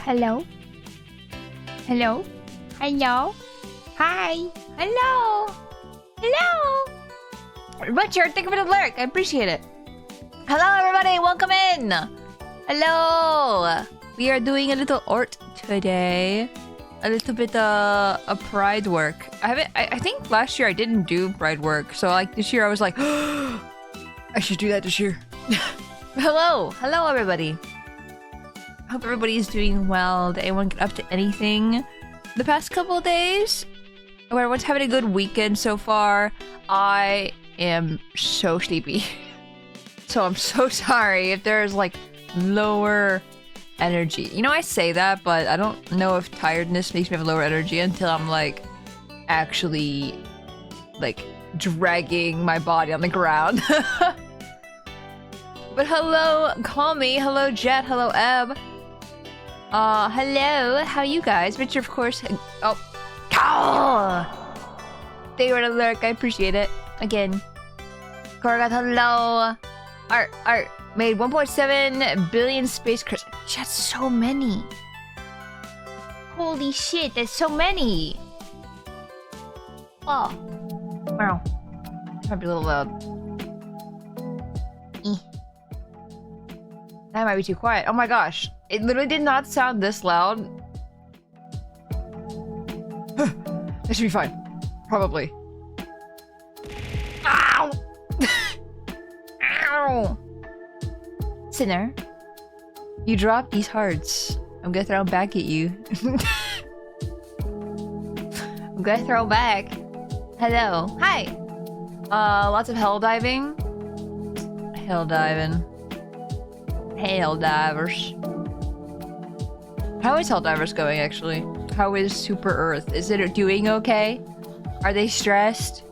Hello? Hello? Hello? Hi! Hello! Hello! Richard, thank you for the lurk. I appreciate it. Hello, everybody. Welcome in. Hello. We are doing a little art today. A little bit of pride work. I think last year I didn't do pride work. So like this year I was like, I should do that this year. Hello. Hello, everybody. Hope everybody is doing well. Did anyone get up to anything the past couple of days? Or everyone's having a good weekend so far. I am so sleepy. So I'm so sorry if there's like lower energy. You know, I say that, but I don't know if tiredness makes me have lower energy until I'm like actually like dragging my body on the ground. But hello, call me. Hello, Jet. Hello, Eb. Hello. How are you guys? Richard, of course. Oh. Thank you for the lurk. I appreciate it. Again. Corgat, hello. Art. Made 1.7 billion space credits. That's so many. Holy shit, that's so many. Oh. Wow. Might be a little loud. That might be too quiet. Oh my gosh. It literally did not sound this loud. That should be fine. Probably. Ow! Ow! Sinner. You dropped these hearts. I'm gonna throw them back at you. I'm gonna throw back. Hello. Hi! Lots of hell diving. Hell diving. Hell divers. How is hell divers going, actually? How is Super Earth? Is it doing okay? Are they stressed?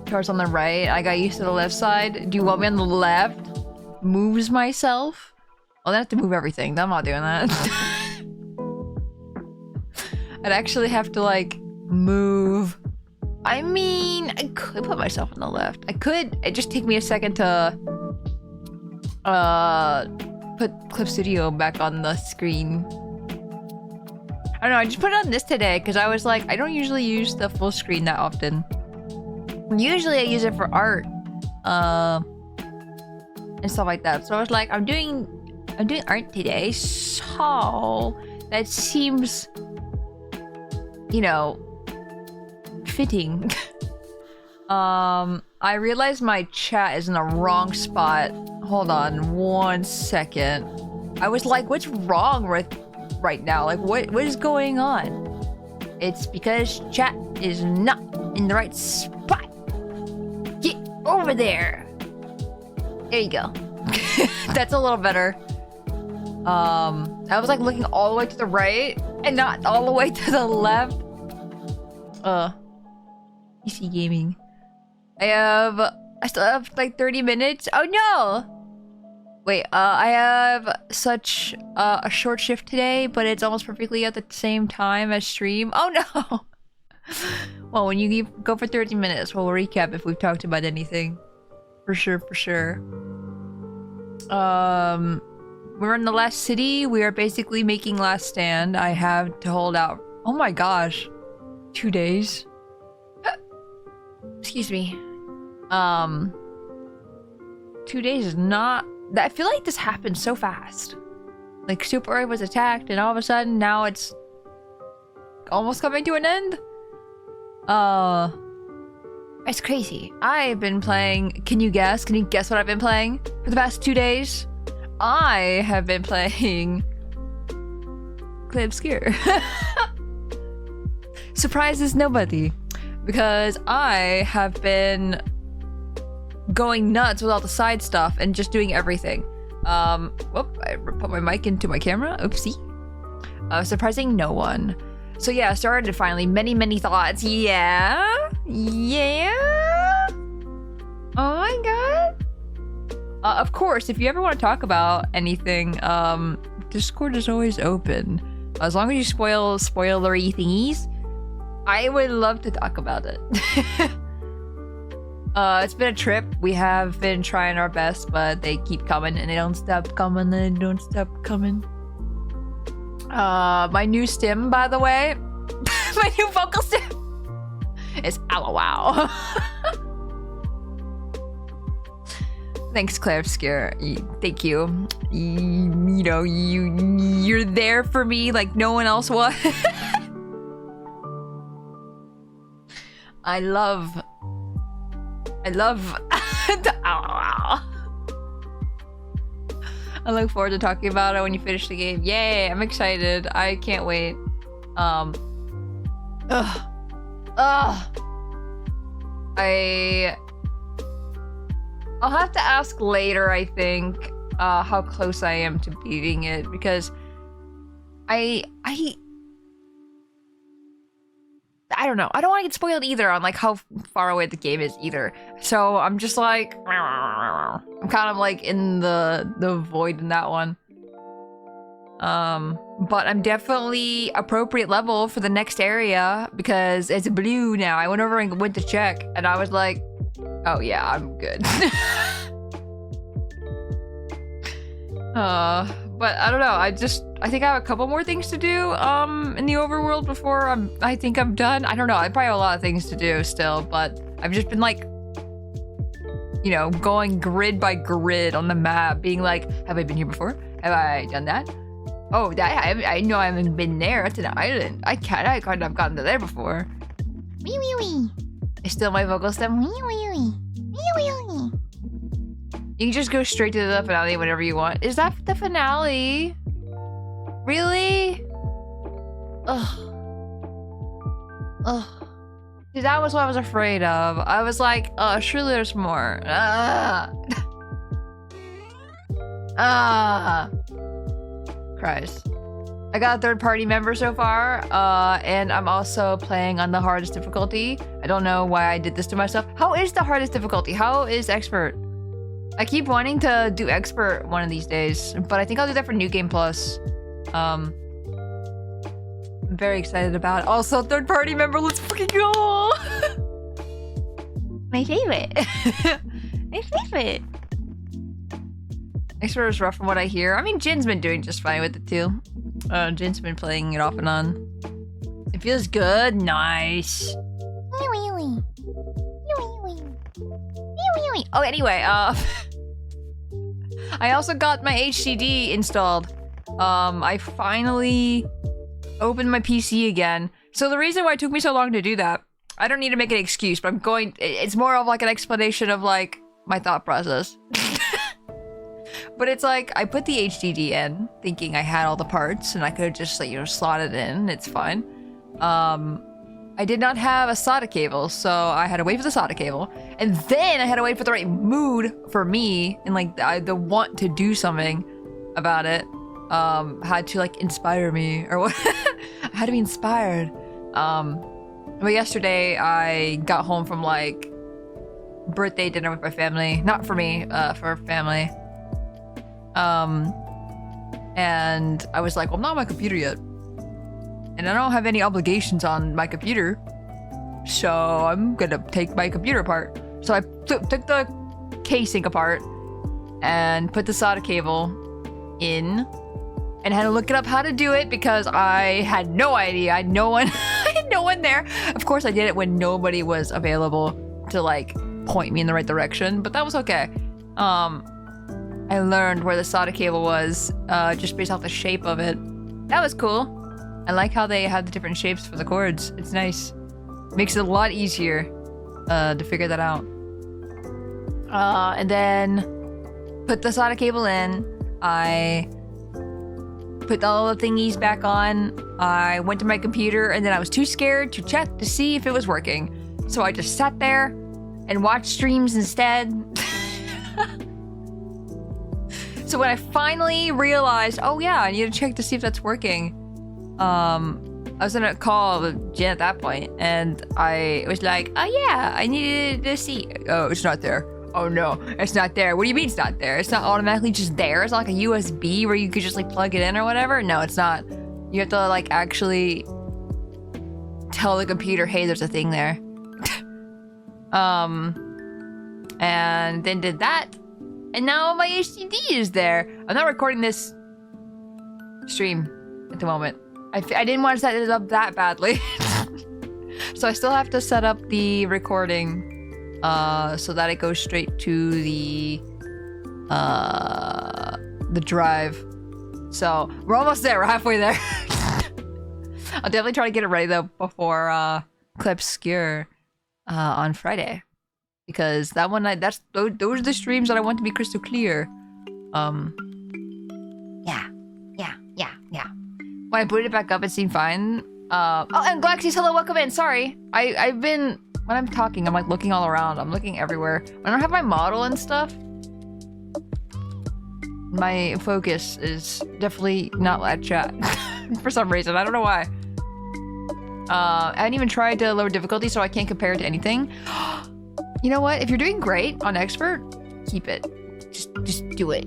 Cars on the right. I got used to the left side. Do you want me on the left? Moves myself? Well, I have to move everything. I'm not doing that. I'd actually have to, like, move. I mean, I could put myself on the left. I could. It just take me a second to put Clip Studio back on the screen. I don't know, I just put it on this today because I was like, I don't usually use the full screen that often. Usually I use it for art and stuff like that. So I was like, I'm doing art today, so that seems, you know, fitting. I realized my chat is in the wrong spot. Hold on 1 second. I was like, what's wrong with right now? Like, what is going on? It's because chat is not in the right spot. Get over there. There you go. That's a little better. I was like looking all the way to the right and not all the way to the left. PC gaming. I still have like 30 minutes. Oh no! Wait, I have such a short shift today, but it's almost perfectly at the same time as stream. Oh no! Well, when you go for 30 minutes, we'll recap if we've talked about anything. For sure, for sure. We're in the last city. We are basically making last stand. I have to hold out. Oh my gosh. 2 days. Excuse me. 2 days is not... I feel like this happened so fast. Like, Super Earth was attacked, and all of a sudden, now it's almost coming to an end. It's crazy. I've been playing... Can you guess? Can you guess what I've been playing for the past 2 days? I have been playing... Clay Obscure. Surprises nobody. Because I have been going nuts with all the side stuff and just doing everything. Whoop, I put my mic into my camera. Oopsie. Surprising no one. So yeah, I started finally. Many thoughts. Yeah? Yeah? Oh my god. Of course, if you ever want to talk about anything, Discord is always open. As long as you spoilery thingies, I would love to talk about it. It's been a trip. We have been trying our best, but they keep coming and they don't stop coming and they don't stop coming. My new stim, by the way, my new vocal stim is LOL. Thanks, Claire Obscure. Thank you. You know, you're there for me like no one else was. I love the LOL. I look forward to talking about it when you finish the game. Yay, I'm excited. I can't wait. I'll have to ask later, I think, how close I am to beating it, because I don't know. I don't want to get spoiled either on like how far away the game is either. So I'm just like, I'm kind of like in the void in that one. But I'm definitely appropriate level for the next area because it's blue now. I went over and went to check and I was like, oh yeah, I'm good. But I don't know. I think I have a couple more things to do in the overworld before I think I'm done. I don't know. I probably have a lot of things to do still, but I've just been like, you know, going grid by grid on the map, being like, have I been here before? Have I done that? Oh, I know I haven't been there. That's an island. I kind of gotten to there before. Wee wee wee. Is still my vocal stem? Wee wee wee. Wee wee wee. You can just go straight to the finale whenever you want. Is that the finale? Really? Ugh. See, that was what I was afraid of. I was like, surely there's more. Christ. I got a third-party member so far, and I'm also playing on the hardest difficulty. I don't know why I did this to myself. How is the hardest difficulty? How is expert? I keep wanting to do expert one of these days, but I think I'll do that for New Game Plus. I'm very excited about it. Also, third-party member, let's fucking go! My favorite. My favorite. Expert is rough from what I hear. I mean, Jin's been doing just fine with it too. Jin's been playing it off and on. It feels good. Nice. Wee wee wee. Wee wee wee. Wee wee wee. Oh, anyway, I also got my HDD installed. I finally opened my PC again. So the reason why it took me so long to do that, I don't need to make an excuse, but it's more of like an explanation of like my thought process. But it's like, I put the HDD in, thinking I had all the parts, and I could have just, like, you know, slot it in, it's fine. I did not have a SATA cable, so I had to wait for the SATA cable. And then I had to wait for the right mood for me, and, like, the want to do something about it. Had to, like, inspire me, or what? I had to be inspired. But yesterday, I got home from, like, birthday dinner with my family. Not for me, for family. And I was like, well, I'm not on my computer yet. And I don't have any obligations on my computer. So I'm gonna take my computer apart. So I took the casing apart and put the SATA cable in and had to look it up how to do it because I had no idea. I had no one, I had no one there. Of course I did it when nobody was available to like point me in the right direction, but that was okay. I learned where the SATA cable was just based off the shape of it. That was cool. I like how they have the different shapes for the cords. It's nice. Makes it a lot easier to figure that out. And then put the SATA cable in. I put all the thingies back on. I went to my computer and then I was too scared to check to see if it was working. So I just sat there and watched streams instead. So when I finally realized, oh yeah, I need to check to see if that's working. I was in a call with Jen at that point, and I was like, oh yeah, I needed to see. Oh, it's not there. Oh no, it's not there. What do you mean it's not there? It's not automatically just there? It's not like a USB where you could just like plug it in or whatever? No, it's not. You have to like actually tell the computer, hey, there's a thing there. and then did that, and now my HDD is there. I'm not recording this stream at the moment. I didn't want to set it up that badly. So I still have to set up the recording so that it goes straight to the drive. So we're almost there. We're halfway there. I'll definitely try to get it ready though before Clip Skewer on Friday, because that one those are the streams that I want to be crystal clear. Yeah. When I booted it back up, it seemed fine. Oh, and Galaxy's hello, welcome in. Sorry, I've been, when I'm talking, I'm like looking all around. I'm looking everywhere. When I don't have my model and stuff, my focus is definitely not at chat for some reason. I don't know why. I haven't even tried to lower difficulty, so I can't compare it to anything. You know what? If you're doing great on expert, keep it. Just do it.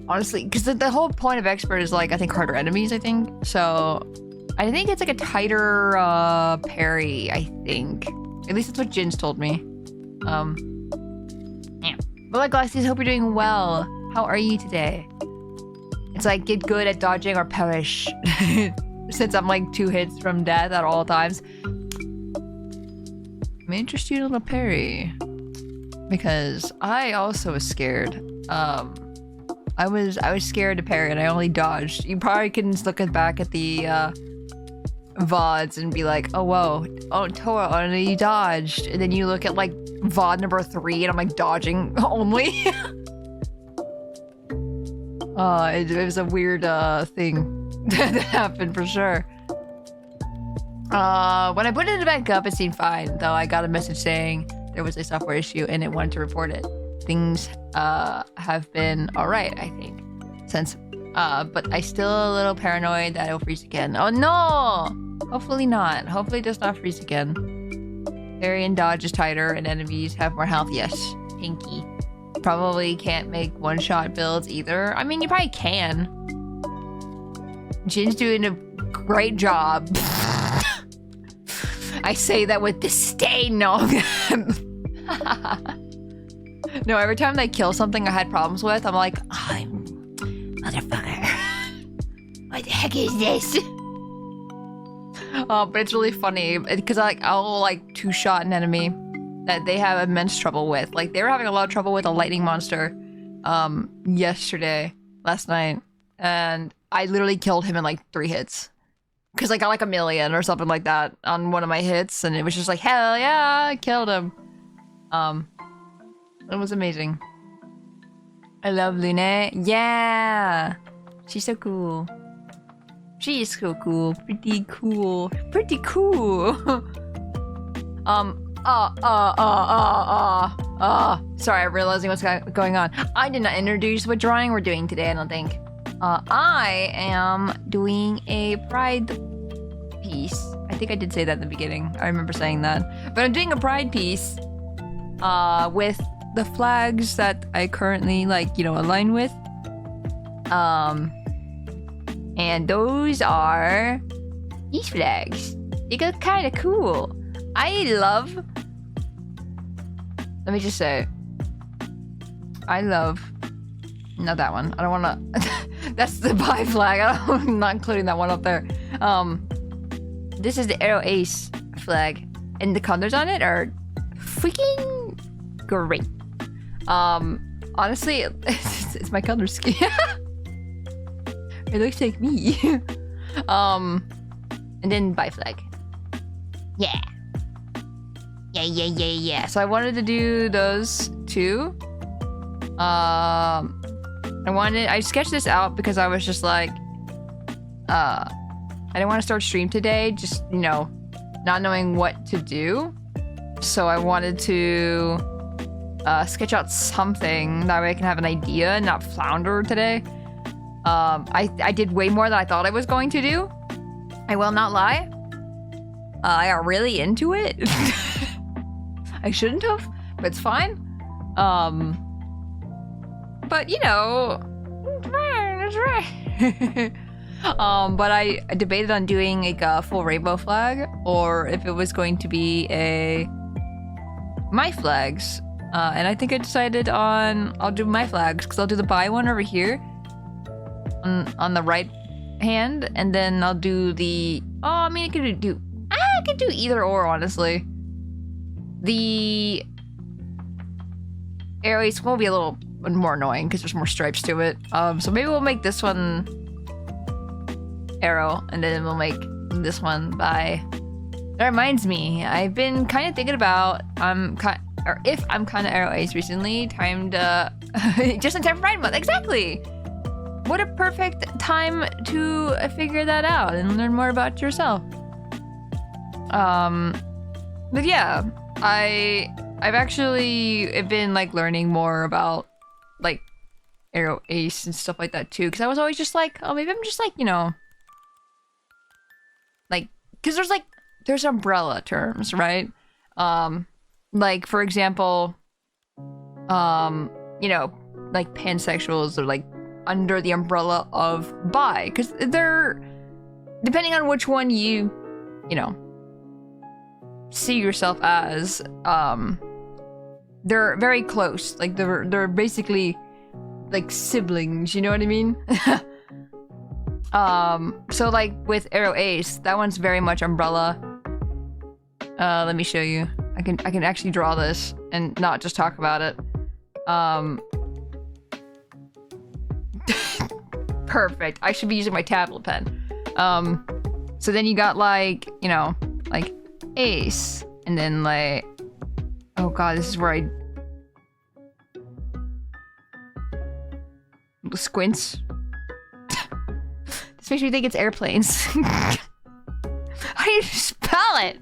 Honestly, because the whole point of expert is like, I think, harder enemies, I think. So I think it's like a tighter parry, I think. At least that's what Jin's told me. Yeah. But like, Galaxies, hope you're doing well. How are you today? It's like, get good at dodging or perish. Since I'm like 2 hits from death at all times. I'm interested in a parry. Because I also was scared. I was scared to parry and I only dodged. You probably can look back at the VODs and be like, oh whoa, oh Tora, only you dodged. And then you look at like VOD number 3 and I'm like dodging only. It was a weird thing that happened for sure. When I put it back up, it seemed fine, though I got a message saying there was a software issue and it wanted to report it. Things have been alright, I think, since, but I still a little paranoid that it'll freeze again. Oh no! Hopefully not. Hopefully it does not freeze again. Parry and dodge is tighter and enemies have more health. Yes, pinky. Probably can't make one-shot builds either. I mean, you probably can. Jin's doing a great job. I say that with disdain. No. No, every time they kill something I had problems with, I'm like, I'm motherfucker. What the heck is this? But it's really funny because I'll like two-shot an enemy that they have immense trouble with. Like they were having a lot of trouble with a lightning monster last night, and I literally killed him in like 3 hits. Because I got like 1,000,000 or something like that on one of my hits, and it was just like, hell yeah, I killed him. It was amazing. I love Lune. Yeah! She's so cool. She is so cool. Pretty cool. Pretty cool. Sorry, I'm realizing what's going on. I did not introduce what drawing we're doing today, I don't think. I am doing a pride piece. I think I did say that in the beginning. I remember saying that. But I'm doing a pride piece with the flags that I currently align with. And those are these flags. They look kind of cool. I love... Let me just say. I love... Not that one. I don't want to... That's the pie flag. I'm not including that one up there. This is the Arrow Ace flag. And the colors on it are freaking great. Honestly, it's my color scheme. It looks like me. And then bye flag. Yeah. Yeah. So I wanted to do those two. I sketched this out because I was just like, I didn't want to start stream today, just, not knowing what to do. So I wanted to sketch out something, that way I can have an idea and not flounder today. I did way more than I thought I was going to do. I will not lie. I got really into it. I shouldn't have, but it's fine. But it's right. But I debated on doing like a full rainbow flag, or if it was going to be my flags And I think I decided on I'll do my flags because I'll do the buy one over here on the right hand, and then I'll do the I could do either or, honestly. The arrow ace will be a little more annoying because there's more stripes to it. So maybe we'll make this one arrow, and then we'll make this one buy. That reminds me, I've been kind of thinking about if I'm kind of arrow ace recently, time to just in time for Pride Month. Exactly. What a perfect time to figure that out and learn more about yourself. But yeah, I've actually been like learning more about like arrow ace and stuff like that too, because I was always just like, oh, maybe I'm just like, you know, like, because there's umbrella terms, right? Like for example, you know, like pansexuals are like under the umbrella of bi, because they're, depending on which one you know, see yourself as, they're very close. Like they're basically like siblings, you know what I mean? So like with arrow ace, that one's very much umbrella. Let me show you. I can actually draw this and not just talk about it. Perfect. I should be using my tablet pen. So then you got like, you know, like ace, and then like, oh god, this is where I squints. This makes me think it's airplanes. How do you spell it?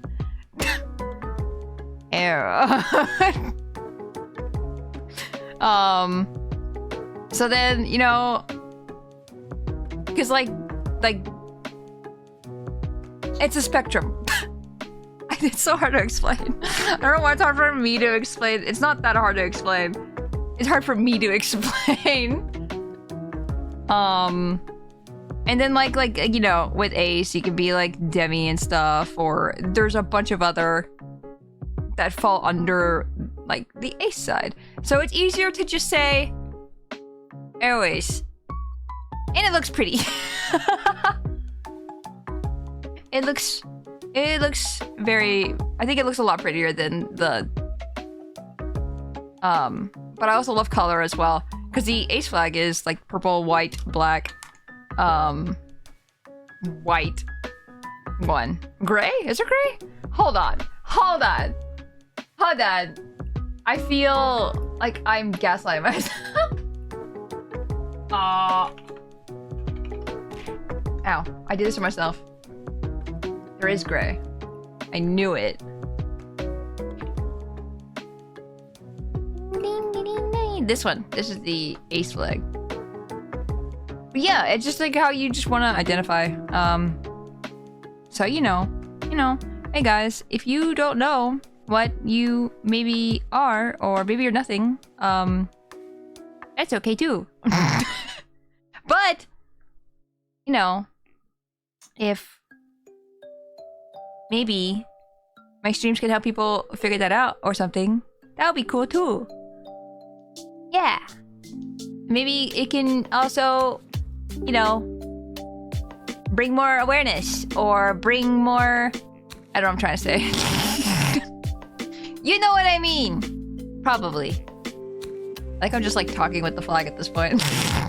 Arrow. So then, you know, because like it's a spectrum. It's so hard to explain. I don't know why it's hard for me to explain. It's not that hard to explain. It's hard for me to explain. And then like you know, with ace, you can be like demi and stuff, or there's a bunch of other that fall under like the ace side. So it's easier to just say arrow ace, and it looks pretty. It looks very, I think it looks a lot prettier than the but I also love color as well, because the ace flag is like purple, white, black, white, one, gray. Is it gray? Hold on. I feel like I'm gaslighting myself. Ow, I did this to myself. There is gray. I knew it. This one. This is the ace flag. But yeah, it's just like how you just want to identify. So you know. Hey guys, if you don't know what you maybe are, or maybe you're nothing, that's okay too. But you know, if maybe my streams can help people figure that out or something, that would be cool too. Yeah. Maybe it can also, you know, bring more awareness, or bring more, I don't know what I'm trying to say. You know what I mean. Probably. Like I'm just like talking with the flag at this point.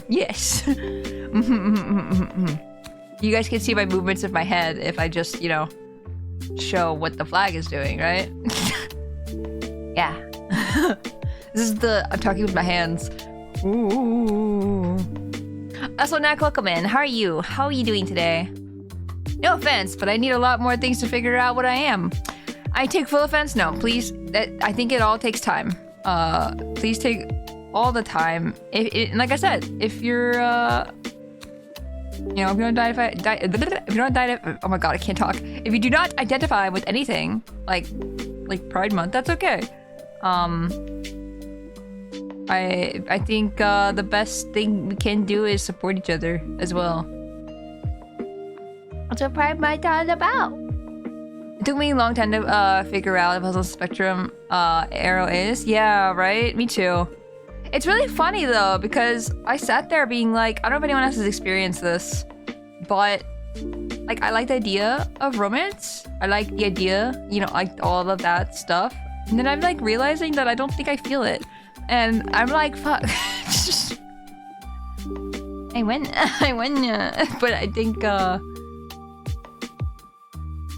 Yes. You guys can see my movements of my head if I just, you know, show what the flag is doing, right? Yeah. This is I'm talking with my hands. Ooh. Also, Knack, welcome in. How are you? How are you doing today? No offense, but I need a lot more things to figure out what I am. I take full offense? No, please. I think it all takes time. Please take all the time. Like I said, if you're, you know, if you don't identify, oh my god, I can't talk. If you do not identify with anything, like Pride Month, that's okay. I think the best thing we can do is support each other as well. That's what Pride Month is all about. It took me a long time to figure out if puzzle spectrum arrow is. Yeah, right? Me too. It's really funny though, because I sat there being like, I don't know if anyone else has experienced this, but like I like the idea of romance. I like the idea, you know, like all of that stuff. And then I'm like realizing that I don't think I feel it. And I'm like, fuck. I win. But I think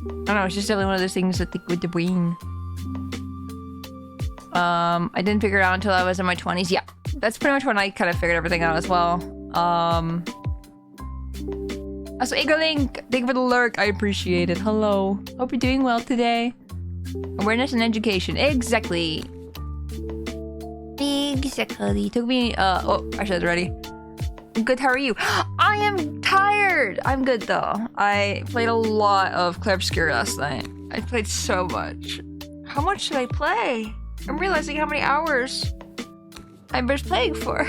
I don't know, it's just definitely one of those things I think with the brain. I didn't figure it out until I was in my 20s. Yeah, that's pretty much when I kind of figured everything out as well. Also, Eagerlink, thank you for the lurk. I appreciate it. Hello. Hope you're doing well today. Awareness and education. Exactly. Exactly. Took me, oh, I said it already. Good, how are you? I am tired. I'm good though. I played a lot of Clair Obscur last night. I played so much. How much should I play? I'm realizing how many hours I was playing for.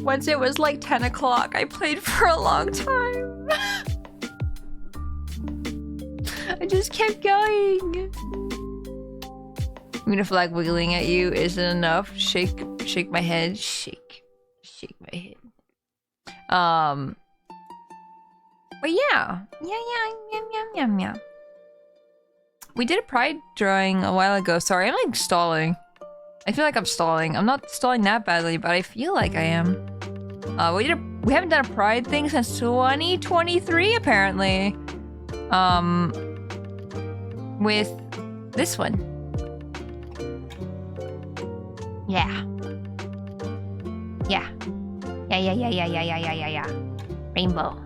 Once it was like 10 o'clock, I played for a long time. I just kept going. Even if like wiggling at you isn't enough, shake my head, shake my head. But yeah. We did a pride drawing a while ago. Sorry, I'm like stalling. I feel like I'm stalling. I'm not stalling that badly, but I feel like I am. We haven't done a pride thing since 2023 apparently. With this one. Yeah. Rainbow.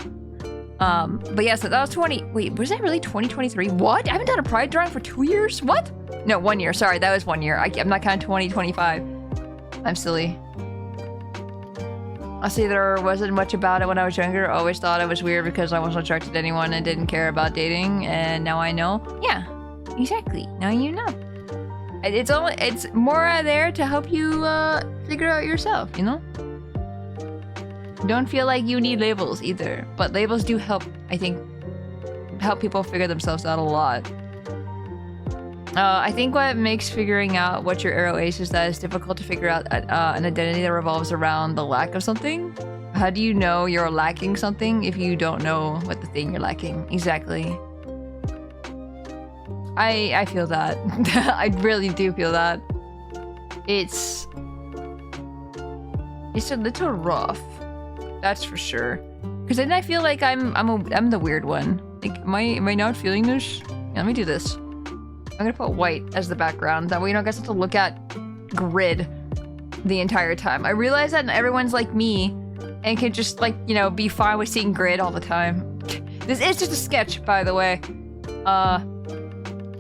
But yeah, so that was 20. Wait, was that really 2023? What? I haven't done a pride drawing for 2 years? What? No, 1 year. Sorry, that was 1 year. I'm not counting 2025. I'm silly. I'll say there wasn't much about it when I was younger. I always thought it was weird because I wasn't attracted to anyone and didn't care about dating. And now I know. Yeah, exactly. Now you know. It's more there to help you figure out yourself, you know? Don't feel like you need labels either, but labels do help, I think, help people figure themselves out a lot. I think what makes figuring out what your arrow is that it's difficult to figure out an identity that revolves around the lack of something. How do you know you're lacking something if you don't know what the thing you're lacking? Exactly. I feel that. I really do feel that. It's a little rough. That's for sure. Because then I feel like I'm the weird one. Like, am I not feeling this? Yeah, let me do this. I'm gonna put white as the background. That way you don't guys have to look at grid the entire time. I realize that everyone's like me and can just like, you know, be fine with seeing grid all the time. This is just a sketch, by the way.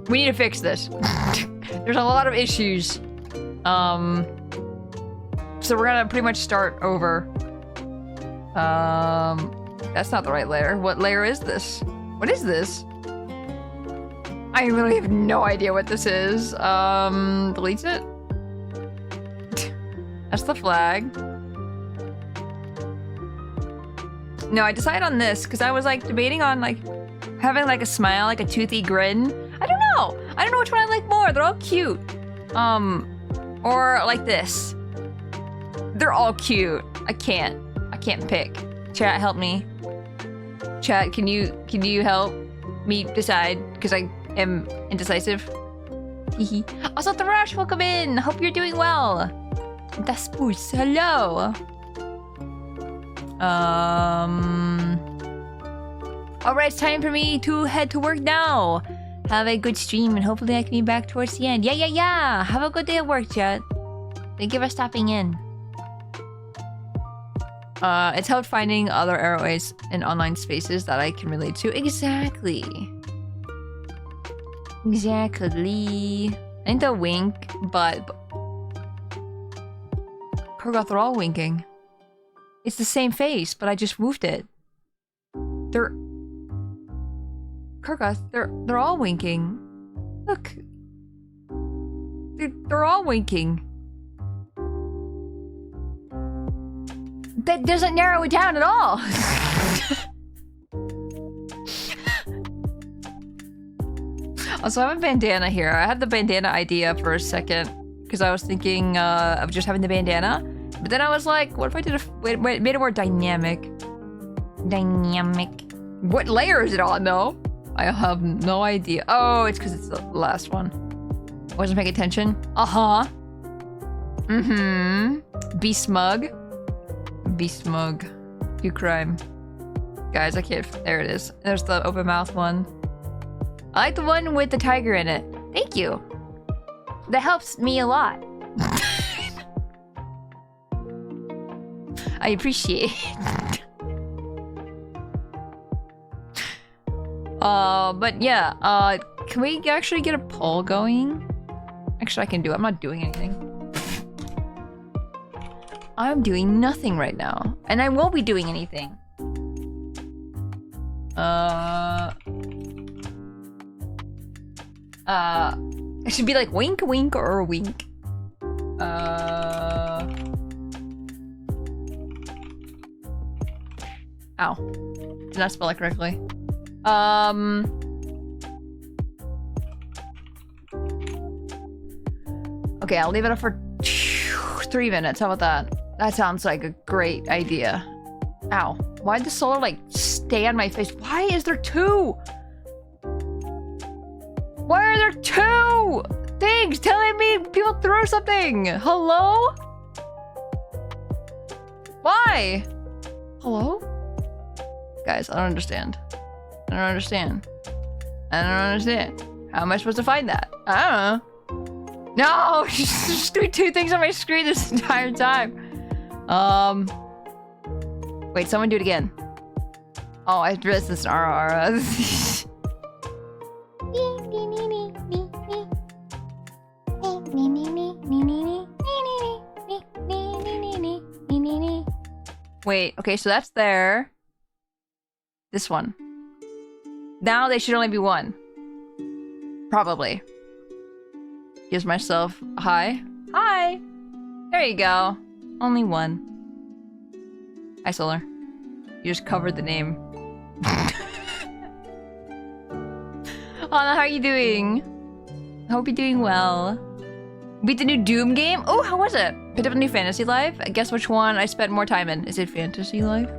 We need to fix this. There's a lot of issues. So we're gonna pretty much start over. That's not the right layer. What layer is this? What is this? I really have no idea what this is. Delete it? That's the flag. No, I decided on this because I was like debating on like having like a smile, like a toothy grin. I don't know. I don't know which one I like more. They're all cute. Or like this. They're all cute. I can't pick. Chat, help me. Chat, can you help me decide? Because I am indecisive. Hehe. Also, Thrash, welcome in. Hope you're doing well. Das Boost, hello. Alright, it's time for me to head to work now. Have a good stream and hopefully I can be back towards the end. Yeah. Have a good day at work, chat. Thank you for stopping in. It's helped finding other arrowways in online spaces that I can relate to. Exactly. I think they'll wink, but Kurgoth, they're all winking. It's the same face, but I just moved it. Kurgoth, they're all winking. Look. They're all winking. That doesn't narrow it down at all. Also, I have a bandana here. I had the bandana idea for a second because I was thinking of just having the bandana, but then I was like, what if I did made it more dynamic? Dynamic. What layer is it on though? I have no idea. Oh, it's because it's the last one. I wasn't paying attention. Uh-huh. Mm-hmm. Be smug. Be smug. Do crime. Guys, I can't. There it is. There's the open mouth one. I like the one with the tiger in it. Thank you. That helps me a lot. I appreciate it. But yeah, can we actually get a poll going? Actually, I can do it. I'm not doing anything. I'm doing nothing right now. And I won't be doing anything. It should be like wink, wink, or wink. Ow. Did not spell it correctly. Okay, I'll leave it up for 3 minutes. How about that? That sounds like a great idea. Ow. Why'd the solar, like, stay on my face? Why is there 2? Why are there 2 things telling me people threw something? Hello? Why? Hello? Guys, I don't understand. I don't understand. I don't understand. How am I supposed to find that? I don't know. No! There's 2 things on my screen this entire time. Wait, someone do it again. Oh, I realized this is RR. Wait, okay, so that's there. This one. Now they should only be 1. Probably. Gives myself a hi. Hi! There you go. Only 1. Hi, Solar. You just covered the name. Anna, how are you doing? I hope you're doing well. Beat the new Doom game? Oh, how was it? Picked up a new Fantasy Life? I guess which one I spent more time in. Is it Fantasy Life?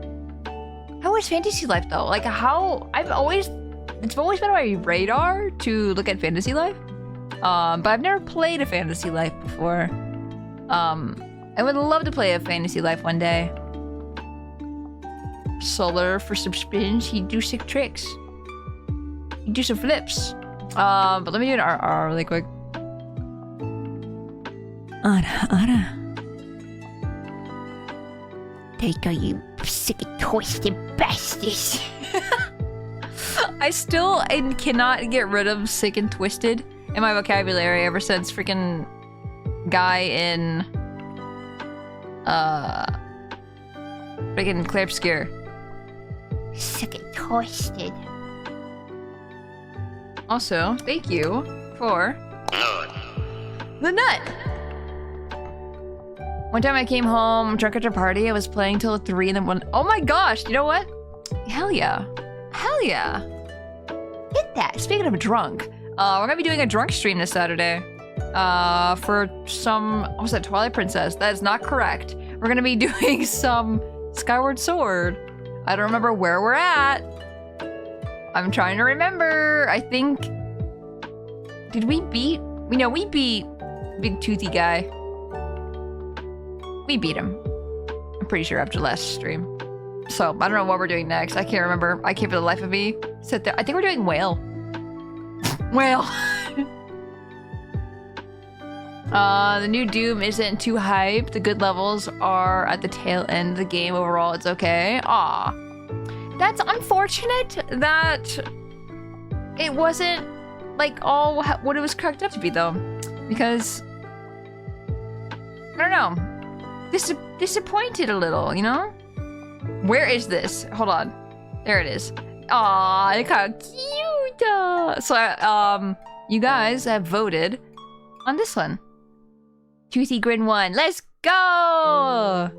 How is Fantasy Life though? Like how... It's always been on my radar to look at Fantasy Life. But I've never played a Fantasy Life before. I would love to play a Fantasy Life one day. Solar for some spins, he'd do sick tricks. He'd do some flips. But let me do an RR really quick. Ara. There you go, you sick and twisted bastards. I cannot get rid of sick and twisted in my vocabulary ever since freaking guy in freaking Claire Obscure. Sick and twisted. Also, thank you for the nut. One time I came home drunk at a party. I was playing till 3 and then 1. Oh my gosh! You know what? Hell yeah! Hell yeah! Get that. Speaking of drunk, we're gonna be doing a drunk stream this Saturday. For some, what was that? Twilight Princess. That is not correct. We're gonna be doing some Skyward Sword. I don't remember where we're at. I'm trying to remember. I think... Did we beat... We beat Big Toothy Guy. We beat him. I'm pretty sure after last stream. So, I don't know what we're doing next. I can't remember. I can't for the life of me sit there. I think we're doing Whale. Whale. The new Doom isn't too hyped. The good levels are at the tail end of the game. Overall, it's okay. Aw. That's unfortunate that it wasn't like all what it was cracked up to be though. Because I don't know. Disappointed a little, you know? Where is this? Hold on. There it is. Aw, look how cute. So you guys have voted on this one. Toothy Grin 1. Let's go!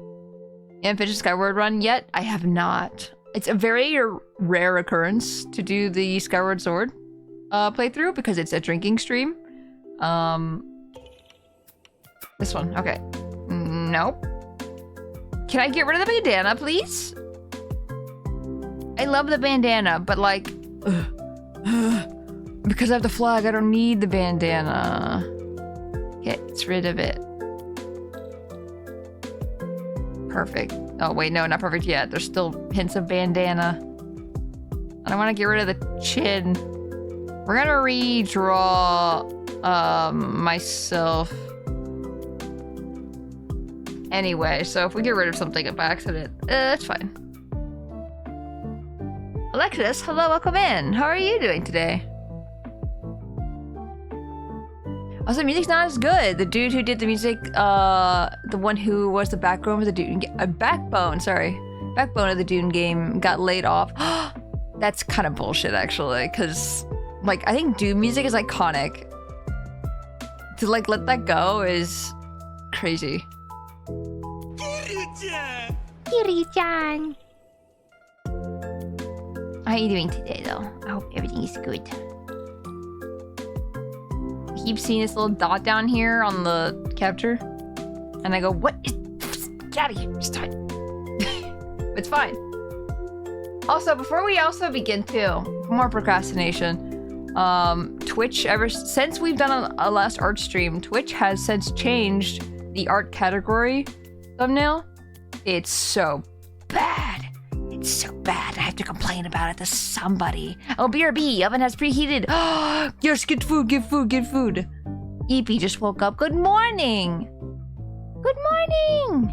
You haven't finished Skyward Run yet? I have not. It's a very rare occurrence to do the Skyward Sword. playthrough because it's a drinking stream. This one, okay. Nope. Can I get rid of the bandana, please? I love the bandana, but like... because I have the flag, I don't need the bandana. Gets rid of it. Perfect. Oh, wait, no, not perfect yet. There's still hints of bandana. I don't want to get rid of the chin. We're gonna redraw myself. Anyway, so if we get rid of something by accident, that's fine. Alexis, hello, welcome in. How are you doing today? Also, the music's not as good. The dude who did the music, the one who was the backbone of the Dune, backbone of the Dune game got laid off. That's kind of bullshit, actually, because, like, I think Dune music is iconic. To, like, let that go is crazy. Kiri-chan. How are you doing today, though? I hope everything is good. I keep seeing this little dot down here on the capture, and I go, "What is? Get out of here! Stop!" It's fine. Also, before we also begin too, more procrastination. Twitch, ever since we've done a last art stream, Twitch has since changed the art category thumbnail. It's so bad. It's so bad. I have to complain about it to somebody. Oh, BRB, oven has preheated. Yes, get food, get food, get food. EP just woke up. Good morning. Good morning.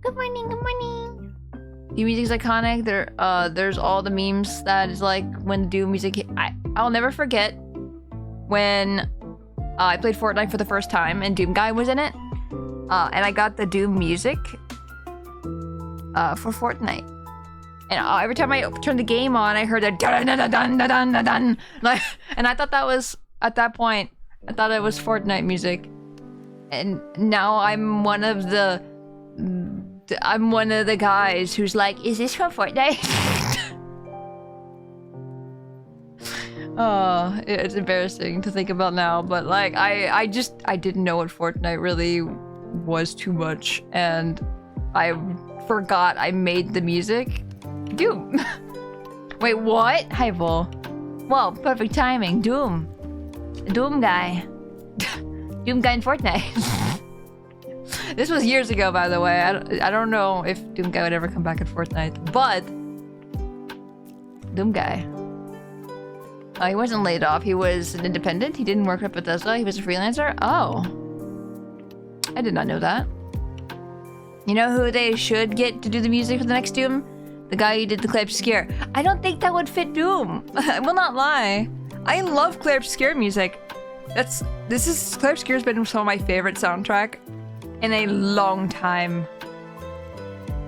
Good morning, good morning. The music's iconic. There's all the memes that is like when the Doom music hit. I'll never forget when I played Fortnite for the first time and Doom Guy was in it. And I got the Doom music for Fortnite. And every time I turned the game on, I heard that dun dun dun dun dun dun dun. Like, and I thought that was, at that point, I thought it was Fortnite music. And now I'm one of the guys who's like, is this from Fortnite? Oh, it's embarrassing to think about now, but like, I didn't know what Fortnite really was too much, and I forgot I made the music. Doom. Wait, what? Hi, Bull. Well, perfect timing. Doom. Doom guy. Doom guy in Fortnite. This was years ago, by the way. I don't know if Doom guy would ever come back in Fortnite, but Doom guy. He wasn't laid off. He was an independent. He didn't work at Bethesda. He was a freelancer. Oh. I did not know that. You know who they should get to do the music for the next Doom? The guy who did the Clay Scare. I don't think that would fit Doom. I will not lie. I love Clay Scare music. Clay Scare's been some of my favorite soundtrack in a long time.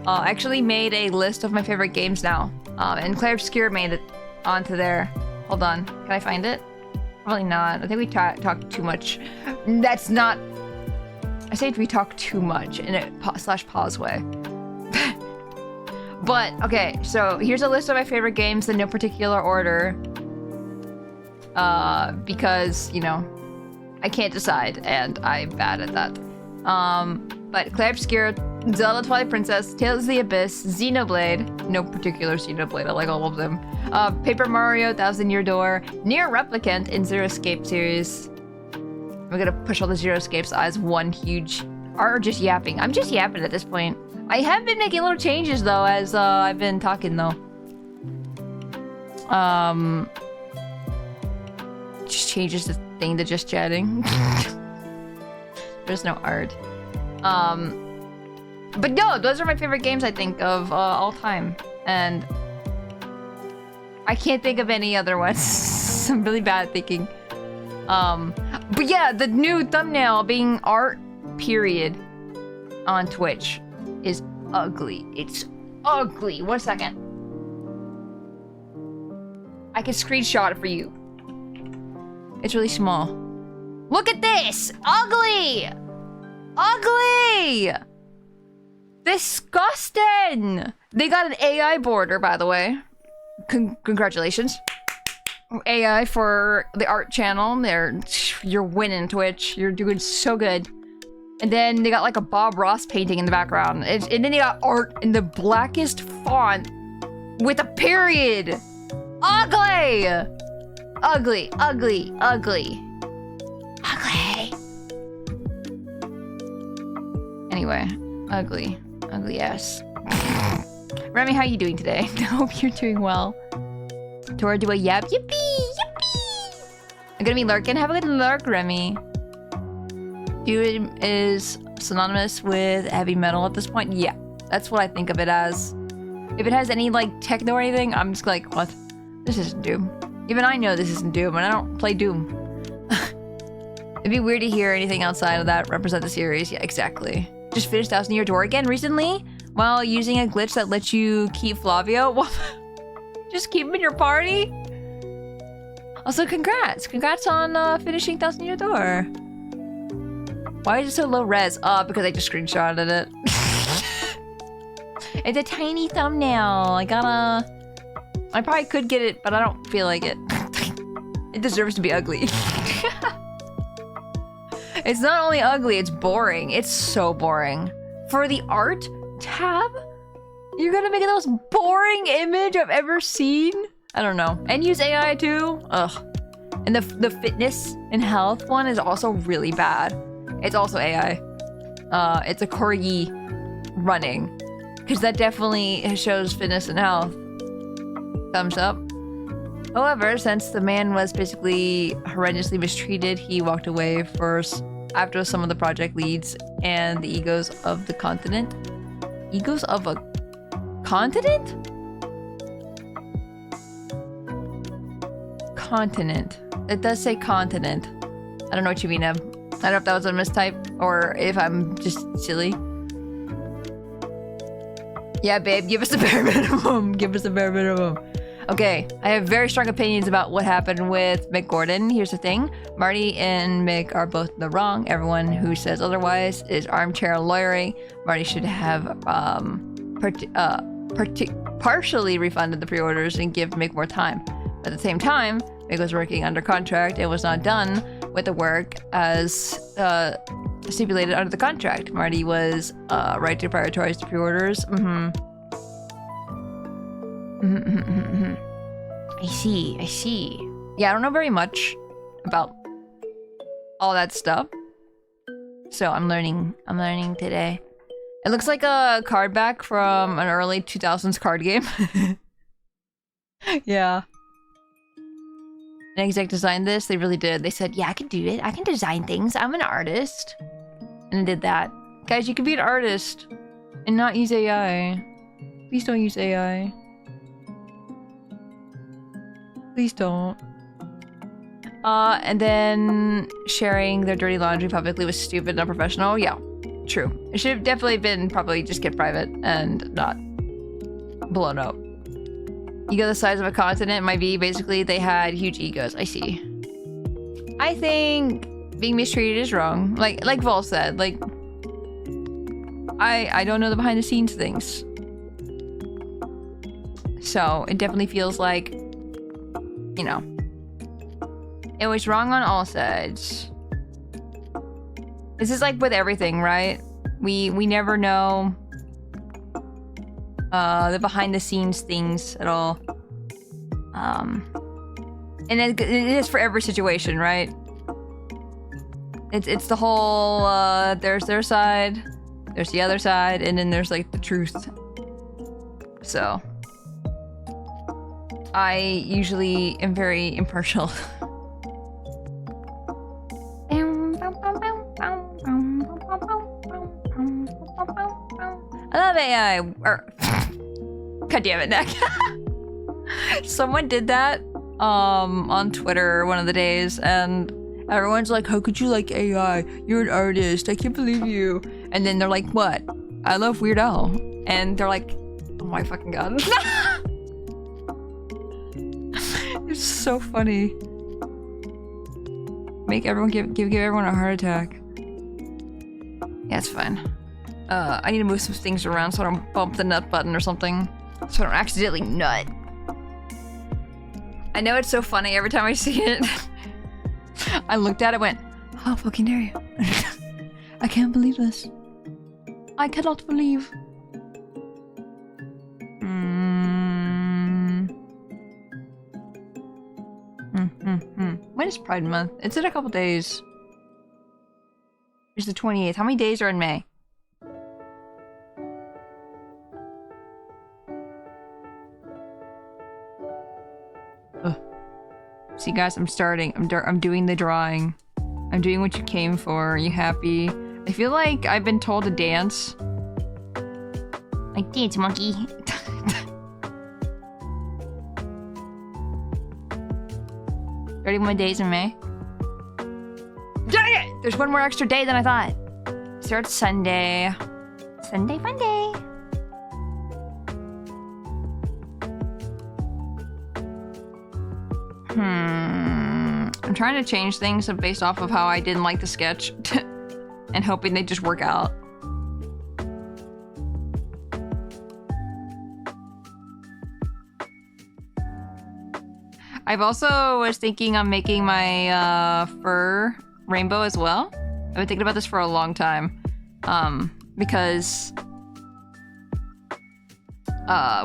I actually made a list of my favorite games now. And Clay Scare made it onto there. Hold on. Can I find it? Probably not. I think we talked too much. That's not... I say we talk too much in a /pause way. But, okay, so here's a list of my favorite games in no particular order. Because, you know, I can't decide, and I'm bad at that. But Clay Obscure, Zelda Twilight Princess, Tales of the Abyss, Xenoblade, no particular Xenoblade, I like all of them. Paper Mario, Thousand Year Door, Nier Replicant, and Zero Escape series. I'm gonna push all the Zero Escapes as one huge... Or just yapping. I'm just yapping at this point. I have been making little changes, though, as I've been talking, though. Just changes the thing to just chatting. There's no art. But no, those are my favorite games, I think, of all time. And I can't think of any other ones. I'm really bad at thinking. But yeah, the new thumbnail being art, period, on Twitch is ugly. It's ugly. 1 second. I can screenshot it for you. It's really small. Look at this! Ugly! Ugly! Disgusting! They got an AI border, by the way. Congratulations. AI for the art channel. You're winning, Twitch. You're doing so good. And then they got like a Bob Ross painting in the background. And then they got art in the blackest font with a period. Ugly! Ugly, ugly, ugly. Ugly. Anyway, ugly. Ugly ass. Remy, how are you doing today? I hope you're doing well. Tora, do a yap. Yippee! Yippee! I'm gonna be lurking. Have a good lurk, Remy. Dude is synonymous with heavy metal at this point. Yeah, that's what I think of it as. If it has any like techno or anything, I'm just like, what? This isn't Doom. Even I know this isn't Doom, and I don't play Doom. It'd be weird to hear anything outside of that represent the series. Yeah, exactly. Just finished 1000 Year Door again recently while using a glitch that lets you keep Flavio. Just keep him in your party? Also, congrats. Congrats on finishing 1000 Year Door. Why is it so low res? Because I just screenshotted it. It's a tiny thumbnail. I probably could get it, but I don't feel like it. It deserves to be ugly. It's not only ugly, it's boring. It's so boring. For the art tab, you're gonna make it the most boring image I've ever seen? I don't know. And use AI too? Ugh. And the fitness and health one is also really bad. It's also AI. It's a corgi running. Because that definitely shows fitness and health. Thumbs up. However, since the man was basically horrendously mistreated, he walked away first after some of the project leads and the egos of the continent. Egos of a continent? Continent. It does say continent. I don't know what you mean, Eb. I don't know if that was a mistype or if I'm just silly. Yeah, babe, give us the bare minimum. Give us the bare minimum. Okay, I have very strong opinions about what happened with Mick Gordon. Here's the thing. Marty and Mick are both in the wrong. Everyone who says otherwise is armchair lawyering. Marty should have partially refunded the pre-orders and give Mick more time. At the same time, Mick was working under contract and was not done with the work as stipulated under the contract. Marty was right to prioritize the pre-orders. I see. Yeah, I don't know very much about all that stuff. So I'm learning today. It looks like a card back from an early 2000s card game. Yeah. An exec designed this, they really did. They said, yeah, I can do it. I can design things. I'm an artist. And did that. Guys, you can be an artist and not use AI. Please don't use AI. Please don't. And then sharing their dirty laundry publicly was stupid and unprofessional. Yeah, true. It should have definitely been probably just kept private and not blown up. Ego the size of a continent might be basically they had huge egos. I see. I think being mistreated is wrong. Like Vol said, like I don't know the behind the scenes things. So it definitely feels like, you know, it was wrong on all sides. This is like with everything, right? We never know the behind the scenes things at all. And it is for every situation, right? It's the whole there's their side, there's the other side, and then there's like the truth. So I usually am very impartial. I love AI. God damn it, Nick. Someone did that on Twitter one of the days, and everyone's like, how could you like AI? You're an artist. I can't believe you. And then they're like, what? I love Weird Al. And they're like, oh my fucking god. It's so funny. Make everyone give everyone a heart attack. Yeah, it's fine. I need to move some things around so I don't bump the nut button or something. So I don't accidentally nut. I I know it's so funny every time I see it. I looked at it, went, how fucking dare you? I can't believe this. I cannot believe. When is Pride Month? It's in a couple days. It's the 28th. How many days are in May? Ugh. See, guys, I'm starting. I'm doing the drawing. I'm doing what you came for. Are you happy? I feel like I've been told to dance. Like, dance, monkey. 31 days in May. Dang it! There's one more extra day than I thought. Starts Sunday. Sunday fun day. I'm trying to change things based off of how I didn't like the sketch and hoping they just work out. I've also was thinking on making my fur rainbow as well. I've been thinking about this for a long time. Because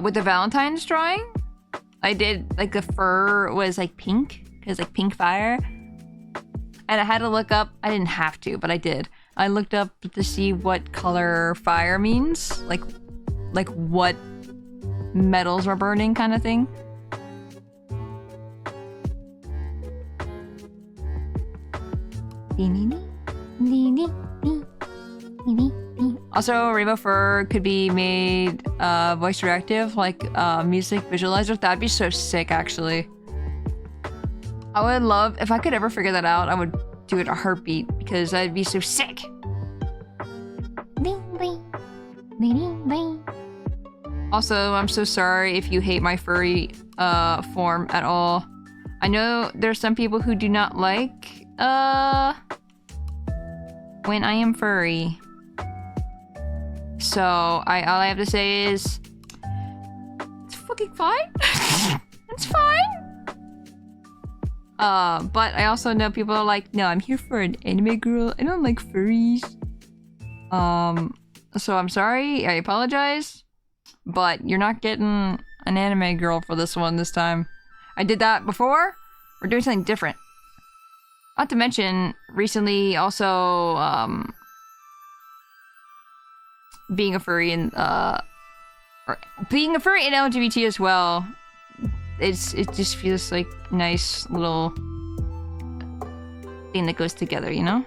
with the Valentine's drawing, I did like the fur was like pink, because like pink fire. And I had to look up, I didn't have to, but I did. I looked up to see what color fire means, like what metals are burning kind of thing. Also, rainbow fur could be made voice directive, like music visualizer. That'd be so sick, actually. I would love, if I could ever figure that out, I would do it a heartbeat, because that'd be so sick. Also, I'm so sorry if you hate my furry form at all. I know there's some people who do not like when I am furry. So all I have to say is it's fucking fine. It's fine. But I also know people are like, no, I'm here for an anime girl. I don't like furries. So I'm sorry. I apologize. But you're not getting an anime girl for this one this time. I did that before. We're doing something different. Not to mention, recently also, being a furry and, or being a furry in LGBT as well, it just feels like a nice little thing that goes together, you know?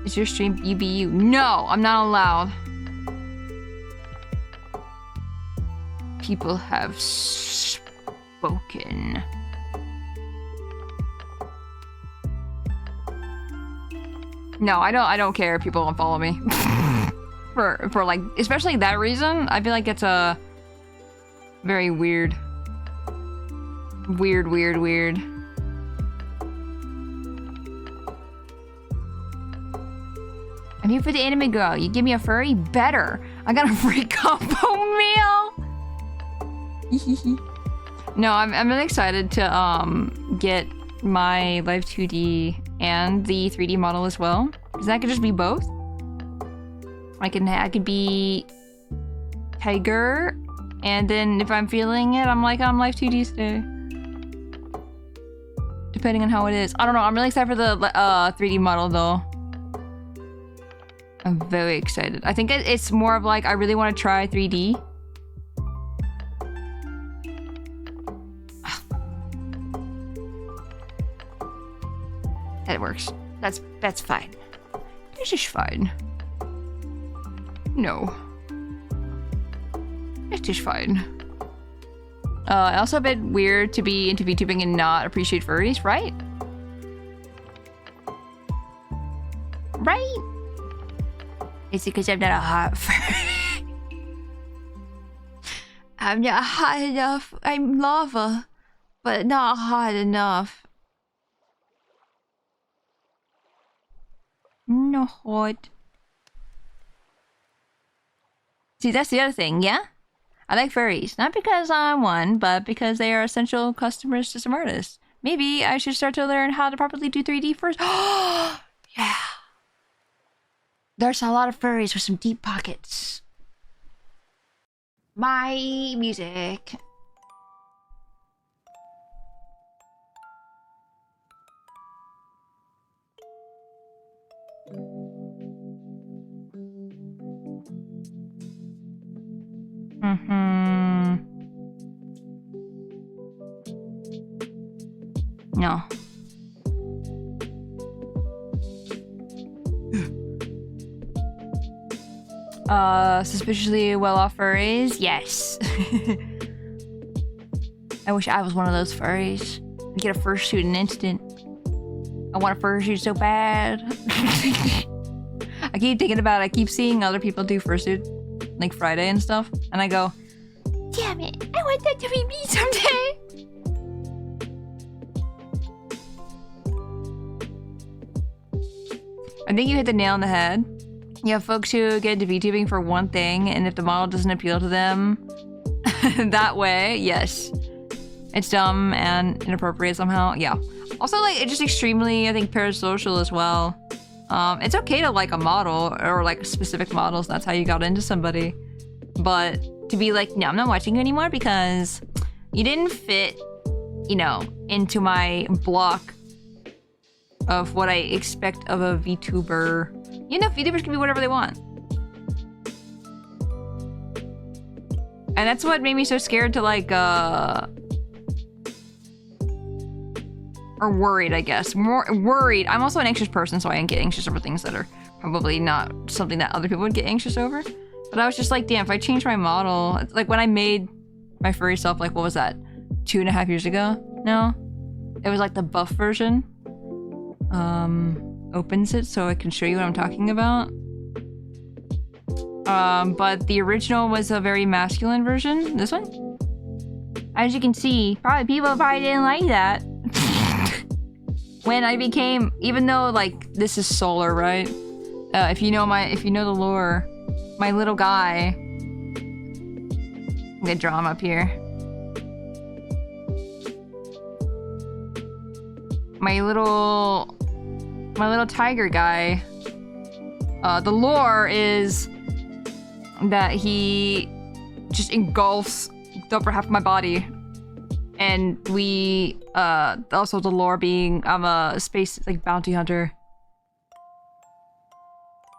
Is your stream UBU? No, I'm not allowed. People have spoken. No, I don't care if people don't follow me. for like, especially that reason, I feel like it's a very weird. Weird. I'm here for the anime girl. You give me a furry? Better. I got a free combo meal. No, I'm really excited to get my Live 2D and the 3D model as well, because that could just be both. I could be Tiger, and then if I'm feeling it, I'm like, I'm Live 2D today. Depending on how it is. I don't know. I'm really excited for the 3D model though. I'm very excited. I think it's more of like, I really want to try 3D. That works. That's fine. This is fine. No. It is fine. Also a bit weird to be into VTubing and not appreciate furries, right? Right? Is it because I'm not a hot furry? I'm not hot enough. I'm lava, but not hot enough. No hot. See, that's the other thing, yeah? I like furries, not because I'm one, but because they are essential customers to some artists. Maybe I should start to learn how to properly do 3D first. Yeah. There's a lot of furries with some deep pockets. My music. No. Suspiciously well-off furries? Yes. I wish I was one of those furries. I'd get a fursuit in an instant. I want a fursuit so bad. I keep thinking about it. I keep seeing other people do fursuit, like Friday and stuff, and I go, damn it, I want that to be me someday. I think you hit the nail on the head. You have folks who get into VTubing for one thing, and if the model doesn't appeal to them that way, yes. It's dumb and inappropriate somehow. Yeah. Also, like, it's just extremely, I think, parasocial as well. It's okay to like a model or like specific models. That's how you got into somebody. But to be like, no, I'm not watching you anymore because you didn't fit, you know, into my block of what I expect of a VTuber. You know, VTubers can be whatever they want. And that's what made me so scared to like, or worried, I guess. More worried. I'm also an anxious person, so I get anxious over things that are probably not something that other people would get anxious over. But I was just like, damn, if I change my model, like when I made my furry self, like what was that, 2.5 years ago? No, it was like the buff version. Opens it so I can show you what I'm talking about. But the original was a very masculine version. This one, as you can see, people probably didn't like that. When I became, even though like this is solar, right? If you know the lore, my little guy. I'm gonna draw him up here. My little tiger guy. The lore is that he just engulfs the upper half of my body. And we, also the lore being, I'm a space, like, bounty hunter.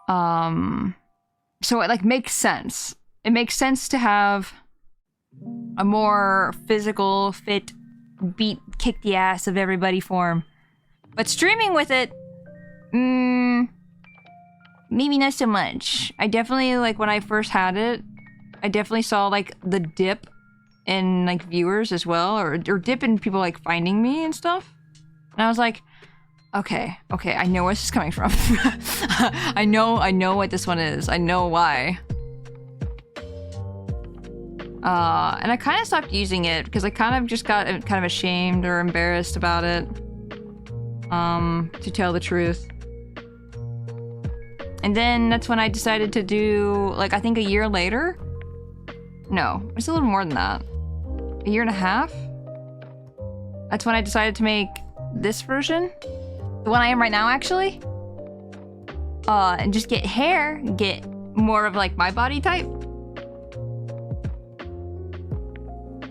So it, like, makes sense. It makes sense to have a more physical, fit, kick the ass of everybody form. But streaming with it, maybe not so much. I definitely, like, when I first had it, I definitely saw, like, the dip in like viewers as well, or dip in people like finding me and stuff. And I was like, okay, I know where this is coming from. I know what this one is. I know why. And I kind of stopped using it because I kind of just got kind of ashamed or embarrassed about it. To tell the truth. And then that's when I decided to do, like, I think a year later. No, it's a little more than that. A year and a half? That's when I decided to make this version. The one I am right now, actually. And just get hair, get more of like my body type.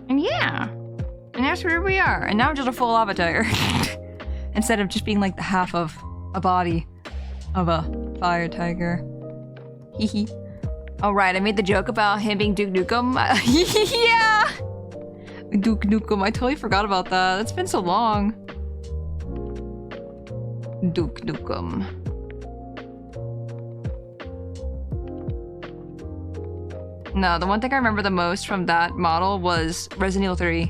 And yeah. And that's where we are. And now I'm just a full avatar. Instead of just being like the half of a body of a fire tiger. Hehe. Alright, I made the joke about him being Duke Nukem. Yeah! Duke Nukem, I totally forgot about that. It's been so long. Duke Nukem. No, the one thing I remember the most from that model was Resident Evil 3.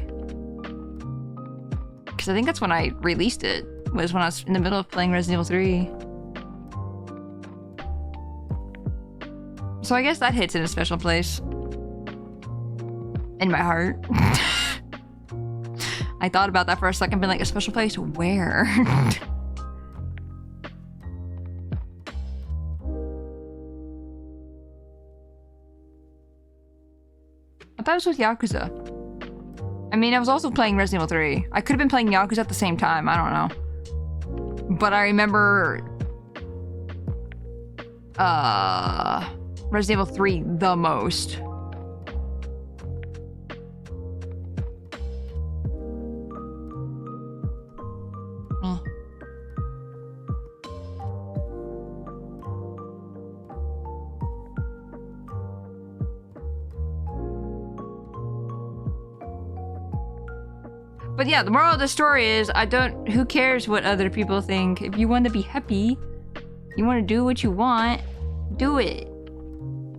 Because I think that's when I released it. Was when I was in the middle of playing Resident Evil 3. So I guess that hits in a special place. In my heart. I thought about that for a second, been like, a special place where? I thought it was with Yakuza. I mean, I was also playing Resident Evil 3. I could have been playing Yakuza at the same time. I don't know. But I remember... Resident Evil 3 the most. But yeah, the moral of the story is who cares what other people think? If you want to be happy, you want to do what you want, do it.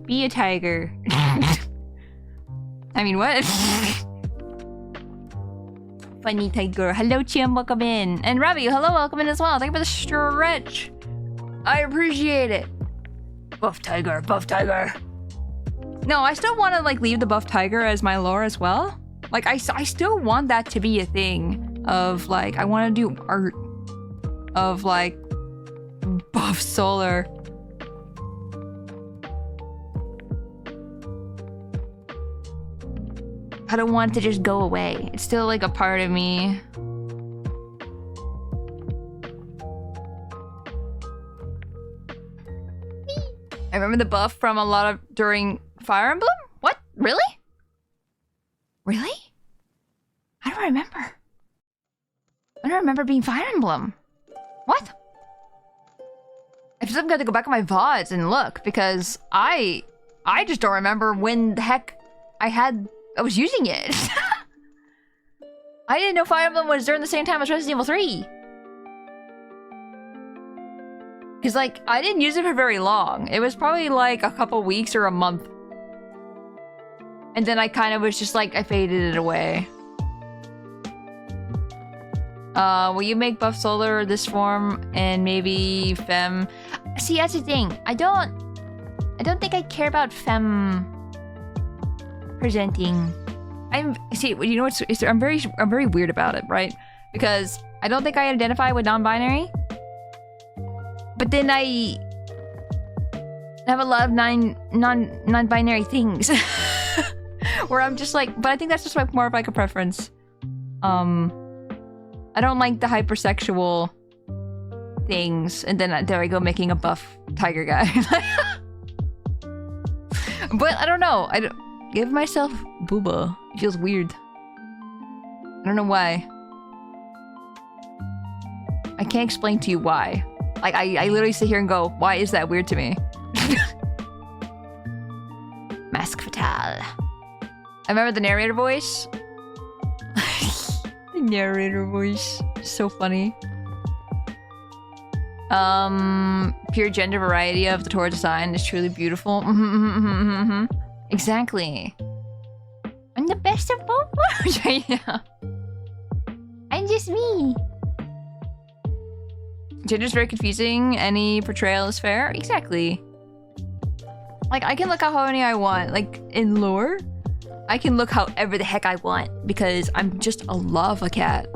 Be a tiger. I mean, what? Funny tiger. Hello, Chim, welcome in. And Robbie, hello, welcome in as well. Thank you for the stretch. I appreciate it. Buff tiger, buff tiger. No, I still want to like leave the buff tiger as my lore as well. Like, I still want that to be a thing of, like, I want to do art of, like, buff solar. I don't want it to just go away. It's still, like, a part of me. I remember the buff from a lot of during Fire Emblem? What? Really? Really? I don't remember. I don't remember being Fire Emblem. What? I just got to go back on my VODs and look because I just don't remember when the heck I was using it. I didn't know Fire Emblem was during the same time as Resident Evil 3. Cause like I didn't use it for very long. It was probably like a couple weeks or a month. And then I kind of was just like, I faded it away. Will you make Buff Solar this form and maybe Femme? See, that's the thing. I don't think I care about Femme presenting. You know what's I'm very weird about it, right? Because I don't think I identify with non-binary. But then I have a lot of non-binary things. Where I'm just like, but I think that's just like more of like a preference. I don't like the hypersexual things, and then there I go making a buff tiger guy. But I don't know. I don't give myself booba. It feels weird. I don't know why. I can't explain to you why. Like I literally sit here and go, why is that weird to me? Mask Fatale. I remember the narrator voice. The narrator voice. So funny. Pure gender variety of the Tora design is truly beautiful. Exactly. I'm the best of both worlds right now. I'm just me. Gender's very confusing. Any portrayal is fair. Exactly. Like, I can look how horny I want. Like, in lore, I can look however the heck I want because I'm just a lava cat.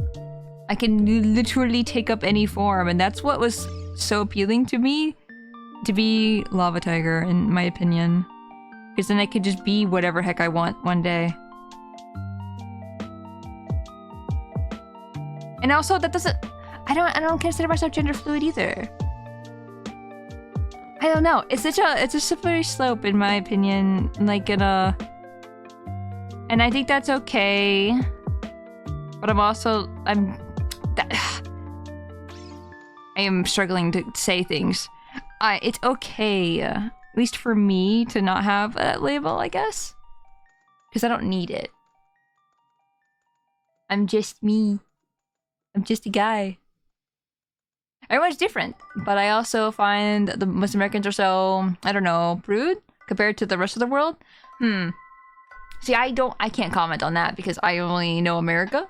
I can literally take up any form, and that's what was so appealing to me, to be Lava Tiger, in my opinion. Because then I could just be whatever heck I want one day. And also, that doesn't... I don't consider myself gender fluid either. I don't know. It's a slippery slope in my opinion. Like and I think that's okay. But I am struggling to say things. It's okay, at least for me, to not have that label, I guess. Because I don't need it. I'm just me. I'm just a guy. Everyone's different, but I also find the most Americans are so, I don't know, prude compared to the rest of the world. See, I can't comment on that because I only know America.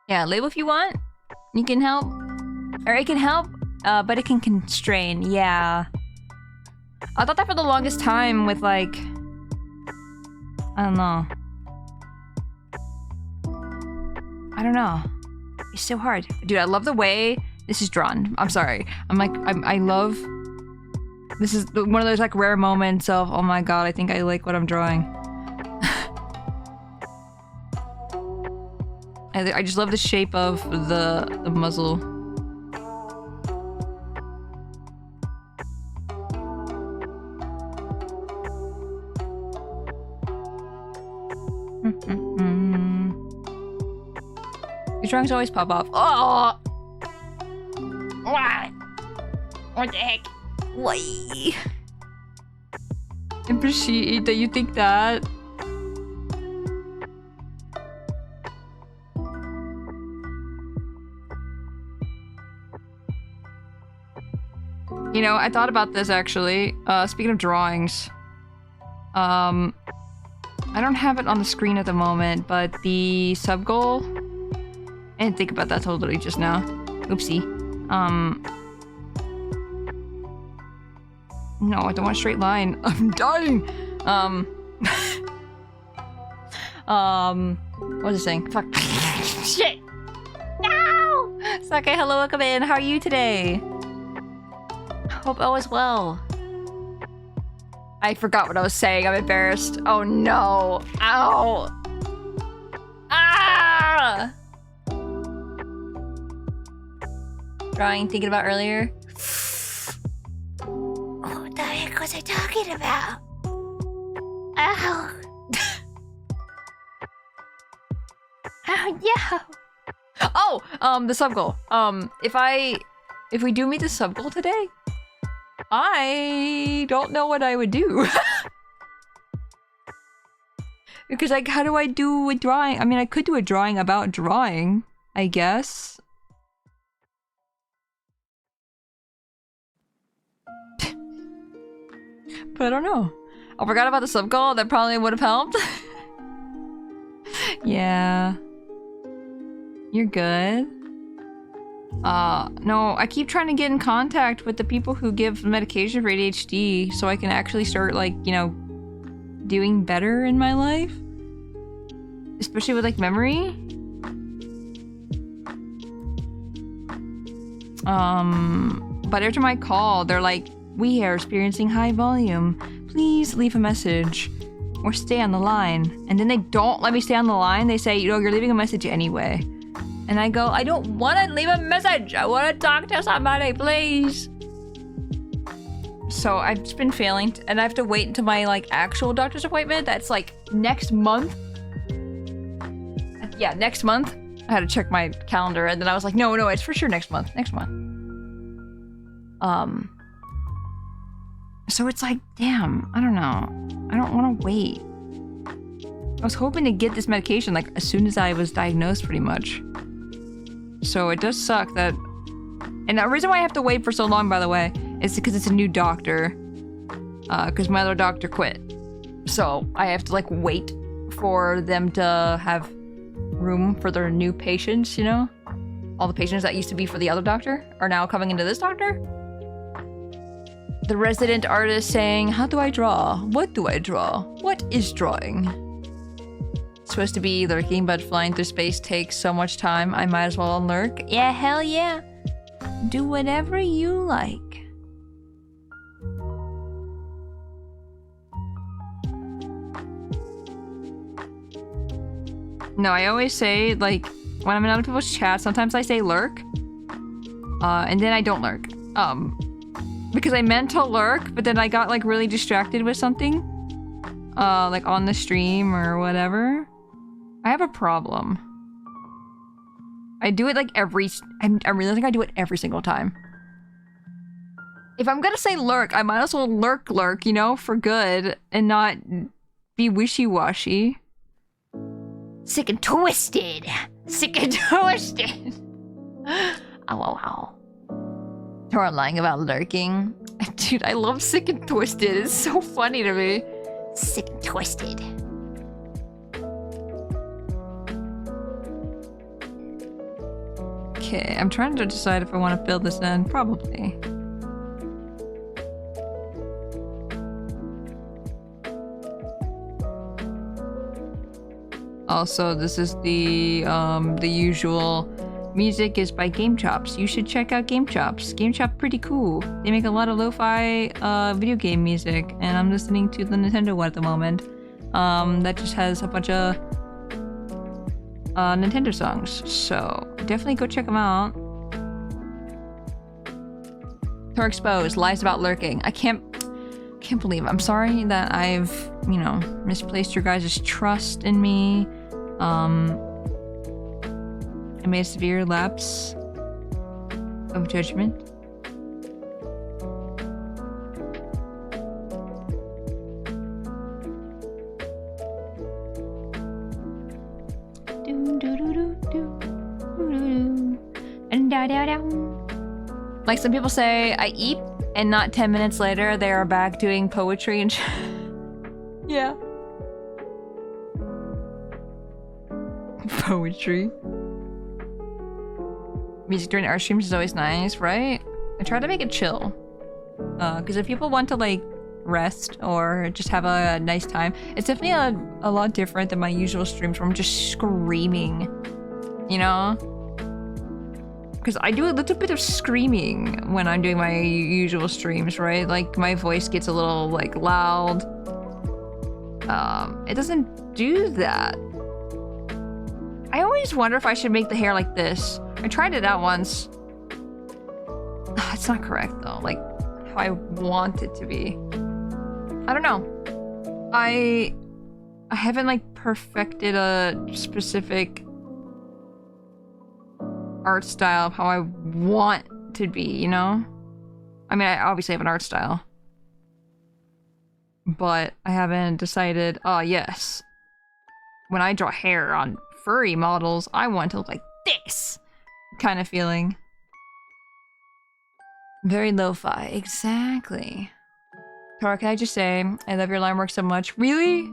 Yeah, label if you want. You can help. Or it can help, but it can constrain. Yeah. I thought that for the longest time with like... I don't know. It's so hard. Dude, I love the way this is drawn. I'm sorry. I love... This is one of those like rare moments of, oh my god, I think I like what I'm drawing. I just love the shape of the muzzle. Your drawings always pop off. Oh! What? What the heck? Why? I appreciate that you think that. You know, I thought about this actually. Speaking of drawings, I don't have it on the screen at the moment, but the sub goal. I didn't think about that totally just now. Oopsie. No, I don't want a straight line. I'm dying. What was I saying? Fuck. Shit. No. Sake, hello, welcome in. How are you today? Hope all is well. I forgot what I was saying. I'm embarrassed. Oh no. Ow. Ah. Drawing, thinking about earlier. What the heck was I talking about? Ow. Oh yeah. Oh, the sub goal. If we do meet the sub goal today, I don't know what I would do. Because like, how do I do a drawing? I mean, I could do a drawing about drawing, I guess. But I don't know. I forgot about the sub goal. That probably would have helped. Yeah. You're good. No, I keep trying to get in contact with the people who give medication for ADHD so I can actually start, like, you know, doing better in my life. Especially with, like, memory. But every time I call, they're like, we are experiencing high volume. Please leave a message or stay on the line. And then they don't let me stay on the line. They say, you know, you're leaving a message anyway. And I go, I don't want to leave a message. I want to talk to somebody, please. So I've just been failing, and I have to wait until my, like, actual doctor's appointment. That's, like, next month. Yeah, next month. I had to check my calendar, and then I was like, no, it's for sure next month. So it's like, damn, I don't know. I don't want to wait. I was hoping to get this medication, like, as soon as I was diagnosed, pretty much. So it does suck that... And the reason why I have to wait for so long, by the way, is because it's a new doctor. Because my other doctor quit. So I have to, like, wait for them to have room for their new patients, you know? All the patients that used to be for the other doctor are now coming into this doctor. The resident artist saying, how do I draw? What do I draw? What is drawing? It's supposed to be lurking, but flying through space takes so much time, I might as well lurk. Yeah, hell yeah. Do whatever you like. No, I always say, like, when I'm in other people's chat, sometimes I say lurk. And then I don't lurk. Because I meant to lurk, but then I got, like, really distracted with something. Like on the stream or whatever. I have a problem. I do it, like, I'm realizing I do it every single time. If I'm gonna say lurk, I might as well lurk, you know, for good, and not be wishy-washy. Sick and twisted! Sick and twisted! Ow. Tora lying about lurking. Dude, I love sick and twisted. It's so funny to me. Sick and twisted. Okay, I'm trying to decide if I want to build this in. Probably. Also, this is the usual music is by Game Chops. You should check out Game Chops. Game Chops pretty cool. They make a lot of lo-fi video game music, and I'm listening to the Nintendo one at the moment. That just has a bunch of Nintendo songs. So definitely go check them out. Tor exposed lies about lurking. I can't believe. I'm sorry that I've, you know, misplaced your guys' trust in me. I made a severe lapse of judgment. Like some people say, I eat, and not 10 minutes later, they are back doing poetry and yeah. Poetry. Music during our streams is always nice, right? I try to make it chill. Because if people want to, like, rest or just have a nice time, it's definitely a lot different than my usual streams where I'm just screaming, you know? Because I do a little bit of screaming when I'm doing my usual streams, right? Like, my voice gets a little, like, loud. It doesn't do that. I always wonder if I should make the hair like this. I tried it out once. It's not correct, though. Like, how I want it to be. I don't know. I haven't, like, perfected a specific art style of how I want to be, you know? I mean, I obviously have an art style. But I haven't decided, oh yes. When I draw hair on furry models, I want to look like this kind of feeling. Very lo-fi, exactly. Tora, can I just say, I love your line work so much. Really?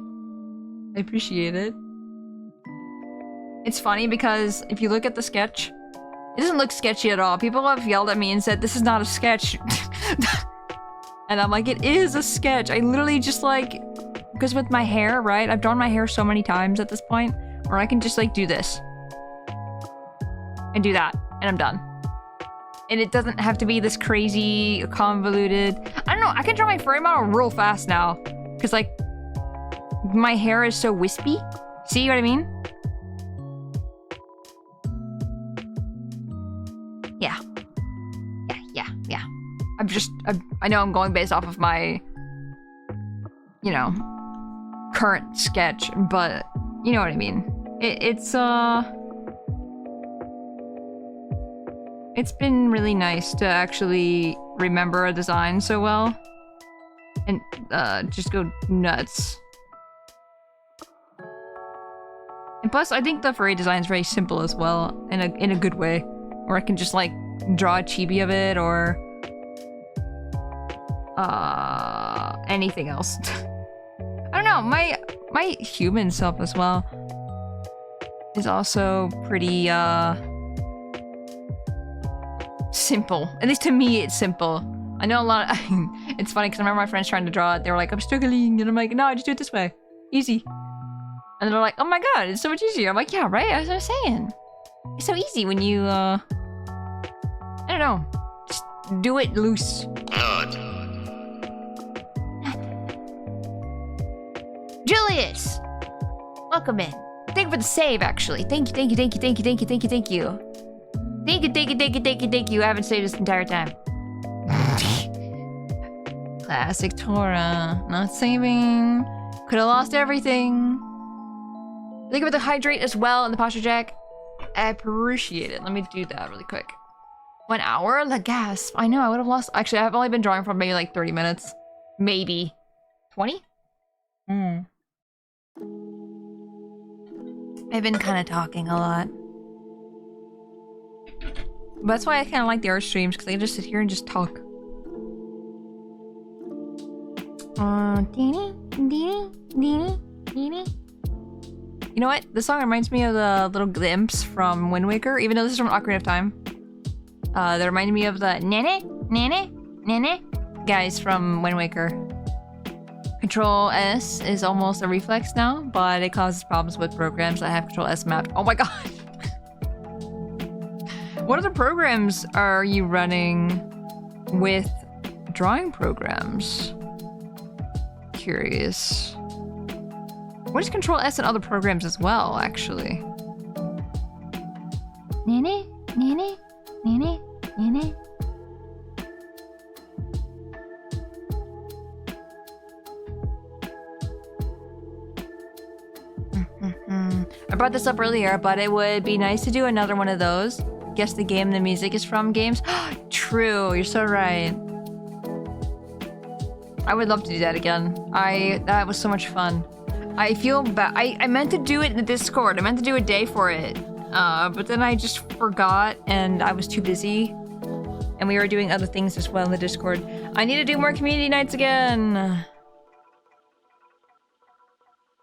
I appreciate it. It's funny because if you look at the sketch, it doesn't look sketchy at all. People have yelled at me and said, this is not a sketch. And I'm like, it is a sketch. I literally just like, because with my hair, right? I've drawn my hair so many times at this point, where I can just like do this. And do that, and I'm done. And it doesn't have to be this crazy, convoluted... I don't know, I can draw my furry model real fast now. Because like, my hair is so wispy. See what I mean? Yeah. Yeah. I know I'm going based off of my, you know, current sketch, but you know what I mean. It's been really nice to actually remember a design so well. And just go nuts. And plus, I think the furry design is very simple as well, in a good way. Or I can just like draw a chibi of it, or anything else. I don't know, my human self as well is also pretty simple. At least to me, it's simple. I know a lot of, it's funny because I remember my friends trying to draw it. They were like, I'm struggling, and I'm like, no, I just do it this way, easy. And they're like, oh my god, it's so much easier. I'm like, yeah, right, that's what I'm saying. It's so easy when you I don't know, just do it loose. Julius! Welcome in. Thank you for the save, actually. Thank you. Thank you. I haven't saved this entire time. Classic Tora. Not saving. Could have lost everything. Thank you for the hydrate as well and the posture jack. I appreciate it. Let me do that really quick. 1 hour? The gasp. I know, I would have lost. Actually, I've only been drawing for maybe like 30 minutes. Maybe. 20? I've been kind of talking a lot. But that's why I kind of like the art streams, because I can just sit here and just talk. You know what? This song reminds me of the little glimpse from Wind Waker, even though this is from Ocarina of Time. That reminded me of the nene guys from Wind Waker. Control S is almost a reflex now, but it causes problems with programs that have Control S mapped. Oh my god! What other programs are you running with drawing programs? Curious. What is Control S in other programs as well, actually? Nene, nene, nene, nene. I brought this up earlier, but it would be nice to do another one of those. Guess the game the music is from games. True, you're so right. I would love to do that again. That was so much fun. I feel bad. I meant to do it in the Discord. I meant to do a day for it. But then I just forgot and I was too busy. And we were doing other things as well in the Discord. I need to do more community nights again.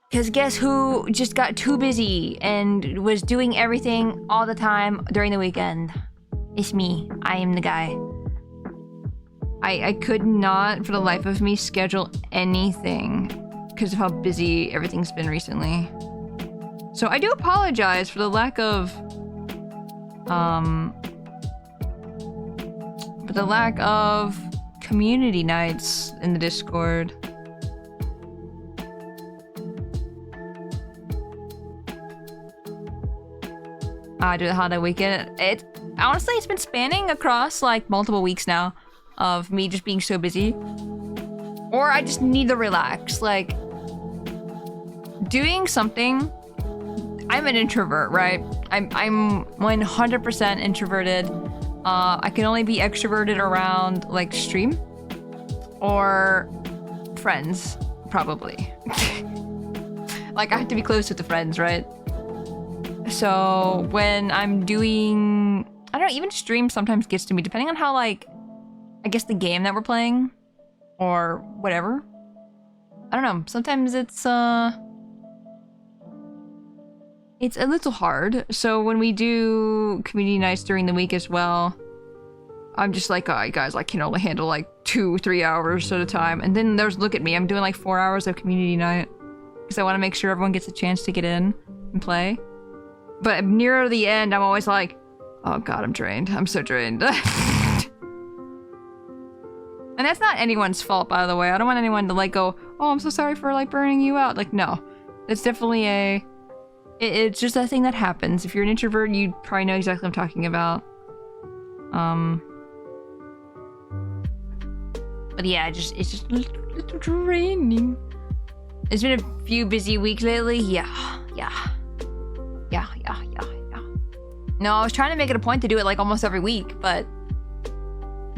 Because guess who just got too busy and was doing everything all the time during the weekend? It's me. I am the guy. I could not, for the life of me, schedule anything because of how busy everything's been recently. So I do apologize for the lack of... community nights in the Discord. Do the holiday weekend. Honestly, it's been spanning across like multiple weeks now of me just being so busy. Or I just need to relax. Like, doing something. I'm an introvert, right? I'm 100% introverted. I can only be extroverted around like stream or friends, probably. Like, I have to be close with the friends, right? So when I'm doing, I don't know, even stream sometimes gets to me, depending on how, like, I guess the game that we're playing or whatever. I don't know. Sometimes it's a little hard. So when we do community nights during the week as well, I'm just like, alright guys, I can only handle like 2-3 hours at a time. And then there's, look at me, I'm doing like 4 hours of community night because I want to make sure everyone gets a chance to get in and play. But near the end, I'm always like, oh god, I'm drained. I'm so drained. And that's not anyone's fault, by the way. I don't want anyone to like go, oh, I'm so sorry for like burning you out. Like, no. It's definitely it's just a thing that happens. If you're an introvert, you probably know exactly what I'm talking about. But yeah, it's just a little draining. It's been a few busy weeks lately. Yeah. No, I was trying to make it a point to do it like almost every week, but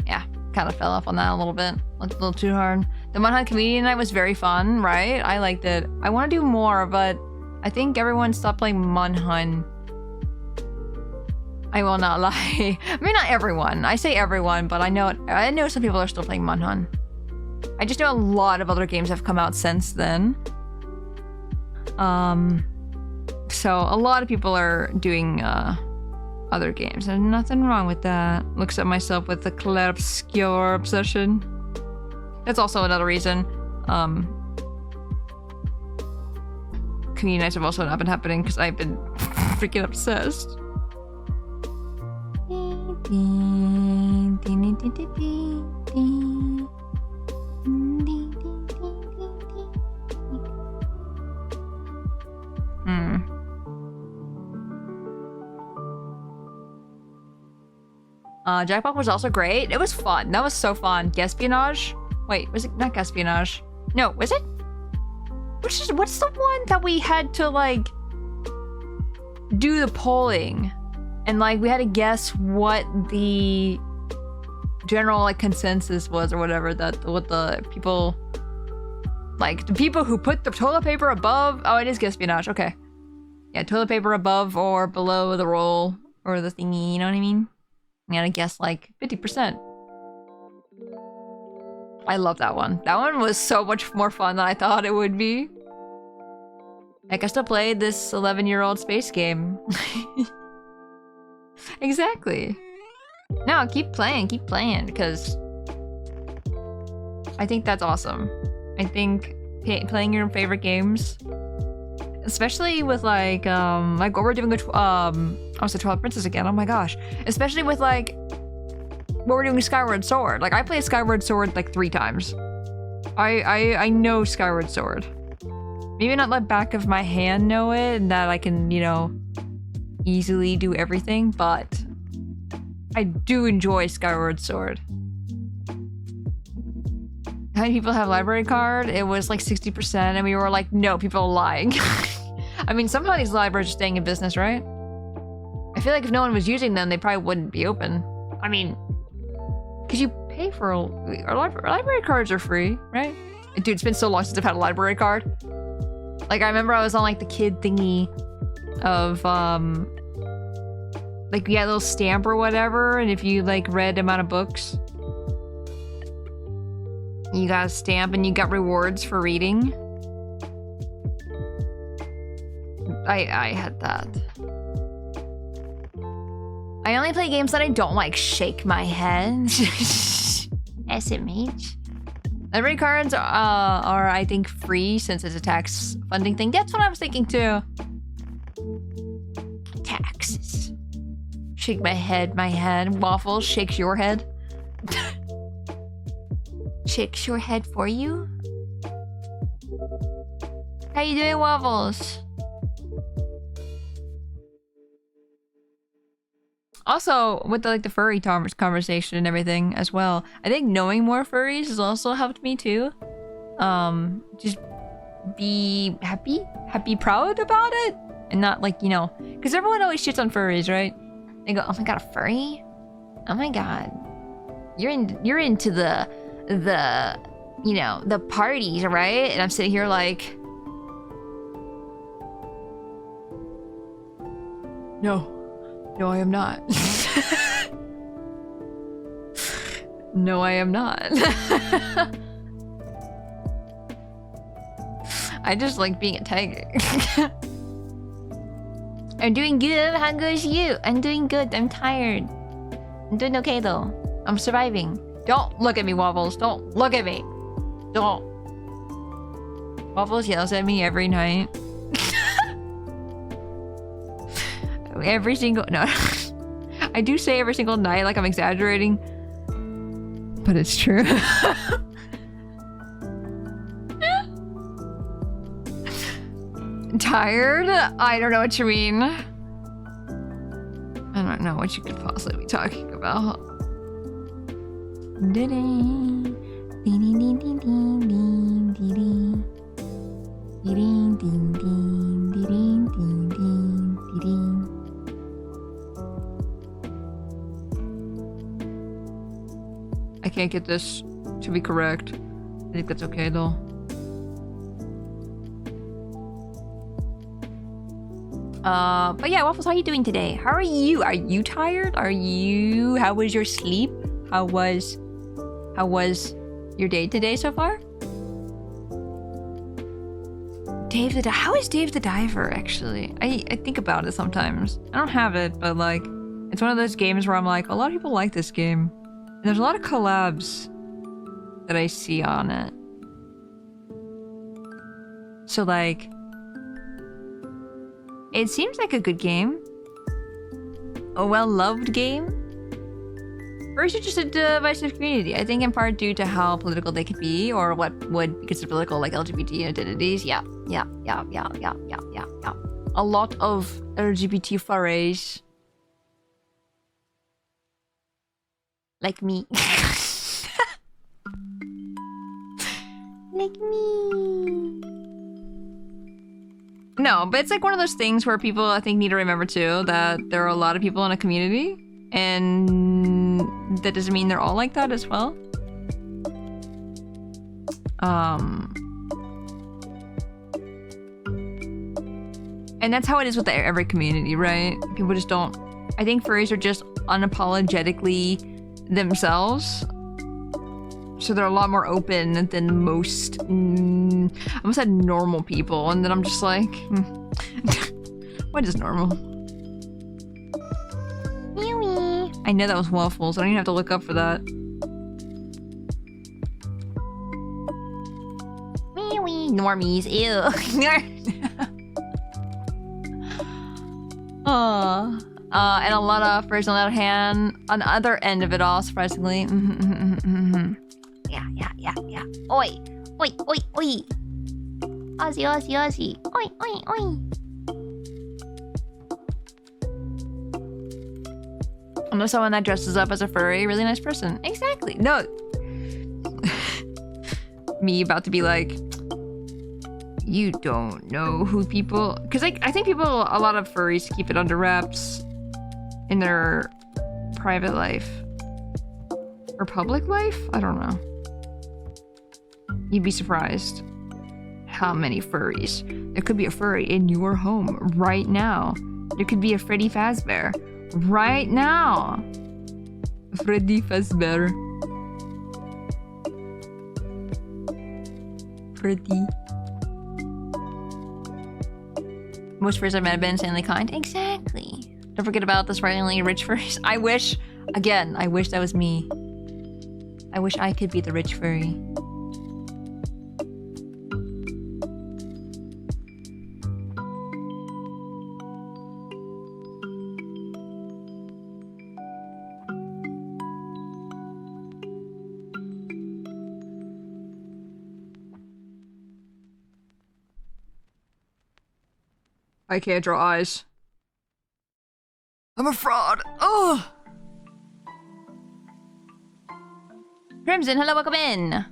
yeah, kind of fell off on that a little bit. A little too hard. The Munhunt Community Night was very fun, right? I liked it. I want to do more, but I think everyone stopped playing Munhunt. I will not lie. I mean, not everyone. I say everyone, but I know some people are still playing Munhunt. I just know a lot of other games have come out since then. So a lot of people are doing other games. There's nothing wrong with that. Looks at myself with the Clair-obscur obsession. That's also another reason. Community nights have also not been happening because I've been freaking obsessed. Jackpot was also great. It was fun. That was so fun. Gaspionage? Wait, was it not Gaspionage? No, was it? What's the one that we had to like do the polling and like we had to guess what the general like consensus was or whatever, that what the people, like the people who put the toilet paper above, oh, it is Gaspionage, okay. Yeah, toilet paper above or below the roll or the thingy, you know what I mean? I gotta guess like 50%. I love that one. That one was so much more fun than I thought it would be. Like, I still played this 11-year-old space game. Exactly. No, keep playing, because I think that's awesome. I think playing your favorite games Especially with like what we're doing with I was the Twilight Princess again. Oh my gosh. Especially with like what we're doing with Skyward Sword. Like I played Skyward Sword like 3 times. I know Skyward Sword. Maybe not the back of my hand know it and that I can, you know, easily do everything, but I do enjoy Skyward Sword. How many people have library card? It was like 60%, and we were like, no, people are lying. I mean, somehow these libraries are staying in business, right? I feel like if no one was using them, they probably wouldn't be open. I mean, because you pay for our library cards are free, right? Dude, it's been so long since I've had a library card. Like, I remember I was on like the kid thingy of like you had a little stamp or whatever, and if you like read amount of books, you got a stamp and you got rewards for reading. I had that. I only play games that I don't like shake my head. SMH. Library cards are I think free since it's a tax funding thing. That's what I was thinking too. Taxes. Shake my head, Waffles shakes your head. Shakes your head for you? How you doing, Waffles? Also, with the furry conversation and everything as well, I think knowing more furries has also helped me too. Just be happy, proud about it, and not like, you know, because everyone always shits on furries, right? They go, "Oh my god, a furry? Oh my god, you're into the you know, the parties, right?" And I'm sitting here like, no, I am not. No, I am not. I just like being a tiger. I'm doing good. How good is you? I'm doing good. I'm tired. I'm doing okay though. I'm surviving. Don't look at me, Waffles. Don't look at me. Don't. Waffles yells at me every night. Every single... No. I do say every single night like I'm exaggerating. But it's true. Tired? I don't know what you mean. I don't know what you could possibly be talking about. I can't get this to be correct. I think that's okay though. But yeah, Waffles, how are you doing today? How are you? Are you tired? How was your sleep? How was your day today so far? How is Dave the Diver, actually? I think about it sometimes. I don't have it, but like, it's one of those games where I'm like, a lot of people like this game. And there's a lot of collabs that I see on it. So like, it seems like a good game. A well-loved game. First, it's just a divisive community. I think in part due to how political they could be, or what would be considered political, like LGBT identities. Yeah. A lot of LGBT furries. Like me. Like me. No, but it's like one of those things where people, I think, need to remember too that there are a lot of people in a community, and that doesn't mean they're all like that as well. And that's how it is with every community, right? People just don't... I think furries are just unapologetically themselves. So they're a lot more open than most... I almost said normal people, and then I'm just like... What is normal? Meowie. I know that was Waffles. I don't even have to look up for that. Meowie. Normies, ew. And a lot of furries on the other hand, on the other end of it all, surprisingly. Yeah. Oi. Aussie. Oi. I know someone that dresses up as a furry, really nice person. Exactly. No. Me about to be like, you don't know who people... Because I think people, a lot of furries keep it under wraps in their private life. Or public life? I don't know. You'd be surprised how many furries. There could be a furry in your home right now. There could be a Freddy Fazbear right now. Freddy Fazbear. Freddy. Most furries I've met have been insanely kind. Exactly. Don't forget about the surprisingly rich furries. I wish that was me. I wish I could be the rich furry. I can't draw eyes. I'm a fraud. Oh. Crimson, hello, welcome in.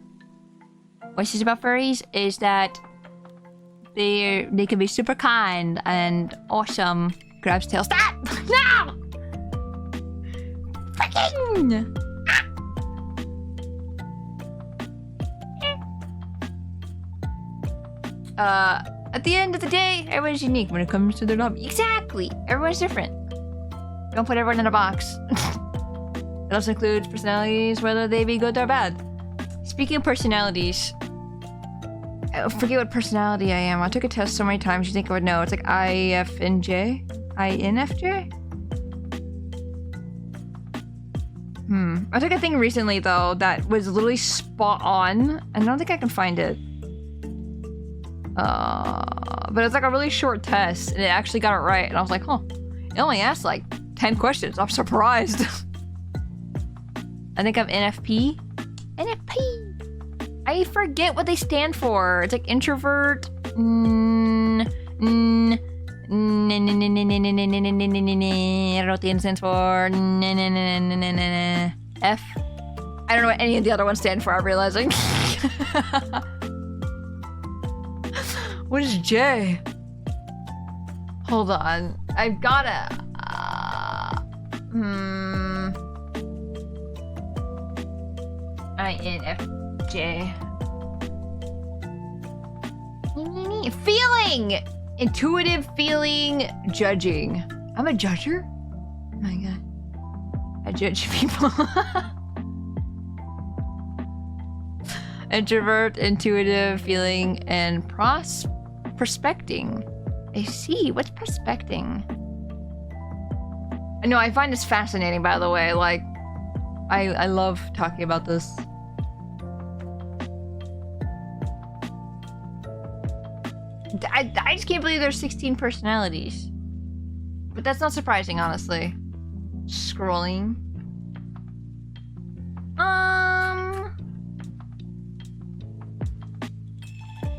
What's this about furries is that they can be super kind and awesome. Grabs tail. Stop! No! Freaking! At the end of the day, everyone's unique when it comes to their lobby. Exactly! Everyone's different. Don't put everyone in a box. It also includes personalities, whether they be good or bad. Speaking of personalities, I forget what personality I am. I took a test so many times you think I would know. It's like INFJ? INFJ? I took a thing recently though that was literally spot on. I don't think I can find it. But it's like a really short test and it actually got it right. And I was like, huh, it only asked like 10 questions. I'm surprised. I think I'm NFP. NFP. I forget what they stand for. It's like introvert. I don't know what the N stands for. F. I don't know what any of the other ones stand for, I'm realizing. What is J? Hold on. I've gotta... INFJ. Feeling! Intuitive feeling, judging. I'm a judger? Oh my god. I judge people. Introvert, intuitive, feeling, and prospecting. I see. What's prospecting? No, I find this fascinating, by the way. Like, I love talking about this. I just can't believe there's 16 personalities. But that's not surprising, honestly. Scrolling.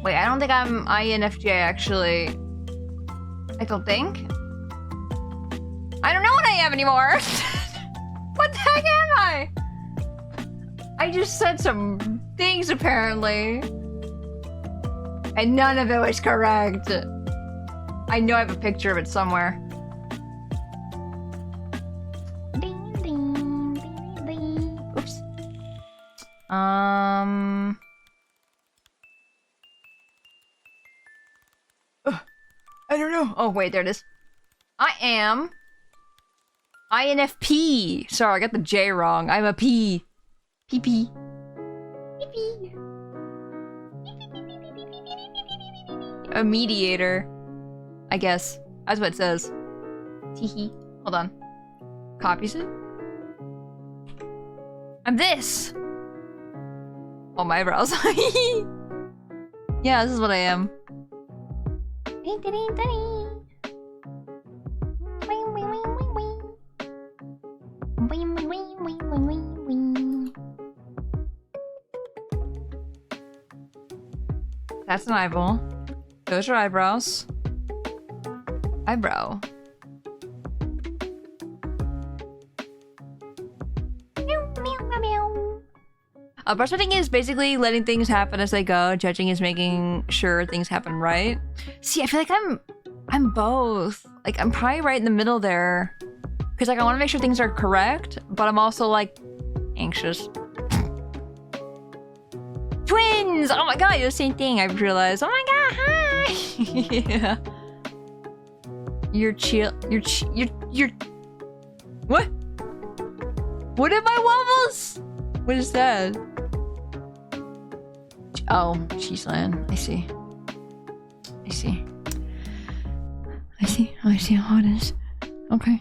Wait, I don't think I'm INFJ, actually. I don't think. I don't know what I am anymore. What the heck am I? I just said some things, apparently. And none of it was correct. I know I have a picture of it somewhere. Ding, ding, ding, ding. Oops. I don't know. Oh, wait, there it is. I am INFP. Sorry, I got the J wrong. I'm a P. PP. PP. A mediator. I guess. That's what it says. Teehee. Hold on. Copies it. I'm this. Oh, my eyebrows. Yeah, this is what I am. Ding, ding, ding, ding. That's an eyeball. Those are eyebrows. Eyebrow. Prospecting is basically letting things happen as they go. Judging is making sure things happen right. See, I feel like I'm both. Like, I'm probably right in the middle there. Because, like, I want to make sure things are correct, but I'm also, like, anxious. Twins! Oh my god, you're the same thing, I've realized. Oh my god, hi! Yeah. You're chill. You're. What? What are my wobbles? What is that? Oh, Cheeseland. I see. I see. I see. I see how it is. Okay.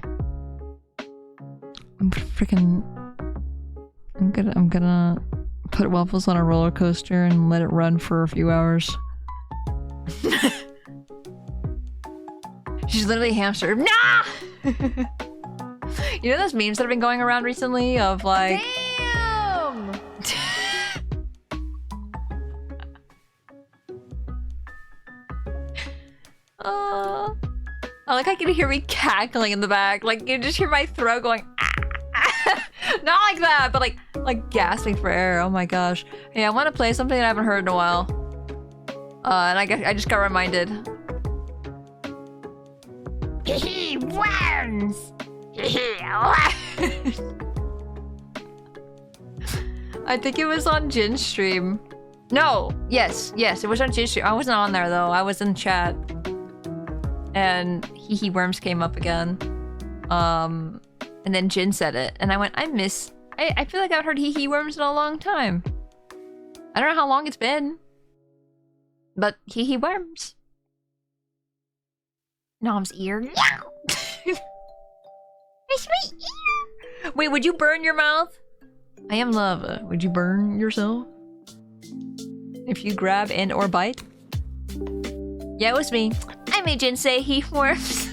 I'm gonna put waffles on a roller coaster and let it run for a few hours. She's literally a hamster. Nah! You know those memes that have been going around recently of like... Damn! I like I can hear me cackling in the back. Like you just hear my throat going. Not like that, but like gasping for air. Oh my gosh. Hey, I want to play something that I haven't heard in a while. And I just got reminded. Worms! I think it was on Jin's stream. No, yes, it was on Jin's stream. I wasn't on there though. I was in chat. And Hee Worms came up again. And then Jin said it. And I went, I feel like I've heard Hee Worms in a long time. I don't know how long it's been. But Hee Worms. Nom's ear. It's my ear! Wait, would you burn your mouth? I am lava. Would you burn yourself? If you grab and or bite? Yeah, it was me. I made Jin say Hee Worms.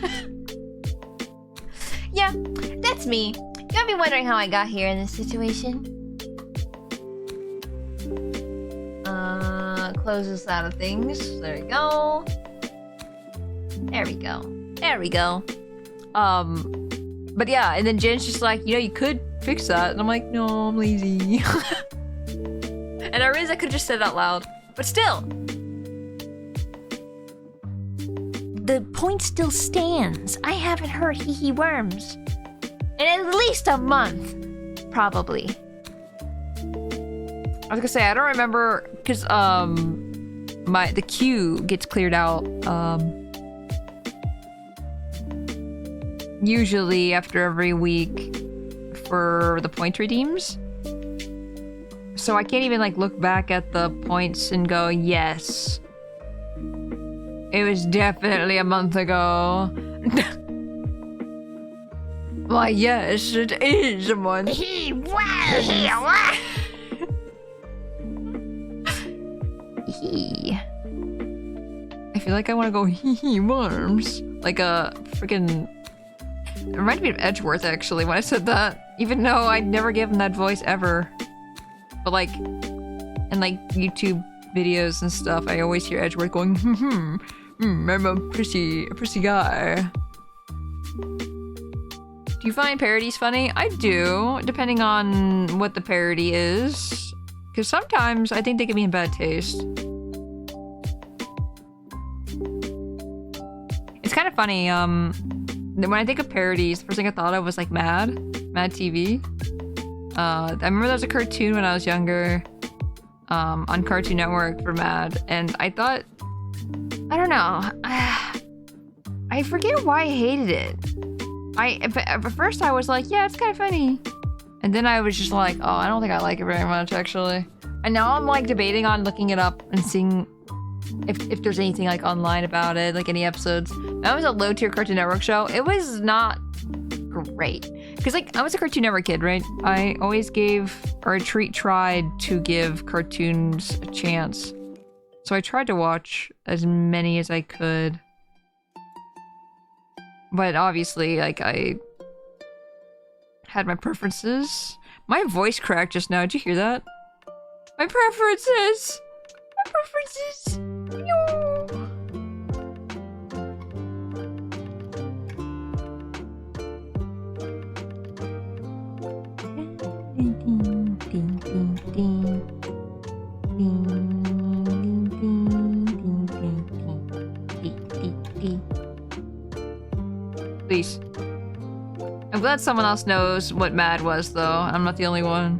Yeah, that's me. You gotta be wondering how I got here in this situation. Close this out of things. There we go. There we go. There we go. But yeah, and then Jin's just like, you know, you could fix that. And I'm like, no, I'm lazy. And I realized I could have just said it out loud. But still. The point still stands. I haven't heard Hee Worms in at least a month. Probably. I was gonna say, I don't remember, because, the queue gets cleared out, usually after every week for the point redeems. So I can't even, like, look back at the points and go, yes. It was definitely a month ago. Why, yes, it is a month. He was! I feel like I want to go Hee Worms. Like a freaking... It reminded me of Edgeworth, actually, when I said that. Even though I never gave him that voice ever. But like, in like YouTube videos and stuff, I always hear Edgeworth going, I'm a prissy guy. Do you find parodies funny? I do, depending on what the parody is. Because sometimes I think they can be in bad taste. It's kind of funny, when I think of parodies, the first thing I thought of was like Mad TV. I remember there was a cartoon when I was younger, on Cartoon Network for Mad, and I thought, I don't know, I forget why I hated it. At first I was like, yeah, it's kind of funny. And then I was just like, oh, I don't think I like it very much, actually. And now I'm like debating on looking it up and seeing if there's anything like online about it, like any episodes. That was a low tier Cartoon Network show. It was not great. Because like I was a Cartoon Network kid, right? I always tried to give cartoons a chance. So I tried to watch as many as I could. But obviously, like, I had my preferences. My voice cracked just now. Did you hear that? My preferences! My preferences! Please. I'm glad someone else knows what mad was, though. I'm not the only one.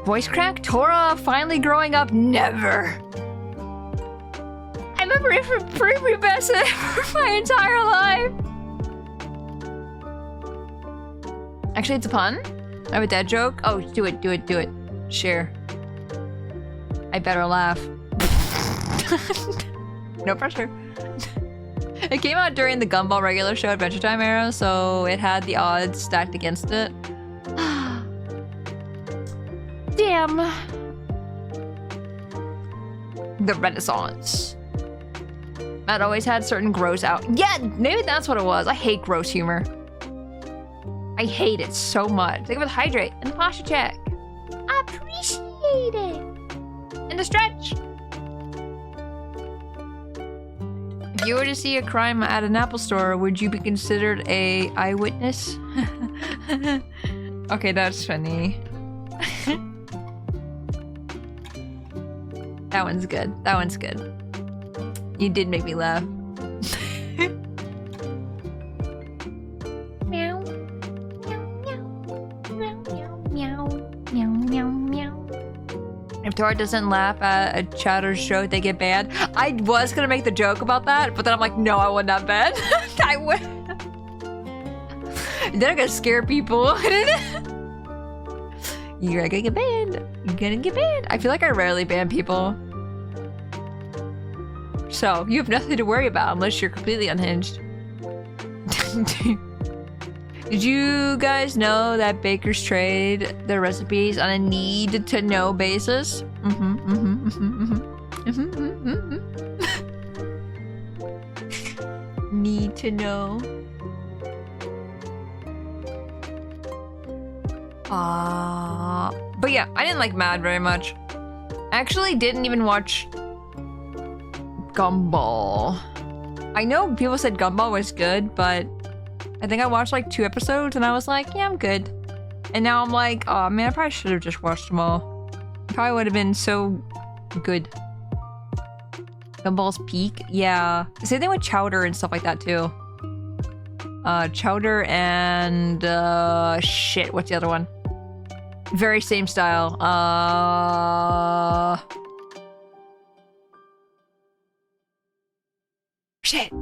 Voice crack? Tora finally growing up? Never! I remember it from prepubescent for my entire life! Actually, it's a pun. I have a dad joke. Oh, do it, do it, do it. Share. I better laugh. No pressure. It came out during the Gumball regular show Adventure Time era, so it had the odds stacked against it. Damn. The Renaissance. Matt always had certain gross out. Yeah, maybe that's what it was. I hate gross humor. I hate it so much. Think of it, hydrate and the posture check. I appreciate it. And the stretch. If you were to see a crime at an Apple store, would you be considered a eyewitness? Okay, that's funny. That one's good. That one's good. You did make me laugh. Meow. If Tora doesn't laugh at a chatter's joke, they get banned. I was gonna make the joke about that, but then I'm like, no, I would not ban. I would. They're gonna scare people. You're gonna get banned. You're gonna get banned. I feel like I rarely ban people. So, you have nothing to worry about unless you're completely unhinged. Did you guys know that bakers trade their recipes on a need-to-know basis? Need to know. But yeah, I didn't like Mad very much. I actually didn't even watch Gumball. I know people said Gumball was good, but I think I watched like 2 episodes and I was like, yeah, I'm good. And now I'm like, oh man, I probably should have just watched them all. Probably would have been so good. Gumball's peak? Yeah. Same thing with Chowder and stuff like that too. Chowder and shit, what's the other one? Very same style. Shit.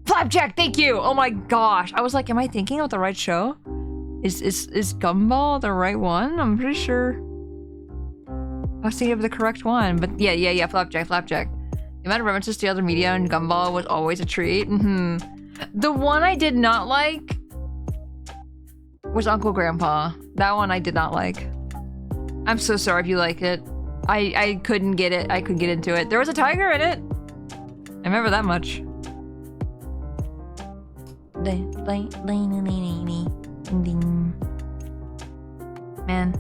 Flapjack, thank you! Oh my gosh. I was like, am I thinking of the right show? Is Gumball the right one? I'm pretty sure I was thinking of the correct one, but yeah, Flapjack. The amount of references to other media in Gumball was always a treat. The one I did not like was Uncle Grandpa. That one I did not like. I'm so sorry if you like it. I couldn't get it. I couldn't get into it. There was a tiger in it. I remember that much. Man,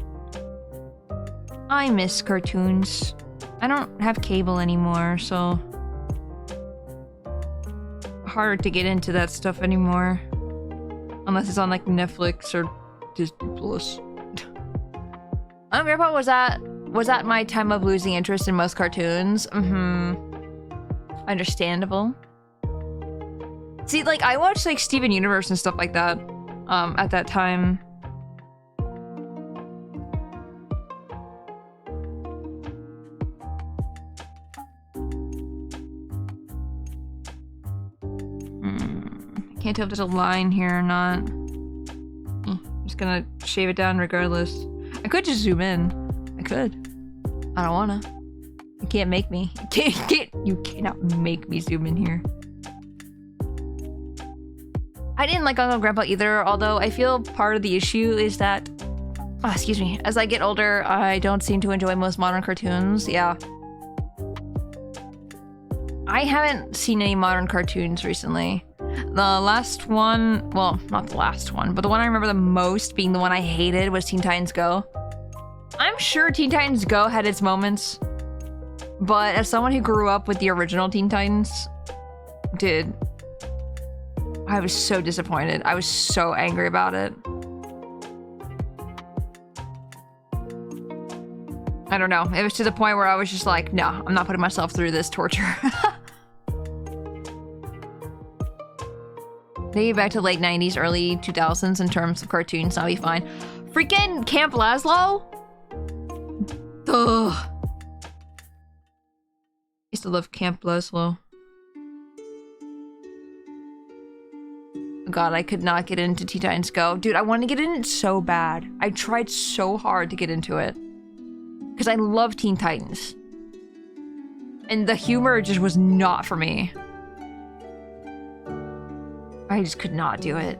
I miss cartoons. I don't have cable anymore, so harder to get into that stuff anymore. Unless it's on like Netflix or Disney Plus. Grandpa, was that my time of losing interest in most cartoons? Understandable. See, like, I watched, like, Steven Universe and stuff like that, at that time. Can't tell if there's a line here or not. I'm just gonna shave it down regardless. I could just zoom in. I could. I don't wanna. You can't make me. You cannot make me zoom in here. I didn't like Uncle Grandpa either, although I feel part of the issue is that, excuse me, as I get older, I don't seem to enjoy most modern cartoons. Yeah. I haven't seen any modern cartoons recently. The last one, well, not the last one, but the one I remember the most being the one I hated was Teen Titans Go. I'm sure Teen Titans Go had its moments, but as someone who grew up with the original Teen Titans, dude, I was so disappointed. I was so angry about it. I don't know. It was to the point where I was just like, no, I'm not putting myself through this torture. Maybe back to late 90s, early 2000s in terms of cartoons, I'll be fine. Freaking Camp Lazlo? Ugh. I used to love Camp Lazlo. God, I could not get into Teen Titans Go. Dude, I wanted to get in it so bad. I tried so hard to get into it. Because I love Teen Titans. And the humor just was not for me. I just could not do it.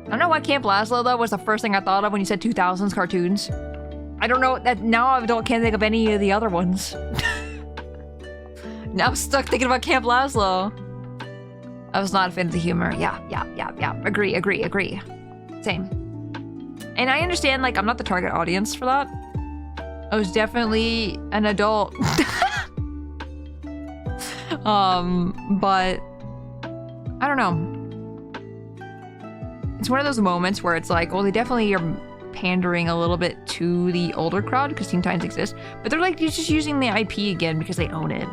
I don't know why Camp Lazlo, though, was the first thing I thought of when you said 2000s cartoons. I don't know, that now I can't think of any of the other ones. Now I'm stuck thinking about Camp Lazlo. I was not a fan of the humor. Yeah. Agree. Same. And I understand, like, I'm not the target audience for that. I was definitely an adult. But I don't know. It's one of those moments where it's like, well, they definitely are pandering a little bit to the older crowd because Teen Titans exist, but they're like just using the IP again because they own it.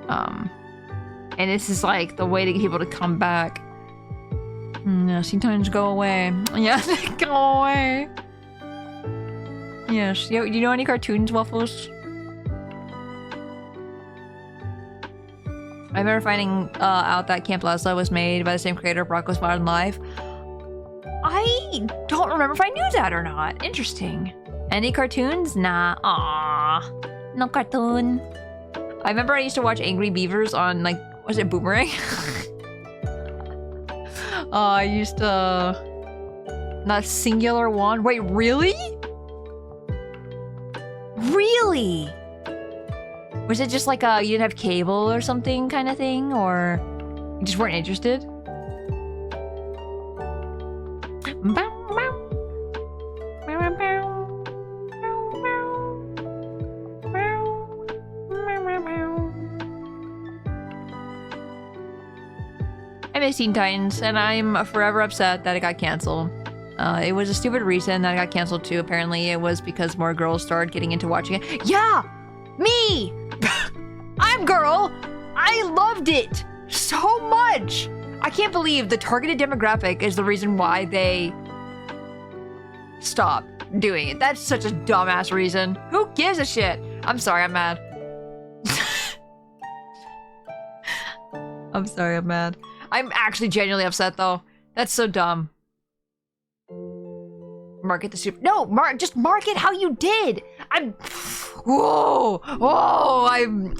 And this is like the way to get people to come back. No, Teen Titans go away. Yes, go away. Yes. Yo, do you know any cartoons, Waffles? I remember finding out that Camp Lazlo was made by the same creator of Rocko's Modern Life. I don't remember if I knew that or not. Interesting. Any cartoons? Nah. Aww. No cartoon. I remember I used to watch Angry Beavers on, like, was it Boomerang? I used to... Not Singular One. Wait, really? Really? Was it just like you didn't have cable or something kind of thing? Or you just weren't interested? I miss Teen Titans, and I'm forever upset that it got canceled. It was a stupid reason that it got canceled too. Apparently, it was because more girls started getting into watching it. Yeah! Me! I'm girl! I loved it so much! I can't believe the targeted demographic is the reason why they stopped doing it. That's such a dumbass reason. Who gives a shit? I'm sorry, I'm mad. I'm sorry, I'm mad. I'm actually genuinely upset though. That's so dumb. Market the super. No, just market how you did. I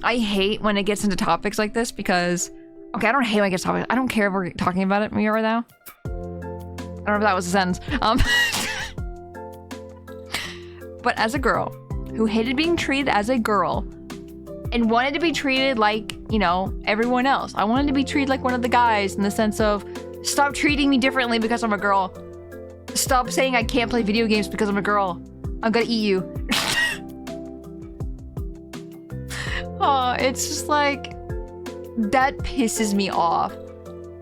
hate when it gets into topics like this because, okay, I don't hate when it gets topics. I don't care if we're talking about it right now. I don't know if that was a sentence. But as a girl who hated being treated as a girl and wanted to be treated like, you know, everyone else. I wanted to be treated like one of the guys in the sense of, stop treating me differently because I'm a girl. Stop saying I can't play video games because I'm a girl. I'm gonna eat you. Oh, it's just like, that pisses me off.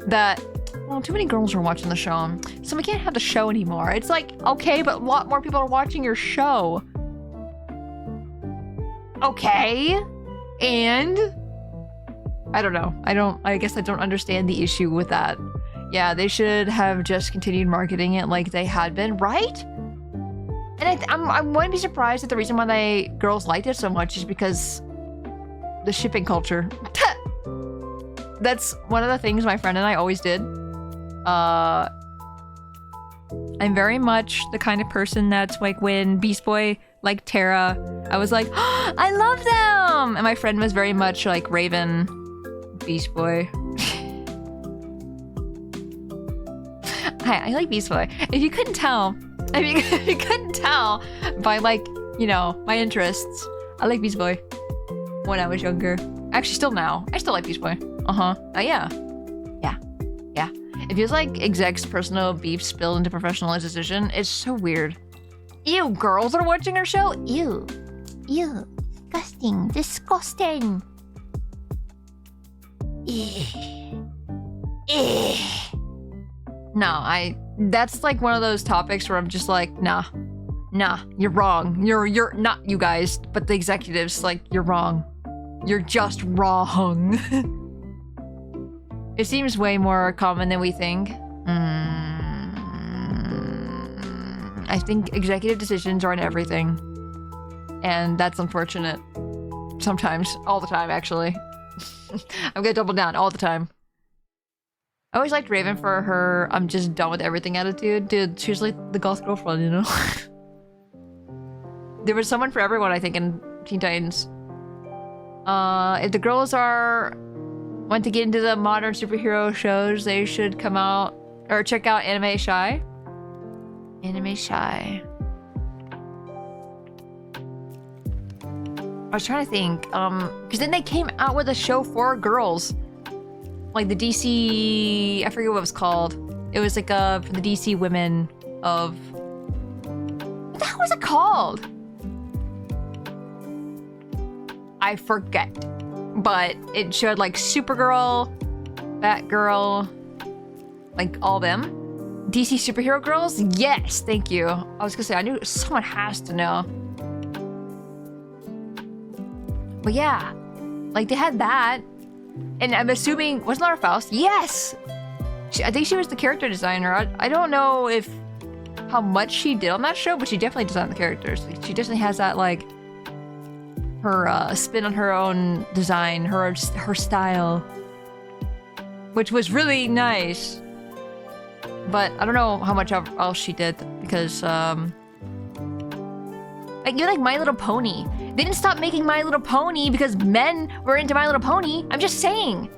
That, well, too many girls are watching the show, so we can't have the show anymore. It's like, okay, but a lot more people are watching your show. Okay, and I don't know. I guess I don't understand the issue with that. Yeah, they should have just continued marketing it like they had been, right? And I wouldn't be surprised if the reason why girls liked it so much is because the shipping culture. That's one of the things my friend and I always did. I'm very much the kind of person that's like when Beast Boy liked Tara, I was like, oh, I love them! And my friend was very much like Raven, Beast Boy. Hi, I like Beast Boy. If you couldn't tell, if you couldn't tell by like, you know, my interests, I like Beast Boy when I was younger. Actually, still now. I still like Beast Boy. Yeah. It feels like exec's personal beef spilled into professional decision. It's so weird. Ew, girls are watching our show? Ew. Disgusting. No, that's like one of those topics where I'm just like, nah, you're wrong. You're not you guys, but the executives, like, you're wrong. You're just wrong. It seems way more common than we think. I think executive decisions are in everything. And that's unfortunate. Sometimes. All the time, actually. I'm gonna double down all the time. I always liked Raven for her I'm just done with everything attitude. Dude, she was like the goth girlfriend, you know? There was someone for everyone, I think, in Teen Titans. If the girls want to get into the modern superhero shows, they should come out or check out Anime Shy. Anime Shy. I was trying to think, because then they came out with a show for girls. Like the DC, I forget what it was called. It was like for the DC women of... What the hell was it called? I forget. But it showed like Supergirl, Batgirl, like all them. DC superhero girls? Yes, thank you. I was gonna say, I knew someone has to know. But yeah, like they had that. And I'm assuming, wasn't Laura Faust? Yes! I think she was the character designer. I don't know how much she did on that show, but she definitely designed the characters. Like, she definitely has that, like, her spin on her own design, her style. Which was really nice. But I don't know how much else she did, because, like, you're like My Little Pony. They didn't stop making My Little Pony because men were into My Little Pony. I'm just saying.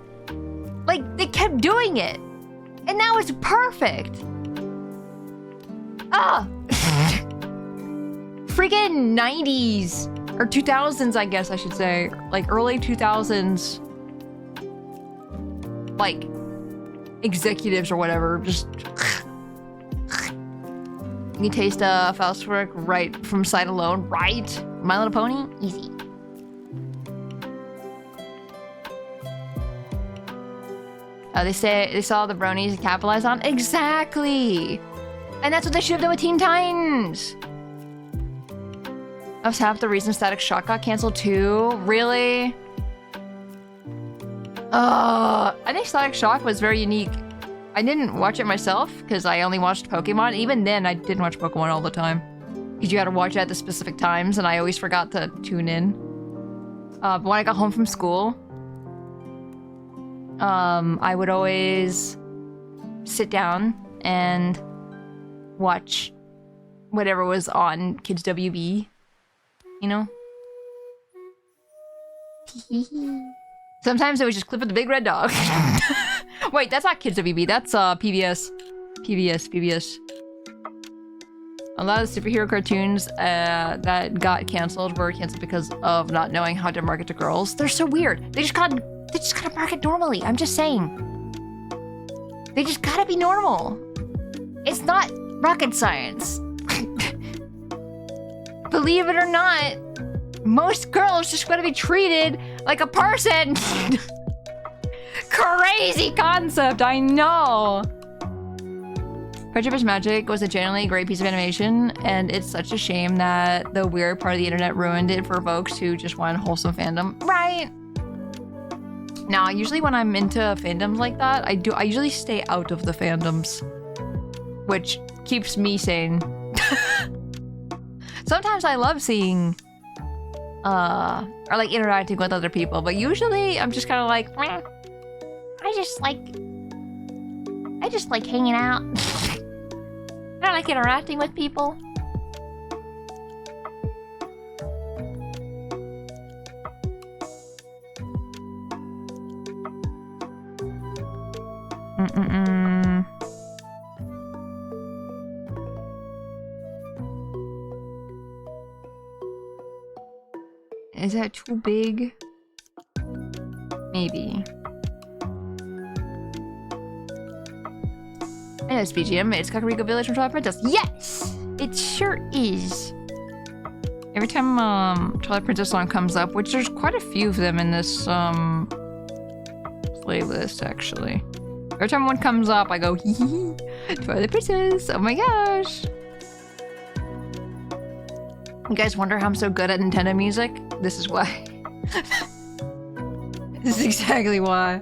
Like, they kept doing it. And now it's perfect. Ah! Freaking 90s. Or 2000s, I guess I should say. Like, early 2000s. Like, executives or whatever. Just... You can taste Faust's work right from sight alone, right? My Little Pony? Easy. They saw the bronies and capitalized on. Exactly! And that's what they should have done with Teen Titans! That was half the reason Static Shock got canceled too? Really? I think Static Shock was very unique. I didn't watch it myself, because I only watched Pokemon. Even then, I didn't watch Pokemon all the time. Because you had to watch it at the specific times, and I always forgot to tune in. But when I got home from school, I would always sit down and watch whatever was on Kids WB. You know? Sometimes it was just Cliff with the Big Red Dog. Wait, that's not Kids WB, that's PBS. PBS. A lot of superhero cartoons that got canceled were canceled because of not knowing how to market to girls. They're so weird. They just gotta market normally. I'm just saying. They just gotta be normal. It's not rocket science. Believe it or not, most girls just gotta be treated like a person. Crazy concept, I know. Friendship is Magic was a genuinely great piece of animation, and it's such a shame that the weird part of the internet ruined it for folks who just want wholesome fandom. Right? Now, usually when I'm into fandoms like that, I usually stay out of the fandoms, which keeps me sane. Sometimes I love seeing, or like interacting with other people, but usually I'm just kind of like, meh. I just like hanging out. I don't like interacting with people. Is that too big? Maybe. I know it's BGM. It's Kakariko Village from Twilight Princess. Yes! It sure is. Every time Twilight Princess song comes up, which there's quite a few of them in this playlist, actually. Every time one comes up, I go, hee hee, Twilight Princess, oh my gosh. You guys wonder how I'm so good at Nintendo music? This is why. This is exactly why.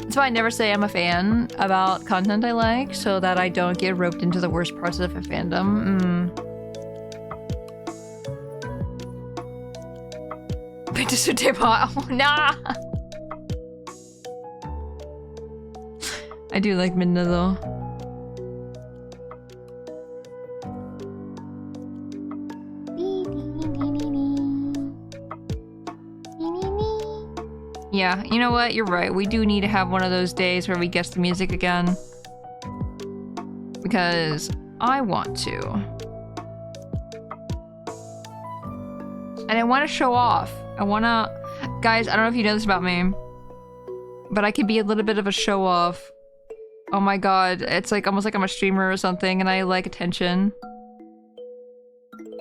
That's why I never say I'm a fan about content I like, so that I don't get roped into the worst parts of a fandom. Princess with Teapot. Oh, nah! I do like Midna though. Yeah, you know what? You're right. We do need to have one of those days where we guess the music again. Because I want to. And I want to show off. I want to... Guys, I don't know if you know this about me, but I could be a little bit of a show off. Oh my god. It's like almost like I'm a streamer or something and I like attention.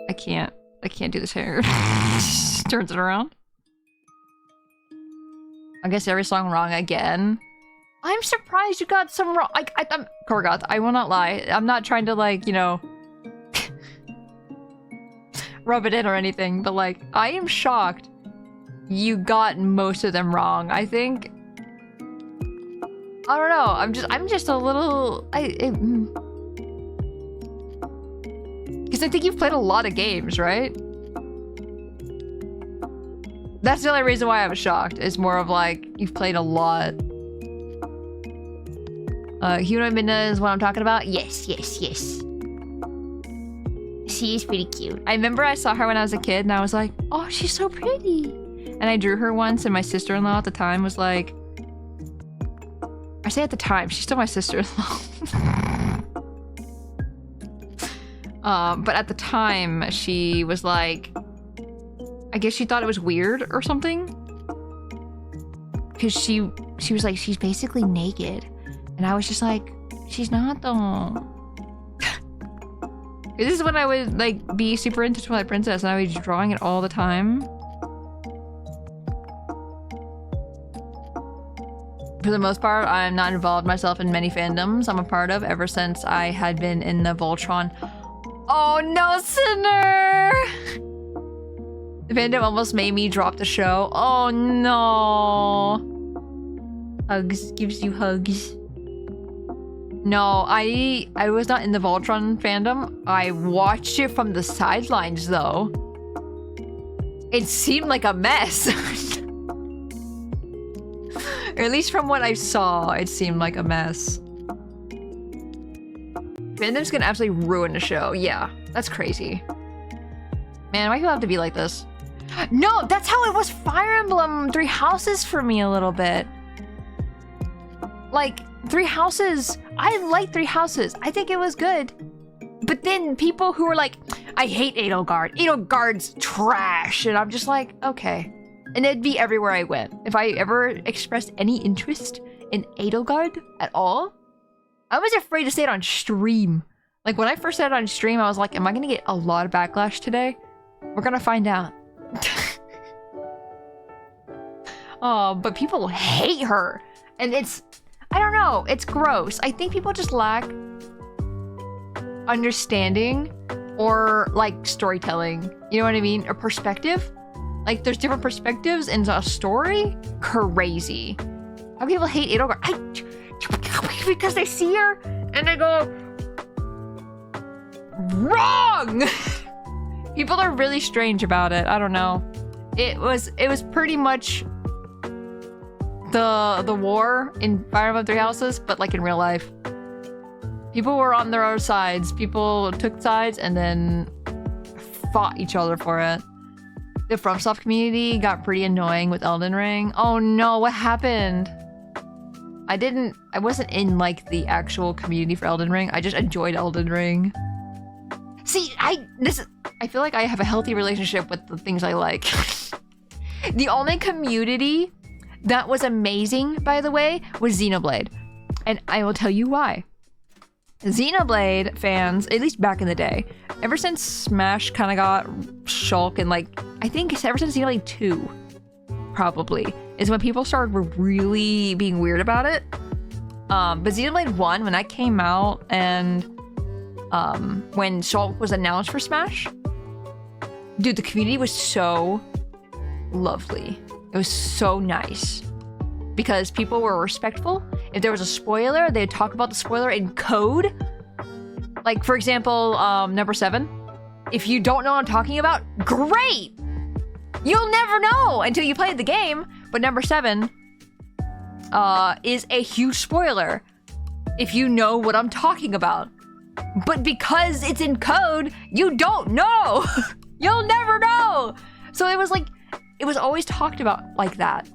I can't do this hair. Turns it around. I guess every song wrong again. I'm surprised you got some wrong. I'm Korgoth, I will not lie. I'm not trying to, like, you know, rub it in or anything, but like, I am shocked you got most of them wrong. I think, I don't know. I'm just a little. Because I think you've played a lot of games, right? That's the only reason why I was shocked. It's more of like, you've played a lot. Humanoid Midna is what I'm talking about? Yes, yes, yes. She is pretty cute. I remember I saw her when I was a kid and I was like, oh, she's so pretty. And I drew her once and my sister-in-law at the time was like... I say at the time, she's still my sister-in-law. But at the time, she was like... I guess she thought it was weird or something. Because she was like, she's basically naked. And I was just like, she's not though. This is when I would like be super into Twilight Princess and I was drawing it all the time. For the most part, I'm not involved myself in many fandoms I'm a part of ever since I had been in the Voltron. Oh no, Sinner! The fandom almost made me drop the show. Oh no. Hugs, gives you hugs. No, I was not in the Voltron fandom. I watched it from the sidelines though. It seemed like a mess. Or at least from what I saw, it seemed like a mess. Fandom's gonna absolutely ruin the show. Yeah, that's crazy. Man, why do you have to be like this? No, that's how it was Fire Emblem Three Houses for me a little bit. Like, Three Houses, I like Three Houses. I think it was good. But then people who were like, I hate Edelgard. Edelgard's trash. And I'm just like, okay. And it'd be everywhere I went. If I ever expressed any interest in Edelgard at all, I was afraid to say it on stream. Like, when I first said it on stream, I was like, am I gonna get a lot of backlash today? We're gonna find out. Oh, but people hate her. And it's, I don't know, it's gross. I think people just lack understanding or like storytelling. You know what I mean? Or perspective. Like there's different perspectives in a story. Crazy. How people hate Edelgard? Because they see her and they go, wrong! People are really strange about it. I don't know. It was pretty much the war in Fire Emblem Three Houses, but like in real life. People were on their own sides. People took sides and then fought each other for it. The FromSoft community got pretty annoying with Elden Ring. Oh no, what happened? I wasn't in like the actual community for Elden Ring. I just enjoyed Elden Ring. See, I feel like I have a healthy relationship with the things I like. The only community that was amazing, by the way, was Xenoblade. And I will tell you why. Xenoblade fans, at least back in the day, ever since Smash kind of got shulk and like, I think ever since Xenoblade 2, probably, is when people started really being weird about it. But Xenoblade 1, when that came out, and when Shulk was announced for Smash, dude, the community was so lovely. It was so nice. Because people were respectful. If there was a spoiler, they'd talk about the spoiler in code. Like, for example, number 7. If you don't know what I'm talking about, great! You'll never know until you play the game. But number 7 is a huge spoiler if you know what I'm talking about. But because it's in code, you don't know! You'll never know! So it was like, it was always talked about like that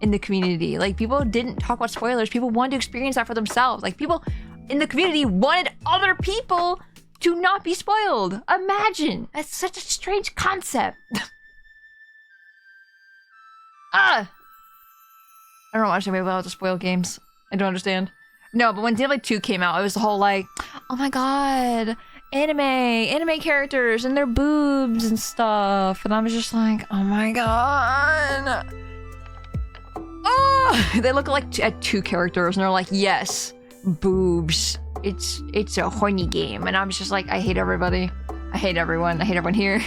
in the community. Like, people didn't talk about spoilers. People wanted to experience that for themselves. Like, people in the community wanted other people to not be spoiled. Imagine! That's such a strange concept. I don't know why I'm allowed to spoil games. I don't understand. No, but when Xenoblade 2 came out, it was the whole like, oh my god, anime characters and their boobs and stuff. And I was just like, oh my god. Oh, they look like at 2 characters and they're like, yes, boobs. It's a horny game. And I was just like, I hate everybody. I hate everyone. I hate everyone here.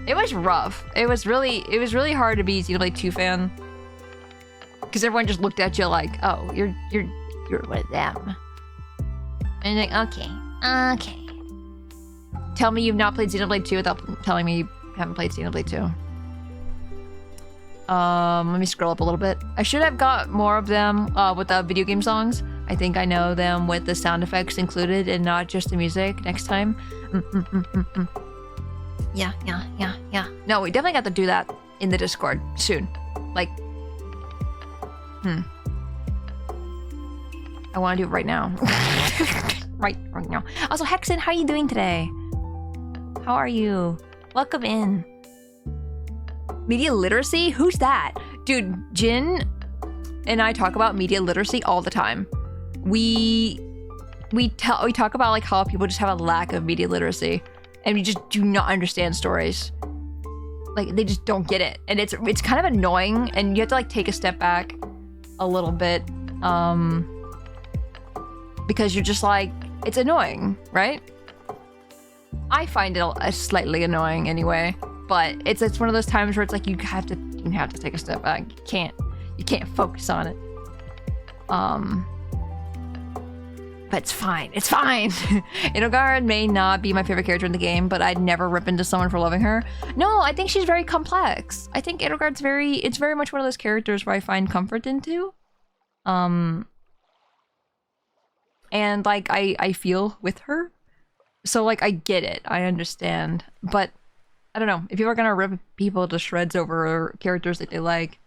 It was rough. It was really hard to be a Xenoblade 2 fan. Because everyone just looked at you like, oh, you're one of them. And you're like, okay. Tell me you've not played Xenoblade 2 without telling me you haven't played Xenoblade 2. Let me scroll up a little bit. I should have got more of them with the video game songs. I think I know them with the sound effects included and not just the music next time. Yeah. No, we definitely got to do that in the Discord soon. Like, I want to do it right now. right now. Also, Hexen, how are you doing today? How are you? Welcome in. Media literacy? Who's that? Dude, Jin and I talk about media literacy all the time. We talk about like how people just have a lack of media literacy and we just do not understand stories. Like, they just don't get it. And it's kind of annoying, and you have to like take a step back a little bit because you're just like, it's annoying, right? I find it slightly annoying anyway, but it's one of those times where it's like you have to take a step back. You can't focus on it. But it's fine. Edelgard may not be my favorite character in the game, but I'd never rip into someone for loving her. No, I think she's very complex. I think Edelgard's it's very much one of those characters where I find comfort into. And like I feel with her. So like I get it. I understand. But I don't know. If you are gonna rip people to shreds over characters that they like,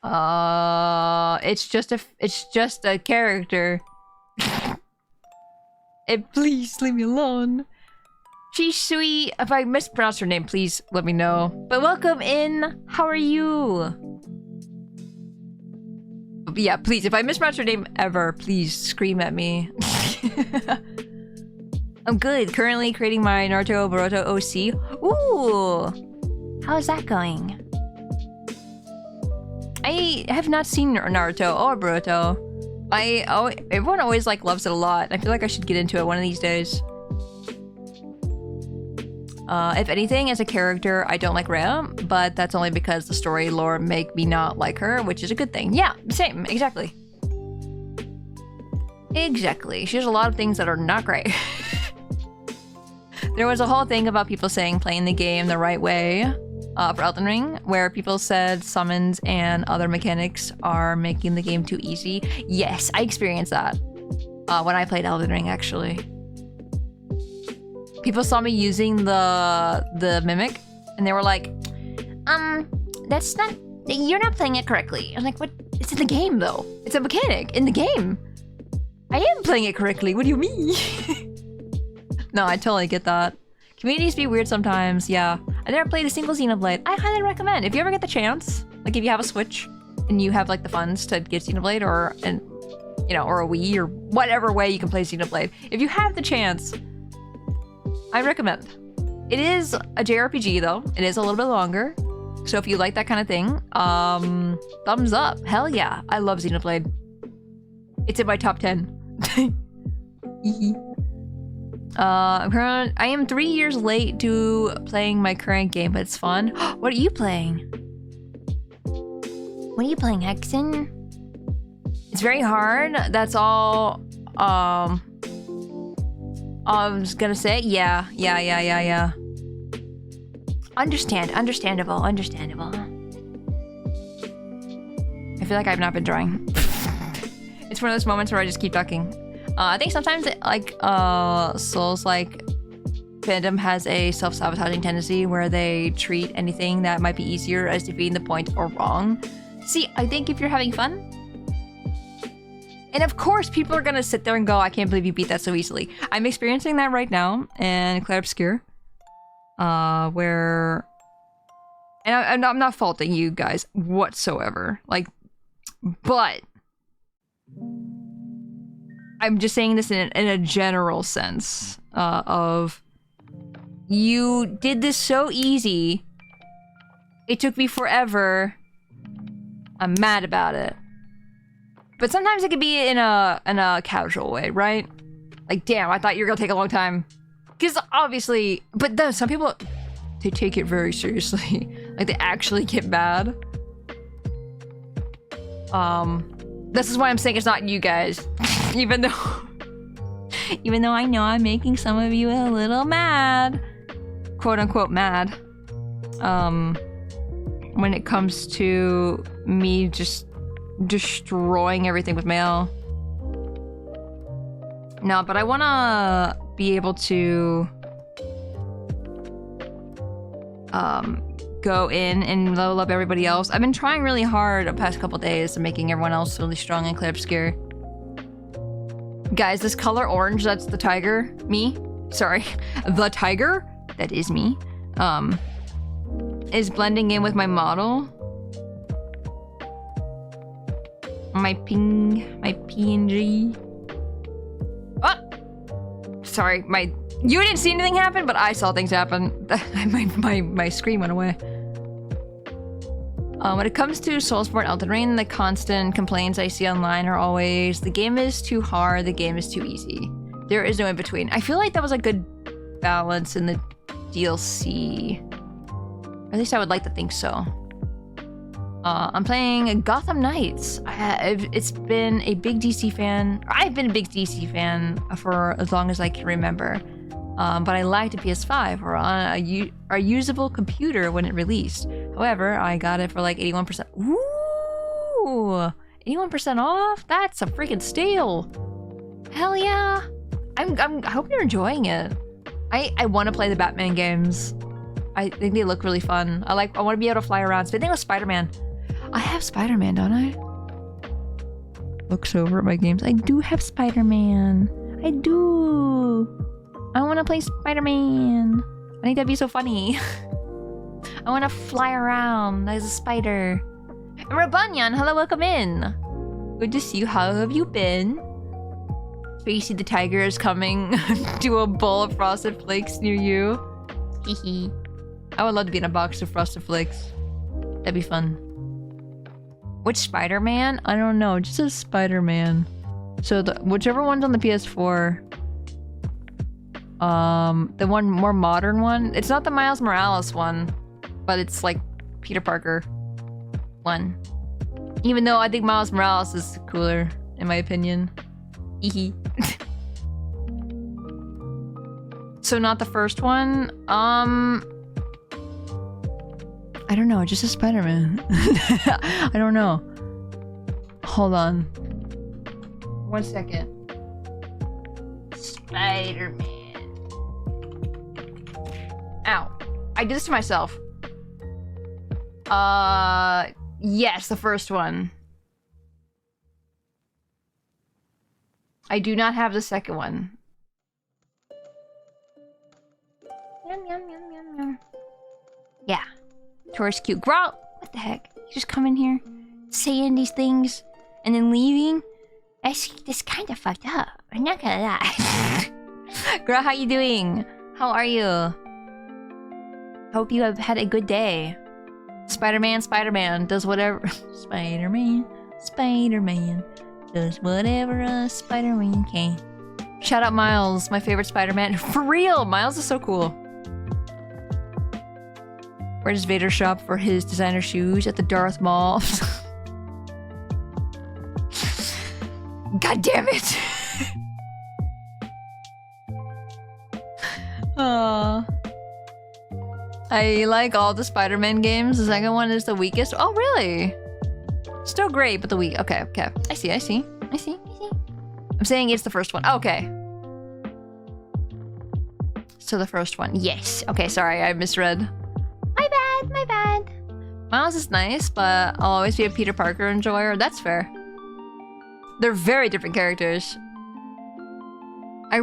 it's just a character. Please leave me alone. She's sweet. If I mispronounced her name, please let me know. But welcome in. How are you? But yeah, please, if I mispronounce your name ever, please scream at me. I'm good. Currently creating my Naruto Boruto OC. Ooh! How's that going? I have not seen Naruto or Boruto. Everyone always like loves it a lot. I feel like I should get into it one of these days. If anything, as a character, I don't like Rhea, but that's only because the story lore make me not like her, which is a good thing. Yeah, same, exactly. Exactly. She has a lot of things that are not great. There was a whole thing about people saying playing the game the right way for Elden Ring, where people said summons and other mechanics are making the game too easy. Yes, I experienced that when I played Elden Ring, actually. People saw me using the mimic, and they were like, that's not, you're not playing it correctly. I'm like, what? It's in the game, though. It's a mechanic in the game. I am playing it correctly. What do you mean? No, I totally get that. Communities be weird sometimes, yeah. I never played a single Xenoblade. I highly recommend. If you ever get the chance, like if you have a Switch and you have like the funds to get Xenoblade or a Wii or whatever way you can play Xenoblade. If you have the chance, I recommend. It is a JRPG though. It is a little bit longer. So if you like that kind of thing, thumbs up. Hell yeah. I love Xenoblade. It's in my top 10. I am 3 years late to playing my current game, but it's fun. What are you playing? What are you playing, Hexen? It's very hard. That's all. I was gonna say, yeah. Understandable. I feel like I've not been drawing. It's one of those moments where I just keep talking. I think sometimes Souls like fandom has a self-sabotaging tendency where they treat anything that might be easier as defeating the point or wrong. See, I think if you're having fun, and of course people are gonna sit there and go, I can't believe you beat that so easily. I'm experiencing that right now in Clair Obscur, where, and I'm not faulting you guys whatsoever, like, but I'm just saying this in a general sense of you did this so easy. It took me forever. I'm mad about it. But sometimes it could be in a casual way, right? Like, damn, I thought you were gonna take a long time. Because obviously, but then some people, they take it very seriously. Like they actually get mad. This is why I'm saying it's not you guys. even though I know I'm making some of you a little mad. Quote unquote mad. When it comes to me just destroying everything with mail. No, but I wanna be able to go in and level up everybody else. I've been trying really hard the past couple days and making everyone else really strong in Clair Obscur. Guys, this color orange, that's the tiger. Me? Sorry. The tiger? That is me. Is blending in with my model. My PNG. Oh! Sorry, you didn't see anything happen, but I saw things happen. my screen went away. When it comes to Soulsborne Elden Ring, the constant complaints I see online are always, the game is too hard, the game is too easy. There is no in between. I feel like that was a good balance in the DLC. At least I would like to think so. I'm playing Gotham Knights. It's been a big DC fan. I've been a big DC fan for as long as I can remember. But I lacked a PS5 or on a usable computer when it released. However, I got it for like 81%. Ooh! 81% off? That's a freaking steal. Hell yeah. I hope you're enjoying it. I want to play the Batman games. I think they look really fun. I want to be able to fly around. Same thing with Spider-Man. I have Spider-Man, don't I? Looks over at my games. I do have Spider-Man. I do. I want to play Spider-Man. I think that'd be so funny. I want to fly around as a spider. And Rabunyan, hello, welcome in. Good to see you. How have you been? Spacey the tiger is coming to a bowl of Frosted Flakes near you. Hee. I would love to be in a box of Frosted Flakes. That'd be fun. Which Spider-Man? I don't know. Just a Spider-Man. So whichever one's on the PS4. The one more modern one. It's not the Miles Morales one, but it's like Peter Parker one. Even though I think Miles Morales is cooler, in my opinion. Hee. So not the first one. I don't know, just a Spider-Man. I don't know. Hold on. 1 second. Spider-Man. Ow. I did this to myself. Yes, the first one. I do not have the second one. Yum, yum, yum, yum, yum. Yeah. Tour's cute. Growl! What the heck? You just come in here, saying these things, and then leaving? That's kind of fucked up. I'm not gonna lie. Girl, how you doing? How are you? Hope you have had a good day. Spider-Man does whatever. Spider-Man does whatever a Spider-Man can. Shout out Miles, my favorite Spider-Man. For real, Miles is so cool. Where does Vader shop for his designer shoes? At the Darth Mall. God damn it! I like all the Spider-Man games. The second one is the weakest. Oh, really? Still great, but the weak. Okay. I see. I'm saying it's the first one. Okay. So the first one. Yes. Okay, sorry, I misread. My bad. Miles is nice, but I'll always be a Peter Parker enjoyer. That's fair. They're very different characters. I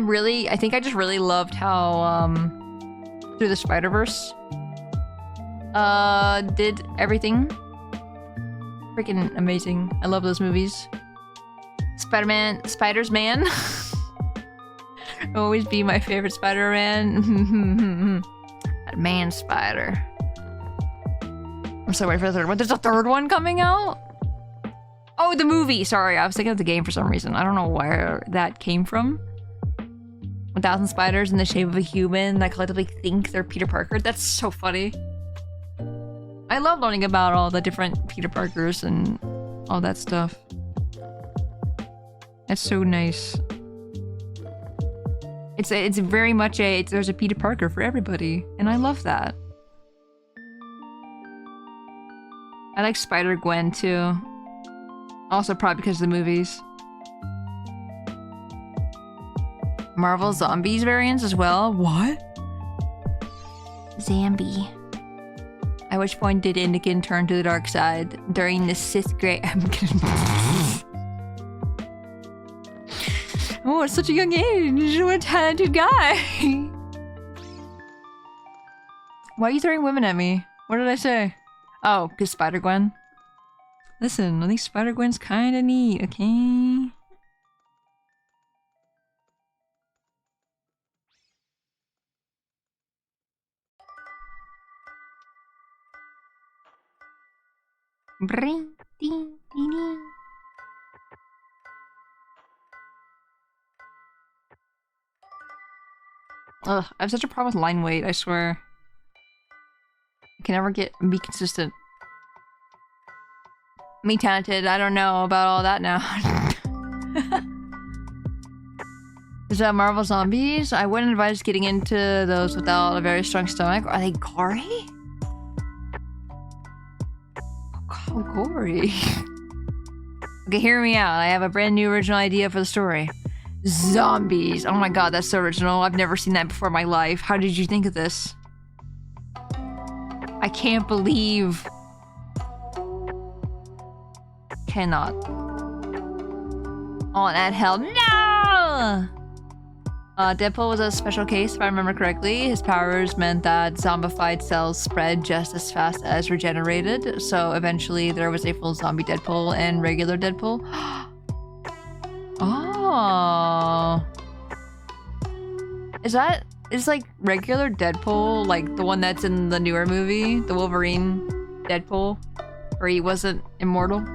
think I just really loved how, Through the Spider-Verse, did everything. Freaking amazing. I love those movies. Spider's Man. Always be my favorite Spider-Man. That man spider. I'm so ready for the third one. There's a third one coming out? Oh, the movie! Sorry, I was thinking of the game for some reason. I don't know where that came from. 1,000 spiders in the shape of a human that collectively think they're Peter Parker. That's so funny. I love learning about all the different Peter Parkers and all that stuff. That's so nice. It's very much there's a Peter Parker for everybody, and I love that. I like Spider-Gwen too. Also probably because of the movies. Marvel Zombies variants as well? What? Zambi. At which point did Anakin turn to the dark side? During the 6th grade. I'm kidding. Oh, at such a young age. What a talented guy. Why are you throwing women at me? What did I say? Oh, because Spider-Gwen. Listen, I think Spider-Gwen's kinda neat, okay? Bring, ding, ding, ding. Ugh, I have such a problem with line weight, I swear. I can never be consistent. Me talented, I don't know about all that now. Is that Marvel Zombies? I wouldn't advise getting into those without a very strong stomach. Are they gory? Oh, gory. Okay, hear me out. I have a brand new original idea for the story. Zombies. Oh my god, that's so original. I've never seen that before in my life. How did you think of this? I can't believe... Cannot. On at hell. No! Deadpool was a special case, if I remember correctly. His powers meant that zombified cells spread just as fast as regenerated. So eventually there was a full zombie Deadpool and regular Deadpool. Oh. Is like regular Deadpool like the one that's in the newer movie? The Wolverine Deadpool? Where he wasn't immortal?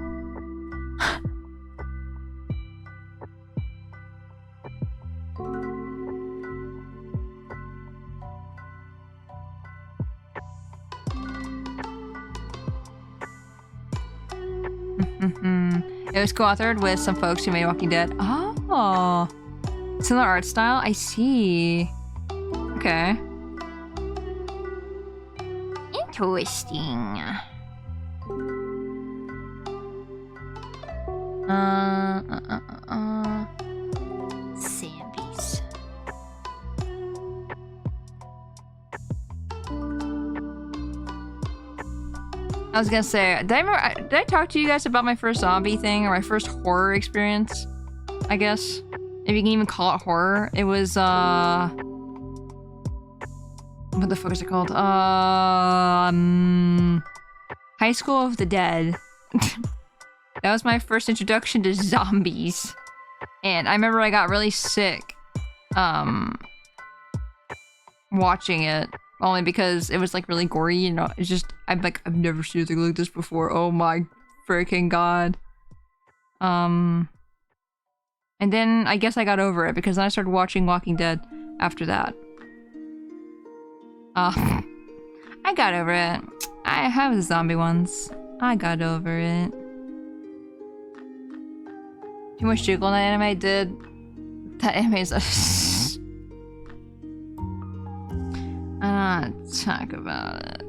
It was co-authored with some folks who made Walking Dead. Oh, similar art style. I see. Okay. Interesting. Zombies. I was gonna say, did I talk to you guys about my first zombie thing or my first horror experience? I guess, if you can even call it horror. It was what the fuck is it called? High School of the Dead. That was my first introduction to zombies, and I remember I got really sick watching it. Only because it was like really gory, you know. It's just I've never seen anything like this before. Oh my freaking god. And then I guess I got over it because then I started watching Walking Dead after that. I got over it. I have the zombie ones. I got over it. Too much jiggle in that anime did. That anime is I don't want to talk about it.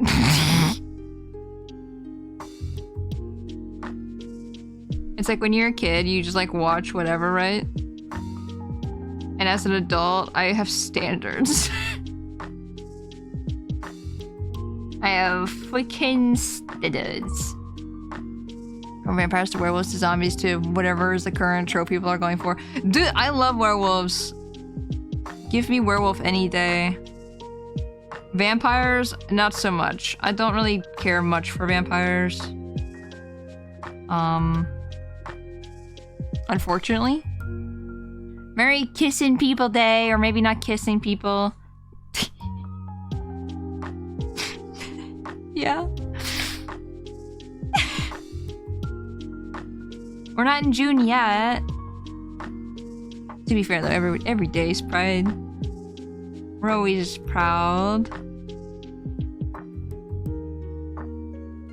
It's like when you're a kid, you just like watch whatever, right? And as an adult, I have standards. I have freaking standards. From vampires to werewolves to zombies to whatever is the current trope people are going for. Dude, I love werewolves. Give me werewolf any day. Vampires, not so much. I don't really care much for vampires. Unfortunately. Merry Kissing People Day, or maybe not kissing people. Yeah. We're not in June yet. To be fair though, every day is Pride. We're always proud.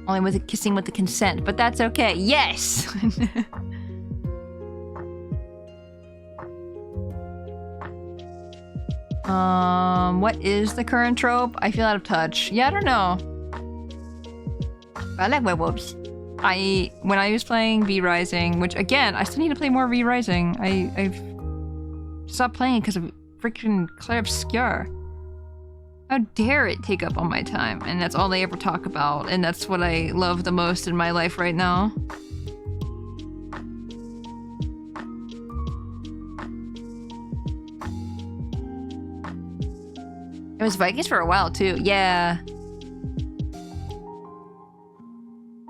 Only with the kissing with the consent, but that's okay. Yes! What is the current trope? I feel out of touch. Yeah, I don't know. But I like werewolves. When I was playing V Rising, which again, I still need to play more V Rising. I've stopped playing because of freaking Claire Obscure. How dare it take up all my time? And that's all they ever talk about, and that's what I love the most in my life right now. It was Vikings for a while too, yeah.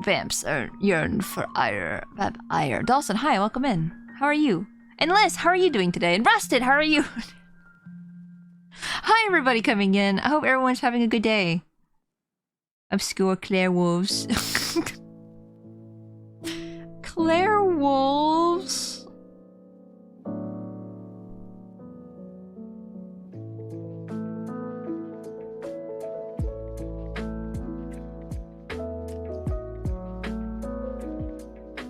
Vamps are yearn for ire. Vamp ire. Dawson, hi, welcome in. How are you? And Liz, how are you doing today? And Rusted, how are you? Hi, everybody coming in. I hope everyone's having a good day. Obscure Claire Wolves. Claire Wolves?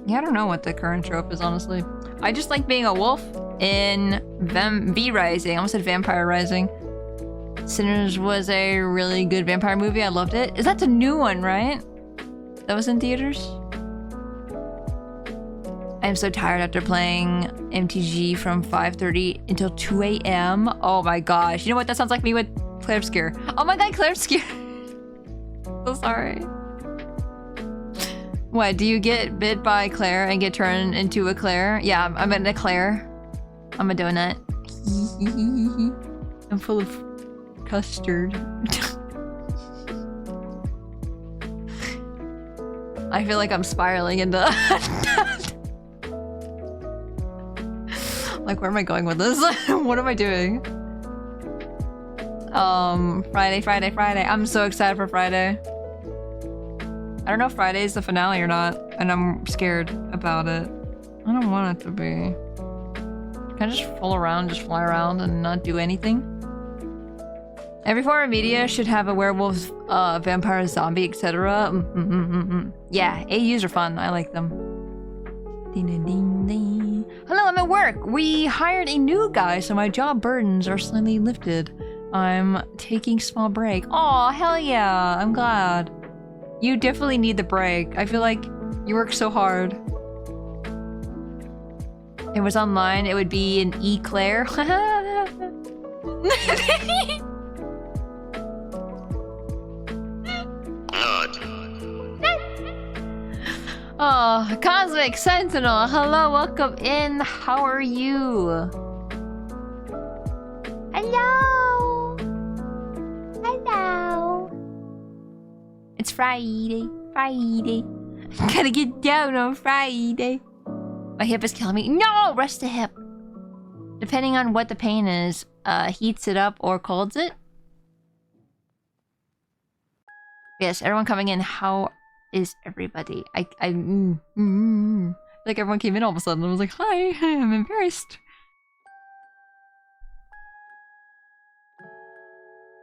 Yeah, I don't know what the current trope is, honestly. I just like being a wolf in V Rising. I almost said Vampire Rising. Sinners was a really good vampire movie. I loved it. Is that the new one, right? That was in theaters? I am so tired after playing MTG from 5:30 until 2 a.m. Oh my gosh. You know what? That sounds like me with Claire Obscure. Oh my god, Claire Obscure. So sorry. What, do you get bit by Claire and get turned into a Claire? Yeah, I'm an Eclair. I'm a donut. I'm full of custard. I feel like I'm spiraling into... Like, where am I going with this? What am I doing? Friday. I'm so excited for Friday. I don't know if Friday's the finale or not, and I'm scared about it. I don't want it to be. Can I just fly around and not do anything? Every form of media should have a werewolf, vampire, zombie, etc. Yeah, AUs are fun. I like them. Ding, ding, ding, ding. Hello, I'm at work. We hired a new guy, so my job burdens are slightly lifted. I'm taking small break. Aw, hell yeah. I'm glad. You definitely need the break. I feel like you work so hard. If it was online, it would be an Eclair. Oh, Cosmic Sentinel. Hello, welcome in. How are you? Hello. Hello. It's Friday. Gotta get down on Friday. My hip is killing me. No! Rest the hip. Depending on what the pain is, heats it up or colds it. Yes, everyone coming in. How is everybody? Like everyone came in all of a sudden. I was like, hi, I'm embarrassed.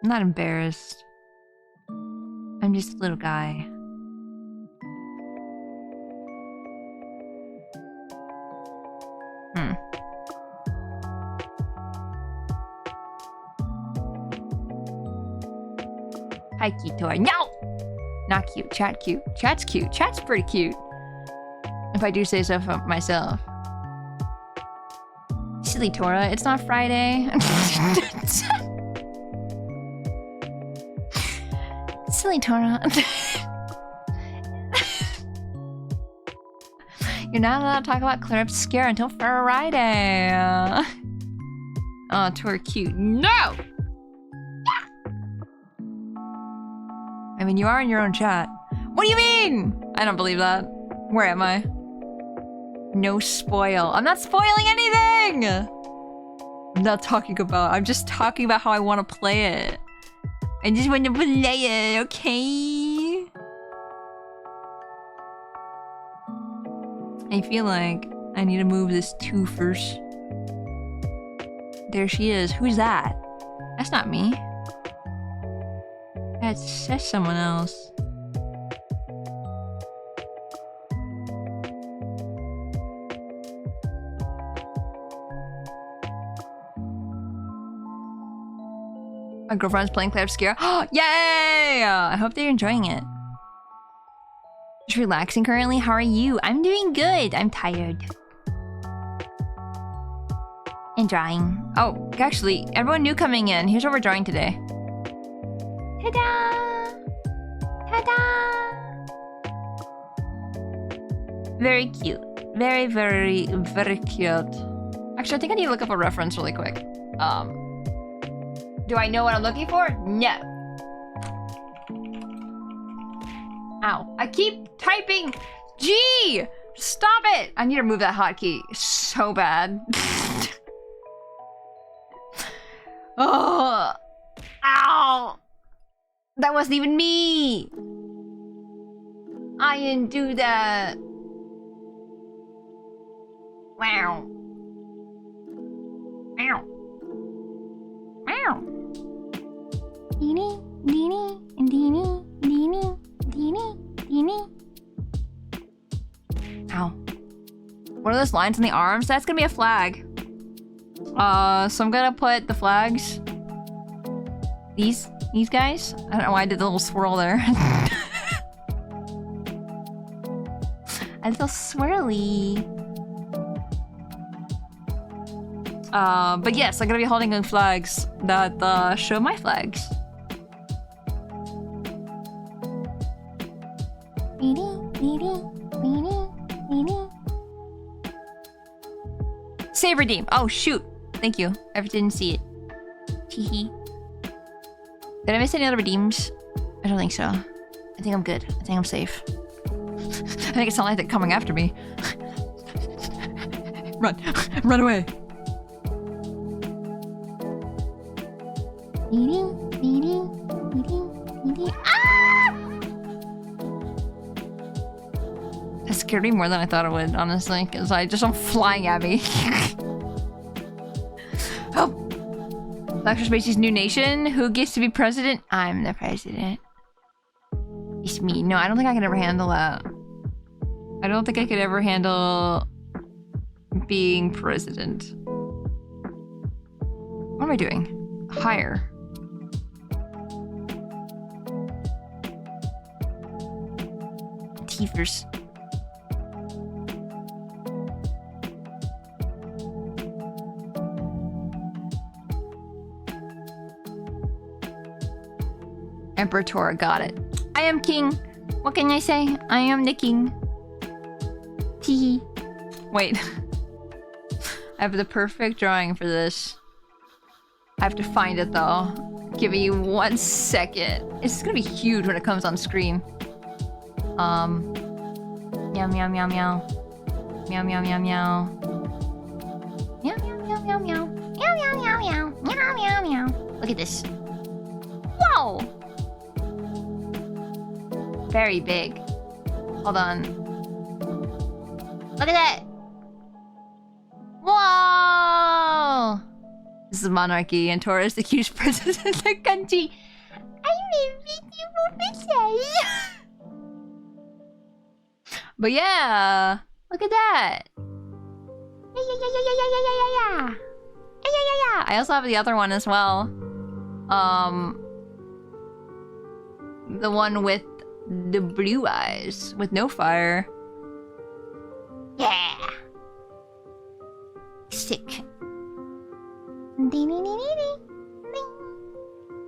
I'm not embarrassed. I'm just a little guy. Hi, Tora. No! Not cute. Chat cute. Chat's cute. Chat's pretty cute. If I do say so for myself. Silly Tora, it's not Friday. Silly Tora. You're not allowed to talk about Clear Up Scare until Friday. Oh, Tora cute. No! I mean, you are in your own chat. What do you mean? I don't believe that. Where am I? No spoil. I'm not spoiling anything! I'm not talking about... I'm just talking about how I want to play it. I just want to play it, okay? I feel like I need to move this 2 first. There she is. Who's that? That's not me. That's someone else. My girlfriend's playing Clear Up Scare. Oh, yay! I hope they're enjoying it. Just relaxing currently. How are you? I'm doing good. I'm tired. And drawing. Oh, actually, everyone new coming in. Here's what we're drawing today. Ta-da! Ta-da! Very cute. Very, very, very cute. Actually, I think I need to look up a reference really quick. Do I know what I'm looking for? No. Ow. I keep typing G! Stop it! I need to move that hotkey so bad. Oh! Ow! That wasn't even me! I didn't do that. Wow. Ow. Ow. Deenie, deenie, deenie, deenie, deenie, deenie. Ow. What are those lines on the arms? That's gonna be a flag. So I'm gonna put the flags. These guys? I don't know why I did the little swirl there. A little swirly. But yes, I'm gonna be holding on flags that show my flags. Save redeem. Oh shoot. Thank you. I didn't see it. Teehee. Did I miss any other redeems? I don't think so. I think I'm good. I think I'm safe. I think it's not like they're coming after me. Run. Run away. Ah! That scared me more than I thought it would, honestly, because I just am flying at me. Help! Dr. Spacey's new nation? Who gets to be president? I'm the president. It's me. No, I don't think I could ever handle that. I don't think I could ever handle being president. What am I doing? Higher. Teethers. Emperor Tora, got it. I am king. What can I say? I am the king. Tee. Wait. I have the perfect drawing for this. I have to find it though. Give me 1 second. It's gonna be huge when it comes on screen. Meow meow meow meow. Meow meow meow meow. Meow meow meow meow meow. Meow meow meow meow. Meow meow meow. Look at this. Whoa! very big. Hold on. Look at that! Whoa! This is monarchy, and Tora is the cutest princess in the country. I'm a beautiful princess. But yeah, look at that. Yeah. I also have the other one as well. The one with the blue eyes with no fire. Yeah. Sick.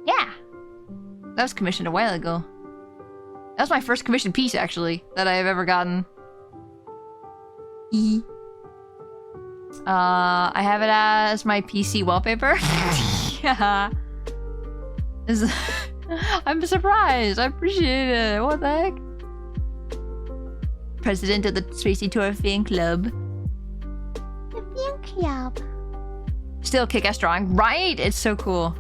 Yeah. That was commissioned a while ago. That was my first commissioned piece, actually, that I have ever gotten. I have it as my PC wallpaper. Yeah. I'm surprised. I appreciate it. What the heck? President of the Spacey Tora fan club. The fan club. Still kick-ass drawing, right? It's so cool.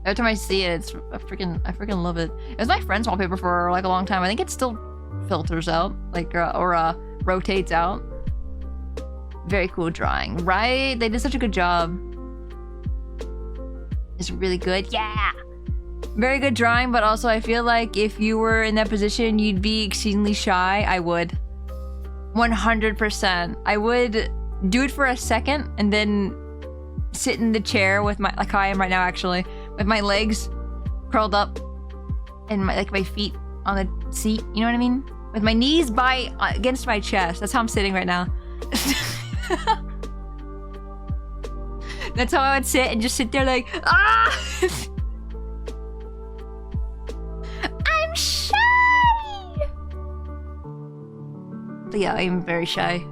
Every time I see it, it's I freaking love it. It was my friend's wallpaper for like a long time. I think it still filters out, like or rotates out. Very cool drawing, right? They did such a good job. It's really good, yeah. Very good drawing, but also I feel like if you were in that position, you'd be exceedingly shy. I would, 100%. I would do it for a second and then sit in the chair with my, like how I am right now, actually. With my legs curled up and my feet on the seat, you know what I mean? With my knees against my chest. That's how I'm sitting right now. That's how I would sit and just sit there like, ah! I'm shy! But yeah, I'm very shy.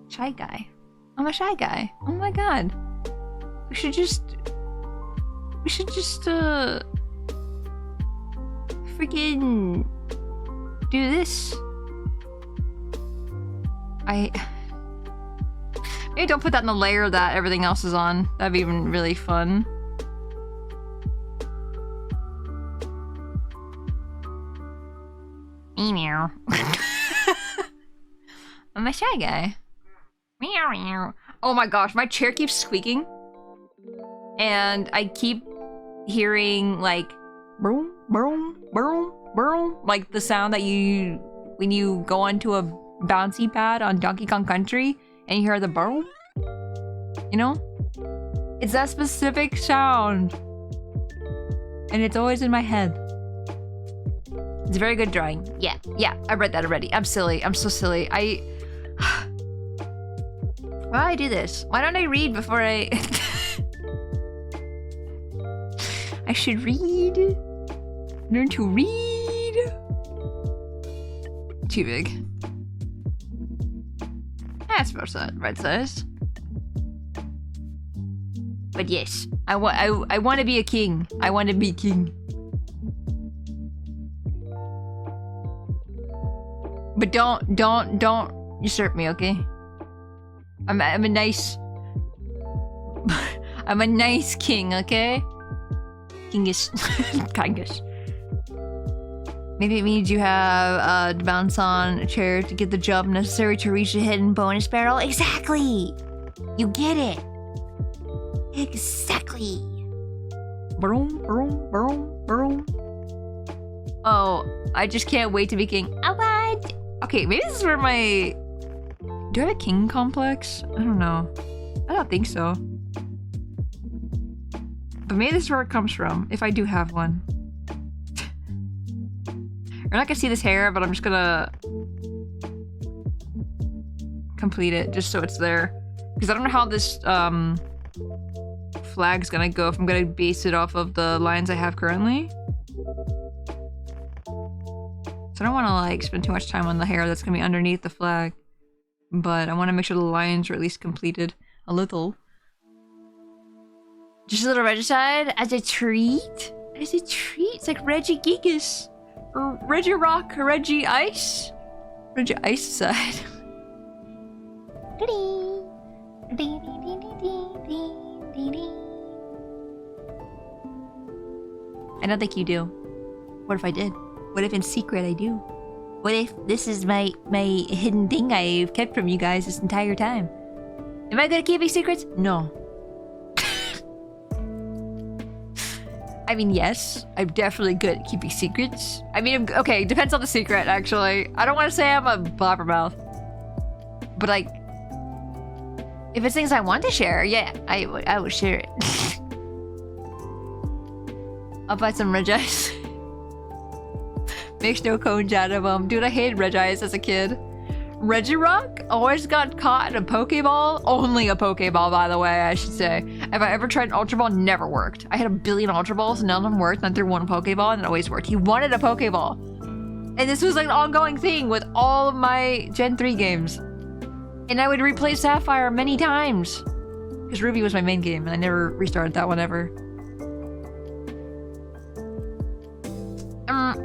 Shy guy. I'm a shy guy. Oh my god. We should just freaking do this. Maybe don't put that in the layer that everything else is on. That'd be even really fun. Meow. I'm a shy guy. Meow meow. Oh my gosh, my chair keeps squeaking. And I keep hearing like boom, boom, boom, boom, like the sound that you when you go onto a bouncy pad on Donkey Kong Country and you hear the boom. You know? It's that specific sound. And it's always in my head. It's a very good drawing. Yeah, I read that already. I'm silly. I'm so silly. Why do I do this? Why don't I read before I... I should read. Learn to read. Too big. That's about that right size. But yes, I want to be a king. I want to be king. But don't usurp me, okay? I'm a nice I'm a nice king, okay? Kingish. Kingish. Maybe it means you have to bounce on a chair to get the jump necessary to reach the hidden bonus barrel. Exactly! You get it! Exactly! Boom, boom, boom, boom. Oh, I just can't wait to be king. Oh, what? Okay, maybe this is where my... Do I have a king complex? I don't know. I don't think so. But maybe this is where it comes from, if I do have one. You're not gonna see this hair, but I'm just gonna complete it just so it's there. Because I don't know how this flag's gonna go, if I'm gonna base it off of the lines I have currently. So I don't want to like spend too much time on the hair that's gonna be underneath the flag. But I want to make sure the lines are at least completed a little. Just a little regicide as a treat? As a treat? It's like Reggie Gigas. Or Reggie Rock, or Reggie Ice? Reggie Ice side. I don't think you do. What if I did? What if in secret I do? What if this is my hidden thing I've kept from you guys this entire time? Am I good at keeping secrets? No. I mean, yes, I'm definitely good at keeping secrets. I mean, okay, depends on the secret, actually. I don't want to say I'm a blabbermouth. But, like, if it's things I want to share, yeah, I would share it. I'll buy some red ice. Make snow cones out of them. Dude, I hated red ice as a kid. Regirock always got caught in a Pokeball. Only a Pokeball, by the way, I should say. If I ever tried an Ultra Ball, never worked. I had a billion Ultra Balls, and none of them worked. And I threw one Pokeball, and it always worked. He wanted a Pokeball. And this was like an ongoing thing with all of my Gen 3 games. And I would replay Sapphire many times. Because Ruby was my main game, and I never restarted that one ever.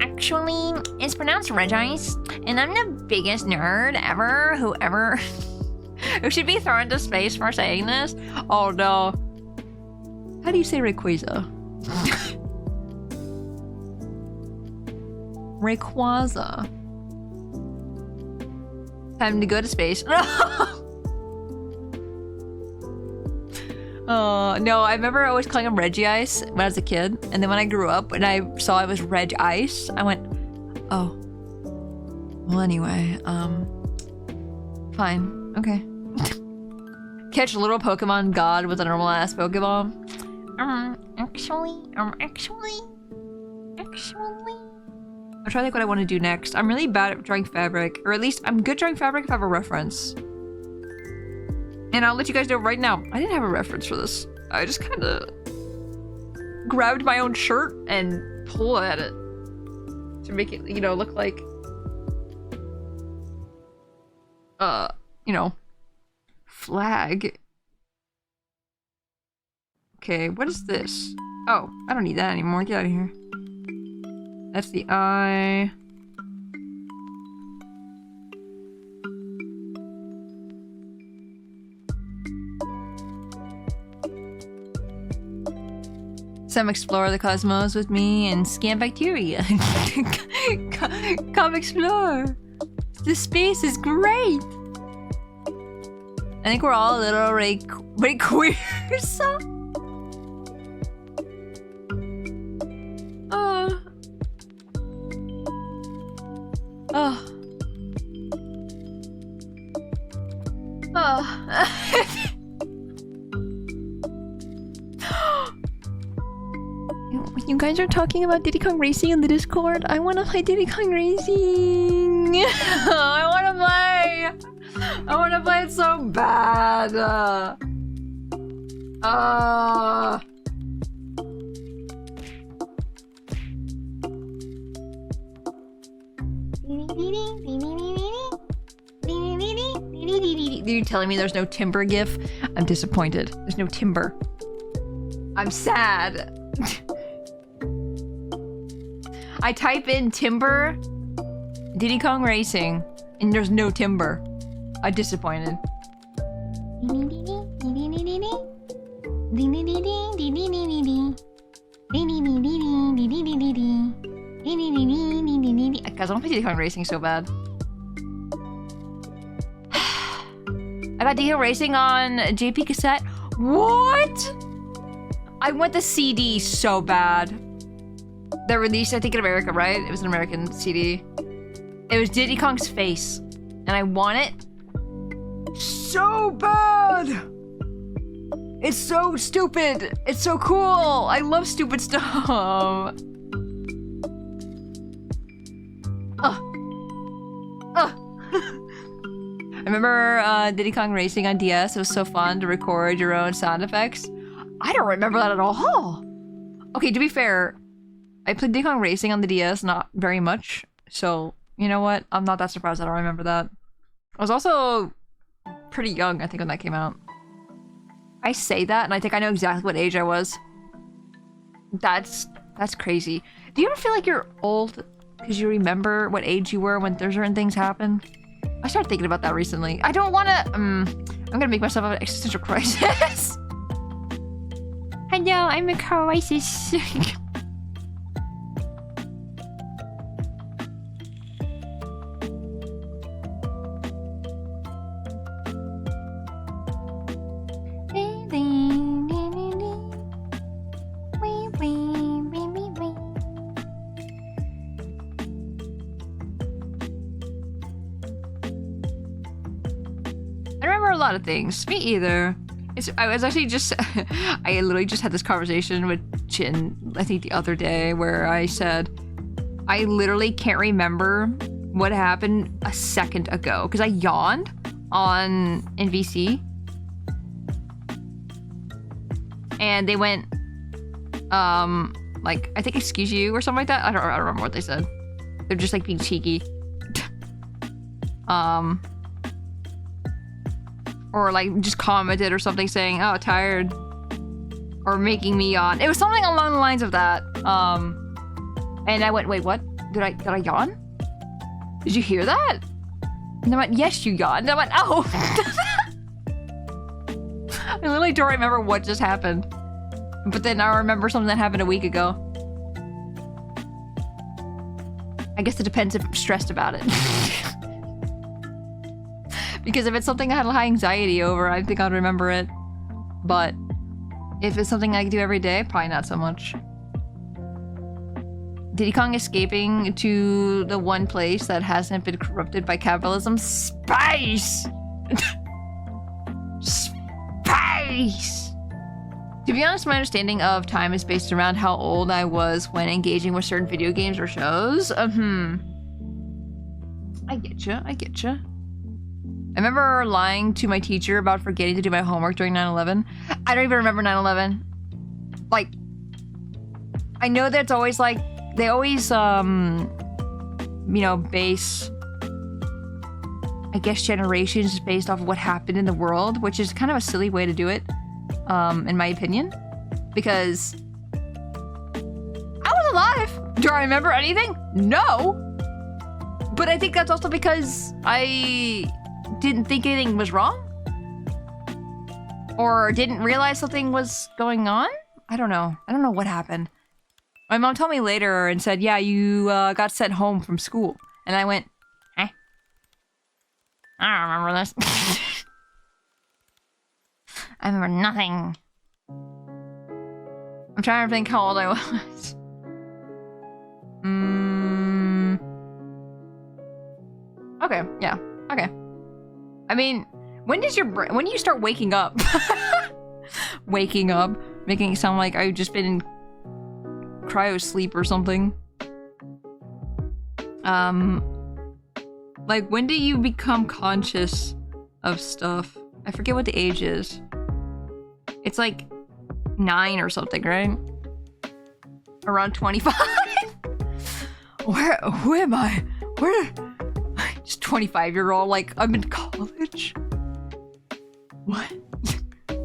Actually, it's pronounced Regice, and I'm the biggest nerd ever who should be thrown into space for saying this. Oh no. How do you say Rayquaza? Rayquaza. Time to go to space. No, I remember always calling him Regice when I was a kid, and then when I grew up and I saw it was Reg Ice, I went, oh. Well, anyway, fine, okay. Catch little Pokemon God with a normal ass Pokeball. Actually. I'm trying to think what I want to do next. I'm really bad at drawing fabric, or at least I'm good drawing fabric if I have a reference. And I'll let you guys know right now, I didn't have a reference for this. I just kind of grabbed my own shirt and pulled at it to make it, you know, look like, you know, flag. Okay, what is this? Oh, I don't need that anymore. Get out of here. That's the eye. Some explore the cosmos with me and scan bacteria. Come explore. The space is great. I think we're all a little Rayquaza. You guys are talking about Diddy Kong Racing in the Discord. I want to play Diddy Kong Racing. I want to play it so bad. You're telling me there's no Timber gif? I'm disappointed. There's no Timber. I'm sad. I type in Timber, Diddy Kong Racing, and there's no Timber. I'm disappointed. Guys, I want to play Diddy Kong Racing so bad. I got Diddy Kong Racing on JP cassette. What? I want the CD so bad. They're released, I think, in America, right? It was an American CD. It was Diddy Kong's face. And I want it so bad! It's so stupid! It's so cool! I love stupid stuff! I remember Diddy Kong Racing on DS. It was so fun to record your own sound effects. I don't remember that at all. Okay, to be fair, I played Diddy Kong Racing on the DS, not very much. So, you know what? I'm not that surprised I don't remember that. I was also pretty young, I think, when that came out. I say that, and I think I know exactly what age I was. That's crazy. Do you ever feel like you're old because you remember what age you were when there's certain things happen? I started thinking about that recently. I don't want to, I'm gonna make myself an existential crisis. Hello, I'm a crisis. remember a lot of things. Me either. I was actually just... I literally just had this conversation with Chin, I think the other day, where I said, I literally can't remember what happened a second ago. Because I yawned on NVC. And they went, like, I think excuse you or something like that. I don't remember what they said. They're just like being cheeky. Or like just commented or something saying, oh, tired. Or making me yawn. It was something along the lines of that. And I went, wait, what? Did I yawn? Did you hear that? And I went, yes, you yawned. And I went, oh. I literally don't remember what just happened. But then I remember something that happened a week ago. I guess it depends if I'm stressed about it. Because if it's something I had high anxiety over, I think I'd remember it. But if it's something I do every day, probably not so much. Diddy Kong escaping to the one place that hasn't been corrupted by capitalism? Space! Space! To be honest, my understanding of time is based around how old I was when engaging with certain video games or shows. I getcha. I remember lying to my teacher about forgetting to do my homework during 9/11. I don't even remember 9/11. Like, I know that it's always like, they always, you know, base, I guess, generations based off of what happened in the world, which is kind of a silly way to do it, in my opinion. Because I was alive. Do I remember anything? No. But I think that's also because I didn't think anything was wrong? Or didn't realize something was going on? I don't know. I don't know what happened. My mom told me later and said, yeah, you got sent home from school. And I went, eh? I don't remember this. I remember nothing. I'm trying to think how old I was. Okay, yeah, okay. I mean, when do you start waking up? Waking up, making it sound like I've just been in cryo sleep or something. Like, when do you become conscious of stuff? I forget what the age is. It's like 9 or something, right? Around 25? Who am I? Just 25-year-old, like, I'm in college? What? I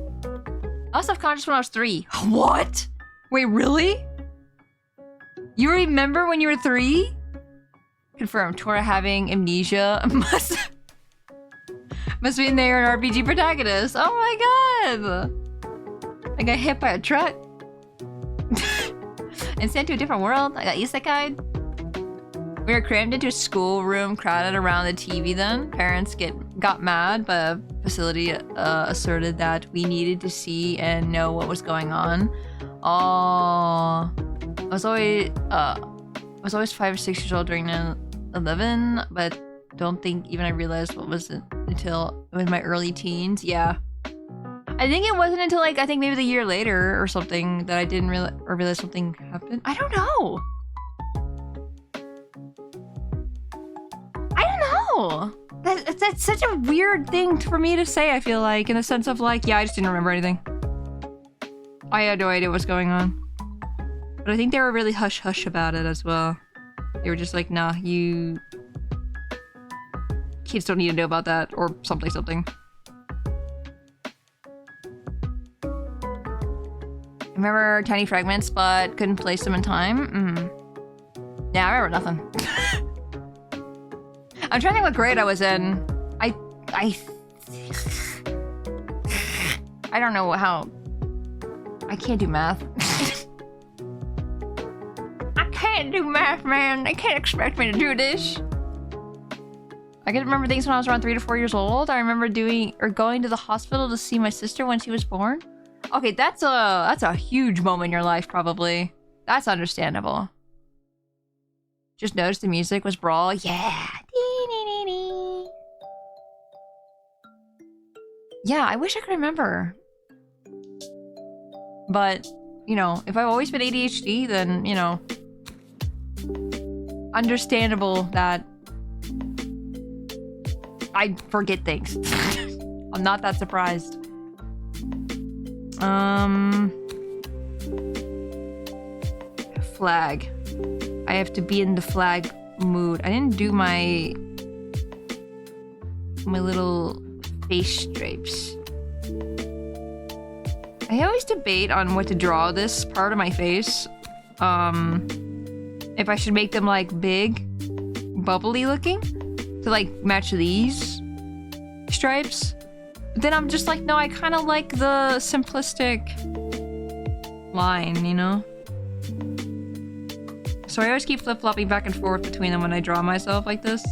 was self-conscious when I was 3. What? Wait, really? You remember when you were 3? Confirmed. Tora having amnesia must be in there an RPG protagonist. Oh my god! I got hit by a truck. And sent to a different world. I got isekai'd. We were crammed into a schoolroom, crowded around the TV then. Parents got mad, but facility asserted that we needed to see and know what was going on. Oh, I was always 5 or 6 years old during 9/11, but don't think even I realized what was it until in my early teens. Yeah, I think it wasn't until like I think maybe the year later or something that I didn't realize something happened. I don't know. That's such a weird thing for me to say, I feel like, in the sense of like, yeah, I just didn't remember anything. I had no idea what's going on. But I think they were really hush-hush about it as well. They were just like, nah, you... kids don't need to know about that, or something. I remember tiny fragments, but couldn't place them in time. Yeah, I remember nothing. I'm trying to think what grade I was in. I don't know how... I can't do math. I can't do math, man. They can't expect me to do this. I can remember things when I was around 3 to 4 years old. I remember going to the hospital to see my sister when she was born. Okay, that's a huge moment in your life, probably. That's understandable. Just noticed the music was Brawl. Yeah. Yeah, I wish I could remember. But, you know, if I've always been ADHD, then, you know, understandable that I forget things. I'm not that surprised. Flag. I have to be in the flag mood. I didn't do my little face stripes. I always debate on what to draw this part of my face. If I should make them like big, bubbly looking to like match these stripes. But then I'm just like, no, I kind of like the simplistic line, you know? So I always keep flip-flopping back and forth between them when I draw myself like this.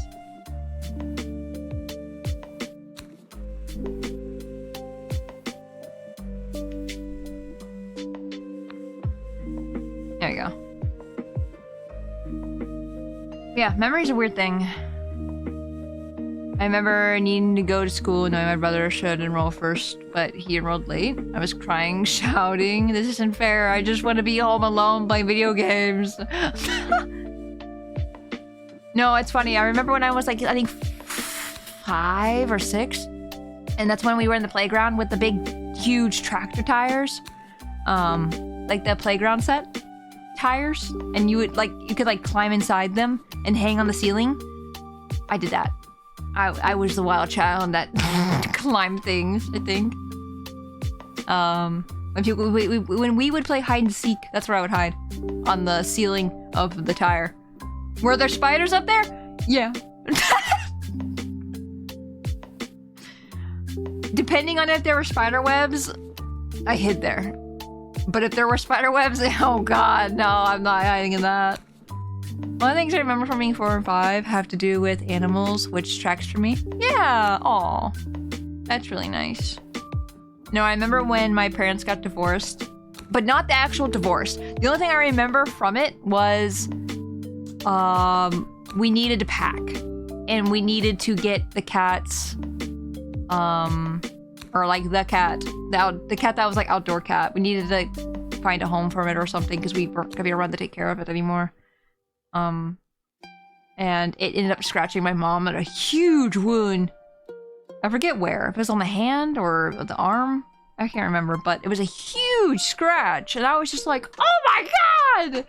There we go. Yeah, memory's a weird thing. I remember needing to go to school knowing my brother should enroll first, but he enrolled late. I was crying, shouting, "This isn't fair. I just want to be home alone playing video games." No, it's funny. I remember when I was like, I think 5 or 6. And that's when we were in the playground with the big, huge tractor tires. Like the playground set tires. And you could like climb inside them and hang on the ceiling. I did that. I was the wild child that climbed things, I think. When we would play hide and seek, that's where I would hide. On the ceiling of the tire. Were there spiders up there? Yeah. Depending on if there were spider webs, I hid there. But if there were spider webs, oh god, no, I'm not hiding in that. One of the things I remember from being 4 and 5 have to do with animals, which tracks for me. Yeah, aw. That's really nice. No, I remember when my parents got divorced, but not the actual divorce. The only thing I remember from it was we needed to pack. And we needed to get the cats, or like the cat that was like outdoor cat. We needed to find a home for it or something because we weren't gonna be around to take care of it anymore. And it ended up scratching my mom at a huge wound. I forget where. If it was on the hand or the arm. I can't remember, but it was a huge scratch. And I was just like, oh my god!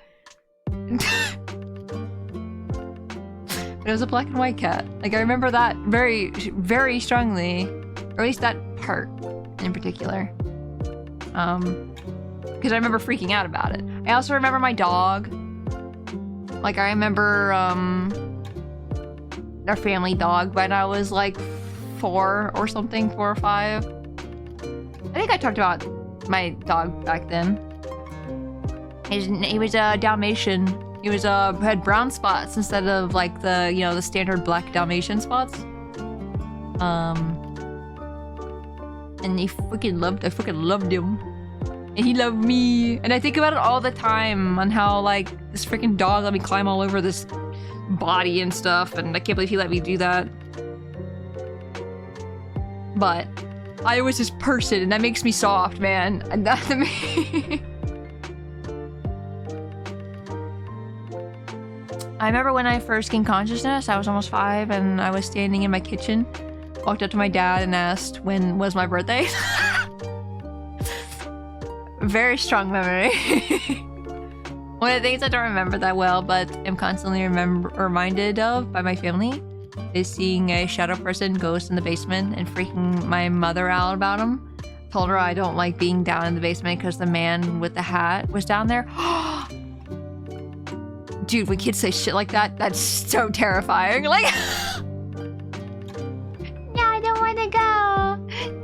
It was a black and white cat. Like, I remember that very, very strongly. Or at least that part in particular. Because I remember freaking out about it. I also remember my dog. Like, I remember, our family dog when I was, like, 4 or something, 4 or 5. I think I talked about my dog back then. He was a Dalmatian. He was, had brown spots instead of, like, the, you know, the standard black Dalmatian spots. And I freaking loved him. And he loved me. And I think about it all the time on how, like, this freaking dog let me climb all over this body and stuff. And I can't believe he let me do that. But I was this person, and that makes me soft, man. And that I remember when I first gained consciousness, I was almost 5, and I was standing in my kitchen. Walked up to my dad and asked when was my birthday. Very strong memory. One of the things I don't remember that well, but am constantly reminded of by my family, is seeing a shadow person ghost in the basement and freaking my mother out about him. Told her I don't like being down in the basement because the man with the hat was down there. Dude, when kids say shit like that, that's so terrifying. Like, no, I don't want to go.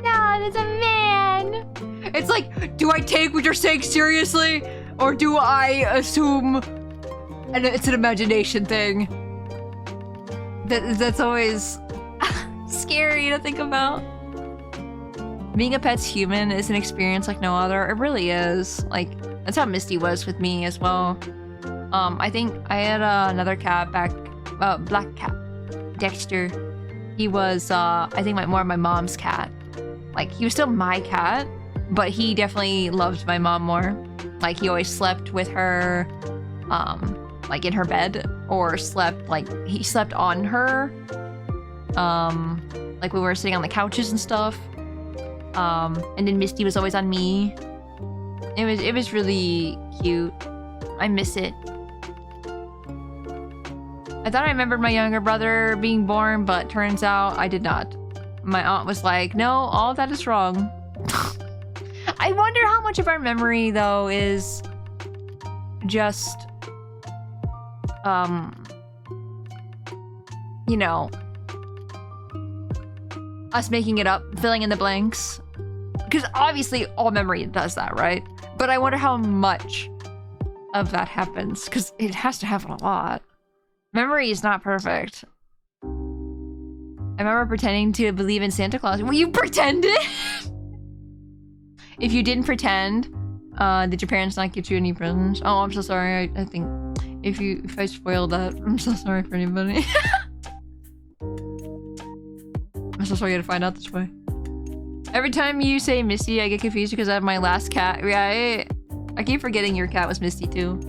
No, there's a man. It's like, do I take what you're saying seriously? Or do I assume and it's an imagination thing? That's always scary to think about. Being a pet's human is an experience like no other. It really is. Like, that's how Misty was with me as well. I think I had another cat back, black cat, Dexter. He was, I think more of my mom's cat. Like, he was still my cat, but he definitely loved my mom more. Like, he always slept with her, like, in her bed, or slept, like, he slept on her, like, when we were sitting on the couches and stuff. And then Misty was always on me. It was really cute. I miss it. I thought I remembered my younger brother being born, but turns out I did not. My aunt was like, no, all of that is wrong. I wonder how much of our memory, though, is just, you know, us making it up, filling in the blanks. Because obviously all memory does that, right? But I wonder how much of that happens, because it has to happen a lot. Memory is not perfect. I remember pretending to believe in Santa Claus. Well, you pretended? If you didn't pretend, did your parents not get you any presents? Oh, I'm so sorry. I think if I spoiled that, I'm so sorry for anybody. I'm so sorry you had to find out this way. Every time you say Misty, I get confused because I have my last cat. Right? I keep forgetting your cat was Misty too.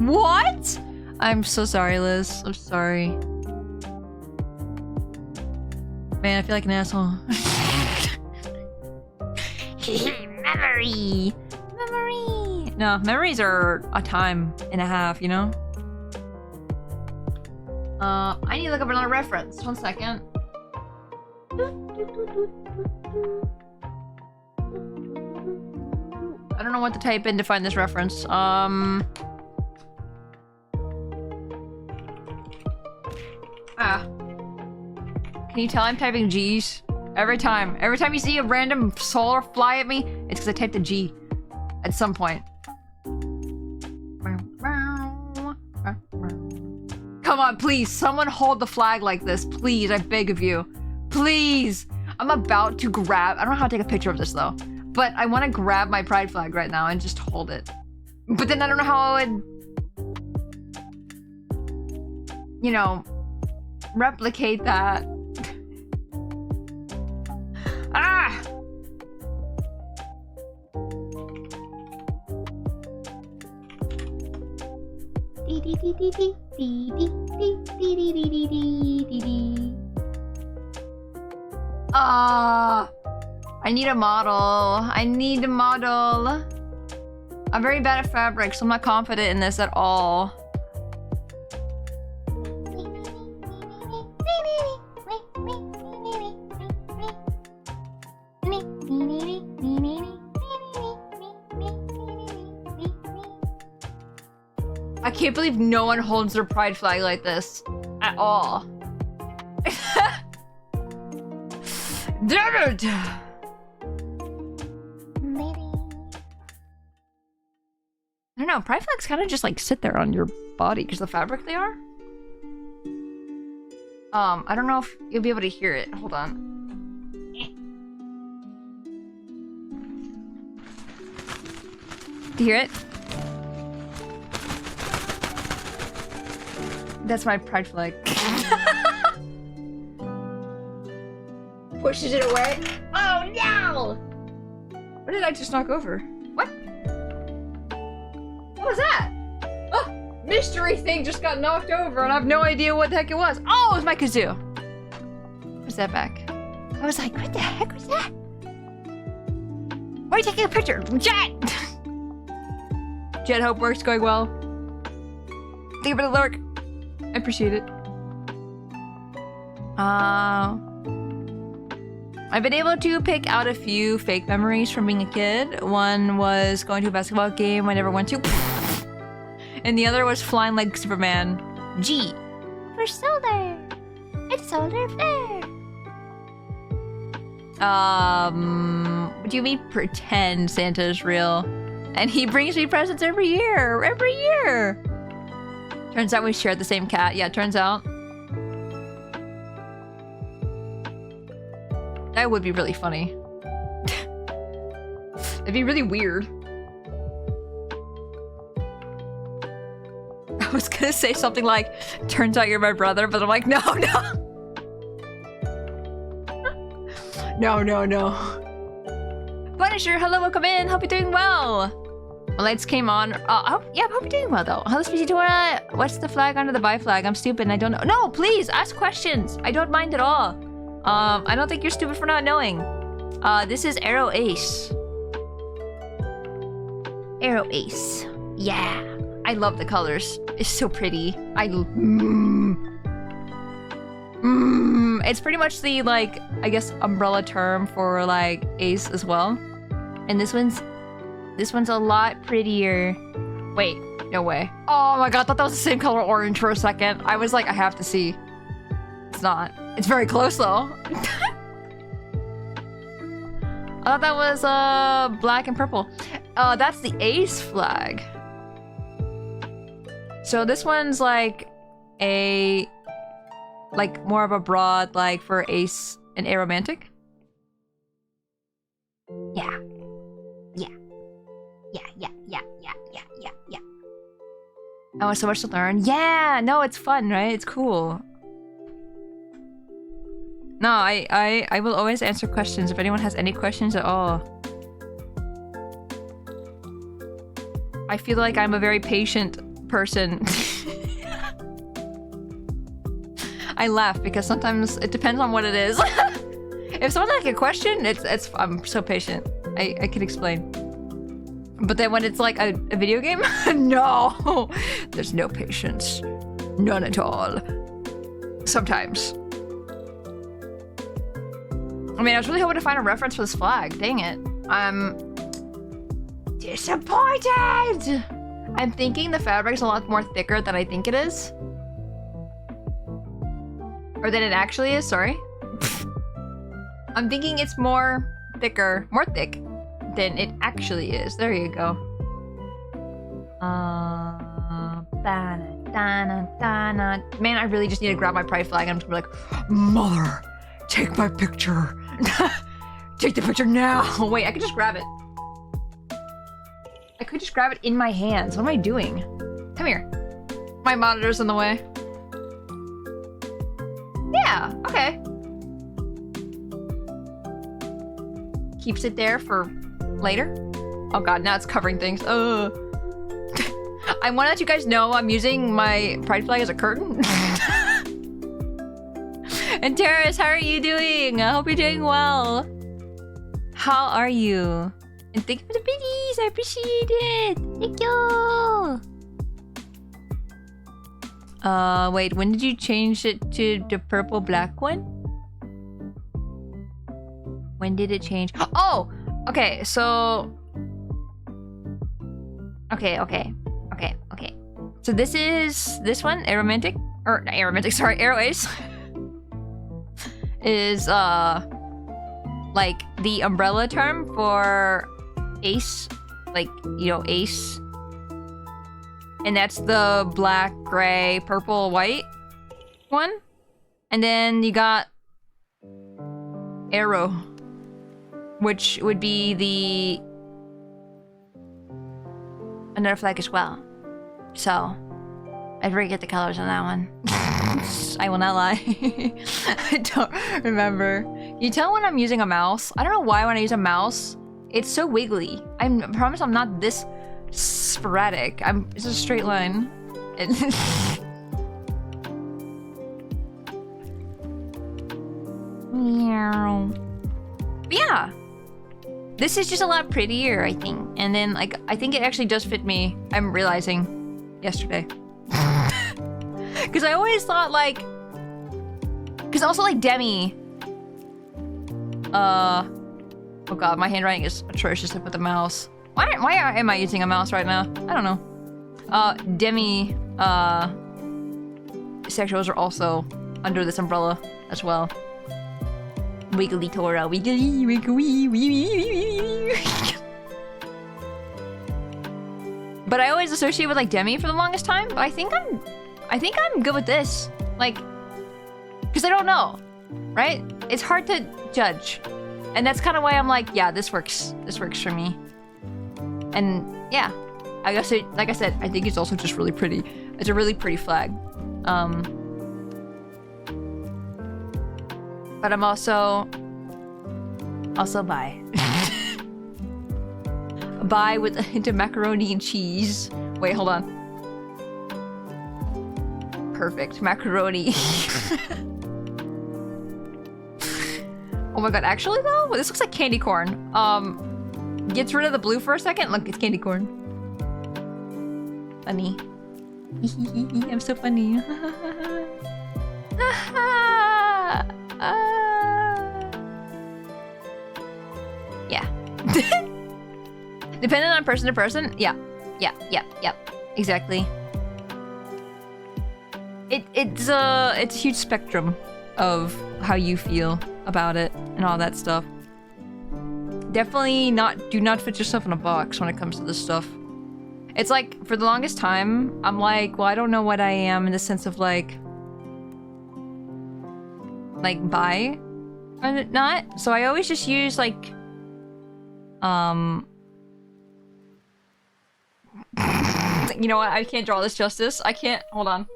What? I'm so sorry, Liz. I'm sorry. Man, I feel like an asshole. Memory! Memory! No, memories are a time and a half, you know? I need to look up another reference. 1 second. I don't know what to type in to find this reference. Can you tell I'm typing G's? Every time you see a random solar fly at me, it's because I typed a G at some point. Come on, please, someone hold the flag like this, please, I beg of you. Please! I'm about to grab, I don't know how to take a picture of this though, but I want to grab my pride flag right now and just hold it. But then I don't know how I would, you know, replicate that. Ah! I need a model. I need a model. I'm very bad at fabric, so I'm not confident in this at all. I can't believe no one holds their pride flag like this at all. Damn it! I don't know, pride flags kind of just like sit there on your body because the fabric they are. I don't know if you'll be able to hear it. Hold on. Do you hear it? That's my pride flag. Pushes it away. Oh no! What did I just knock over? What? What was that? Oh, mystery thing just got knocked over and I have no idea what the heck it was. Oh, it was my kazoo. What's that back? I was like, what the heck was that? Why are you taking a picture? Jet! Jet, hope work's going well. Thank you for the lurk. I appreciate it. I've been able to pick out a few fake memories from being a kid. One was going to a basketball game I never went to. And the other was flying like Superman. G. For solar. It's solar flare. What do you mean pretend Santa's real? And he brings me presents every year. Every year. Turns out we share the same cat. Yeah, turns out. That would be really funny. It'd be really weird. was gonna say something like, turns out you're my brother, but I'm like, no, no. No. Punisher, hello, welcome in. Hope you're doing well. My lights came on. Hope you're doing well, though. Hello, Spacey Tora. What's the flag under the bi flag? I'm stupid and I don't know. No, please, ask questions. I don't mind at all. I don't think you're stupid for not knowing. This is Arrow Ace. Arrow Ace. Yeah. I love the colors. It's so pretty. It's pretty much the, like, I guess, umbrella term for, like, Ace as well. And this one's a lot prettier. Wait, no way. Oh my god, I thought that was the same color orange for a second. I was like, I have to see. It's not. It's very close though. I thought that was black and purple. That's the Ace flag. So this one's like more of a broad, like for Ace and aromantic. Yeah. Oh, so much to learn. Yeah, no, it's fun, right? It's cool. No, I will always answer questions if anyone has any questions at all. I feel like I'm a very patient person. I laugh because sometimes it depends on what it is. If someone's like a question, I'm so patient. I can explain. But then when it's like a video game, no, there's no patience, none at all. Sometimes. I mean, I was really hoping to find a reference for this flag. Dang it. I'm disappointed. I'm thinking the fabric's a lot more thicker than I think it is. Or than it actually is, sorry. I'm thinking it's more thick than it actually is. There you go. Man, I really just need to grab my pride flag and I'm just gonna be like, Mother, take my picture. Take the picture now. Wait, I could just grab it. I could just grab it in my hands. What am I doing? Come here. My monitor's in the way. Yeah, okay. Keeps it there for later. Oh god, now it's covering things. I want to let you guys know I'm using my pride flag as a curtain. And Terrace, how are you doing? I hope you're doing well. How are you? And thank you for the biddies. I appreciate it. Thank you. Wait, when did you change it to the purple black one? When did it change? Oh, okay, so... Okay. So this one, Aromantic, or not Aromantic, sorry, Arrow Ace, is, like, the umbrella term for Ace, like, you know, Ace. And that's the black, gray, purple, white one. And then you got Arrow, which would be the another flag as well. So I forget the colors on that one. I will not lie. I don't remember. Can you tell when I'm using a mouse? I don't know why when I use a mouse, it's so wiggly. I promise I'm not this sporadic. It's a straight line. But yeah. This is just a lot prettier, I think. And then, like, I think it actually does fit me. I'm realizing yesterday. Because I always thought, like... Because also, like, Demi... Oh god, my handwriting is atrocious with the mouse. Why am I using a mouse right now? I don't know. Demi... sexuals are also under this umbrella as well. Wiggly Tora, wiggly, wiggly. But I always associate with like Demi for the longest time. But I think I'm good with this. Like, because I don't know, right? It's hard to judge, and that's kind of why I'm like, yeah, this works. This works for me. And yeah, I guess like I said, I think it's also just really pretty. It's a really pretty flag. But I'm also bi. Bi with a hint of macaroni and cheese. Wait, hold on. Perfect. Macaroni. Oh my god, actually though? This looks like candy corn. Gets rid of the blue for a second. Look, it's candy corn. Funny. I'm so funny. Yeah. Depending on person to person. Yeah. Exactly. It's a huge spectrum of how you feel about it and all that stuff. Definitely do not fit yourself in a box when it comes to this stuff. It's like, for the longest time, I'm like, well, I don't know what I am in the sense of like bi or not. So I always just use like, you know what? I can't draw this justice. I can't. Hold on.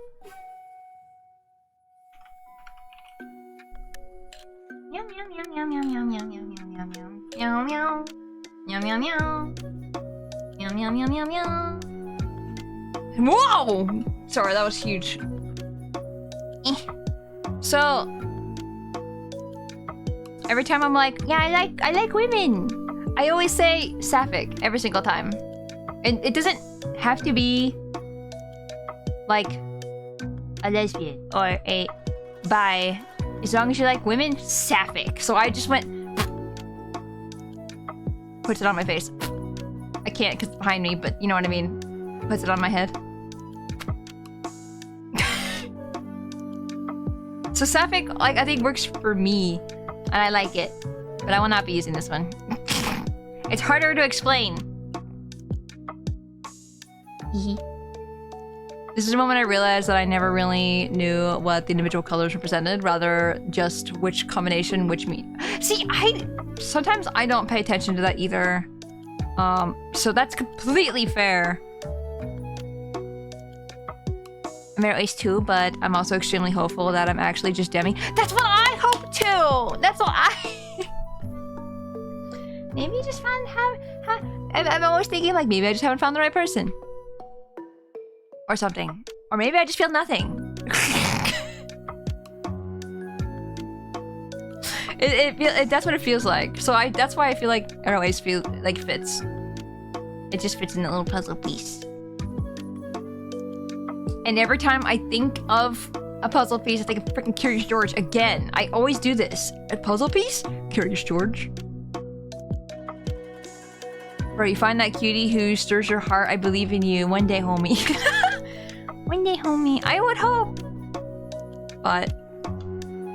Meow meow meow meow meow meow meow meow meow meow meow meow meow. Meow meow meow meow meow. Whoa! Sorry, that was huge. So every time I'm like, yeah, I like women, I always say sapphic every single time. And it doesn't have to be like a lesbian or a bi. As long as you like women, sapphic. So I just went, puts it on my face. I can't because it's behind me, but you know what I mean. Puts it on my head. So sapphic, like, I think works for me, and I like it, but I will not be using this one. It's harder to explain. This is the moment I realized that I never really knew what the individual colors represented, rather just which combination, which mean. See, sometimes I don't pay attention to that either. So that's completely fair. I'm at least 2, but I'm also extremely hopeful that I'm actually just Demi. That's what I hope too! That's what I... Maybe you just I'm always thinking like, maybe I just haven't found the right person. Or something. Or maybe I just feel nothing. That's what it feels like. So that's why I feel like it always feels like fits. It just fits in a little puzzle piece. And every time I think of a puzzle piece, I think of freaking Curious George again. I always do this. A puzzle piece? Curious George. Bro, you find that cutie who stirs your heart. I believe in you. One day, homie. One day, homie. I would hope. But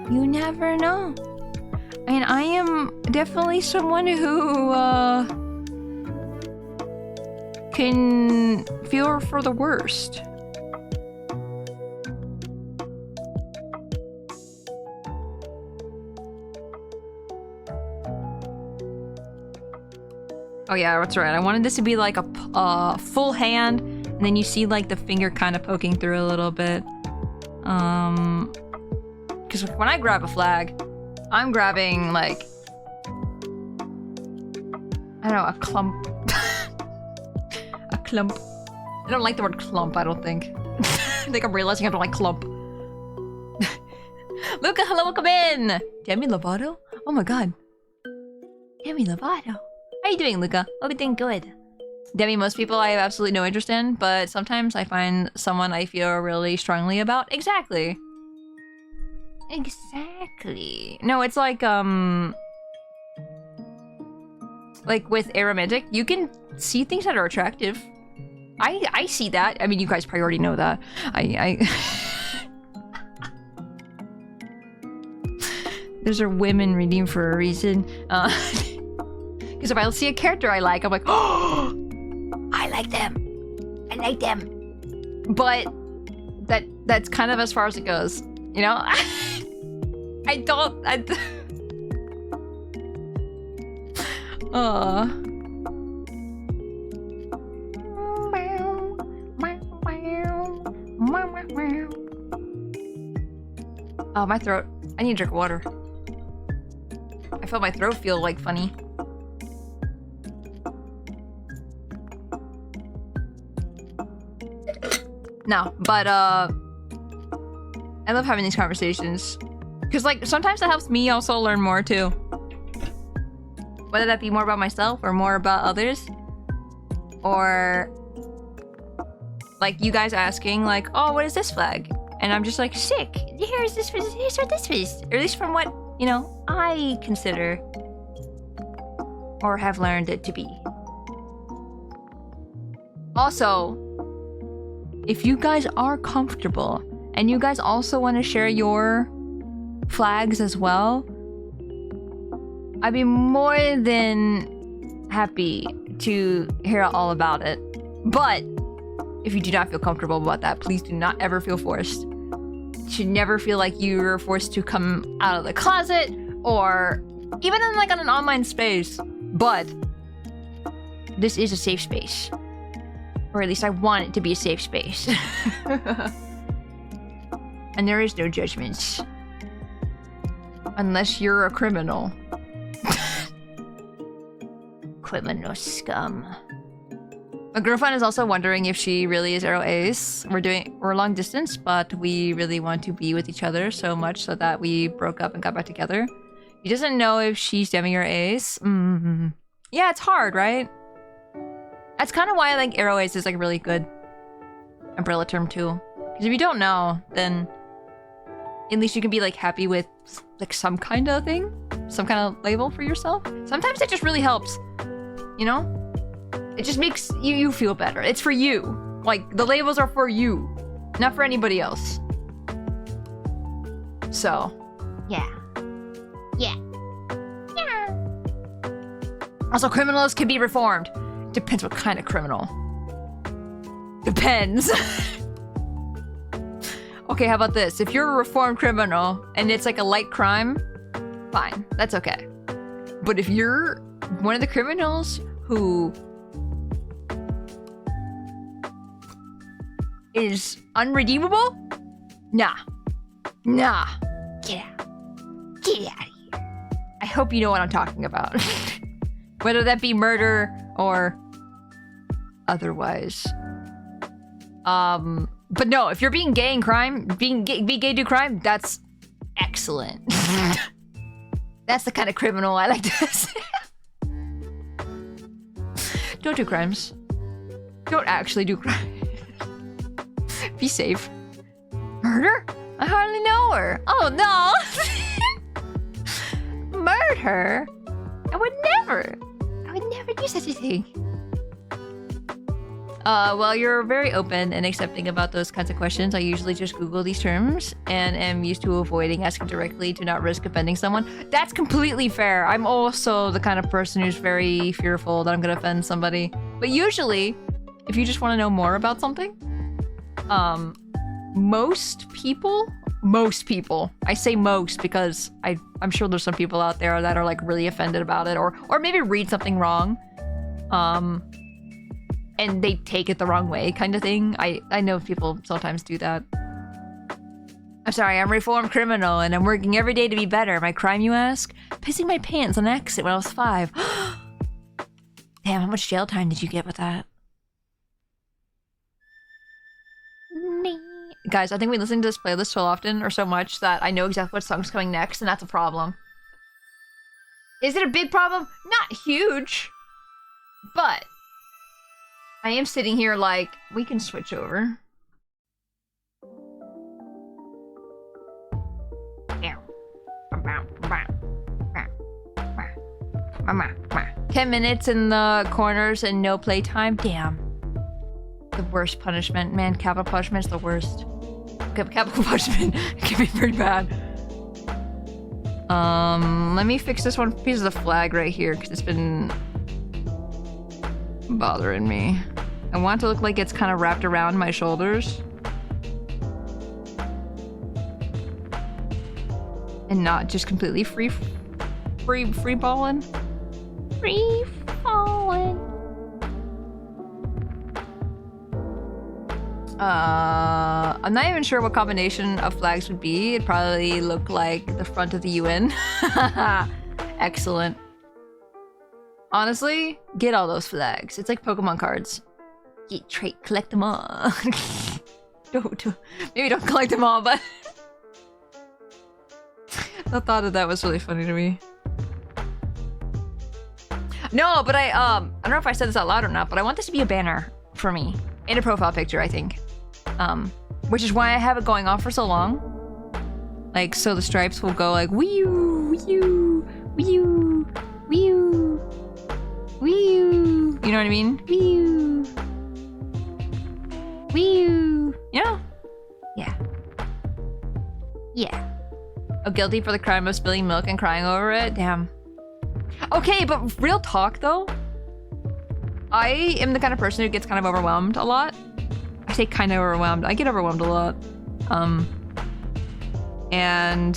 you never know. And I am definitely someone who can feel for the worst. Oh yeah, that's right. I wanted this to be like a full hand, and then you see like the finger kind of poking through a little bit. Because when I grab a flag, I'm grabbing like, I don't know, a clump. A clump. I don't like the word clump, I don't think. I think I'm realizing I don't like clump. Luca, hello, welcome in! Demi Lovato? Oh my god. Demi Lovato. How are you doing, Luca? Hope you're doing good. Demi, most people I have absolutely no interest in, but sometimes I find someone I feel really strongly about. Exactly. Exactly. No, it's like with aromantic, you can see things that are attractive. I see that. I mean, you guys probably already know that. Those are women reading for a reason. Because if I see a character I like, I'm like, oh, I like them. I like them. But that's kind of as far as it goes, you know? I don't. Oh, my throat. I need to drink water. I felt my throat feel like funny. No, but I love having these conversations. Because like sometimes that helps me also learn more too. Whether that be more about myself or more about others. Or like you guys asking like, oh, what is this flag? And I'm just like, sick. Here's what this is. Or at least from what, you know, I consider or have learned it to be. Also, if you guys are comfortable and you guys also want to share your flags as well, I'd be more than happy to hear all about it. But if you do not feel comfortable about that, please do not ever feel forced. You should never feel like you're forced to come out of the closet or even in like on an online space. But this is a safe space. Or at least I want it to be a safe space. And there is no judgments. Unless you're a criminal. Criminal scum. My girlfriend is also wondering if she really is Arrow Ace. We're long distance, but we really want to be with each other so much so that we broke up and got back together. She doesn't know if she's Demi or Ace. Yeah, it's hard, right? That's kind of why I think Arrow Ace is like a really good umbrella term too. Because if you don't know, then at least you can be like happy with like some kind of thing, some kind of label for yourself. Sometimes it just really helps, you know? It just makes you feel better. It's for you. Like the labels are for you, not for anybody else. So, yeah. Also, criminals can be reformed. Depends what kind of criminal. Depends. Okay, how about this? If you're a reformed criminal and it's like a light crime, fine, that's okay. But if you're one of the criminals who is unredeemable, nah. Get out. Get out of here. I hope you know what I'm talking about. Whether that be murder or otherwise. But no, if you're being gay in crime, be gay do crime, that's excellent. That's the kind of criminal I like to say. Don't do crimes. Don't actually do crimes. Be safe. Murder? I hardly know her. Oh no! Murder? I would never do such a thing. Well, you're very open and accepting about those kinds of questions. I usually just Google these terms and am used to avoiding asking directly to not risk offending someone. That's completely fair. I'm also the kind of person who's very fearful that I'm gonna offend somebody. But usually, if you just want to know more about something, most people, I say most because I'm sure there's some people out there that are like really offended about it or maybe read something wrong. And they take it the wrong way kind of thing. I know people sometimes do that. I'm sorry, I'm a reformed criminal and I'm working every day to be better. My crime, you ask? Pissing my pants on accident when I was 5. Damn, how much jail time did you get with that? Guys, I think we listen to this playlist so often or so much that I know exactly what song's coming next, and that's a problem. Is it a big problem? Not huge. But I am sitting here like, we can switch over. 10 minutes in the corners and no playtime? Damn. The worst punishment. Man, capital punishment is the worst. Capital punishment can be pretty bad. Let me fix this one piece of the flag right here, because it's been bothering me. I want it to look like it's kind of wrapped around my shoulders. And not just completely free balling. Free falling. I'm not even sure what combination of flags would be. It'd probably look like the front of the UN. Excellent. Honestly, get all those flags. It's like Pokemon cards. Get trait, collect them all. Maybe don't collect them all, but the thought of that was really funny to me. No, but I don't know if I said this out loud or not, but I want this to be a banner for me in a profile picture, I think. Which is why I have it going on for so long. Like, so the stripes will go like wee-oo, wee-oo, wee-oo, wee-oo, wee-oo. You know what I mean? Wee-oo, wee-oo. You know? Yeah. Yeah. Oh, guilty for the crime of spilling milk and crying over it? Damn. Okay, but real talk though. I am the kind of person who gets kind of overwhelmed a lot. I say kind of overwhelmed. I get overwhelmed a lot. And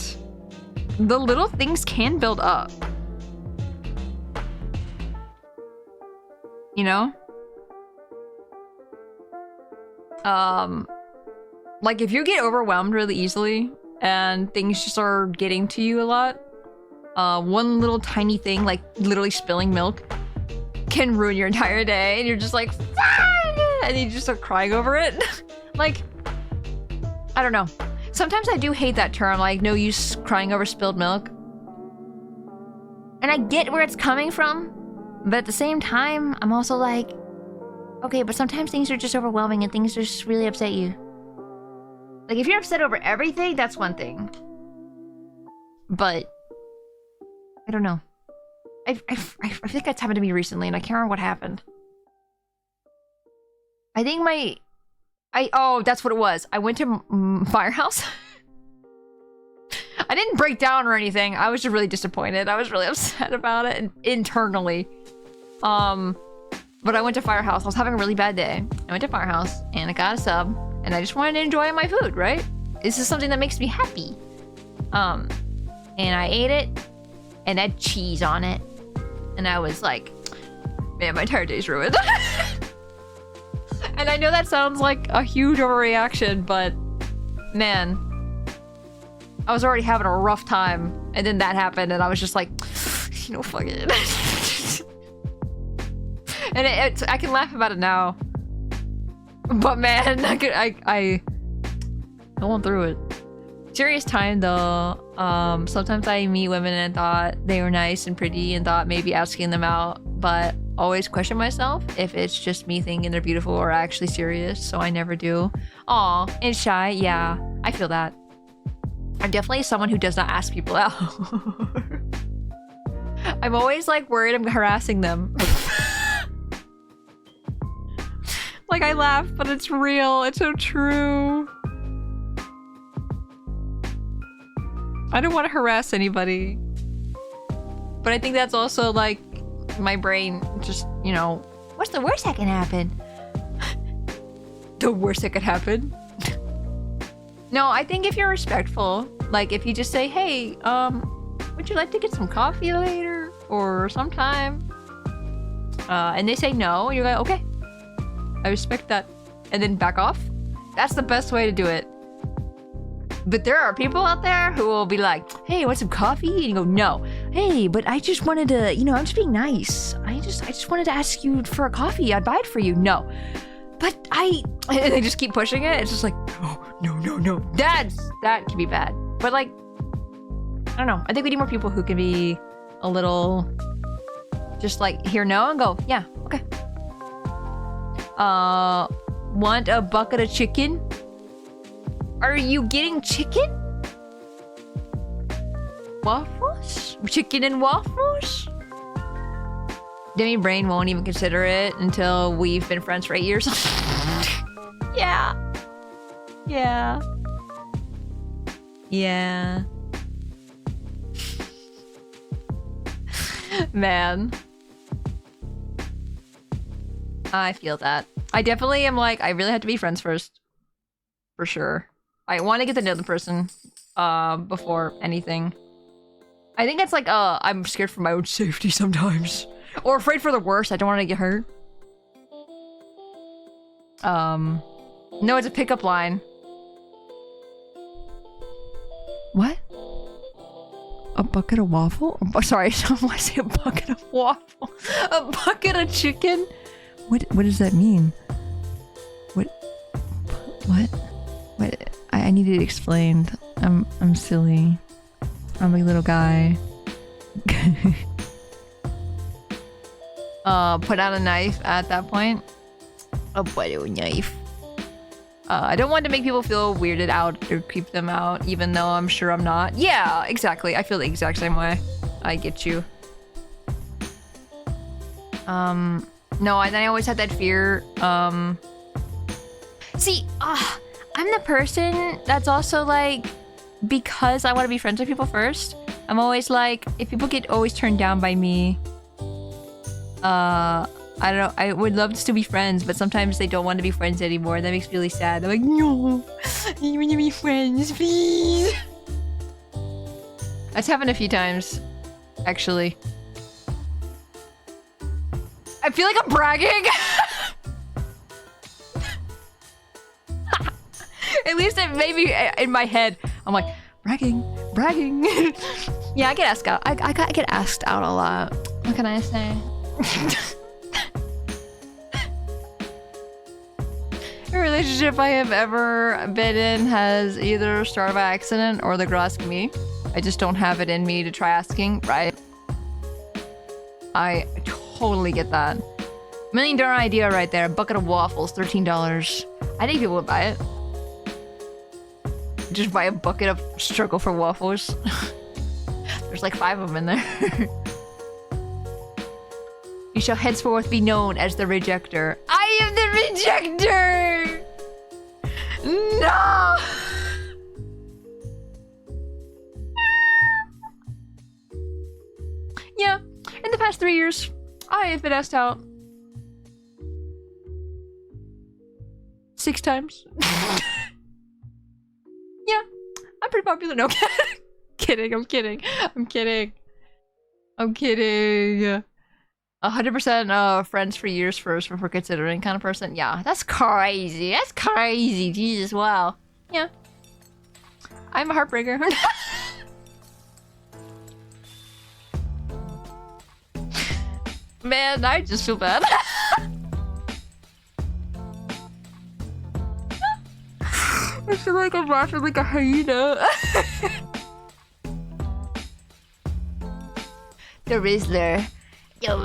the little things can build up. You know? Like if you get overwhelmed really easily and things just are getting to you a lot, one little tiny thing, like literally spilling milk, can ruin your entire day, and you're just like, and you just start crying over it. Like, I don't know. Sometimes I do hate that term, like no use crying over spilled milk. And I get where it's coming from, but at the same time, I'm also like, okay, but sometimes things are just overwhelming and things just really upset you. Like if you're upset over everything, that's one thing. But I don't know. I think that's happened to me recently, and I can't remember what happened. I think oh, that's what it was. I went to Firehouse. I didn't break down or anything. I was just really disappointed. I was really upset about it internally. But I went to Firehouse. I was having a really bad day. I went to Firehouse, and I got a sub, and I just wanted to enjoy my food, right? This is something that makes me happy. And I ate it, and had cheese on it. And I was like, man, my entire day's ruined. And I know that sounds like a huge overreaction, but man, I was already having a rough time. And then that happened, and I was just like, you know, fuck it. And I can laugh about it now. But man, I went through it. Serious time though. Sometimes I meet women and thought they were nice and pretty and thought maybe asking them out, but always question myself if it's just me thinking they're beautiful or actually serious, so I never do. Aw, and shy, yeah, I feel that. I'm definitely someone who does not ask people out. I'm always like worried I'm harassing them. Like I laugh, but it's real, it's so true. I don't want to harass anybody. But I think that's also like my brain just, you know, what's the worst that can happen? The worst that could happen? No, I think if you're respectful, like if you just say, hey, would you like to get some coffee later or sometime? And they say no, and you're like, okay, I respect that. And then back off. That's the best way to do it. But there are people out there who will be like, hey, want some coffee? And you go, no. Hey, but I just wanted to, you know, I'm just being nice. I just wanted to ask you for a coffee. I'd buy it for you. No. But and they just keep pushing it. It's just like, no. That can be bad. But like, I don't know. I think we need more people who can be a little just like hear no and go, yeah, okay. Want a bucket of chicken? Are you getting chicken? Waffles? Chicken and waffles? Demi Brain won't even consider it until we've been friends for 8 years. Yeah. Yeah. Yeah. Man. I feel that. I definitely am like, I really have to be friends first. For sure. I want to get to know the person before anything. I think it's like, I'm scared for my own safety sometimes. Or afraid for the worst. I don't want to get hurt. No, it's a pickup line. What? A bucket of waffle? Sorry, I want to say a bucket of waffle. A bucket of chicken? What does that mean? What? I need it explained. I'm silly. I'm a little guy. Put out a knife at that point. A butter knife. I don't want to make people feel weirded out or creep them out, even though I'm sure I'm not. Yeah, exactly. I feel the exact same way. I get you. No, and I always had that fear. See, I'm the person that's also like, because I want to be friends with people first, I'm always like, if people get always turned down by me, I don't know, I would love to still be friends, but sometimes they don't want to be friends anymore. That makes me really sad. I'm like, no, I want to be friends, please. That's happened a few times, actually. I feel like I'm bragging. At least it made me in my head. I'm like, bragging. Yeah, I get asked out. I get asked out a lot. What can I say? A relationship I have ever been in has either started by accident or the girl asked me. I just don't have it in me to try asking, right? I totally get that. $1 million idea right there. A bucket of waffles, $13. I think people would buy it. Just buy a bucket of struggle for waffles. There's like 5 of them in there. You shall henceforth be known as the rejecter. I am the rejecter! No! Yeah, in the past 3 years, I have been asked out 6 times. Yeah, I'm pretty popular. No, kidding. I'm kidding. 100% friends for years first before considering kind of person. Yeah, that's crazy. Jesus, wow. Yeah. I'm a heartbreaker. Man, I just feel bad. I feel like I'm laughing like a hyena. The Rizzler. I'm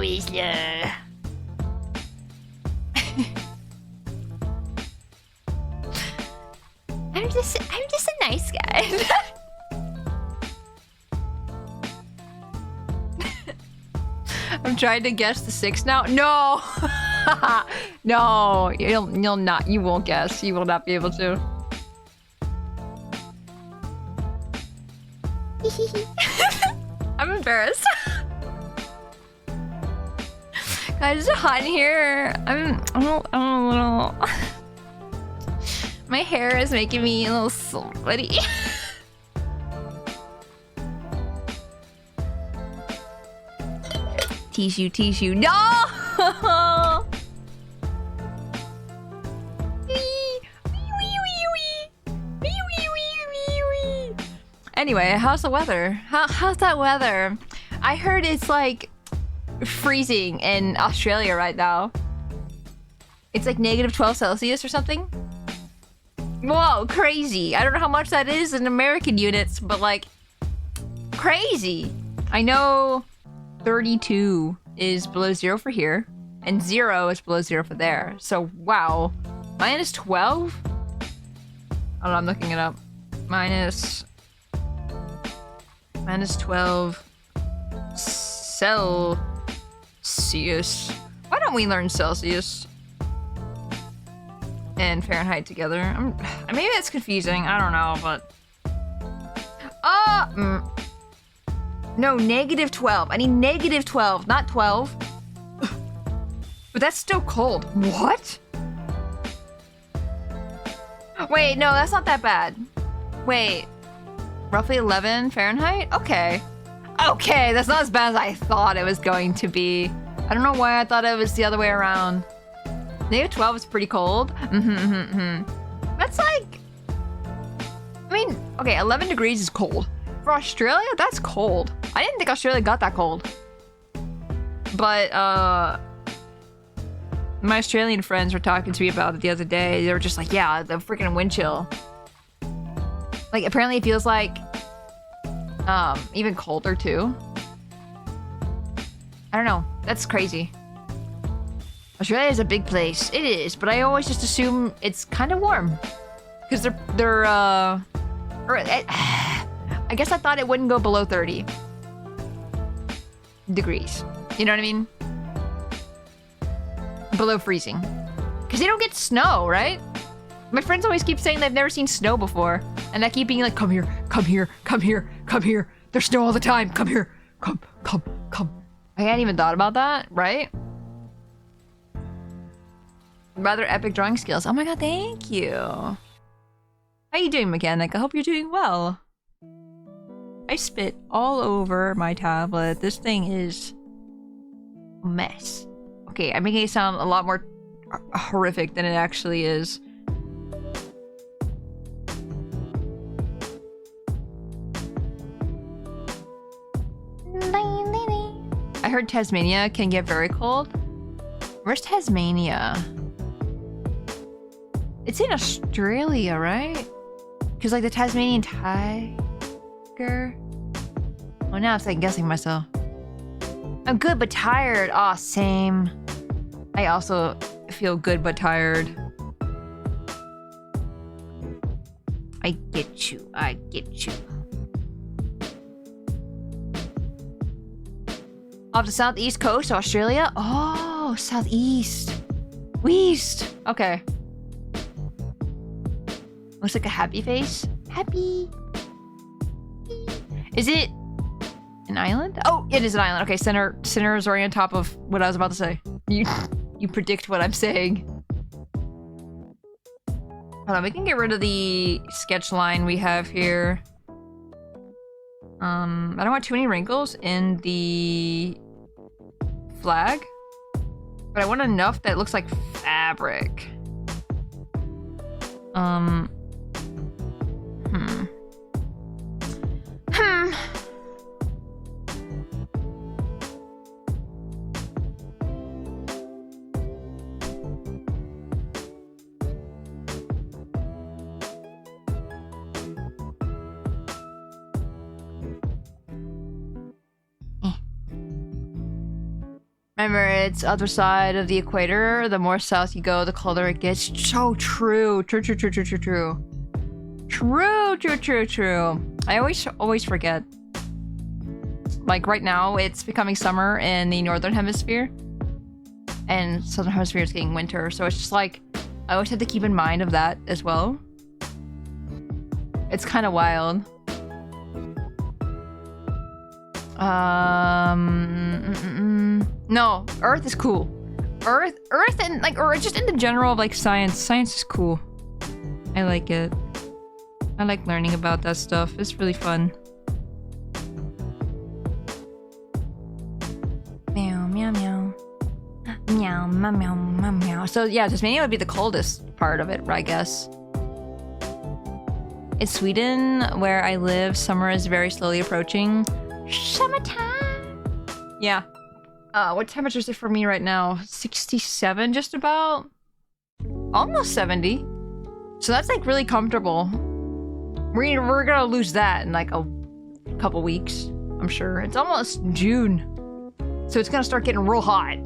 just a nice guy. I'm trying to guess the 6 now. No, no, you'll not. You won't guess. You will not be able to. I'm embarrassed. Guys, it's hot in here. I'm a little. My hair is making me a little sweaty. Tissue. No! Anyway, how's the weather? How's that weather? I heard it's like freezing in Australia right now. It's like -12 Celsius or something. Whoa, crazy. I don't know how much that is in American units, but like crazy. I know 32 is below 0 for here, and 0 is below 0 for there. So wow. -12? I don't know, I'm looking it up. -12 Celsius. Why don't we learn Celsius and Fahrenheit together? Maybe it's confusing. I don't know, but no, -12. I need -12, not 12. But that's still cold. What? Wait, no, that's not that bad. Wait. Roughly 11 Fahrenheit? Okay. Okay, that's not as bad as I thought it was going to be. I don't know why I thought it was the other way around. -12 is pretty cold. That's like... I mean, okay, 11 degrees is cold. For Australia, that's cold. I didn't think Australia got that cold. But, my Australian friends were talking to me about it the other day. They were just like, yeah, the freaking wind chill. Like, apparently it feels like, even colder, too. I don't know. That's crazy. Australia is a big place. It is, but I always just assume it's kind of warm. Because I guess I thought it wouldn't go below 30 degrees. You know what I mean? Below freezing. Because they don't get snow, right? My friends always keep saying they've never seen snow before. And I keep being like, come here, come here, come here, come here. There's snow all the time. Come here. Come. I hadn't even thought about that, right? Rather epic drawing skills. Oh my god, thank you. How you doing, mechanic? I hope you're doing well. I spit all over my tablet. This thing is a mess. Okay, I'm making it sound a lot more horrific than it actually is. I heard Tasmania can get very cold. Where's Tasmania? It's in Australia, right? Because like the Tasmanian tiger. Oh, now I'm second guessing myself. I'm good but tired. Aw, same. I also feel good but tired. I get you. I get you. Off the southeast coast, Australia? Oh, southeast. West. Okay. Looks like a happy face. Happy. Is it an island? Oh, it is an island. Okay, center is already on top of what I was about to say. You predict what I'm saying. Hold on, we can get rid of the sketch line we have here. I don't want too many wrinkles in the flag, but I want enough that it looks like fabric. Remember, it's other side of the equator. The more south you go, the colder it gets. So true. True. I always forget. Like right now, it's becoming summer in the northern hemisphere, and southern hemisphere is getting winter. So it's just like I always have to keep in mind of that as well. It's kind of wild. No, Earth is cool. Earth and like, or just in the general of like science. Science is cool. I like it. I like learning about that stuff. It's really fun. Meow, meow, meow. Meow, meow, meow, meow, meow. So yeah, Tasmania would be the coldest part of it, I guess. In Sweden, where I live, summer is very slowly approaching. Summertime! Yeah. What temperature is it for me right now? 67, just about? Almost 70. So that's like really comfortable. We're gonna lose that in like a couple weeks, I'm sure. It's almost June. So it's gonna start getting real hot.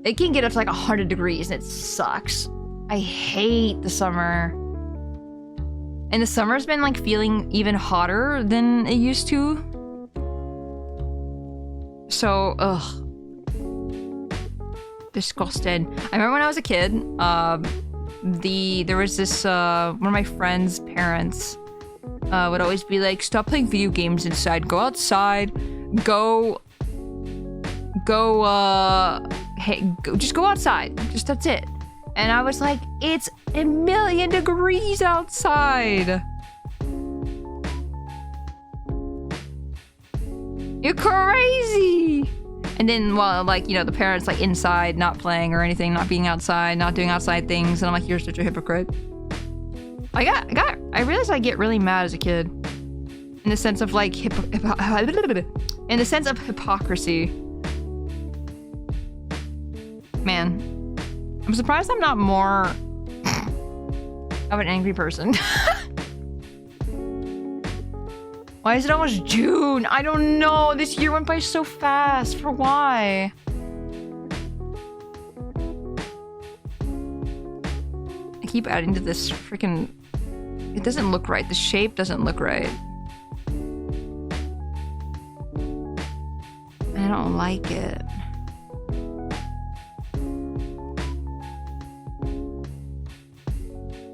It can get up to like 100 degrees and it sucks. I hate the summer. And the summer's been like feeling even hotter than it used to. So, ugh. Disgusted. I remember when I was a kid, there was this, one of my friend's parents would always be like, stop playing video games inside, go outside, just go outside, just that's it. And I was like, it's 1,000,000 degrees outside. You're crazy. And then, well, like, you know, the parents like inside, not playing or anything, not being outside, not doing outside things. And I'm like, you're such a hypocrite. I realized I get really mad as a kid. In the sense of like, in the sense of hypocrisy. Man, I'm surprised I'm not more of an angry person. Why is it almost June? I don't know. This year went by so fast. For why? I keep adding to this freaking... It doesn't look right. The shape doesn't look right. I don't like it.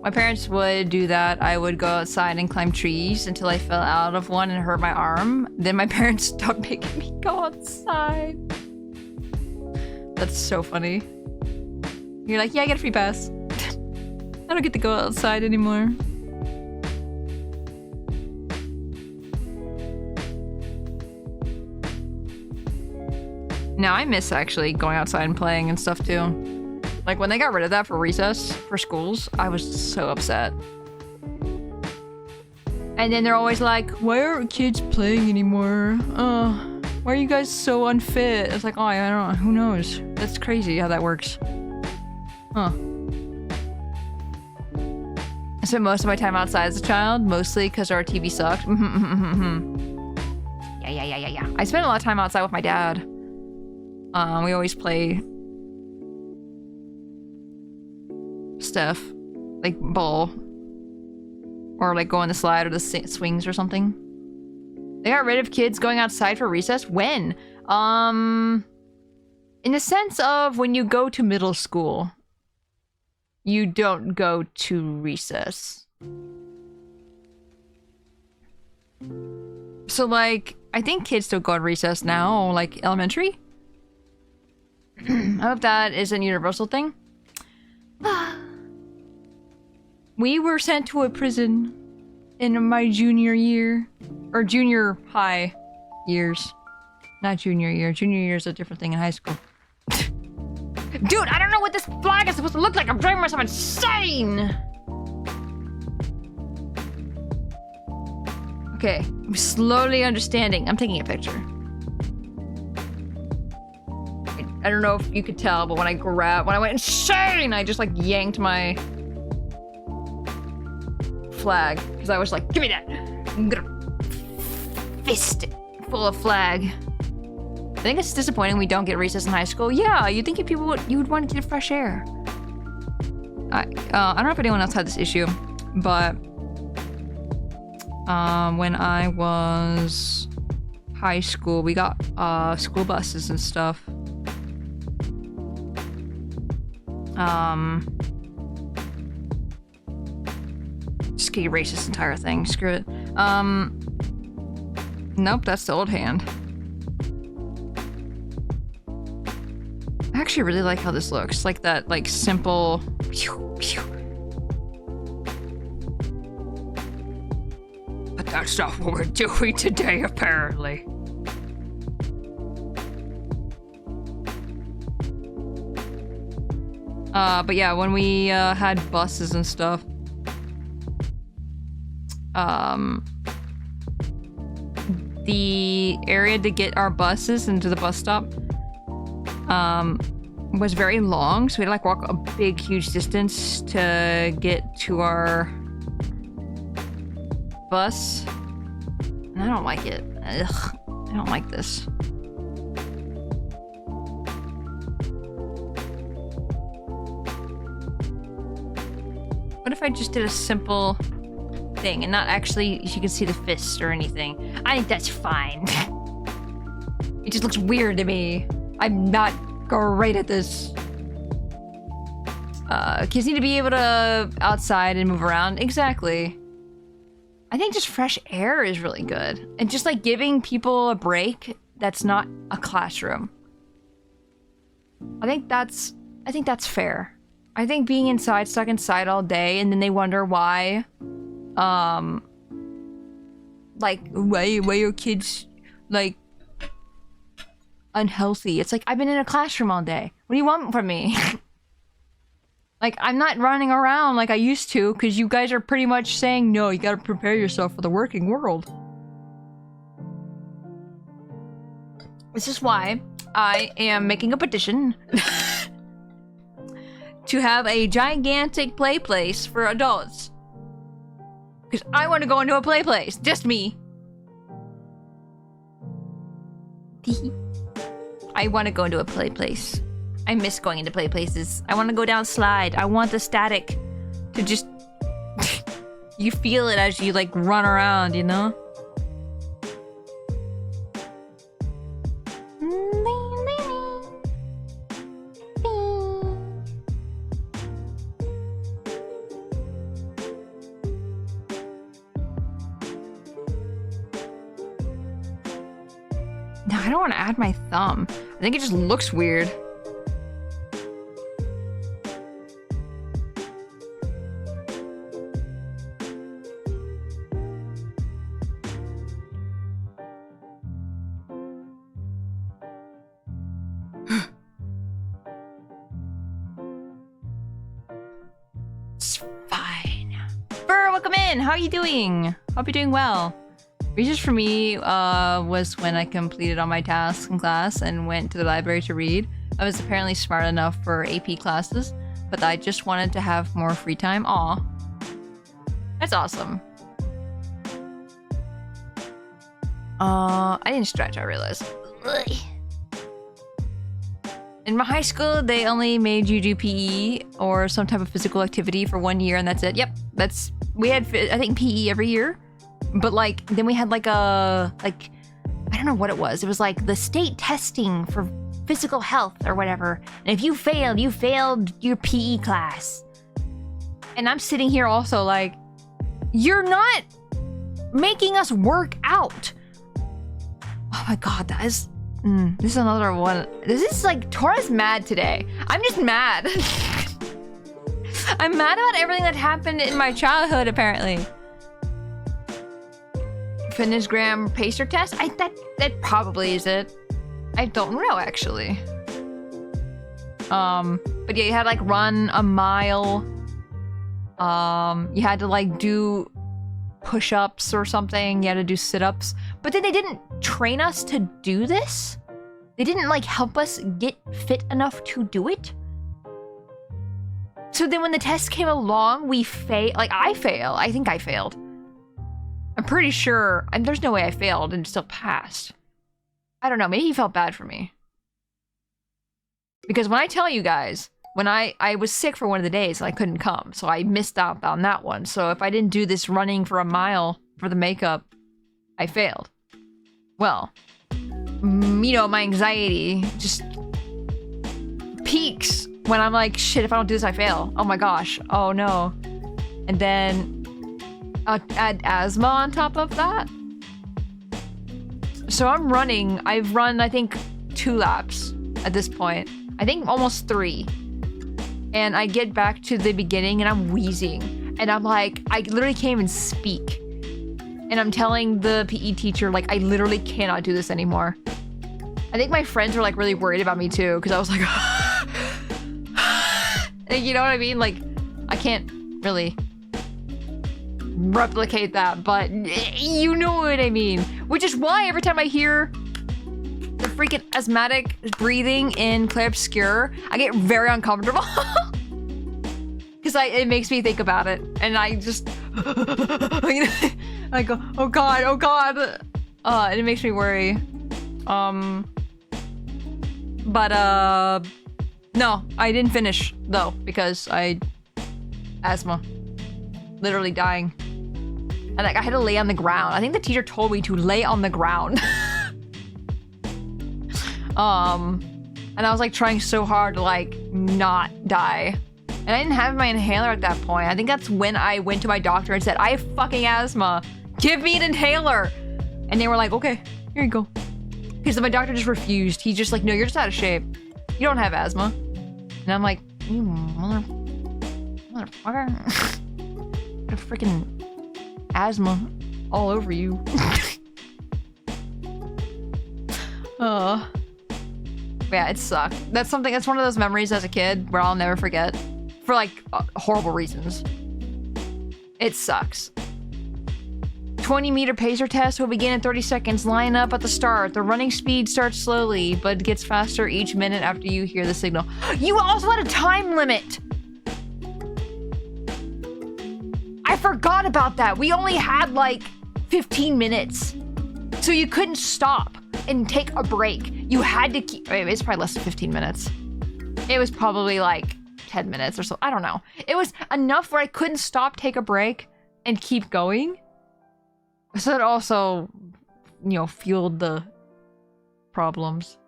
My parents would do that. I would go outside and climb trees until I fell out of one and hurt my arm. Then my parents stopped making me go outside. That's so funny. You're like, yeah, I get a free pass. I don't get to go outside anymore. Now I miss actually going outside and playing and stuff too. Like when they got rid of that for recess for schools, I was so upset. And then they're always like, why aren't kids playing anymore? Why are you guys so unfit? It's like, oh, I don't know, who knows? That's crazy how that works. Huh. I spent most of my time outside as a child, mostly because our TV sucked. Yeah. I spent a lot of time outside with my dad. We always play stuff like ball or like go on the slide or the swings or something. They got rid of kids going outside for recess. When? In the sense of when you go to middle school, you don't go to recess. So like, I think kids still go to recess now, like elementary. I hope that is a universal thing. We were sent to a prison in my junior year. Or junior high years. Not junior year. Junior year is a different thing in high school. Dude, I don't know what this flag is supposed to look like. I'm driving myself insane. Okay, I'm slowly understanding. I'm taking a picture. I don't know if you could tell, but when I went insane, I just like yanked my flag because I was like, give me that. I'm gonna fist it full of flag. I think it's disappointing we don't get recess in high school. Yeah, you'd think you would want to get fresh air. I don't know if anyone else had this issue, but when I was high school, we got school buses and stuff. Just can erase this entire thing. Screw it. Nope, that's the old hand. I actually really like how this looks. Like that, like simple. But that's not what we're doing today, apparently. But yeah, when we had buses and stuff, the area to get our buses into the bus stop was very long, so we had to like walk a big, huge distance to get to our bus. And I don't like it. Ugh, I don't like this. What if I just did a simple thing and not actually you can see the fist or anything? I think that's fine. It just looks weird to me. I'm not great at this. Kids need to be able to outside and move around. Exactly. I think just fresh air is really good. And just like giving people a break that's not a classroom. I think that's fair. I think being inside, stuck inside all day, and then they wonder why, like, why are kids, like, unhealthy? It's like, I've been in a classroom all day. What do you want from me? Like, I'm not running around like I used to, because you guys are pretty much saying, no, you gotta prepare yourself for the working world. This is why I am making a petition to have a gigantic play place for adults. Because I want to go into a play place. Just me. I want to go into a play place. I miss going into play places. I want to go down slide. I want the static to just... you feel it as you, like, run around, you know? No, I don't want to add my thumb. I think it just looks weird. It's fine. Burr, welcome in! How are you doing? Hope you're doing well. Research for me was when I completed all my tasks in class and went to the library to read. I was apparently smart enough for AP classes, but I just wanted to have more free time. Aw. That's awesome. I didn't stretch, I realized. Ugh. In my high school, they only made you do PE or some type of physical activity for 1 year, and that's it. Yep, we had, I think, PE every year. But, like, then we had, like, I don't know what it was. It was, like, the state testing for physical health or whatever. And if you failed your PE class. And I'm sitting here also, like, you're not making us work out. Oh, my God, that is... this is another one. This is, like, Tora's mad today. I'm just mad. I'm mad about everything that happened in my childhood, apparently. Fitness gram pacer test? That probably is it. I don't know, actually. But yeah, you had to, like, run a mile. You had to, like, do push-ups or something. You had to do sit-ups. But then they didn't train us to do this. They didn't, like, help us get fit enough to do it. So then when the test came along, we failed. Like, I think I failed. I'm pretty sure, and there's no way I failed and still passed. I don't know, maybe he felt bad for me. Because when I tell you guys, when I was sick for one of the days and I couldn't come, so I missed out on that one. So if I didn't do this running for a mile for the makeup, I failed. Well, you know, my anxiety just peaks when I'm like, shit, if I don't do this, I fail. Oh my gosh, oh no. And then add asthma on top of that. So I'm running. I've run, I think, 2 laps at this point. I think almost 3. And I get back to the beginning and I'm wheezing. And I'm like, I literally can't even speak. And I'm telling the PE teacher, like, I literally cannot do this anymore. I think my friends were, like, really worried about me too, because I was like, you know what I mean? Like, I can't really replicate that, but you know what I mean. Which is why every time I hear the freaking asthmatic breathing in Clair Obscure, I get very uncomfortable. Because it makes me think about it, and I just I go, oh god, oh god, and it makes me worry. But no, I didn't finish though because asthma, literally dying. And like I had to lay on the ground. I think the teacher told me to lay on the ground. And I was like trying so hard to like not die. And I didn't have my inhaler at that point. I think that's when I went to my doctor and said, I have fucking asthma. Give me an inhaler. And they were like, okay, here you go. Because my doctor just refused. He's just like, no, you're just out of shape. You don't have asthma. And I'm like, you motherfucker. Got a freaking asthma all over you. Yeah, it sucked. That's one of those memories as a kid where I'll never forget. for like horrible reasons. It sucks. 20-meter pacer test will begin in 30 seconds. Line up at the start. The running speed starts slowly, but gets faster each minute after you hear the signal. You also had a time limit! I forgot about that. We only had like 15 minutes. So you couldn't stop and take a break. You had to keep... Wait, it's probably less than 15 minutes. It was probably like 10 minutes or so. I don't know. It was enough where I couldn't stop, take a break, and keep going. So it also, you know, fueled the problems.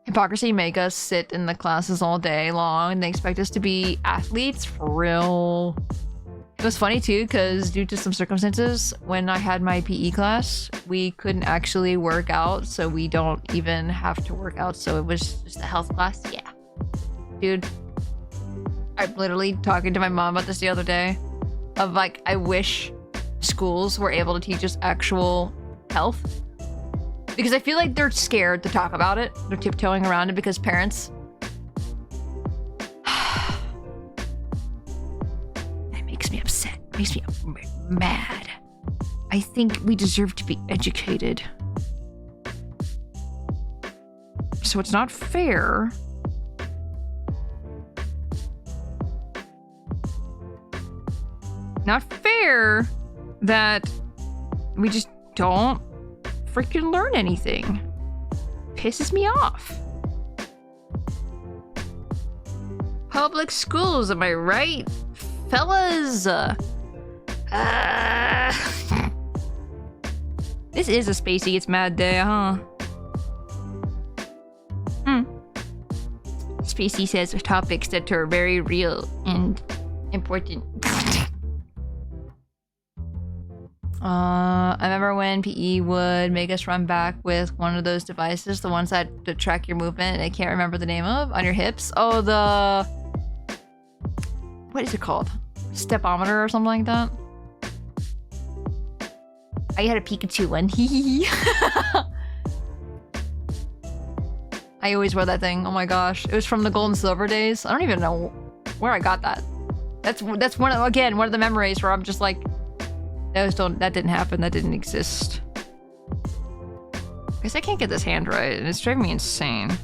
Hypocrisy make us sit in the classes all day long and they expect us to be athletes for real. It was funny too, because due to some circumstances, when I had my PE class, we couldn't actually work out, so we don't even have to work out, so it was just a health class. Yeah. Dude, I'm literally talking to my mom about this the other day, of like, I wish schools were able to teach us actual health. Because I feel like they're scared to talk about it. They're tiptoeing around it because parents... That makes me upset. Makes me mad. I think we deserve to be educated. So it's not fair. Not fair that we just don't freaking learn anything. Pisses me off. Public schools, am I right? Fellas, this is a Spacey Gets Mad day, huh? Spacey says topics that are very real and important. I remember when PE would make us run back with one of those devices, the ones that track your movement, and I can't remember the name of, on your hips. Oh, the... What is it called? Stepometer or something like that? I had a Pikachu one. I always wear that thing. Oh my gosh. It was from the Gold and Silver days. I don't even know where I got that. That's one of, again, one of the memories where I'm just like, that didn't happen. That didn't exist. Guess I can't get this hand right, and it's driving me insane.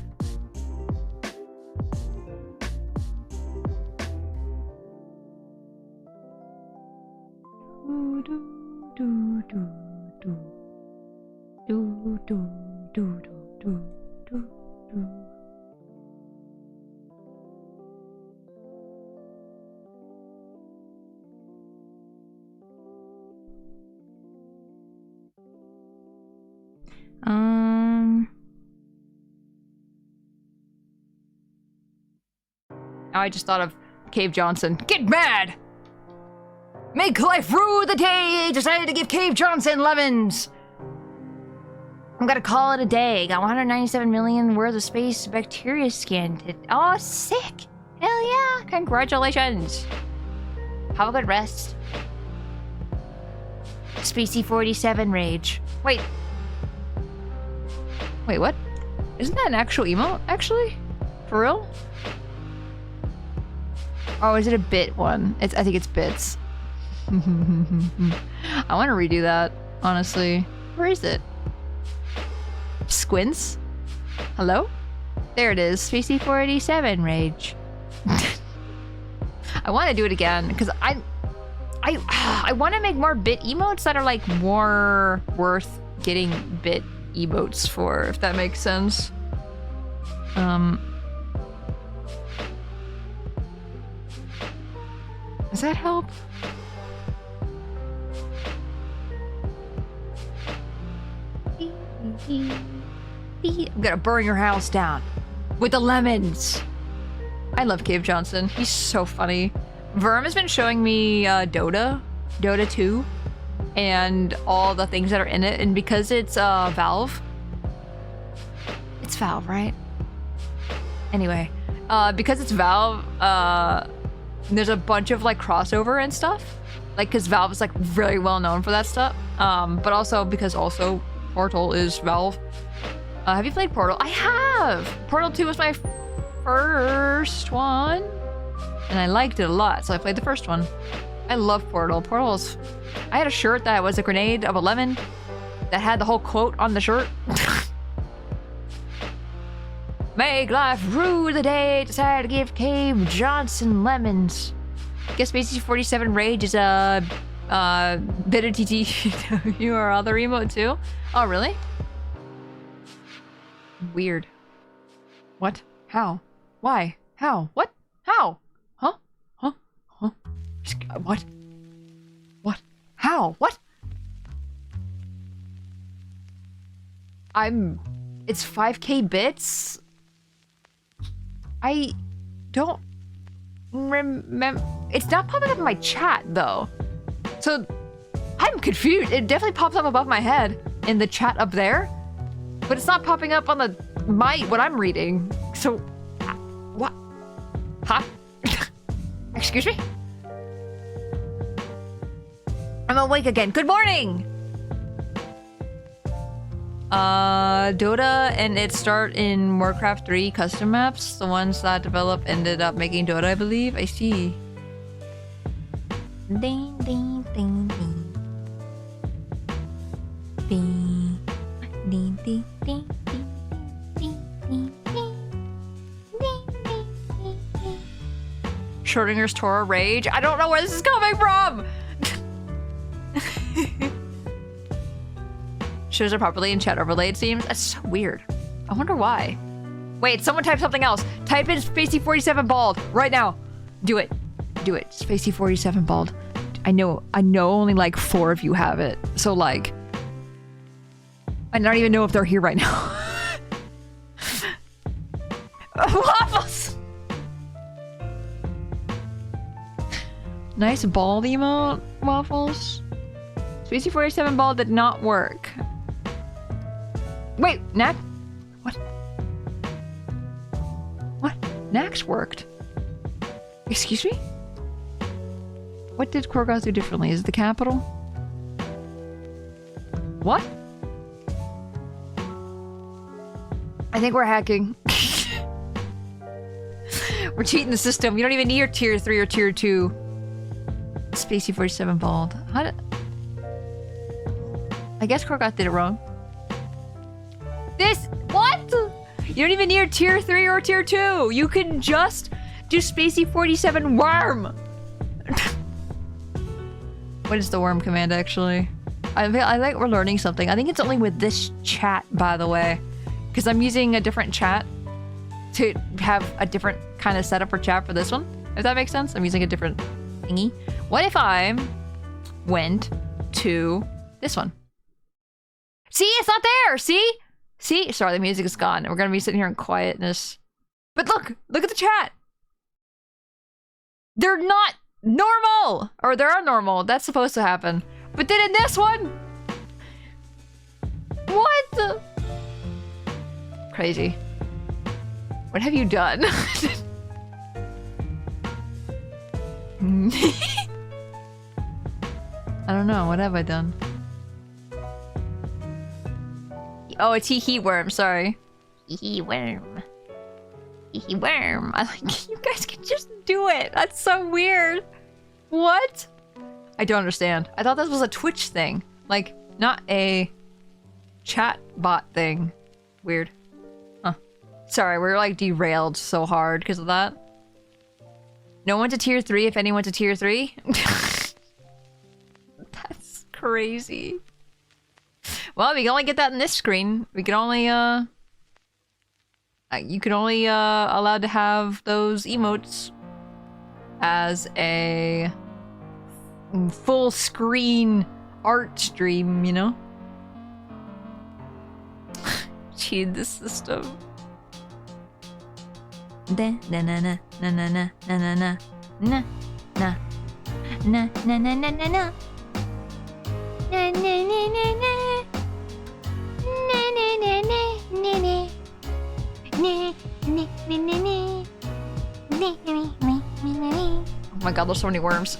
Now I just thought of Cave Johnson. Get mad! Make life rue the day! Decided to give Cave Johnson lemons! I'm gonna call it a day. Got 197 million worth of space bacteria scanned. Oh, sick! Hell yeah! Congratulations! Have a good rest. Spacey 47 rage. Wait, what? Isn't that an actual emote, actually? For real? Oh, is it a bit one? I think it's bits. I want to redo that, honestly. Where is it? Squints? Hello? There it is. Spacey 487 rage. I want to do it again because I want to make more bit emotes that are like more worth getting bit emotes for, if that makes sense. Does that help? I'm gonna burn your house down with the lemons. I love Cave Johnson. He's so funny. Verm has been showing me Dota 2, and all the things that are in it, and because it's Valve. It's Valve, right? Anyway, because it's Valve, there's a bunch of like crossover and stuff, like because Valve is like very well known for that stuff, but also because also Portal is Valve. Have you played Portal? I have! Portal 2 was my first one. and I liked it a lot, so I played the first one. I love Portal. Portal's... I had a shirt that was a grenade of a lemon that had the whole quote on the shirt. Make life rue the day, decided to give Cave Johnson lemons. Guess Spacey 47 Rage is a bit of TT. You are other emote too? Oh, really? Weird. What? How? Why? How? What? How? Huh? Huh? Huh? What? What? How? What? It's 5k bits? I don't remember. It's not popping up in my chat though. So I'm confused. It definitely pops up above my head in the chat up there, but it's not popping up on what I'm reading. So what? Huh? Excuse me? I'm awake again. Good morning! Dota and its start in Warcraft 3 custom maps. The ones that developed ended up making Dota, I believe. I see. Ding, ding, ding, ding. Ding. Ding, ding, ding, ding, ding, ding, ding. Schrodinger's Tora Rage. I don't know where this is coming from! Shows are properly in chat overlay, it seems. That's so weird. I wonder why. Wait, someone type something else. Type in Spacey 47 bald right now. Do it. Do it. Spacey 47 bald. I know only like 4 of you have it. So like, I don't even know if they're here right now. Waffles! Nice bald emote, Waffles. Spacey 47 bald did not work. Wait, Nax? What? What? Nax worked. Excuse me? What did Korgoth do differently? Is it the capital? What? I think we're hacking. We're cheating the system. You don't even need your tier 3 or tier 2. Spacey 47 bald. How did... I guess Korgoth did it wrong. This... What? You don't even need tier 3 or tier 2. You can just do Spacey 47 worm. What is the worm command, actually? I think we're learning something. I think it's only with this chat, by the way. Because I'm using a different chat to have a different kind of setup for chat for this one. If that makes sense. I'm using a different thingy. What if I went to this one? See, it's not there. See? See? Sorry, the music is gone. We're going to be sitting here in quietness. But look at the chat. They're not normal. Or they are normal. That's supposed to happen. But then in this one, what the? Crazy. What have you done? I don't know. What have I done? Oh, it's he worm. Sorry. He worm. He worm. I like you guys can just do it. That's so weird. What? I don't understand. I thought this was a Twitch thing. Like, not a chat bot thing. Weird. Huh. Sorry, we're like derailed so hard because of that. No one to tier 3 if anyone to tier 3? That's crazy. Well, we can only get that in this screen. We can only, you can only, allowed to have those emotes as a full screen art stream, you know? Cheated the system. Na na na na na na na na na na na na na na na na na na. Oh my god, there's so many worms.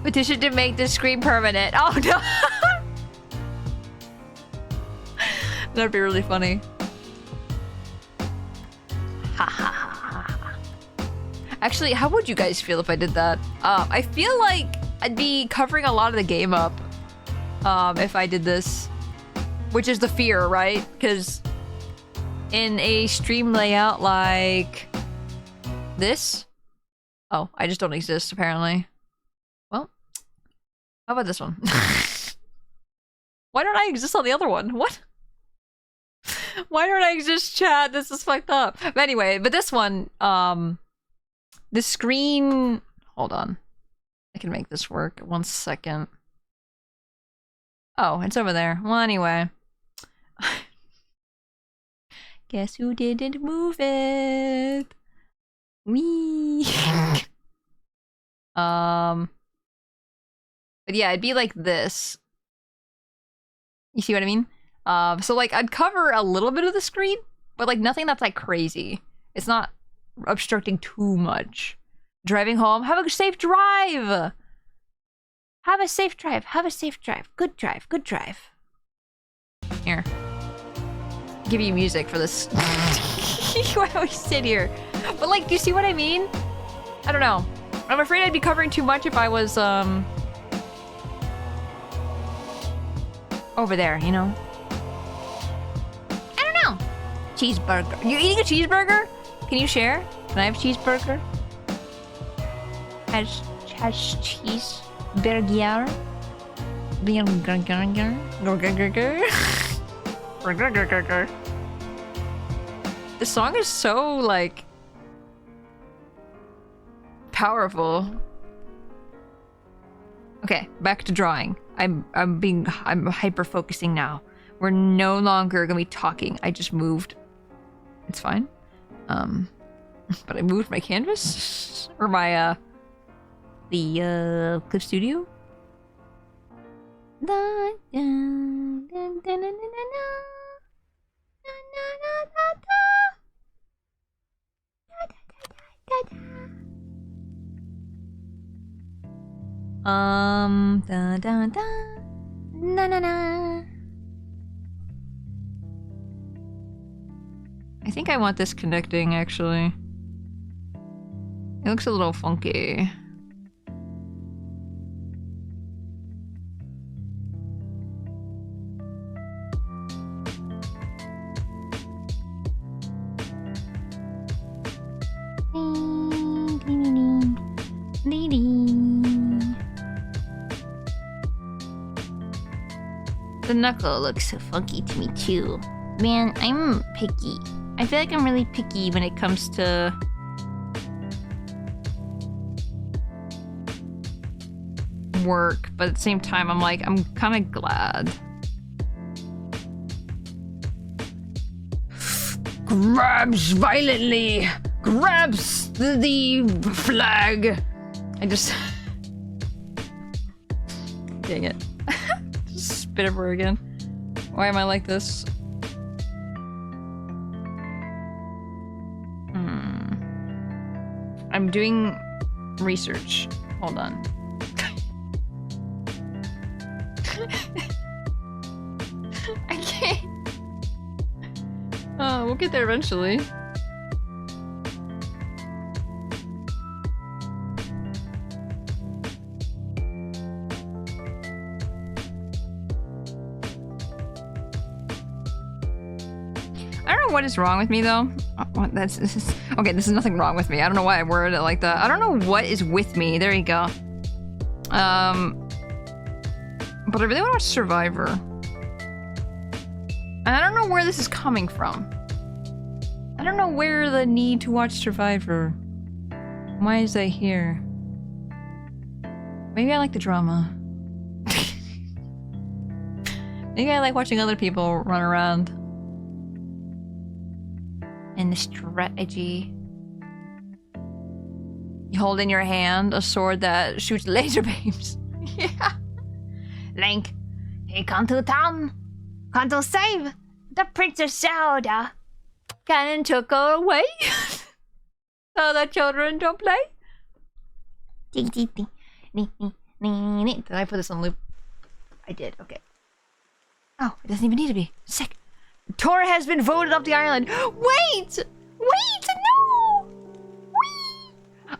Petition to make this screen permanent. Oh no! That'd be really funny. Actually, how would you guys feel if I did that? I feel like I'd be covering a lot of the game up if I did this. Which is the fear, right? Because in a stream layout like this... Oh, I just don't exist, apparently. Well, how about this one? Why don't I exist on the other one? What? Why don't I exist, chat? This is fucked up. But anyway, but this one, the screen... Hold on. I can make this work. 1 second. Oh, it's over there. Well, anyway. Guess who didn't move it? Wee. But yeah, it'd be like this. You see what I mean? So like I'd cover a little bit of the screen, but like nothing that's like crazy. It's not obstructing too much. Driving home, have a safe drive. Have a safe drive. Have a safe drive. Good drive. Good drive. Here. Give you music for this. Why do we sit here? But like, do you see what I mean? I don't know. I'm afraid I'd be covering too much if I was over there, you know? I don't know. Cheeseburger. You're eating a cheeseburger? Can you share? Can I have cheeseburger? Has cheese burger? This song is so like powerful. Okay, back to drawing. I'm hyper focusing now. We're no longer gonna be talking. I just moved. It's fine. But I moved my canvas or my the Clip Studio. Da da da na na na. I think I want this connecting actually. It looks a little funky. The knuckle looks so funky to me too. Man, I'm picky. I feel like I'm really picky when it comes to work, but at the same time I'm like, I'm kind of glad. Grabs violently! Grabs the flag! I just... Dang it. Just spit everywhere again. Why am I like this? I'm doing research. Hold on. I can't. Oh, we'll get there eventually. I don't know what is wrong with me though. What, this is okay. This is nothing wrong with me. I don't know why I worded it like that. I don't know what is with me. There you go. But I really want to watch Survivor. And I don't know where this is coming from. I don't know where the need to watch Survivor. Why is that here? Maybe I like the drama. Maybe I like watching other people run around. And the strategy. You hold in your hand a sword that shoots laser beams. Yeah. Link, he come to town. Come to save the Princess Zelda. Ganon took her away. So the children don't play. Did I put this on loop? I did, okay. Oh, it doesn't even need to be. Sick. Tora has been voted off the island. Wait! Wait! No!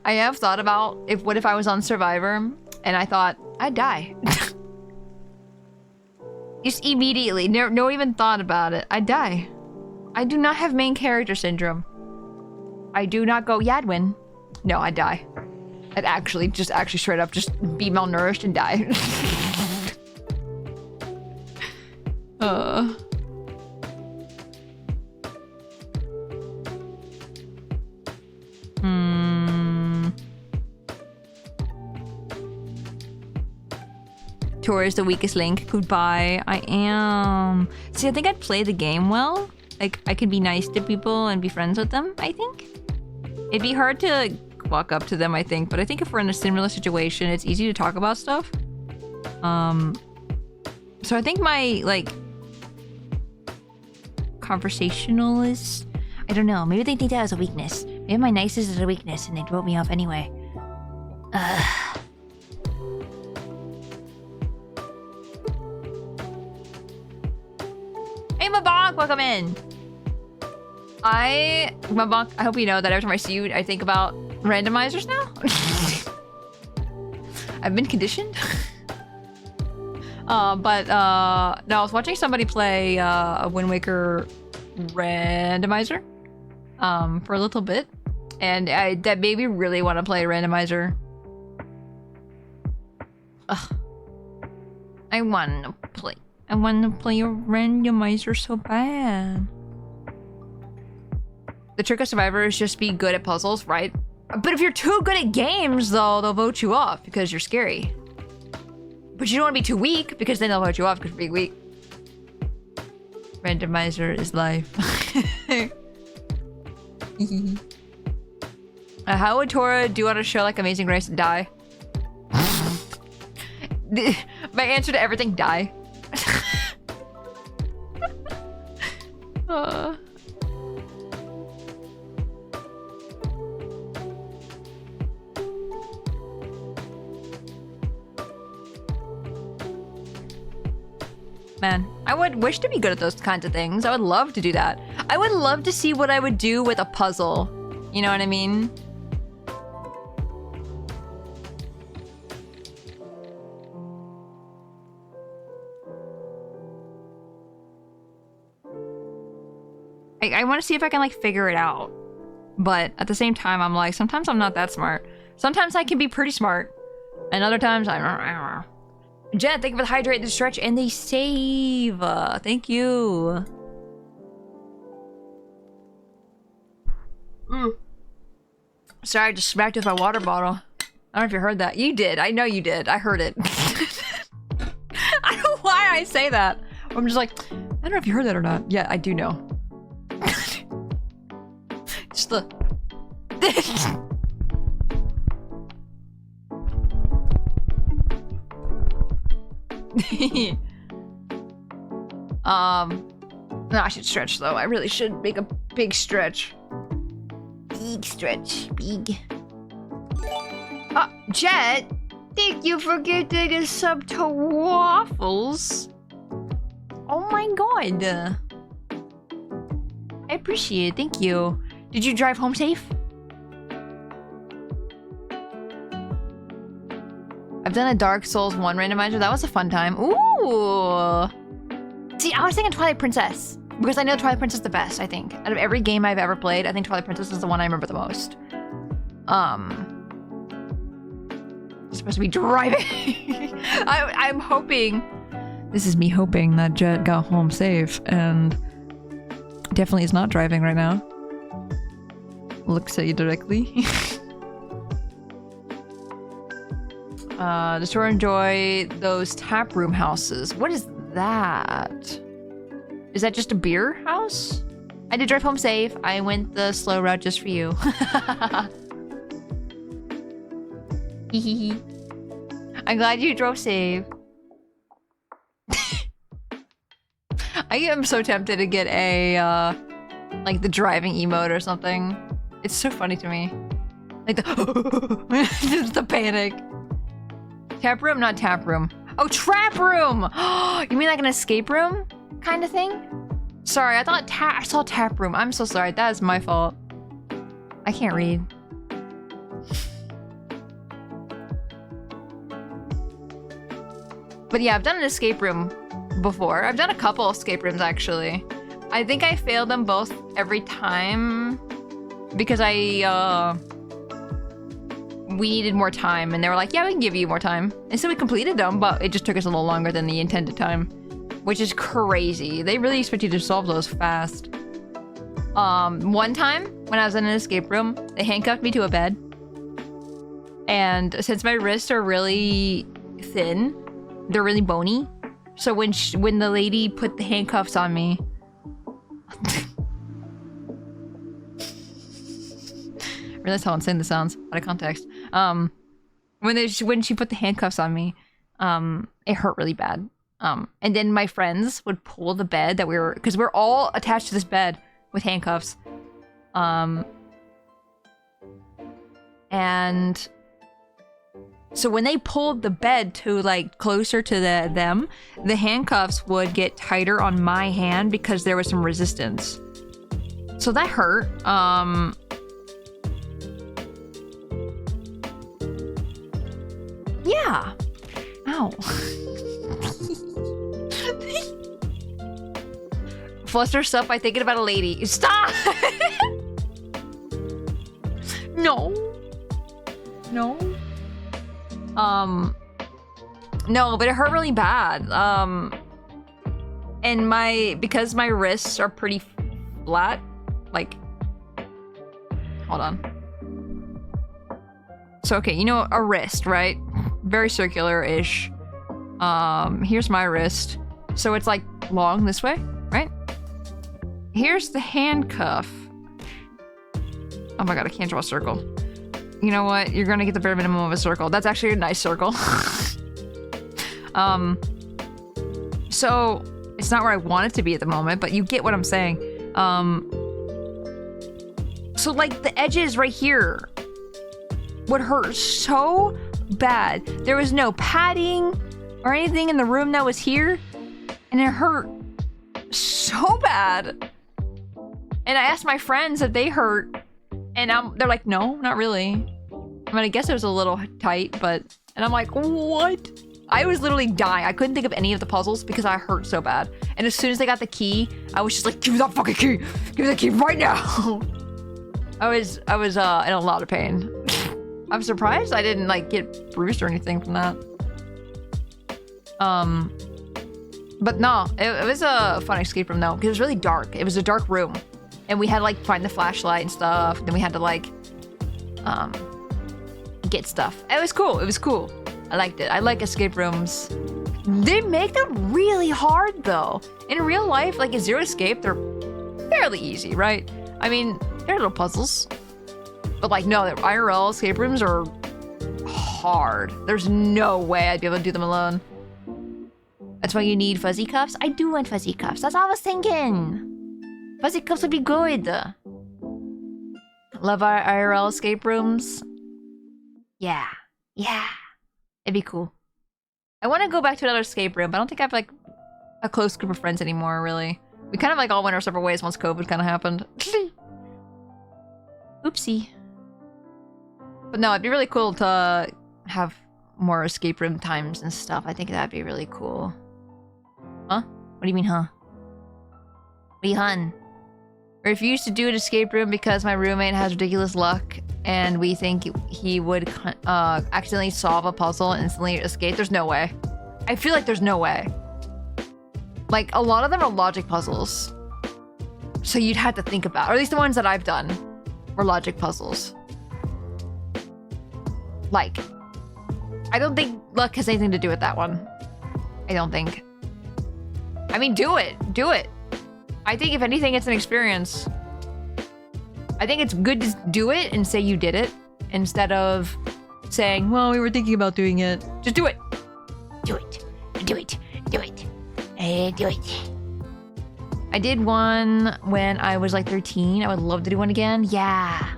I have thought about what if I was on Survivor and I thought I'd die. Just immediately, no even thought about it. I'd die. I do not have main character syndrome. I do not go, yeah, I'd win. No, I'd die. I'd actually straight up just be malnourished and die. Tora is the weakest link. Goodbye. I am. See, I think I'd play the game well. Like, I could be nice to people and be friends with them, I think. It'd be hard to like, walk up to them, I think. But I think if we're in a similar situation, it's easy to talk about stuff. So I think my, like, conversationalist... I don't know. Maybe they think that as a weakness. Maybe my niceness is a weakness and they'd vote me off anyway. Hey, Mabonk! Welcome in! Mabonk, I hope you know that every time I see you, I think about randomizers now. I've been conditioned. No, I was watching somebody play a Wind Waker randomizer for a little bit, and that made me really want to play a randomizer. Ugh. I want to play a randomizer so bad. The trick of Survivor is just be good at puzzles, right? But if you're too good at games, though, they'll vote you off because you're scary. But you don't want to be too weak because then they'll vote you off because you're being weak. Randomizer is life. How would Tora do on a show like Amazing Race and die? My answer to everything, die. Man, I would wish to be good at those kinds of things. I would love to do that. I would love to see what I would do with a puzzle. You know what I mean? I want to see if I can, like, figure it out. But at the same time, I'm like, sometimes I'm not that smart. Sometimes I can be pretty smart. And other times, I'm... Jen, thank you for the hydrate, the stretch, and the save. Thank you. Sorry, I just smacked with my water bottle. I don't know if you heard that. You did. I know you did. I heard it. I don't know why I say that. I'm just like, I don't know if you heard that or not. Yeah, I do know. Just the... No, I should stretch though. I really should make a big stretch. Big stretch. Big. Jet, thank you for getting a sub to Waffles. Oh my god. I appreciate it. Thank you. Did you drive home safe? I've done a Dark Souls 1 randomizer. That was a fun time. Ooh. See, I was thinking Twilight Princess. Because I know Twilight Princess is the best, I think. Out of every game I've ever played, I think Twilight Princess is the one I remember the most. It's supposed to be driving. I'm hoping... This is me hoping that Jet got home safe, and... definitely is not driving right now. Looks at you directly. Does Tora enjoy those tap room houses? What is that? Is that just a beer house? I did drive home safe. I went the slow route just for you. I'm glad you drove safe. I am so tempted to get a, like the driving emote or something. It's so funny to me. Like the, just the panic. Tap room, not tap room. Oh, trap room! You mean like an escape room kind of thing? Sorry, I thought I saw tap room. I'm so sorry. That is my fault. I can't read. But yeah, I've done an escape room before. I've done a couple escape rooms actually. I think I failed them both every time because we needed more time, and they were like, yeah, we can give you more time. And so we completed them, but it just took us a little longer than the intended time, which is crazy. They really expect you to solve those fast. One time when I was in an escape room, they handcuffed me to a bed. And since my wrists are really thin, they're really bony. So when the lady put the handcuffs on me, realize how insane this sounds out of context. When she put the handcuffs on me, it hurt really bad. And then my friends would pull the bed that because we're all attached to this bed with handcuffs. And so when they pulled the bed to like closer to them, the handcuffs would get tighter on my hand because there was some resistance. So that hurt. Yeah. Ow. Fluster stuff by thinking about a lady. Stop! No. No. No, but it hurt really bad. And because my wrists are pretty flat, like, hold on. So, okay, you know, a wrist, right? Very circular-ish. Here's my wrist. So it's like long this way, right? Here's the handcuff. Oh my god, I can't draw a circle. You know what? You're gonna get the bare minimum of a circle. That's actually a nice circle. So it's not where I want it to be at the moment, but you get what I'm saying. So like the edges right here would hurt so bad. There was no padding or anything in the room that was here, and it hurt so bad. And I asked my friends if they hurt, and they're like, no, not really. I mean, I guess it was a little tight, but... And I'm like, what? I was literally dying. I couldn't think of any of the puzzles because I hurt so bad. And as soon as they got the key, I was just like, give me that fucking key! Give me that key right now! I was in a lot of pain. I'm surprised I didn't, like, get bruised or anything from that. But no, it was a fun escape room, though, because it was really dark. It was a dark room. And we had to, like, find the flashlight and stuff. Then we had to, like, get stuff. It was cool. It was cool. I liked it. I like escape rooms. They make them really hard, though. In real life, like, in Zero Escape, they're fairly easy, right? I mean, they're little puzzles. But, like, no, the IRL escape rooms are hard. There's no way I'd be able to do them alone. That's why you need fuzzy cuffs? I do want fuzzy cuffs. That's all I was thinking. Fuzzy cuffs would be good. Love our IRL escape rooms. Yeah. Yeah. It'd be cool. I want to go back to another escape room, but I don't think I have, like, a close group of friends anymore, really. We kind of, like, all went our separate ways once COVID kind of happened. Oopsie. But no, it'd be really cool to have more escape room times and stuff. I think that'd be really cool. Huh? What do you mean, huh? What do you hun? I refuse to do an escape room because my roommate has ridiculous luck and we think he would accidentally solve a puzzle and instantly escape. There's no way. I feel like there's no way. Like, a lot of them are logic puzzles. So you'd have to think about, or at least the ones that I've done were logic puzzles. Like, I don't think luck has anything to do with that one. I don't think. I mean, do it. Do it. I think if anything, it's an experience. I think it's good to do it and say you did it instead of saying, well, we were thinking about doing it. Just do it. Do it. Do it. Do it. Do it. I did one when I was like 13. I would love to do one again. Yeah.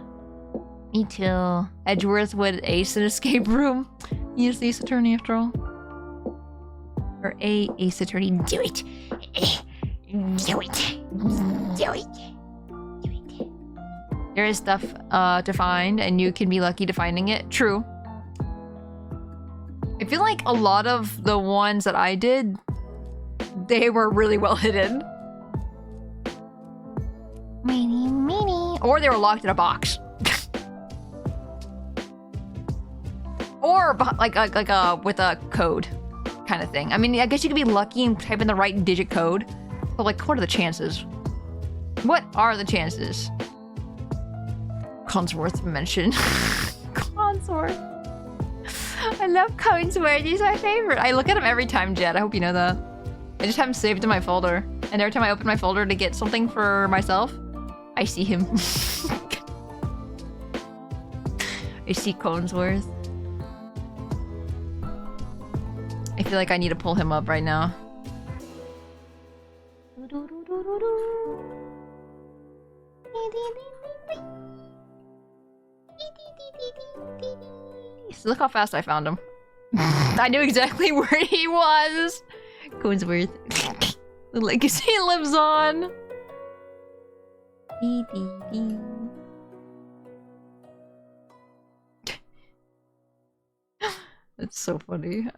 Me too. Edgeworth would ace an escape room. He is the ace attorney after all. Or a ace attorney. Do it. Do it. Do it. Do it. There is stuff to find, and you can be lucky to finding it. True. feel like a lot of the ones that I did, they were really well hidden. Or they were locked in a box. Or like with a code kind of thing. I mean, I guess you could be lucky and type in the right digit code, but like, what are the chances? What are the chances? Consworth mention. Consworth. I love Consworth. He's my favorite. I look at him every time, Jed. I hope you know that. I just have him saved in my folder, and every time I open my folder to get something for myself, I see him. I see Consworth. I feel like I need to pull him up right now. So look how fast I found him. I knew exactly where he was. Consworth. The legacy lives on. That's so funny.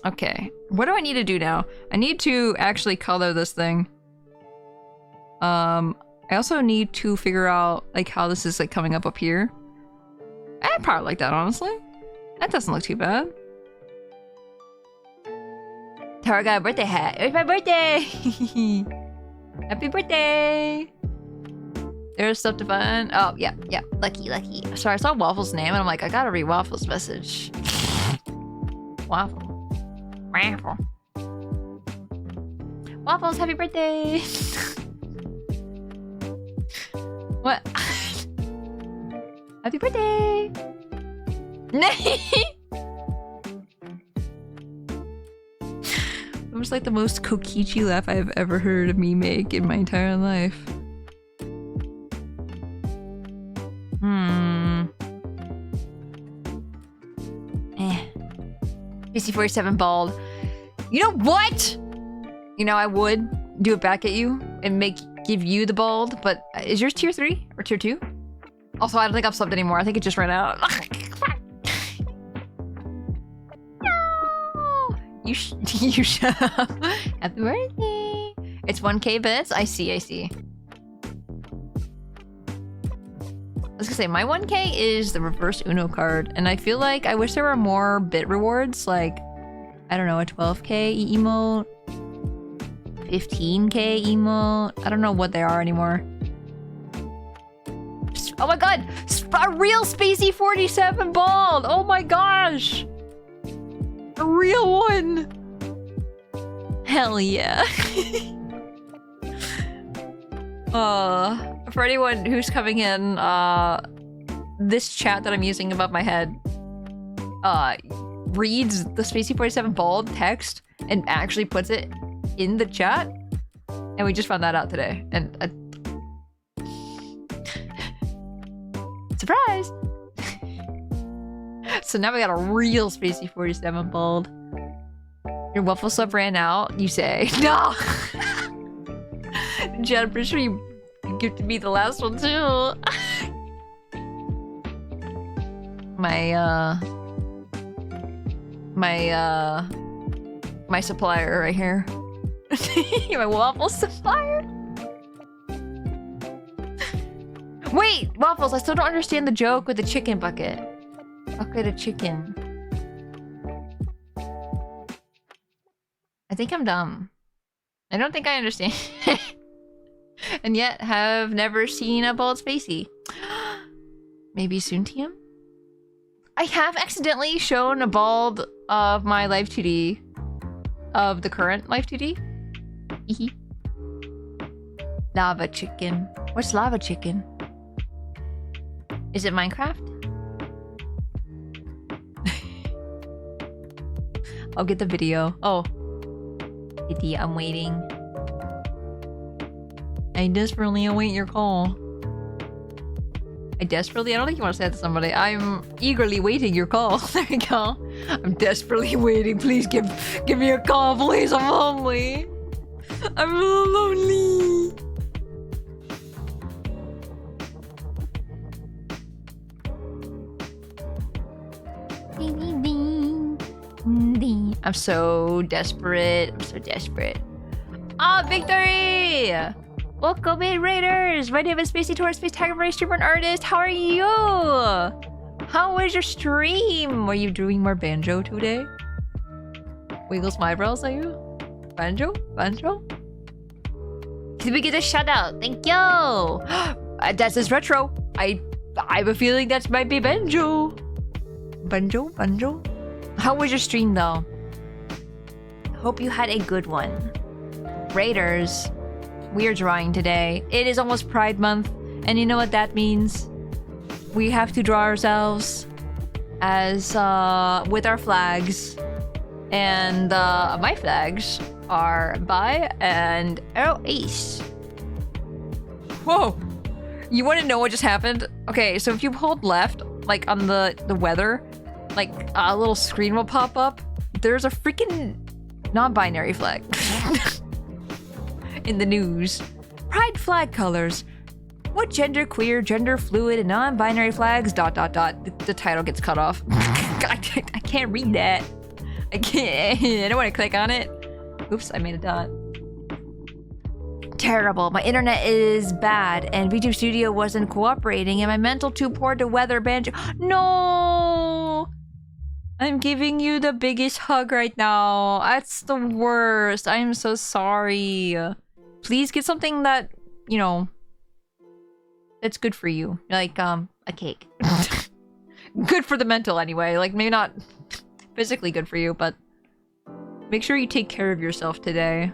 Okay, what do I need to do now? I need to actually color this thing. I also need to figure out like how this is like coming up here. I probably like that, honestly. That doesn't look too bad. Tara got a birthday hat. It's my birthday! Happy birthday! There's stuff to find. Oh, yeah. Lucky. Sorry, I saw Waffle's name and I'm like, I gotta read Waffle's message. Waffle. Waffles, happy birthday! What? Happy birthday! It was like the most Kokichi laugh I've ever heard me make in my entire life. PC47 bald. You know what? You know, I would do it back at you and give you the bald, but is yours tier 3 or tier 2? Also, I don't think I've slept anymore. I think it just ran out. No! You shut up. Happy birthday. It's 1k bits? I see. I was gonna say, my 1k is the reverse Uno card, and I feel like I wish there were more bit rewards, like, I don't know, a 12k emote, 15k emote, I don't know what they are anymore. Oh my god! A real Spacey 47 bald! Oh my gosh! A real one! Hell yeah. For anyone who's coming in, this chat that I'm using above my head, reads the Spacey 47 bald text and actually puts it in the chat. And we just found that out today. And surprise! So now we got a real Spacey 47 bald. Your waffle sub ran out, you say. No! Jen, I'm pretty sure you gifted me the last one too. My supplier right here. My waffle supplier. Wait, Waffles, I still don't understand the joke with the chicken bucket. Bucket of chicken. I think I'm dumb. I don't think I understand. And yet have never seen a bald Spacey. Maybe soon, TM? I have accidentally shown a bald of my live 2D. Of the current live 2D. Lava chicken. What's lava chicken? Is it Minecraft? I'll get the video. Oh. Kitty, I'm waiting. I desperately await your call. I don't think you want to say that to somebody. I'm eagerly waiting your call. There you go. I'm desperately waiting. Please give me a call, please. I'm lonely. I'm lonely. Ding, ding, ding. Ding. I'm so desperate. I'm so desperate. Ah, victory! Welcome in, Raiders! My name is Spacey Tora, Space Tagger, streamer and artist. How are you? How was your stream? Were you doing more banjo today? Wiggles my eyebrows, are you? Banjo? Banjo? Did we get a shout out? Thank you! That's his retro. I have a feeling that might be banjo. Banjo? Banjo? How was your stream though? Hope you had a good one. Raiders, we are drawing today. It is almost Pride Month, and you know what that means? We have to draw ourselves as with our flags, and my flags are Bi and Arrow Ace. Whoa! You want to know what just happened? Okay, so if you hold left, like on the weather, like a little screen will pop up. There's a freaking non-binary flag. In the news. Pride flag colors. What gender queer, gender fluid, and non-binary flags, ... The title gets cut off. I can't read that. I can't. I don't want to click on it. Oops, I made a dot. Terrible. My internet is bad, and VTube Studio wasn't cooperating, and my mental too poor to weather banjo. No! I'm giving you the biggest hug right now. That's the worst. I'm so sorry. Please get something that, you know, that's good for you. Like, a cake. Good for the mental anyway. Like, maybe not physically good for you, but make sure you take care of yourself today.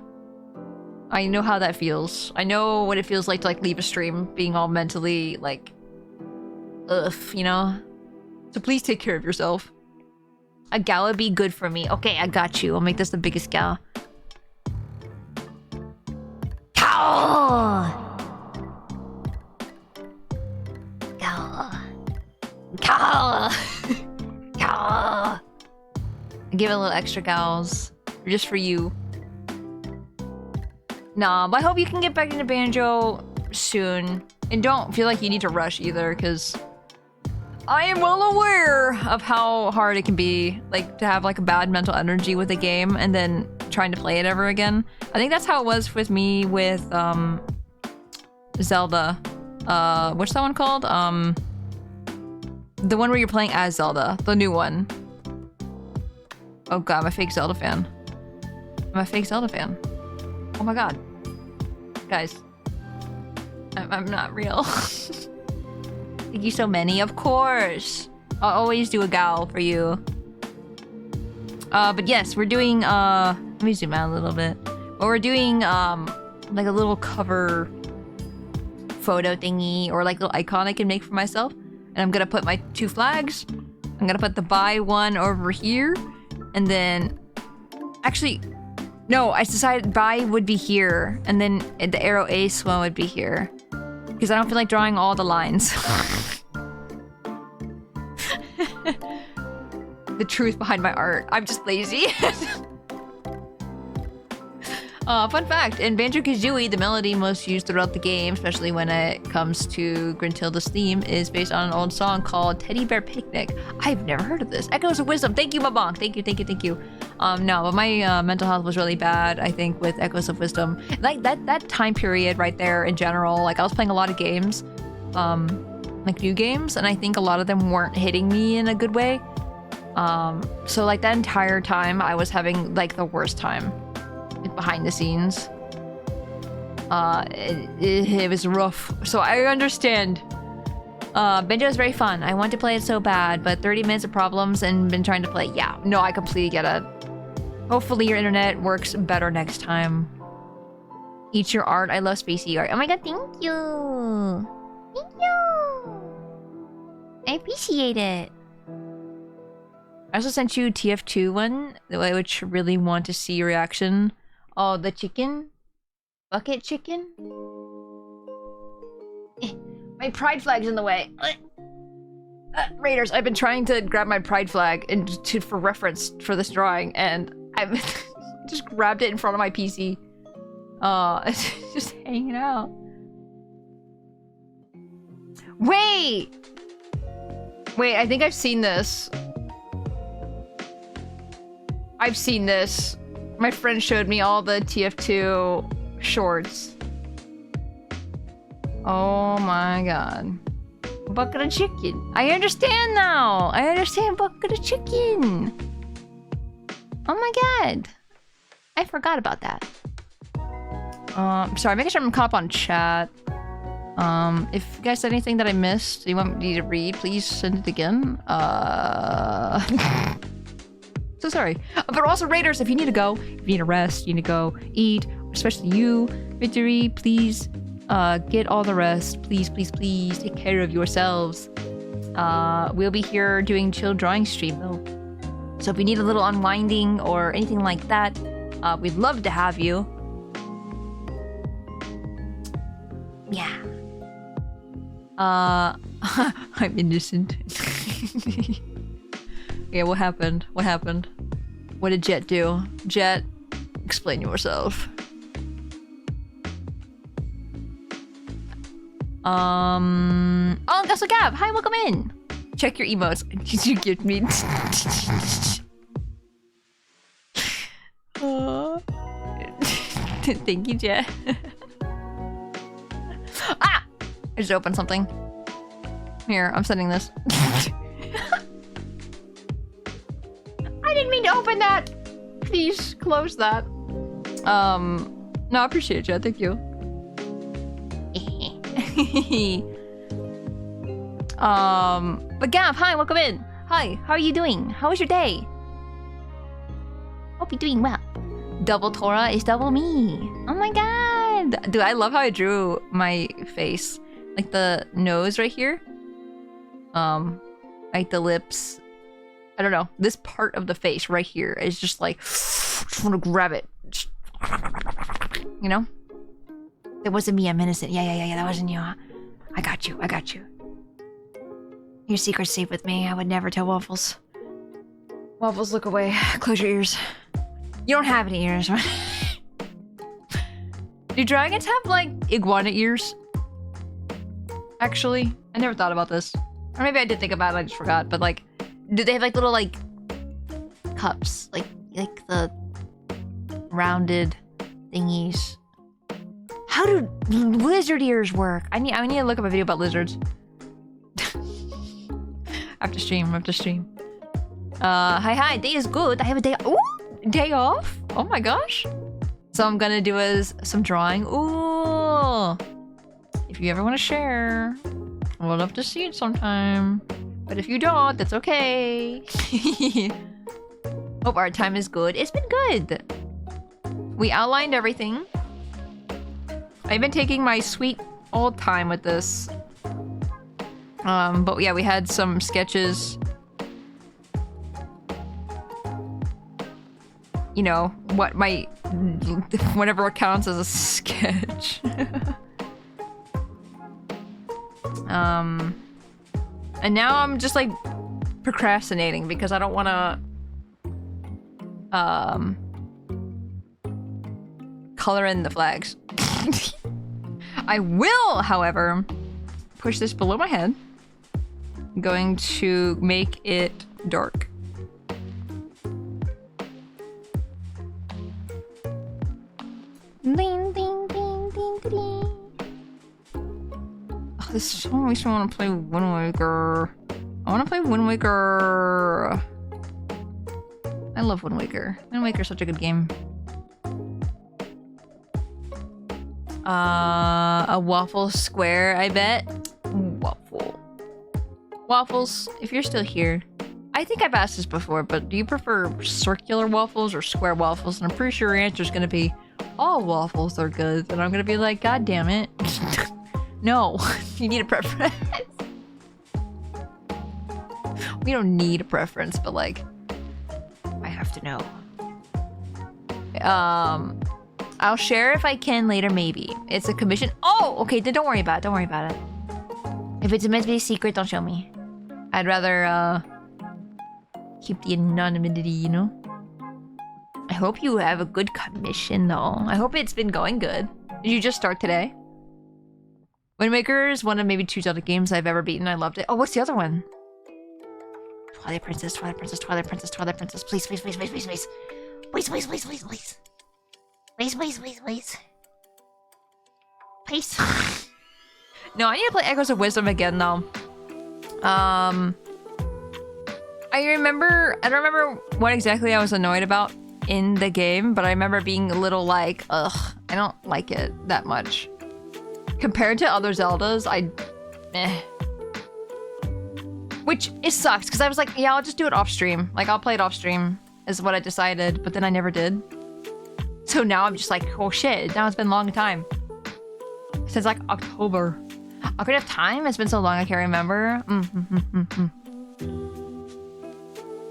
I know how that feels. I know what it feels like to, like, leave a stream being all mentally, like, ugh, you know? So please take care of yourself. A gal would be good for me. Okay, I got you. I'll make this the biggest gal. Cow! Cow! Cow! Cow! Give it a little extra gals. Just for you. Nah, but I hope you can get back into banjo soon. And don't feel like you need to rush either, because I am well aware of how hard it can be, like, to have, like, a bad mental energy with a game and then trying to play it ever again. I think that's how it was with me with, Zelda. What's that one called? The one where you're playing as Zelda. The new one. Oh god, I'm a fake Zelda fan. I'm a fake Zelda fan. Oh my god. Guys. I'm not real. Thank you so many, of course. I'll always do a gal for you. But yes, we're doing, let me zoom out a little bit. But we're doing, like a little cover photo thingy, or like little icon I can make for myself. And I'm gonna put my 2 flags. I'm gonna put the Bi one over here. And then, actually, no, I decided Bi would be here. And then the Arrow Ace one would be here. Because I don't feel like drawing all the lines. The truth behind my art. I'm just lazy. Fun fact, in Banjo-Kazooie, the melody most used throughout the game, especially when it comes to Gruntilda's theme, is based on an old song called Teddy Bear Picnic. I've never heard of this. Echoes of Wisdom. Thank you, Mabonk. Thank you, thank you, thank you. No, but my mental health was really bad, I think, with Echoes of Wisdom. Like, that time period right there in general, like, I was playing a lot of games, like new games, and I think a lot of them weren't hitting me in a good way. So, like, that entire time, I was having, like, the worst time. Behind the scenes. It was rough. So I understand. Banjo is very fun. I want to play it so bad, but 30 minutes of problems and been trying to play. Yeah, no, I completely get it. Hopefully your internet works better next time. Eat your art. I love Spacey art. Oh my god, thank you. Thank you. I appreciate it. I also sent you TF2 one, which I really want to see your reaction. Oh, the chicken? Bucket chicken? My pride flag's in the way. Raiders, I've been trying to grab my pride flag for reference for this drawing, and I've just grabbed it in front of my PC. It's just hanging out. Wait! Wait, I think I've seen this. I've seen this. My friend showed me all the TF2 shorts. Oh my god. Bucket of chicken. I understand now. I understand bucket of chicken. Oh my god. I forgot about that. Sorry, making sure I'm caught up on chat. If you guys said anything that I missed, you want me to read, please send it again. So sorry. But also, Raiders, if you need to go, if you need a rest, you need to go eat, especially you, Victory, please, get all the rest. Please, please, please take care of yourselves. We'll be here doing chill drawing stream, though. So if you need a little unwinding or anything like that, we'd love to have you. Yeah. I'm innocent. Yeah, what happened? What happened? What did Jet do? Jet, explain yourself. Oh, Gus Gab, hi, welcome in. Check your emotes. Did you give me? Thank you, Jet. Ah! I just opened something. Here, I'm sending this. I didn't mean to open that. Please close that. No, I appreciate it, Jet. Thank you. But Gav, hi, welcome in. Hi, how are you doing? How was your day? Hope you're doing well. Double Tora is double me. Oh my god. Dude, I love how I drew my face. Like the nose right here. Like the lips. I don't know. This part of the face right here is just like, just want to grab it. Just, you know? It wasn't me, I'm innocent. Yeah, that wasn't you. I got you, I got you. Your secret's safe with me. I would never tell Waffles. Waffles, look away. Close your ears. You don't have any ears. Do dragons have, like, iguana ears? Actually, I never thought about this. Or maybe I did think about it, I just forgot. But, like, do they have, like, little, like, cups? Like the rounded thingies? How do lizard ears work? I need to look up a video about lizards. After stream. Hi, day is good. I have a day. Ooh, day off? Oh my gosh. So I'm gonna do some drawing. Ooh. If you ever want to share, I would love to see it sometime. But if you don't, that's okay. Hope our time is good. It's been good. We outlined everything. I've been taking my sweet old time with this. But yeah, we had some sketches. You know, whatever counts as a sketch. And now I'm just like procrastinating because I don't want to color in the flags. I will, however, push this below my head. I'm going to make it dark. Ding, ding, ding, ding, ding. Oh, this is so makes me want to play Wind Waker. I want to play Wind Waker. I love Wind Waker. Wind Waker is such a good game. A waffle square, I bet. Waffles, if you're still here. I think I've asked this before, but do you prefer circular waffles or square waffles? And I'm pretty sure your answer is going to be, all waffles are good. And I'm going to be like, God damn it. No, you need a preference. We don't need a preference, but like, I have to know. I'll share if I can later, maybe. It's a commission. Oh, okay, then don't worry about it. Don't worry about it. If it's meant to be a secret, don't show me. I'd rather, keep the anonymity, you know? I hope you have a good commission, though. I hope it's been going good. Did you just start today? Wind Waker is one of maybe 2 Zelda games I've ever beaten. I loved it. Oh, what's the other one? Twilight Princess, Twilight Princess, Twilight Princess, Twilight Princess. Please, please, please, please, please, please. Please, please, please, please, please. Please, please, please, please. Please. No, I need to play Echoes of Wisdom again, though. I don't remember what exactly I was annoyed about in the game, but I remember being a little like, ugh, I don't like it that much. Compared to other Zeldas, meh. Which, it sucks, because I was like, yeah, I'll just do it off stream. Like, I'll play it off stream, is what I decided, but then I never did. So now I'm just like, oh shit, now it's been a long time. Since like October. Ocarina of Time? It's been so long I can't remember.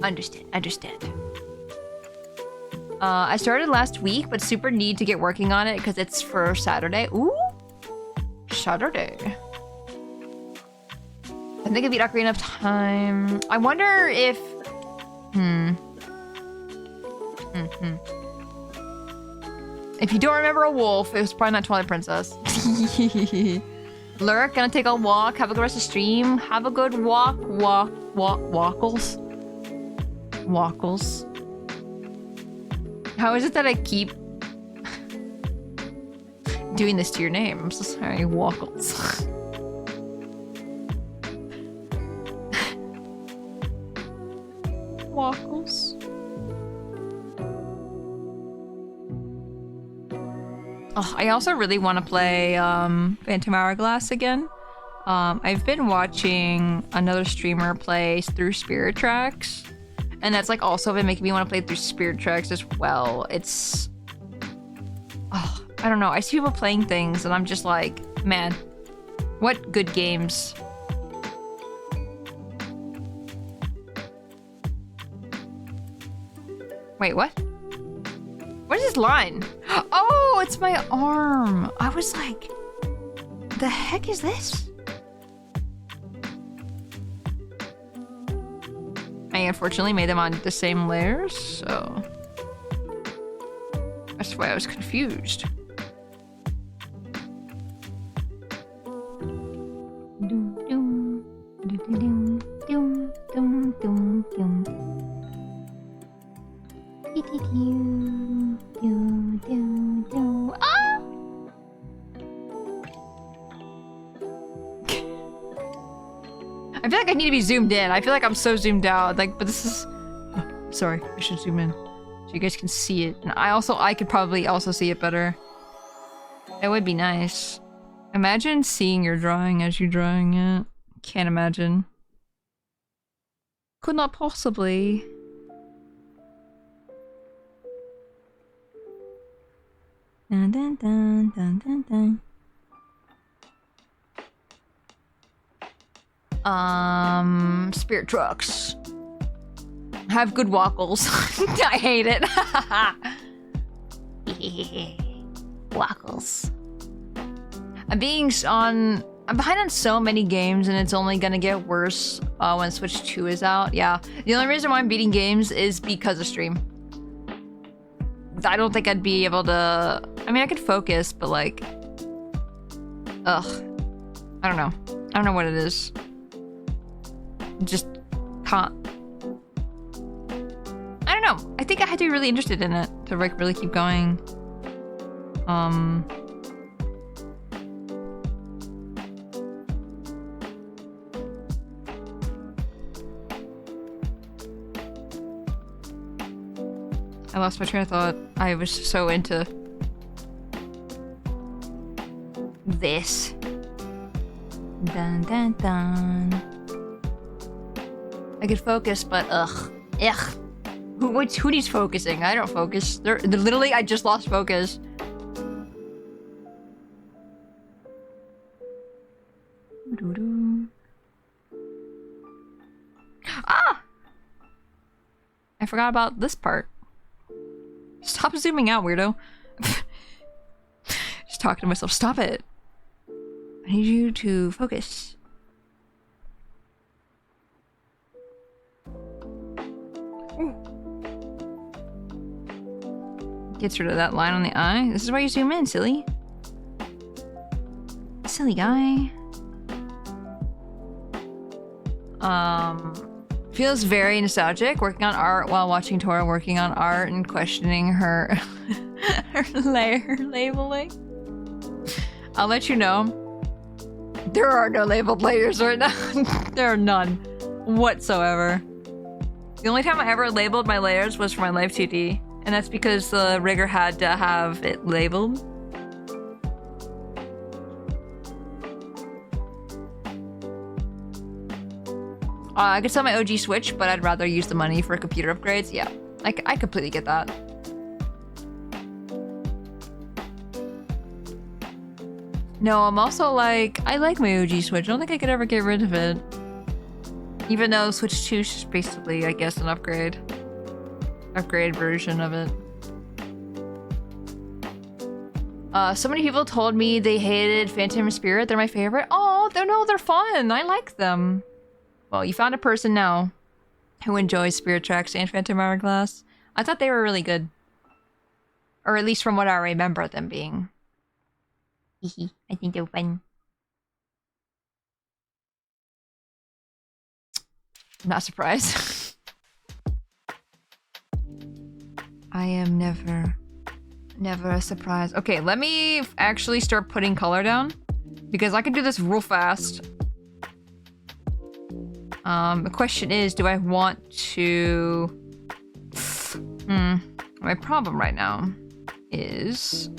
Understand. I started last week, but super need to get working on it because it's for Saturday. Ooh! Saturday. I think I beat Ocarina of Time. I wonder if... If you don't remember a wolf, it was probably not Twilight Princess. Lurk, gonna take a walk. Have a good rest of stream. Have a good wackles. How is it that I keep doing this to your name? I'm so sorry, wackles. Wackles. Oh, I also really want to play Phantom Hourglass again. I've been watching another streamer play through Spirit Tracks, and that's like also been making me want to play through Spirit Tracks as well. It's... Oh, I don't know. I see people playing things, and I'm just like, man, what good games. Wait, what? What is this line? Oh, it's my arm. I was like, the heck is this? I unfortunately made them on the same layers, so that's why I was confused. Ah! I feel like I need to be zoomed in. I feel like I'm so zoomed out. Like, but this is... Oh, sorry, I should zoom in so you guys can see it. And I could probably also see it better. That would be nice. Imagine seeing your drawing as you're drawing it. Can't imagine. Could not possibly. Dun, dun, dun, dun, dun, dun. Spirit trucks. Have good wackles. I hate it. Wackles. I'm behind on so many games, and it's only gonna get worse when Switch 2 is out. Yeah. The only reason why I'm beating games is because of stream. I don't think I'd be able to... I mean, I could focus, but like... Ugh. I don't know. I don't know what it is. Just can't... I don't know. I think I had to be really interested in it to like really keep going. I lost my train of thought. I was so into this. Dun dun dun. I could focus, but ugh. Who needs focusing? I don't focus. They're literally, I just lost focus. Ah! I forgot about this part. Stop zooming out, weirdo. Just talking to myself. Stop it. I need you to focus. Gets rid of that line on the eye. This is why you zoom in, silly. Silly guy. Feels very nostalgic working on art while watching Tora working on art and questioning her her layer labeling. I'll let you know. There are no labeled layers right now. There are none whatsoever. The only time I ever labeled my layers was for my Live 2D, and that's because the rigger had to have it labeled. I could sell my OG Switch, but I'd rather use the money for computer upgrades. Yeah, I completely get that. No, I'm also like, I like my OG Switch. I don't think I could ever get rid of it. Even though Switch 2 is basically, I guess, an upgrade. Upgrade version of it. So many people told me they hated Phantom and Spirit. They're my favorite. Oh, they're fun. I like them. Well, you found a person now who enjoys Spirit Tracks and Phantom Hourglass. I thought they were really good. Or at least from what I remember them being. I think they're fun. I'm not surprised. I am never a surprise. Okay, let me actually start putting color down. Because I can do this real fast. The question is, do I want to... My problem right now is...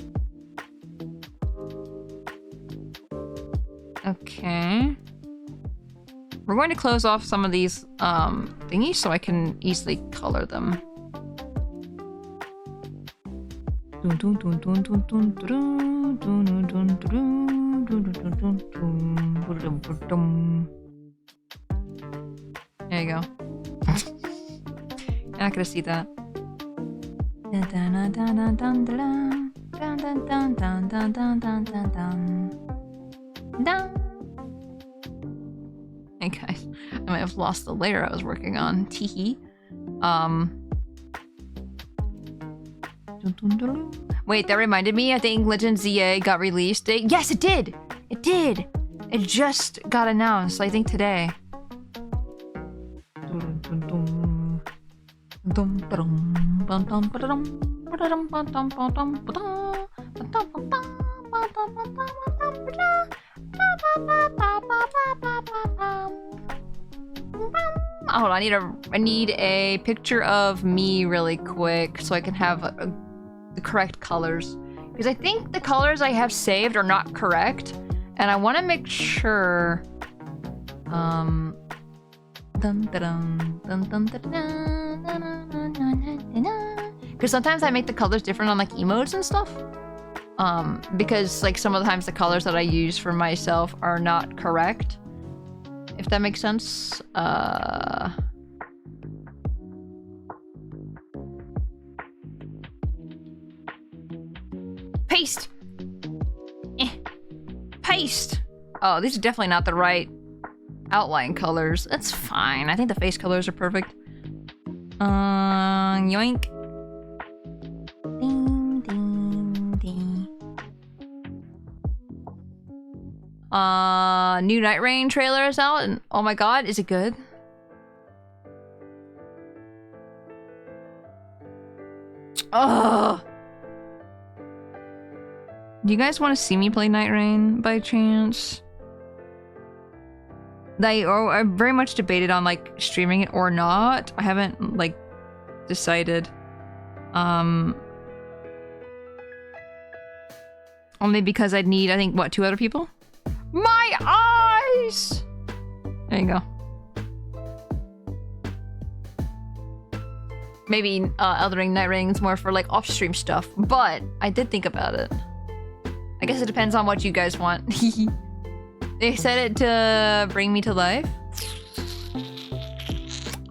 Okay. We're going to close off some of these thingies so I can easily color them. There you go. You're not gonna see that. Hey guys, I might have lost the layer I was working on. Teehee. Wait, that reminded me. I think Legend ZA got released. Yes, it did. It did. It just got announced. I think today. Hold on, I need a picture of me really quick so I can have the correct colors. Because I think the colors I have saved are not correct. And I want to make sure... Because sometimes I make the colors different on like emotes and stuff. Because like some of the times the colors that I use for myself are not correct. If that makes sense. Paste! Paste! Oh, these are definitely not the right outline colors. That's fine. I think the face colors are perfect. Yoink. Ding, ding, ding. New Night Rain trailer is out, and oh my god, is it good? Ugh. Do you guys want to see me play Night Rain by chance? I very much debated on like streaming it or not. I haven't like decided. Only because I'd need, I think, what, 2 other people? My eyes! There you go. Maybe Elden Ring Night Ring's more for like off-stream stuff, but I did think about it. I guess it depends on what you guys want. They said it to bring me to life.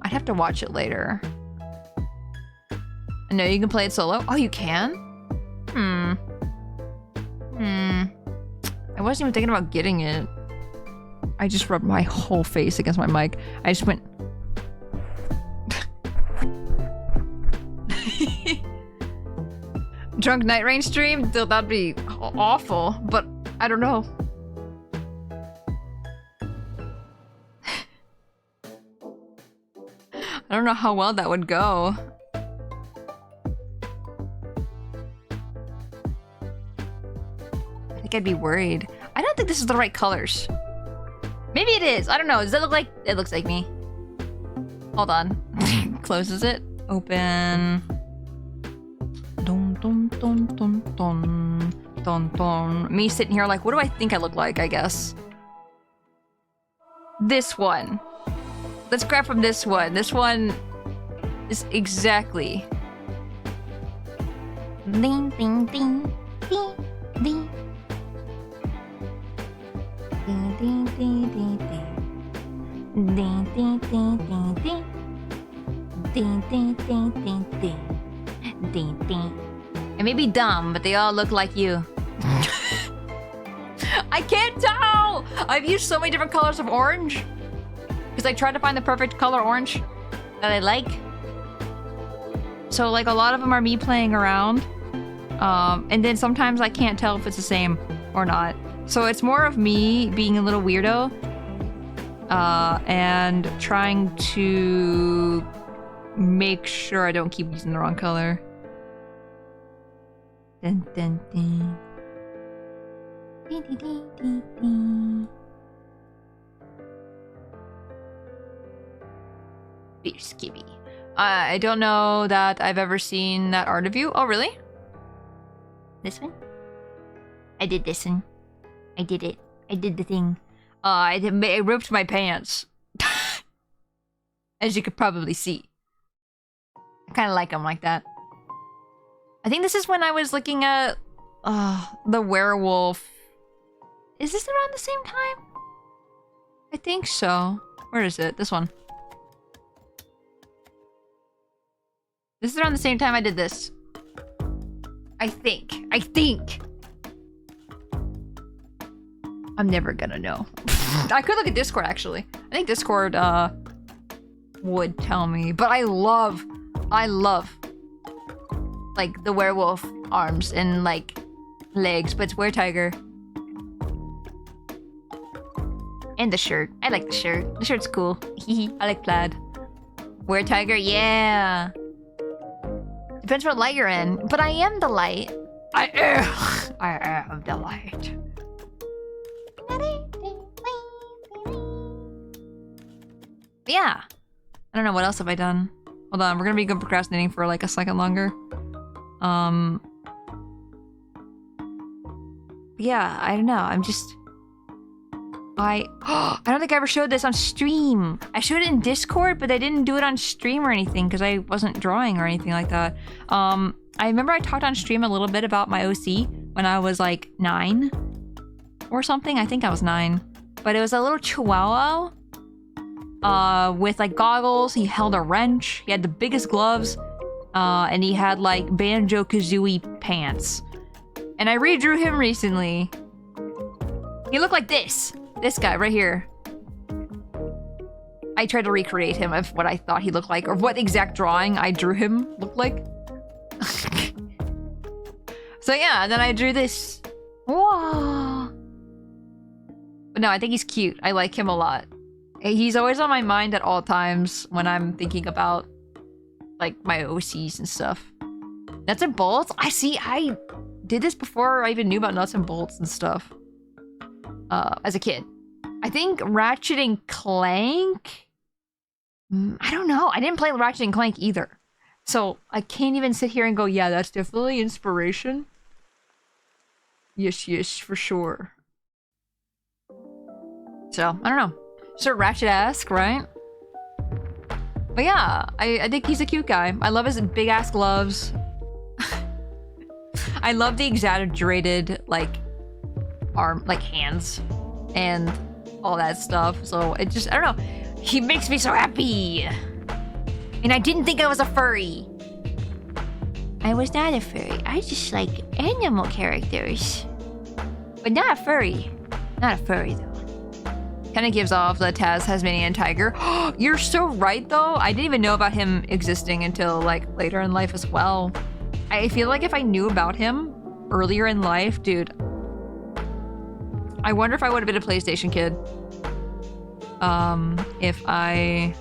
I'd have to watch it later. I know you can play it solo. Oh, you can? I wasn't even thinking about getting it. I just rubbed my whole face against my mic. I just went... Drunk Night Rain stream? That'd be awful, but I don't know. I don't know how well that would go. I think I'd be worried. I don't think this is the right colors. Maybe it is. I don't know. Does that look like... It looks like me. Hold on. Closes it. Open. Dun, dun, dun, dun, dun. Dun, dun. Me sitting here like, what do I think I look like, I guess? This one. Let's grab from this one. This one is exactly. Ding, ding, ding, ding, ding. Ding, ding, ding, ding, ding. Ding, ding, ding, ding, ding. Ding, ding, ding, ding, ding. Ding, ding. I may be dumb, but they all look like you. I can't tell! I've used so many different colors of orange. Because I tried to find the perfect color orange that I like. So like a lot of them are me playing around. And then sometimes I can't tell if it's the same or not. So it's more of me being a little weirdo. And trying to make sure I don't keep using the wrong color. Dun, dun, dun. Ding, ding, ding, ding, ding. Fierce Kibby. I don't know that I've ever seen that art of you. Oh, really? This one? I did this one. I did it. I did the thing. I ripped my pants. As you could probably see. I kind of like them like that. I think this is when I was looking at the werewolf. Is this around the same time? I think so. Where is it? This one. This is around the same time I did this. I think. I'm never gonna know. I could look at Discord, actually. I think Discord, would tell me. But I love, like, the werewolf arms and, like, legs. But it's were-tiger. And the shirt. I like the shirt. The shirt's cool. I like plaid. Were-tiger, yeah. Depends what light you're in. But I am the light. I am the light. Yeah. I don't know, what else have I done? Hold on, we're gonna be good procrastinating for like a second longer. Yeah, I don't know. I'm just... I don't think I ever showed this on stream. I showed it in Discord, but I didn't do it on stream or anything because I wasn't drawing or anything like that. I remember I talked on stream a little bit about my OC when I was like 9 or something. I think I was 9. But it was a little chihuahua with like goggles. He held a wrench. He had the biggest gloves. And he had like Banjo-Kazooie pants. And I redrew him recently. He looked like this. This guy right here. I tried to recreate him of what I thought he looked like, or what exact drawing I drew him looked like. So yeah, then I drew this. Whoa. But no, I think he's cute. I like him a lot. He's always on my mind at all times when I'm thinking about like my OCs and stuff. Nuts and bolts? I did this before I even knew about nuts and bolts and stuff. As a kid. I think Ratchet and Clank? I don't know. I didn't play Ratchet and Clank either. So I can't even sit here and go, yeah, that's definitely inspiration. Yes, for sure. So, I don't know. Sort of Ratchet-esque, right? But yeah, I think he's a cute guy. I love his big-ass gloves. I love the exaggerated, like, hands and all that stuff. So it just, I don't know. He makes me so happy. And I didn't think I was a furry. I was not a furry. I just like animal characters. But not a furry. Not a furry, though. Kind of gives off the Tasmanian tiger. You're so right, though. I didn't even know about him existing until, like, later in life as well. I feel like if I knew about him earlier in life, dude, I wonder if I would have been a PlayStation kid. If I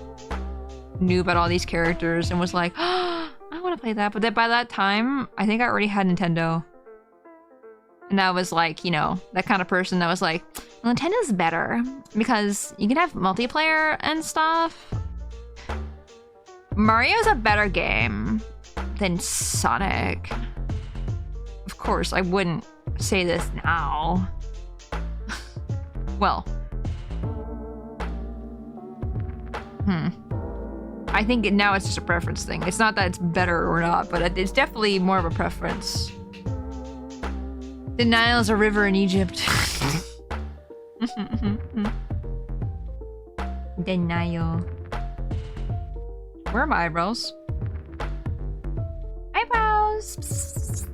knew about all these characters and was like, oh, I want to play that. But then by that time, I think I already had Nintendo. And I was like, you know, that kind of person that was like, well, Nintendo's better because you can have multiplayer and stuff. Mario's a better game than Sonic. Of course, I wouldn't say this now. Well. I think now it's just a preference thing. It's not that it's better or not, but it's definitely more of a preference. The Nile's a river in Egypt. The Nile. Where are my eyebrows? Eyebrows! Psst.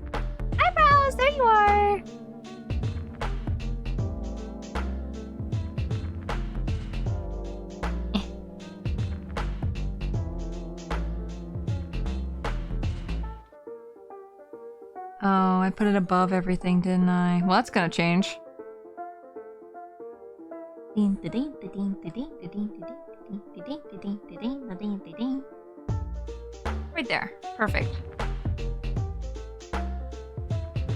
Eyebrows! There you are! Oh, I put it above everything, didn't I? Well, that's gonna change. Right there. Perfect.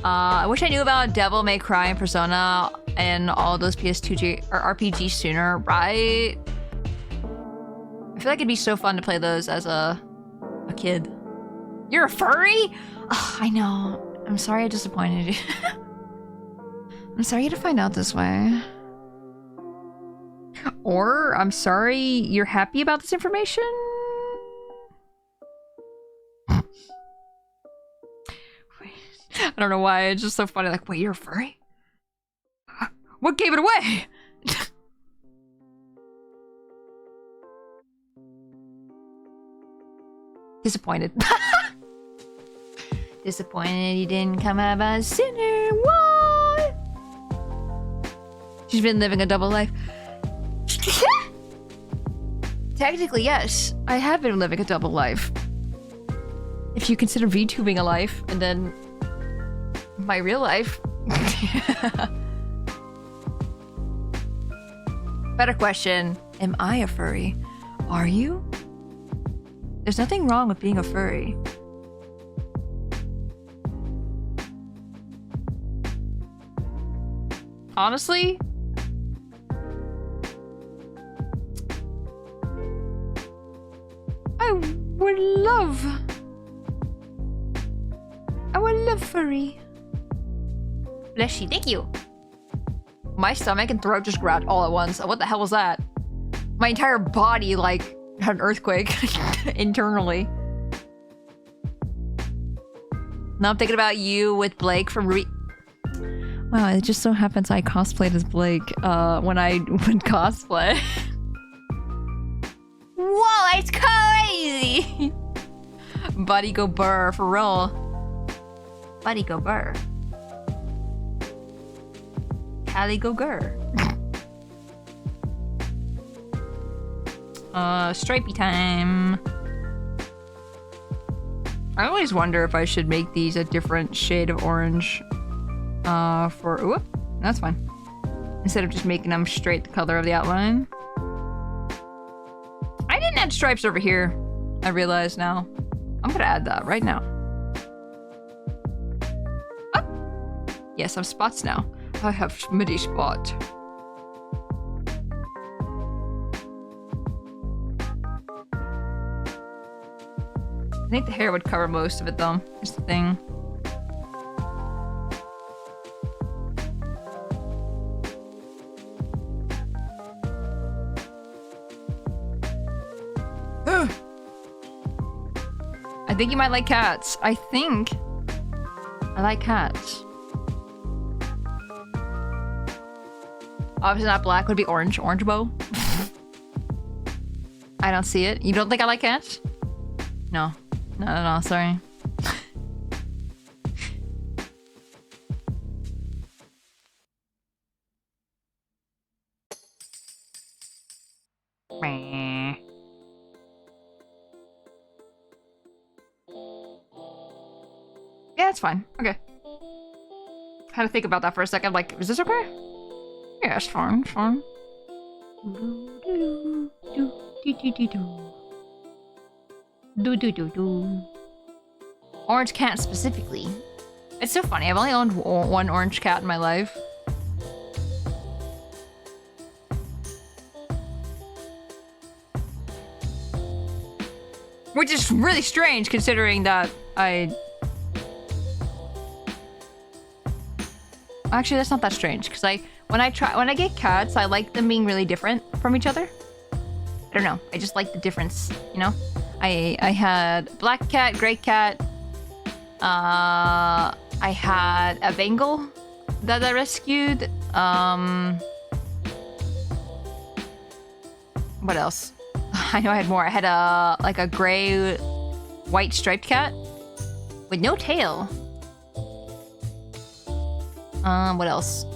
I wish I knew about Devil May Cry and Persona and all those PS2 or RPGs sooner, right? I feel like it'd be so fun to play those as a kid. You're a furry? Oh, I know. I'm sorry I disappointed you. I'm sorry you had to find out this way. Or, I'm sorry you're happy about this information? I don't know why, it's just so funny. Like, wait, you're a furry? What gave it away? Disappointed. Disappointed you didn't come out as sooner. What? She's been living a double life. Technically, yes. I have been living a double life. If you consider VTubing a life, and then my real life. Better question. Am I a furry? Are you? There's nothing wrong with being a furry. Honestly, I would love furry. Bless you, thank you. My stomach and throat just growled all at once. What the hell was that? My entire body, like, had an earthquake internally. Now I'm thinking about you with Blake from Wow, it just so happens I cosplayed as Blake when I would cosplay. Whoa, it's crazy! Buddy go burr, for real. Buddy go burr. Callie go gur. Stripey time. I always wonder if I should make these a different shade of orange. Whoop, that's fine. Instead of just making them straight the color of the outline. I didn't add stripes over here. I realize now. I'm gonna add that right now. Oh. Yes, I have spots now. I have midi spot. I think the hair would cover most of it though. Here's the thing. I think you might like cats. I think I like cats. Obviously not black, would be orange. Orange bow. I don't see it. You don't think I like cats? No. Not at all, sorry. Yeah, that's fine. Okay. Had to think about that for a second. Like, is this okay? Yeah, it's fine. It's fine. Orange cat specifically. It's so funny. I've only owned one orange cat in my life. Which is really strange considering that Actually, that's not that strange because when I get cats, I like them being really different from each other. I don't know. I just like the difference, you know? I had black cat, gray cat. I had a Bengal that I rescued. What else? I know I had more. I had a gray, white striped cat with no tail. What else?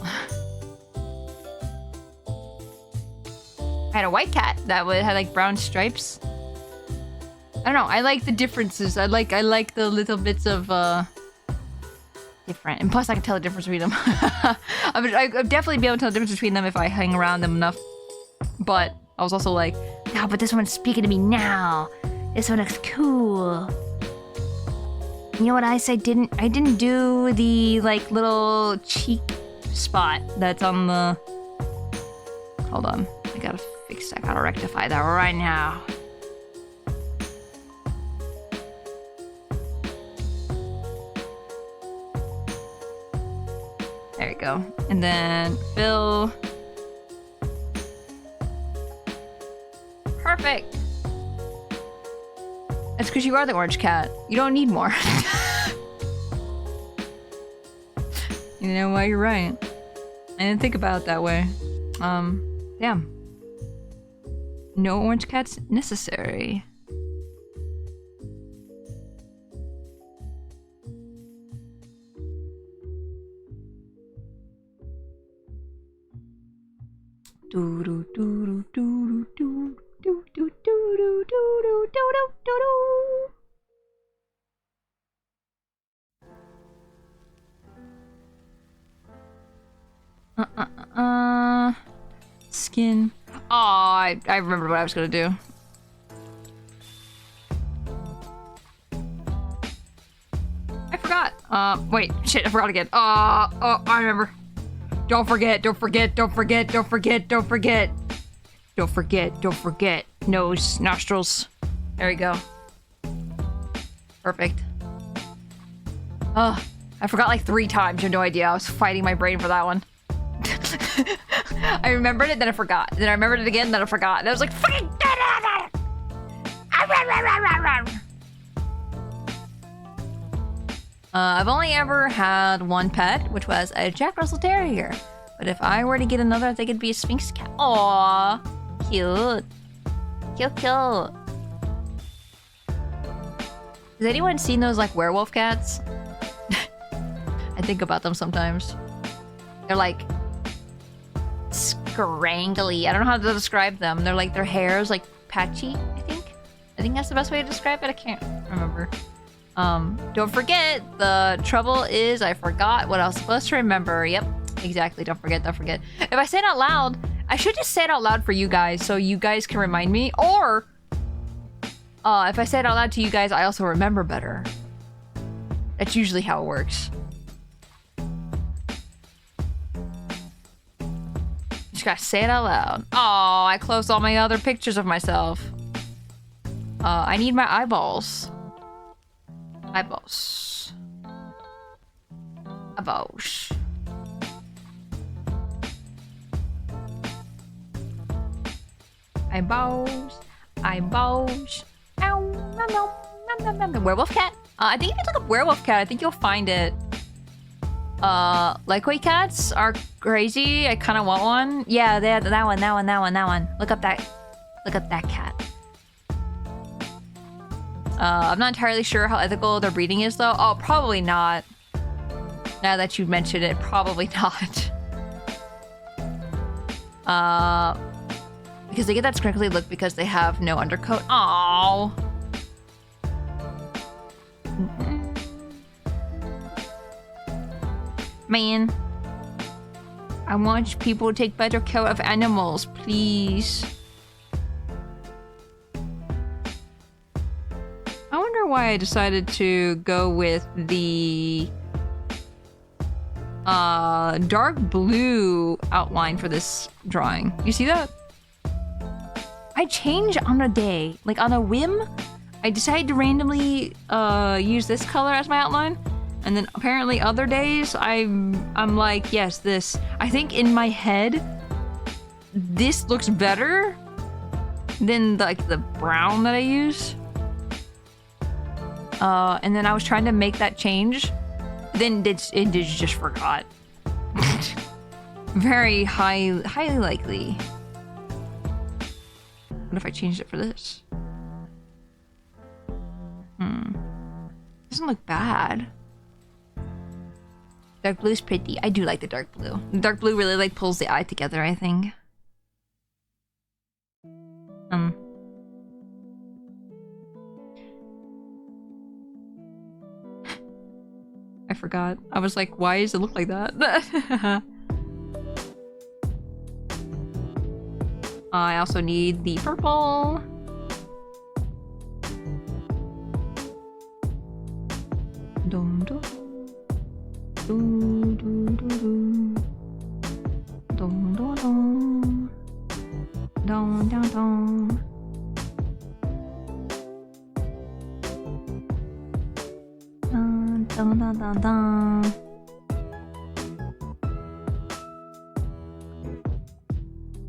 I had a white cat that had like brown stripes. I don't know. I like the differences. I like the little bits of different. And plus, I can tell the difference between them. I'd definitely be able to tell the difference between them if I hang around them enough. But I was also like, no, but this one's speaking to me now. This one looks cool. You know what I didn't do the like little cheek spot that's on the. Hold on. I gotta rectify that right now. There we go. And then fill. Perfect. That's because you are the orange cat. You don't need more. You know what? You're right. I didn't think about it that way. Damn. No orange cats necessary. Do do do do do do do do do do do do do do. Skin. Oh, I remember what I was gonna do. I forgot. Wait, shit, I forgot again. Oh, I remember. Don't forget, don't forget, don't forget, don't forget, don't forget. Don't forget, don't forget. Nose, nostrils. There we go. Perfect. I forgot like 3 times. You have no idea. I was fighting my brain for that one. I remembered it, then I forgot. Then I remembered it again, then I forgot. And I was like, fucking. I've only ever had one pet, which was a Jack Russell Terrier. But if I were to get another, I think it'd be a Sphinx cat. Aww, cute. Cute, cute. Has anyone seen those like werewolf cats? I think about them sometimes. They're like scrangly. I don't know how to describe them. They're like, their hair is like patchy, I think. I think that's the best way to describe it. I can't remember. Don't forget, the trouble is I forgot what I was supposed to remember. Yep, exactly. Don't forget, don't forget. If I say it out loud, I should just say it out loud for you guys so you guys can remind me. Or, if I say it out loud to you guys, I also remember better. That's usually how it works. Just gotta say it out loud. Oh, I closed all my other pictures of myself. I need my eyeballs. Eyeballs. Eyeballs. Eyeballs. Eyeballs. Ow, nom, nom, nom, nom, nom, nom. Werewolf cat? I think if you look up werewolf cat, I think you'll find it. Lightweight cats are crazy. I kind of want one. Yeah, they had that one, that one, that one, that one. Look up that cat. I'm not entirely sure how ethical their breeding is, though. Oh, probably not. Now that you mention it, probably not. Because they get that scrinkly look because they have no undercoat. Aww. Man. I want people to take better care of animals, please. I wonder why I decided to go with the dark blue outline for this drawing. You see that? I change on a day, like on a whim. I decide to randomly use this color as my outline, and then apparently other days I'm like, yes, this. I think in my head, this looks better than like the brown that I use. And then I was trying to make that change, then it just forgot. Very highly likely. What if I changed it for this? Doesn't look bad. Dark blue's pretty. I do like the dark blue. The dark blue really like pulls the eye together, I think. I forgot. I was like, why does it look like that? I also need the purple. Dum dum. Dum dum dum dum. Dum dum dum. Dum dum dum. Dun dun dun dun.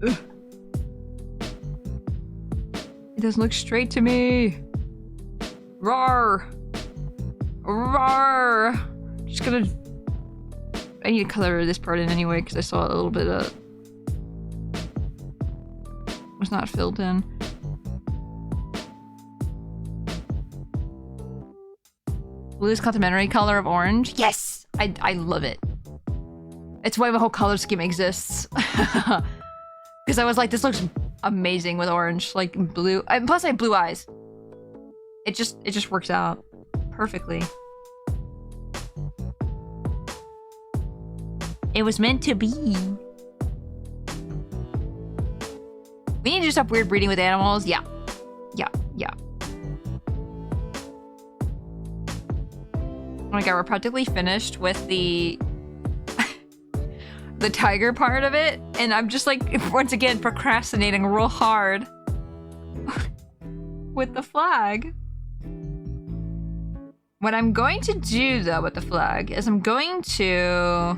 Ugh. It doesn't look straight to me. Roar. Roar. Just gonna. I need to color this part in anyway because I saw a little bit of. Was not filled in. Blue's complementary color of orange. Yes! I love it. It's why the whole color scheme exists. Because I was like, this looks amazing with orange. Like blue. And plus I have blue eyes. It just works out perfectly. It was meant to be. We need to stop weird breeding with animals. Yeah. Yeah. Yeah. Oh my god, we're practically finished with the the tiger part of it, and I'm just like, once again, procrastinating real hard with the flag. What I'm going to do though with the flag is I'm going to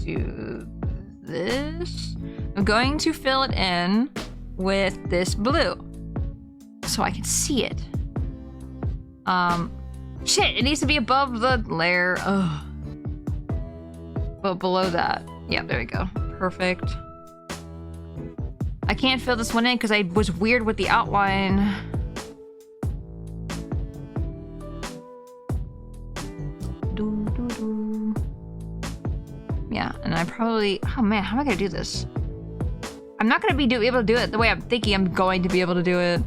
do this. I'm going to fill it in with this blue so I can see it. Shit, it needs to be above the layer. Ugh. But below that. Yeah, there we go. Perfect. I can't fill this one in because I was weird with the outline. Yeah, and I probably... Oh man, how am I gonna do this? I'm not gonna be able to do it the way I'm thinking I'm going to be able to do it.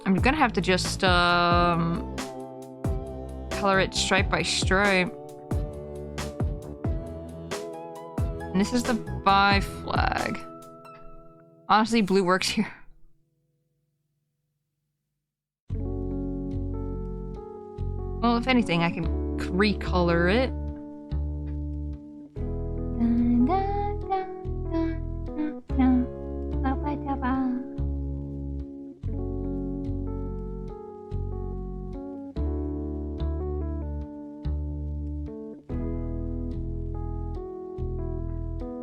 I'm gonna have to just color it stripe by stripe. And this is the bi flag. Honestly, blue works here. Well, if anything, I can recolor it.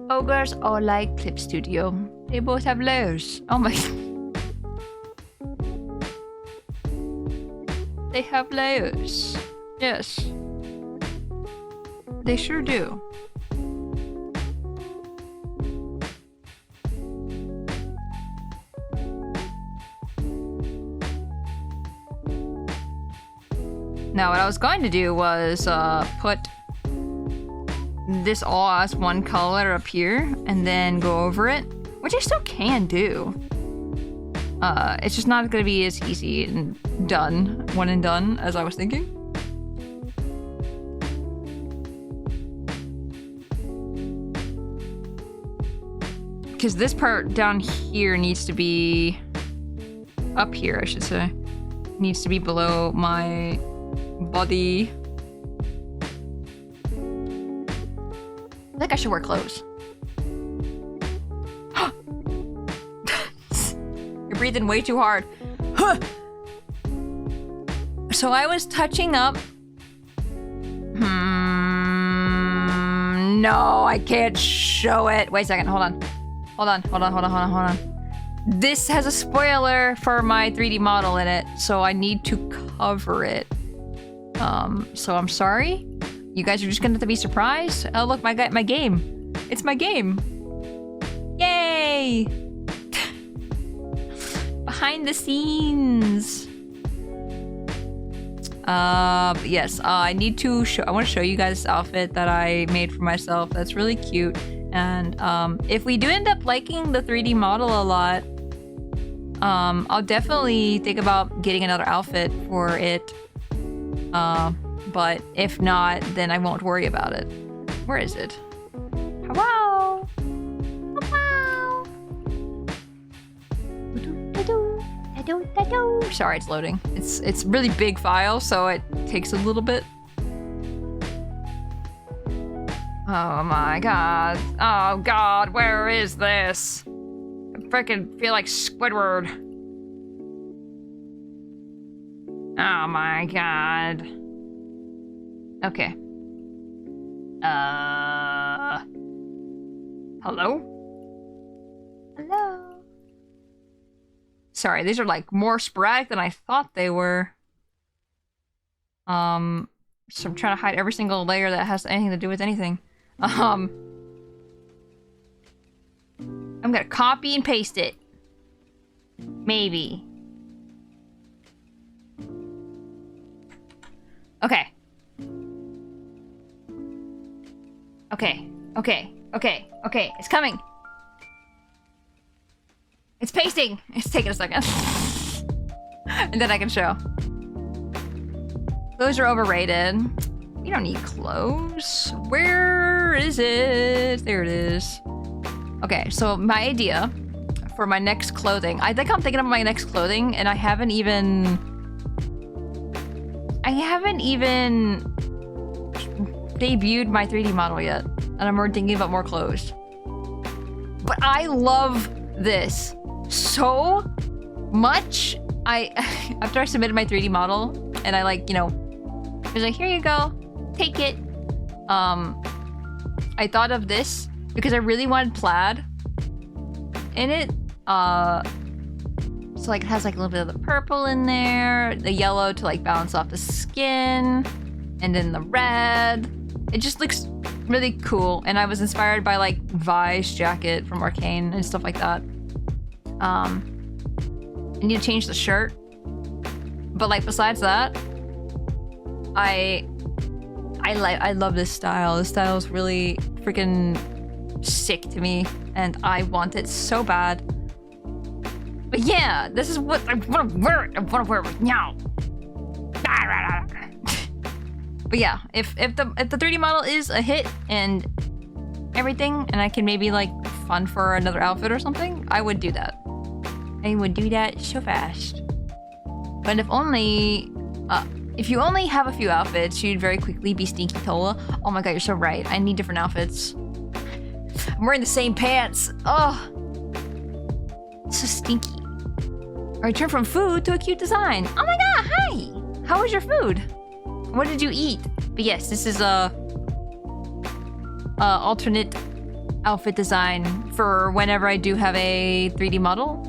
Ogres are like Clip Studio. They both have layers. Oh my... They have layers. Yes. They sure do. Now what I was going to do was put this all as one color up here and then go over it, which I still can do. It's just not going to be as easy and done, one and done, as I was thinking. Because this part down here needs to be... Up here, I should say. Needs to be below my body. I think I should wear clothes. You're breathing way too hard. So I was touching up. No, I can't show it. Wait a second, hold on. Hold on. This has a spoiler for my 3D model in it, so I need to cover it. So I'm sorry. You guys are just gonna have to be surprised. Oh look, my game. It's my game. Yay! Behind the scenes. Yes, I need to show. I want to show you guys this outfit that I made for myself. That's really cute. And if we do end up liking the 3D model a lot, I'll definitely think about getting another outfit for it. But if not, then I won't worry about it. Where is it? Hello? Hello? Sorry, it's loading. It's really big file, so it takes a little bit. Oh my god. Oh god, where is this? I freaking feel like Squidward. Oh my god. Okay. Hello? Hello? Sorry, these are like more sporadic than I thought they were. So I'm trying to hide every single layer that has anything to do with anything. I'm gonna copy and paste it. Maybe. Okay. Okay. It's coming. It's pasting. It's taking a second. And then I can show. Clothes are overrated. We don't need clothes. Where is it? There it is. Okay, so my idea for my next clothing. I think I'm thinking of my next clothing, and I haven't even debuted my 3D model yet. And I'm already thinking about more clothes. But I love this so much. After I submitted my 3D model, and I like, I was like, here you go, take it. I thought of this because I really wanted plaid in it. So like it has like a little bit of the purple in there, the yellow to like balance off the skin, and then the red. It just looks really cool, and I was inspired by like Vi's jacket from Arcane and stuff like that. I need to change the shirt, but like besides that, I love this style. This style is really freaking sick to me, and I want it so bad. But yeah, this is what I want to wear. I want to wear it right now. But yeah, if the 3D model is a hit and everything, and I can maybe like fund for another outfit or something, I would do that. I would do that so fast. But if you only have a few outfits, you'd very quickly be Stinky Tola. Oh my god, you're so right. I need different outfits. I'm wearing the same pants. Oh, so stinky. I returned from food to a cute design. Oh my god, hi. How was your food? What did you eat? But yes, this is a alternate outfit design for whenever I do have a 3D model.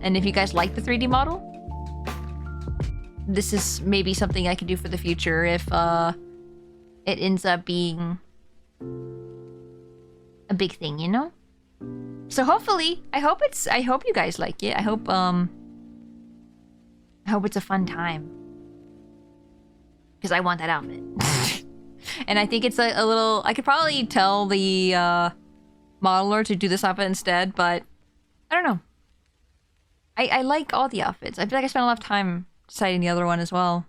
And if you guys like the 3D model, this is maybe something I can do for the future if it ends up being a big thing, So hopefully, I hope you guys like it. I hope it's a fun time. Because I want that outfit. And I think it's a little... I could probably tell the modeler to do this outfit instead, but I don't know. I like all the outfits. I feel like I spent a lot of time deciding the other one as well.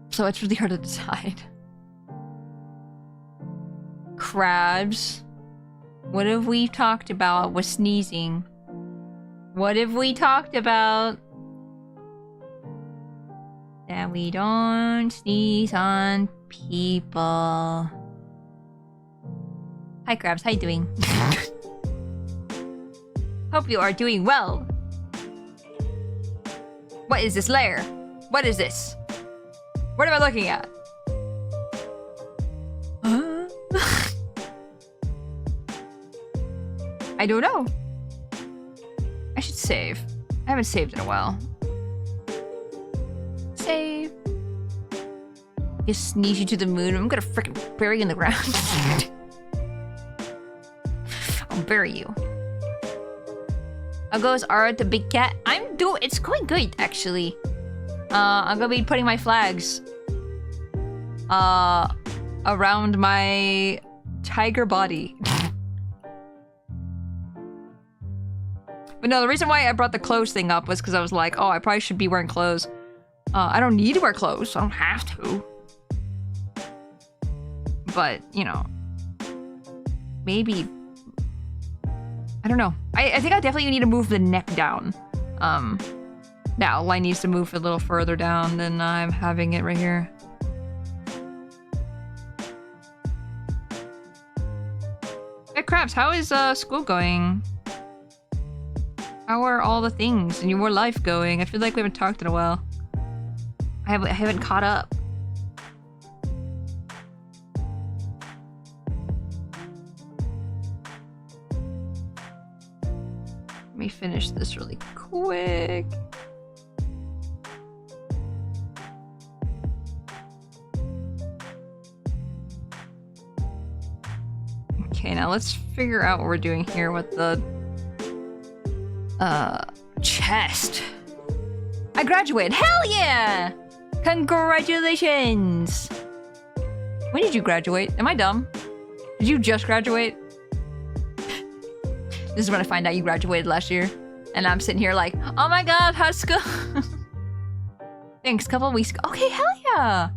So it's really hard to decide. Crabs. What have we talked about with sneezing? What have we talked about? That we don't sneeze on people. Hi Krabs, how you doing? Hope you are doing well. What is this layer? What is this? What am I looking at? I don't know. I should save. I haven't saved in a while. Save. Just sneeze you to the moon. I'm gonna freaking bury you in the ground. I'll bury you. How goes Art the big cat? It's going good actually. I'm gonna be putting my flags around my tiger body. But no, the reason why I brought the clothes thing up was because I was like, oh, I probably should be wearing clothes. I don't need to wear clothes. I don't have to. But, you know, maybe. I don't know. I think I definitely need to move the neck down. Now, line needs to move a little further down than I'm having it right here. Hey, Krabs, how is school going? How are all the things in your life going? I feel like we haven't talked in a while. I haven't caught up. Let me finish this really quick. Okay, now let's figure out what we're doing here with the chest. I graduated. Hell yeah! Congratulations! When did you graduate? Am I dumb? Did you just graduate? This is when I find out you graduated last year. And I'm sitting here like, oh my god, how's school? Thanks, couple weeks ago. Okay, hell yeah!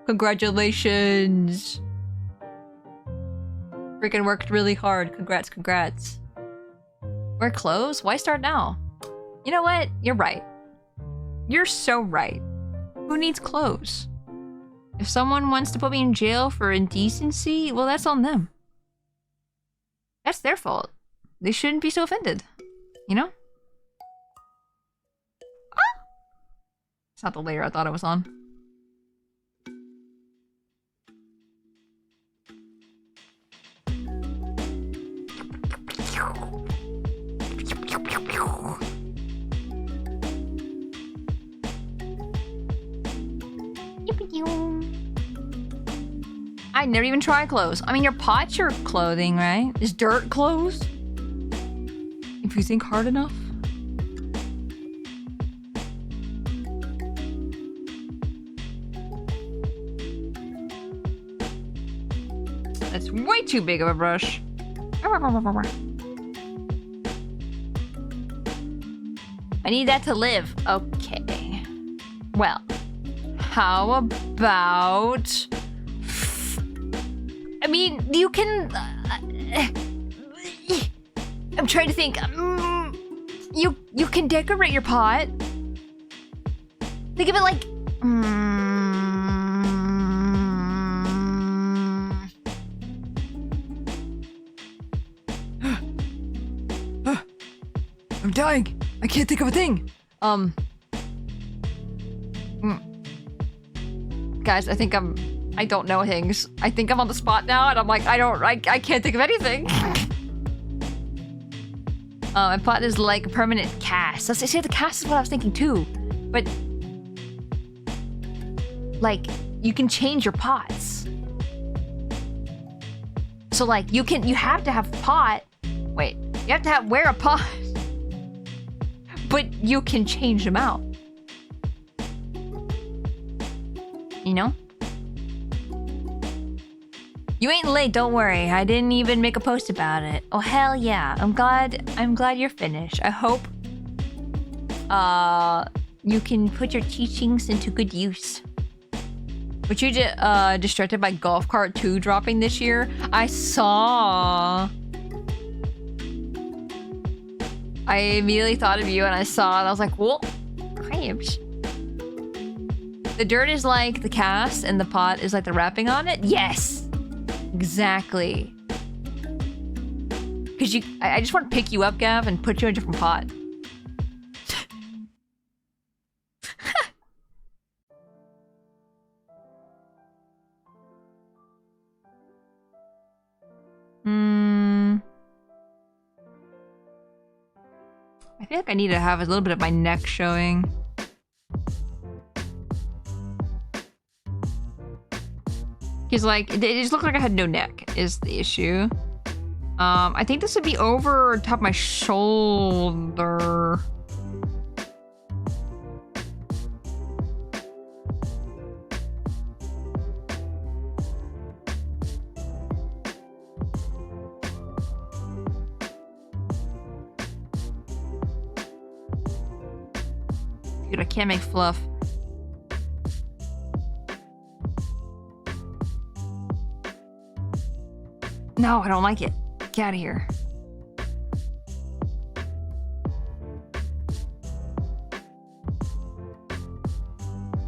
Congratulations! Freaking worked really hard. Congrats, congrats. Wear clothes? Why start now? You know what? You're right. You're so right. Who needs clothes? If someone wants to put me in jail for indecency, well, that's on them. That's their fault. They shouldn't be so offended. You know? Ah! It's not the layer I thought it was on. I never even try clothes. I mean, your pot's your clothing, right? Is dirt clothes? If you think hard enough. That's way too big of a brush. I need that to live. Okay. Well, how about... I mean, you can... I'm trying to think. You can decorate your pot. Think of it like... I'm dying. I can't think of a thing. Guys, I think I don't know things. I think I'm on the spot now, and I'm like, I can't think of anything. My pot is like a permanent cast. See, the cast is what I was thinking too. But, like, you can change your pots. So, like, you have to have pot. Wait, you have to wear a pot. But you can change them out. You know? You ain't late, don't worry. I didn't even make a post about it. Oh hell yeah. I'm glad you're finished. I hope you can put your teachings into good use. Were you distracted by Golf Cart 2 dropping this year? I saw. I immediately thought of you and I saw it. I was like, whoa, crabs. The dirt is like the cast and the pot is like the wrapping on it? Yes! Exactly. Because I just want to pick you up, Gav, and put you in a different pot. I feel like I need to have a little bit of my neck showing. Because, like, it just looked like I had no neck, is the issue. I think this would be over top of my shoulder. Dude, I can't make fluff. No, I don't like it. Get out of here.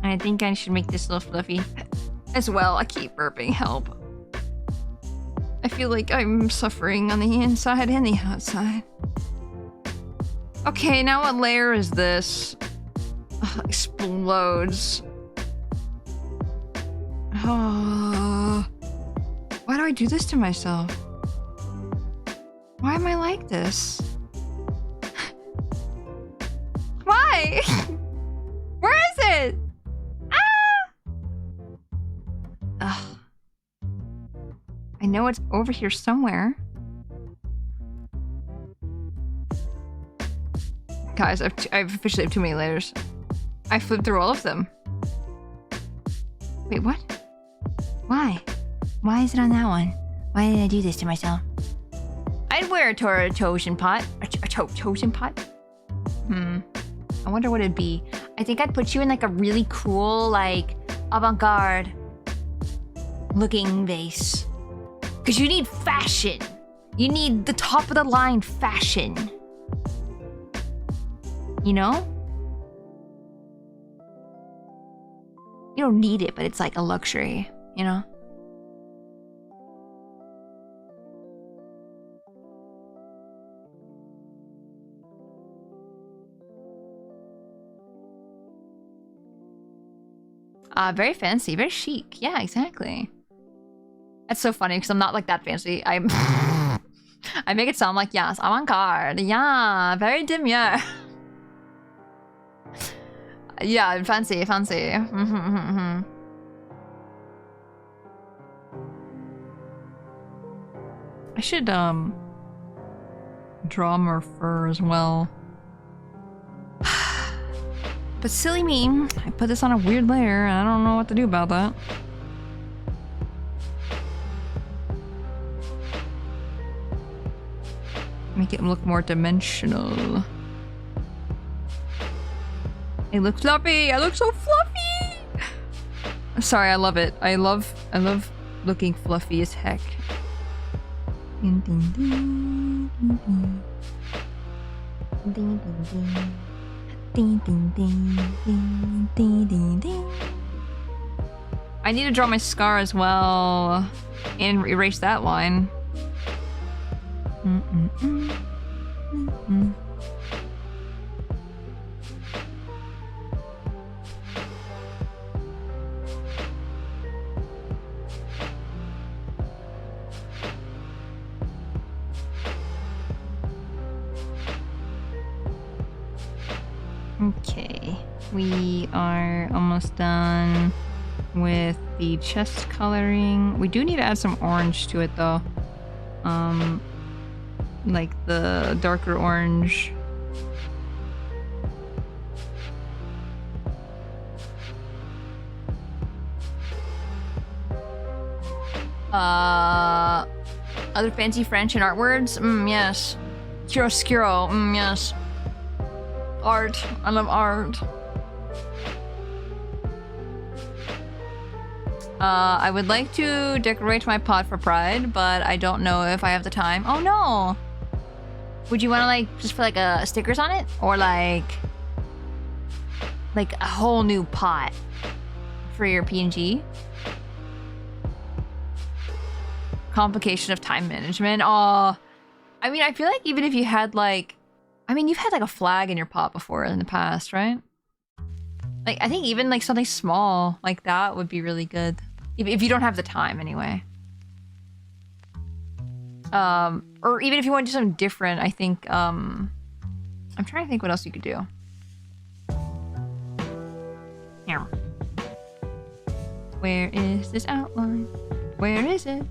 I think I should make this a little fluffy as well. I keep burping. Help. I feel like I'm suffering on the inside and the outside. Okay, now what layer is this? Ugh, explodes. Oh. Why do I do this to myself? Why am I like this? Why? Where is it? Ah! Ugh. I know it's over here somewhere. Guys, I've officially have too many layers. I flipped through all of them. Wait, what? Why? Why is it on that one? Why did I do this to myself? I'd wear a Tosin pot. A Tosin pot? I wonder what it'd be. I think I'd put you in like a really cool, like, avant-garde looking vase. Because you need fashion. You need the top of the line fashion. You know? You don't need it, but it's like a luxury, you know? Very fancy, very chic. Yeah, exactly. That's so funny because I'm not like that fancy. I make it sound like, yes, avant-garde. Yeah, very demure. Yeah, fancy, fancy. I should draw more fur as well. But silly me, I put this on a weird layer and I don't know what to do about that. Make it look more dimensional. I look fluffy! I look so fluffy! I'm sorry, I love it. I love looking fluffy as heck. Ding ding ding ding ding. Ding ding ding. Ding ding ding ding ding ding ding. I need to draw my scar as well and erase that line. Okay, we are almost done with the chest coloring. We do need to add some orange to it though. Like the darker orange. Other fancy French and art words? Yes. Chiaroscuro, yes. Art. I love art. I would like to decorate my pot for Pride, but I don't know if I have the time. Oh no! Would you want to like just put like a stickers on it, or like a whole new pot for your PNG? Complication of time management. Oh, I mean, I feel like even if you had like, I mean, you've had like a flag in your pot before in the past, right? Like, I think even like something small like that would be really good. If you don't have the time anyway. Or even if you want to do something different, I think, I'm trying to think what else you could do. Yeah. Where is this outline? Where is it?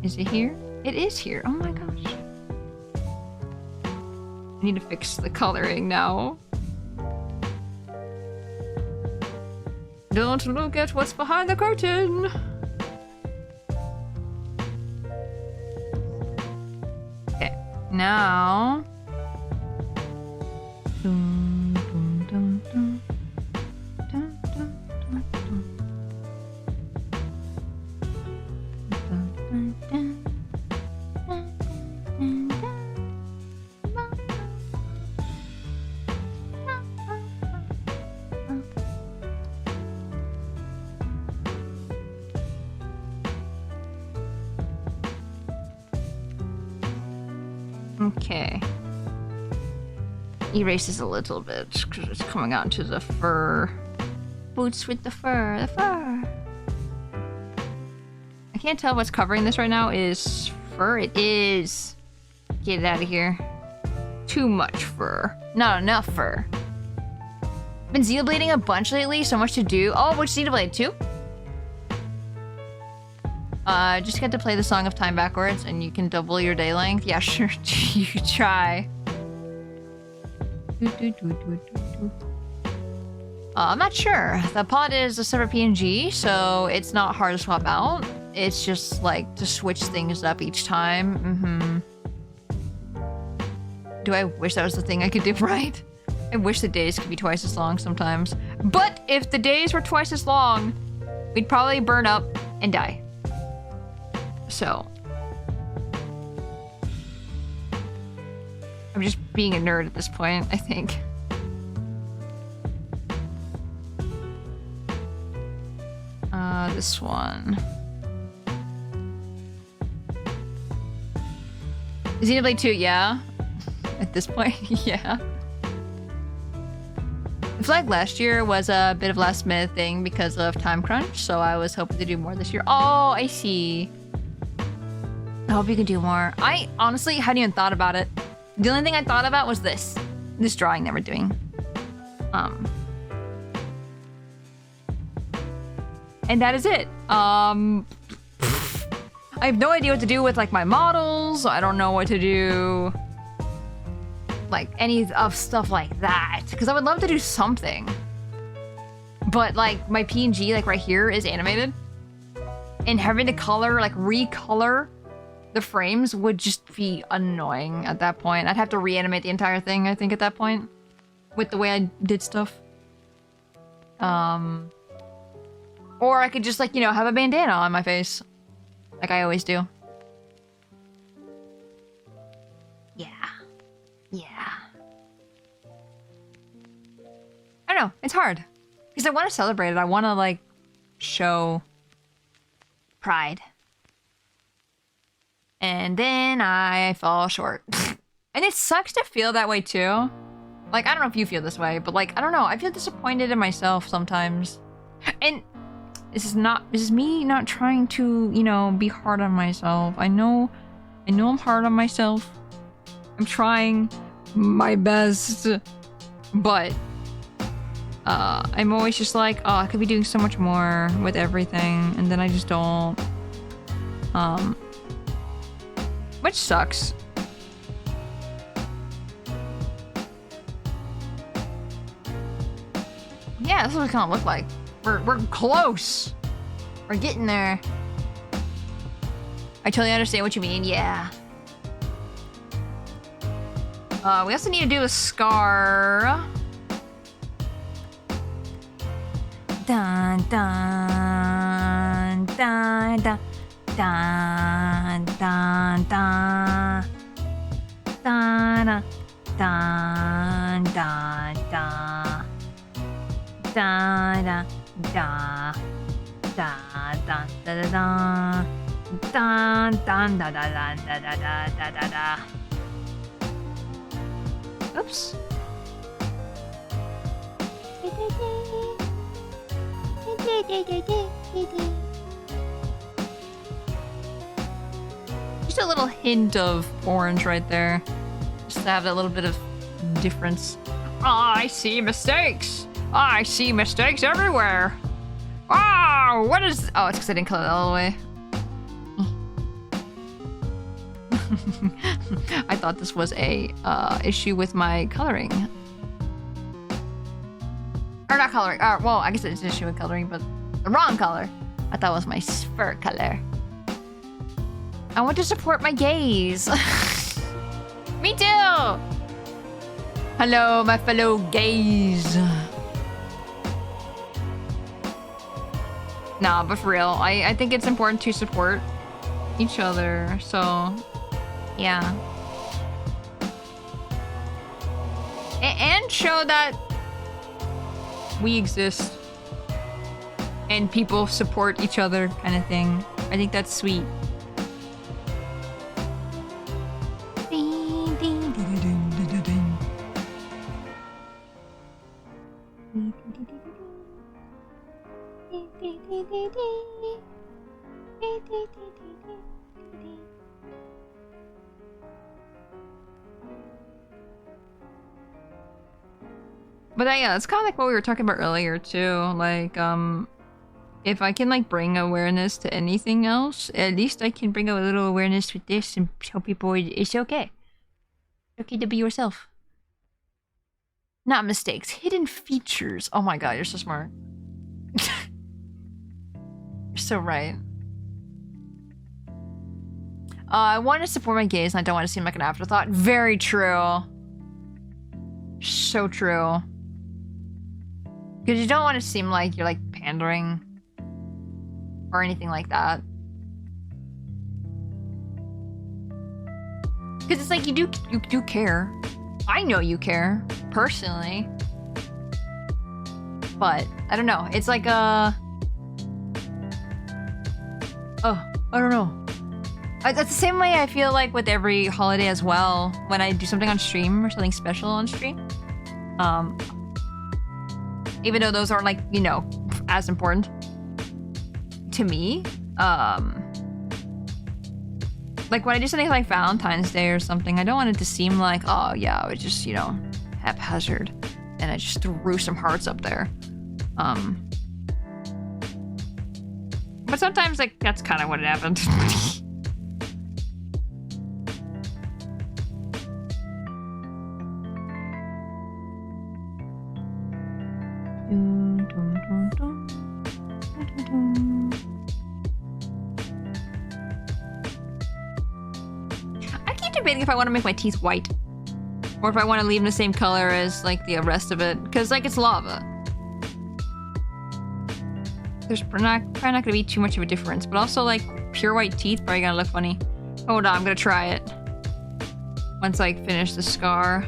Is it here? It is here. Oh my gosh. I need to fix the coloring now. Don't look at what's behind the curtain. Okay, now. Dun, dun, dun, dun. Dun, dun, dun, dun. Dun, dun, dun. Dun, dun, dun. Okay. Erase this a little bit because it's coming out into the fur. Boots with the fur, the fur. I can't tell what's covering this right now is fur. It is. Get it out of here. Too much fur. Not enough fur. Been Xenoblading a bunch lately, so much to do. Oh, which Xenoblade? 2? Just get to play the Song of Time backwards and you can double your day length. Yeah, sure. You try. I'm not sure. The pod is a separate PNG, so it's not hard to swap out. It's just like to switch things up each time. Do I wish that was the thing I could do right? I wish the days could be twice as long sometimes. But if the days were twice as long, we'd probably burn up and die. So I'm just being a nerd at this point, I think. This one. Xenoblade 2, yeah. At this point, yeah. The flag last year was a bit of last minute thing because of time crunch, so I was hoping to do more this year. Oh, I see. I hope you can do more. I honestly hadn't even thought about it. The only thing I thought about was this drawing that we're doing. And that is it. I have no idea what to do with like my models. I don't know what to do. Like any of stuff like that. Because I would love to do something. But like my PNG like right here is animated. And having to color, like recolor the frames would just be annoying at that point. I'd have to reanimate the entire thing, I think, at that point. With the way I did stuff. Or I could just like, you know, have a bandana on my face. Like I always do. Yeah. Yeah. I don't know. It's hard. Because I want to celebrate it. I want to, like, show pride. And then I fall short. And it sucks to feel that way, too. Like, I don't know if you feel this way, but, like, I don't know. I feel disappointed in myself sometimes. And this is me not trying to, you know, be hard on myself. I know I'm hard on myself. I'm trying my best. But I'm always just like, oh, I could be doing so much more with everything, and then I just don't. Which sucks. Yeah, that's what it's gonna look like. We're close. We're getting there. I totally understand what you mean, yeah. We also need to do a scar. Dun dun dun dun dun dun dun dun da da da da da da da da da da da da da da da da da da da da. Oops. Just a little hint of orange right there. Just to have that little bit of difference. Oh, I see mistakes. I see mistakes everywhere. Oh, what is... Oh, it's because I didn't color that all the way. I thought this was a issue with my coloring. Or not coloring. Well, I guess it's an issue with coloring, but the wrong color. I thought it was my fur color. I want to support my gays. Me too! Hello, my fellow gays. Nah, but for real, I think it's important to support each other, so... Yeah. And show that we exist and people support each other, kind of thing. I think that's sweet. But yeah, it's kind of like what we were talking about earlier too. Like, if I can like bring awareness to anything else, at least I can bring a little awareness with this and show people it's okay. It's okay to be yourself. Not mistakes, hidden features. Oh my god, you're so smart. You're so right. I want to support my gays and I don't want to seem like an afterthought. Very true. So true. Because you don't want to seem like you're like pandering or anything like that. Because it's like you do care. I know you care personally, but I don't know. It's like I don't know. That's the same way I feel like with every holiday as well. When I do something on stream or something special on stream, even though those aren't like, you know, as important to me, like when I do something like Valentine's Day or something, I don't want it to seem like, oh yeah, I was just, you know, haphazard and I just threw some hearts up there. But sometimes like that's kind of what happened. I keep debating if I want to make my teeth white or if I want to leave them the same color as like the rest of it, because like it's lava. There's probably not going to be too much of a difference, but also like pure white teeth probably gonna look funny. Hold on, I'm gonna try it once I finish the scar.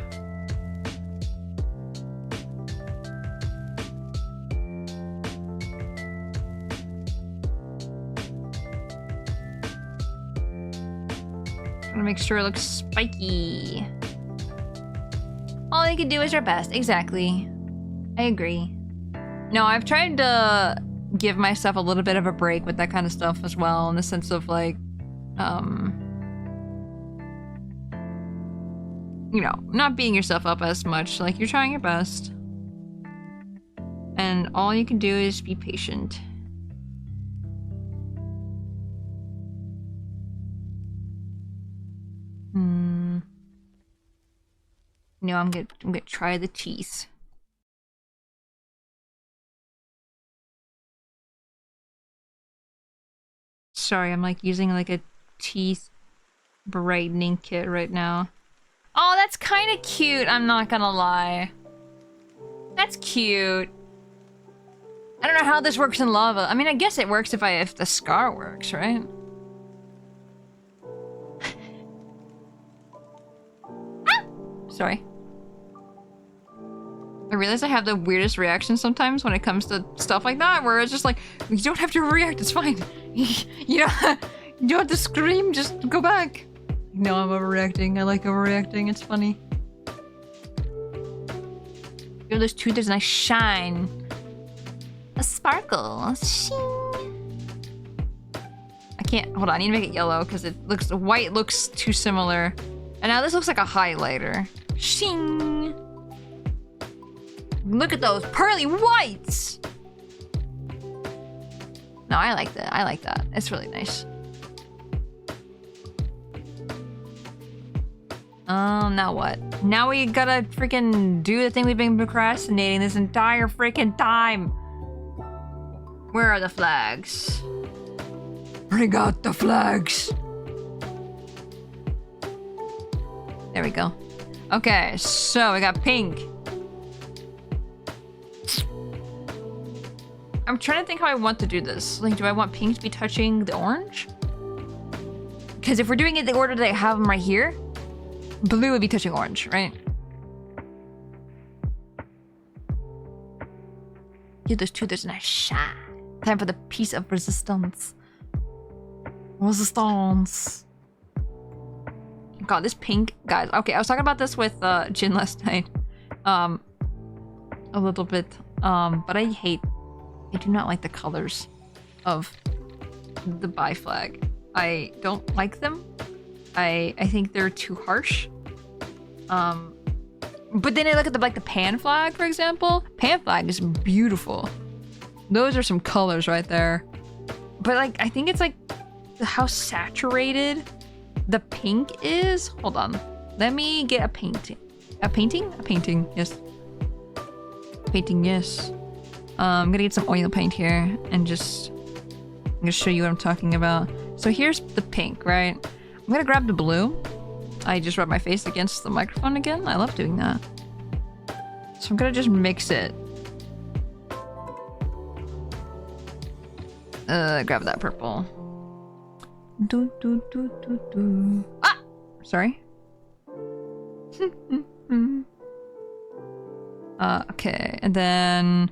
Make sure it looks spiky. All you can do is your best. Exactly. I agree. No, I've tried to give myself a little bit of a break with that kind of stuff as well, in the sense of like, you know, not beating yourself up as much. Like, you're trying your best. And all you can do is be patient. No, I'm gonna try the teeth. Sorry, I'm like using like a teeth brightening kit right now. Oh, that's kind of cute, I'm not gonna lie. That's cute. I don't know how this works in lava. I mean, I guess it works if the scar works, right? Sorry. I realize I have the weirdest reaction sometimes when it comes to stuff like that, where it's just like, you don't have to react, it's fine. You don't have to scream, just go back. No, I'm overreacting. I like overreacting, it's funny. Yo, there's two, there's a nice shine. A sparkle. Shing. I can't, hold on, I need to make it yellow because it looks, white looks too similar. And now this looks like a highlighter. Shing. Look at those pearly whites. No, I like that. I like that. It's really nice. Now what? Now we gotta freaking do the thing we've been procrastinating this entire freaking time. Where are the flags? Bring out the flags. There we go. Okay, so we got pink. I'm trying to think how I want to do this. Like, do I want pink to be touching the orange? Because if we're doing it the order that I have them right here, blue would be touching orange, right? Give those two, there's a nice shine. Time for the piece of resistance. Resistance. God, this pink, guys. Okay, I was talking about this with Jin last night. A little bit. But I do not like the colors of the bi flag. I don't like them. I think they're too harsh. But then I look at the pan flag, for example. Pan flag is beautiful. Those are some colors right there. But like, I think it's like how saturated the pink is. Hold on. Let me get a painting. A painting? A painting, yes. Painting, yes. I'm gonna get some oil paint here and I'm gonna show you what I'm talking about. So here's the pink, right? I'm gonna grab the blue. I just rubbed my face against the microphone again. I love doing that. So I'm gonna just mix it. Grab that purple. Ah! Sorry. Okay, and then...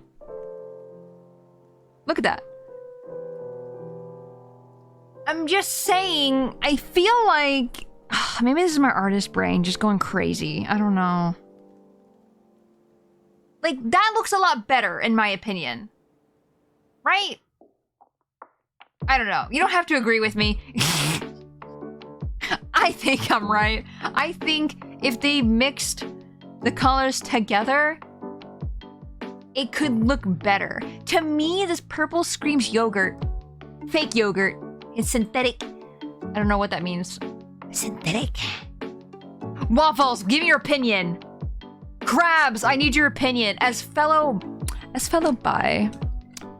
Look at that. I'm just saying, I feel like... Maybe this is my artist brain just going crazy. I don't know. Like, that looks a lot better, in my opinion. Right? I don't know. You don't have to agree with me. I think I'm right. I think if they mixed the colors together, it could look better. To me, this purple screams yogurt. Fake yogurt. It's synthetic. I don't know what that means. Synthetic. Waffles, give me your opinion. Crabs, I need your opinion. As fellow bi,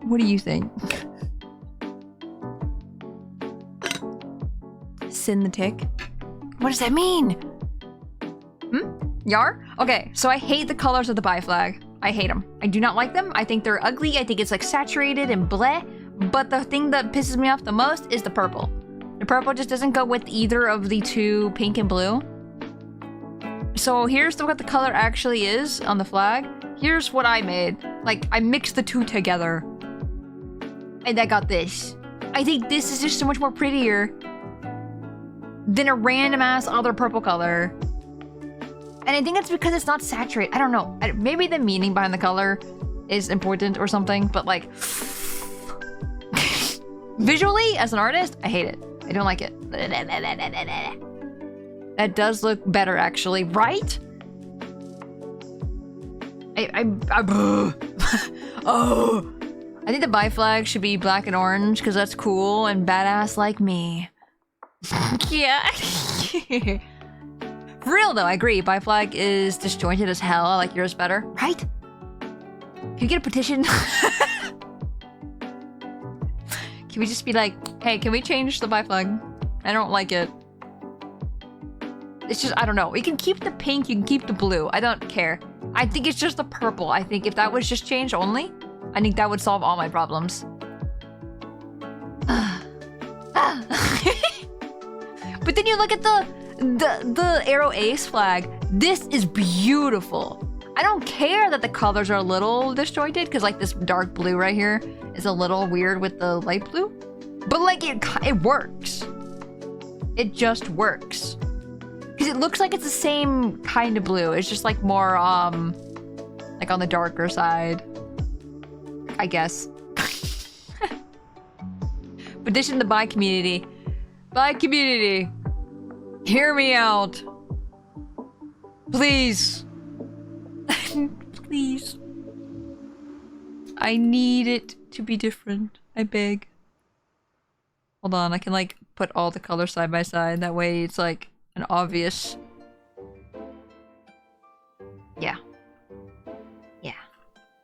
what do you think? Synthetic. What does that mean? Yar? Okay, so I hate the colors of the bi flag. I hate them. I do not like them. I think they're ugly. I think it's like saturated and bleh. But the thing that pisses me off the most is the purple. The purple just doesn't go with either of the two, pink and blue. So here's what the color actually is on the flag. Here's what I made. Like, I mixed the two together. And I got this. I think this is just so much more prettier than a random ass other purple color. And I think it's because it's not saturated. I don't know. Maybe the meaning behind the color is important or something, but like... Visually, as an artist, I hate it. I don't like it. That does look better, actually, right? Oh. I think the bi flag should be black and orange because that's cool and badass like me. Yeah. For real though, I agree. Bi flag is disjointed as hell. I like yours better, right? Can you get a petition? Can we just be like, hey, can we change the bi flag? I don't like it. It's just, I don't know. You can keep the pink, you can keep the blue. I don't care. I think it's just the purple. I think if that was just changed only, I think that would solve all my problems. But then you look at the Arrow Ace flag. This is beautiful. I don't care that the colors are a little disjointed because like this dark blue right here is a little weird with the light blue, but like it works. It just works because it looks like it's the same kind of blue. It's just like more like on the darker side, I guess. Petition the bi community. Bi community, hear me out. Please. Please. I need it to be different. I beg. Hold on, I can like put all the colors side by side. That way it's like an obvious... Yeah. Yeah.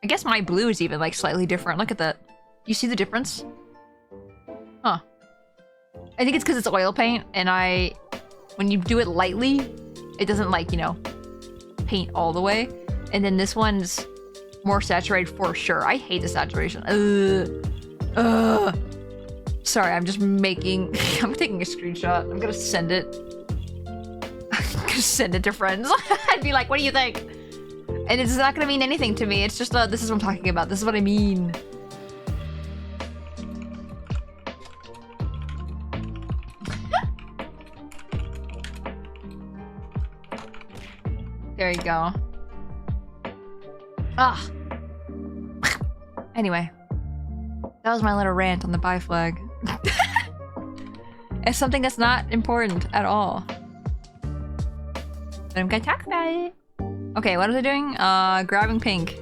I guess my blue is even like slightly different. Look at that. You see the difference? Huh. I think it's because it's oil paint and when you do it lightly, it doesn't like, you know, paint all the way. And then this one's more saturated for sure. I hate the saturation. Sorry, I'm just making... I'm taking a screenshot. I'm gonna send it. I'm gonna send it to friends. I'd be like, what do you think? And it's not gonna mean anything to me. It's just, this is what I'm talking about. This is what I mean. There you go. Ah. Anyway, that was my little rant on the bi flag. It's something that's not important at all, but I'm gonna talk about it. Okay, what was I doing? Grabbing pink.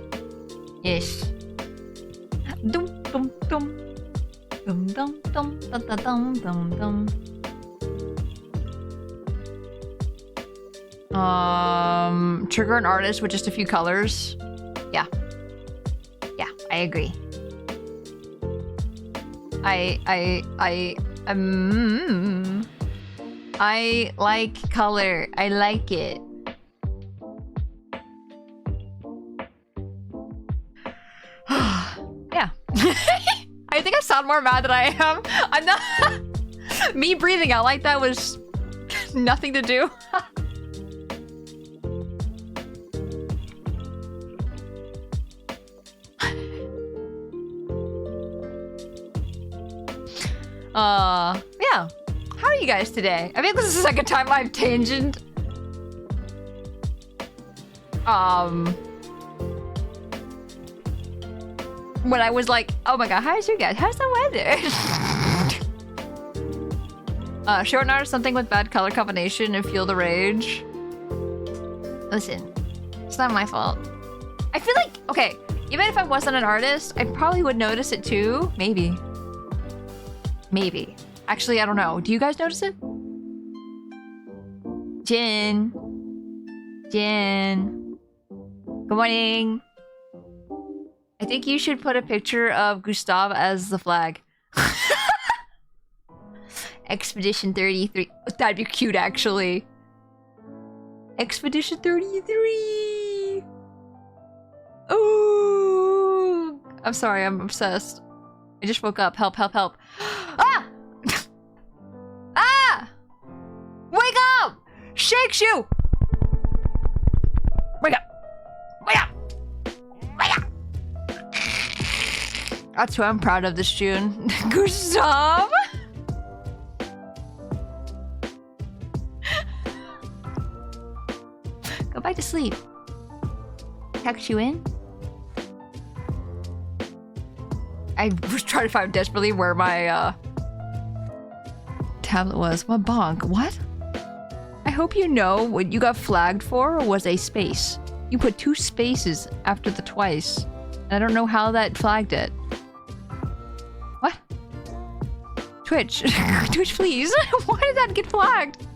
Yes. Dum dum dum. Dum dum dum dum dum dum dum. Trigger an artist with just a few colors. Yeah. Yeah, I agree. I like color. I like it. Yeah. I think I sound more mad than I am. I'm not. Me breathing out like that was nothing to do. Yeah. How are you guys today? I think this is the second time I've tangent. When I was like, oh my god, how's you guys? How's the weather? Short notice something with bad color combination and feel the rage. Listen, it's not my fault. I feel like, okay, even if I wasn't an artist, I probably would notice it too. Maybe. Maybe. Actually, I don't know. Do you guys notice it? Jin. Jin. Good morning. I think you should put a picture of Gustav as the flag. Expedition 33. That'd be cute, actually. Expedition 33. Ooh. I'm sorry, I'm obsessed. I just woke up. Help, help, help. Ah! Ah! Wake up! Shakes you! Wake up! Wake up! Wake up! That's who I'm proud of this June. Gustav! Go back to sleep. Text you in? I was trying to find desperately where my tablet was. What bonk? What? I hope you know what you got flagged for was a space. You put 2 spaces after the twice. And I don't know how that flagged it. What? Twitch. Twitch, please. Why did that get flagged?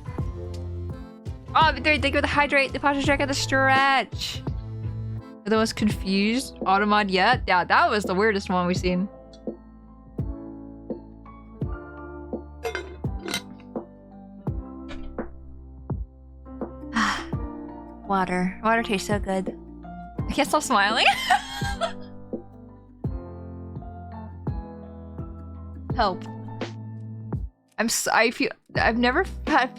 Oh, thank you for the hydrate, the posture check, and the stretch. Are the most confused automod yet? Yeah, that was the weirdest one we've seen. Water. Water tastes so good. I can't stop smiling. Help. I feel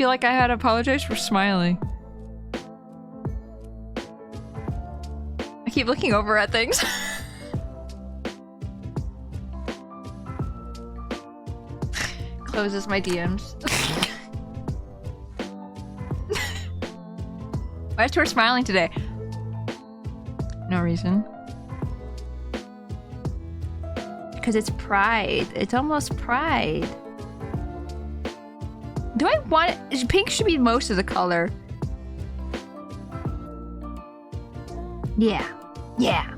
like I had to apologize for smiling. keep looking over at things. Closes my DMs. Why is Tor smiling today? No reason. Because it's pride. It's almost pride. Do I want it? Pink should be most of the color. Yeah. Yeah.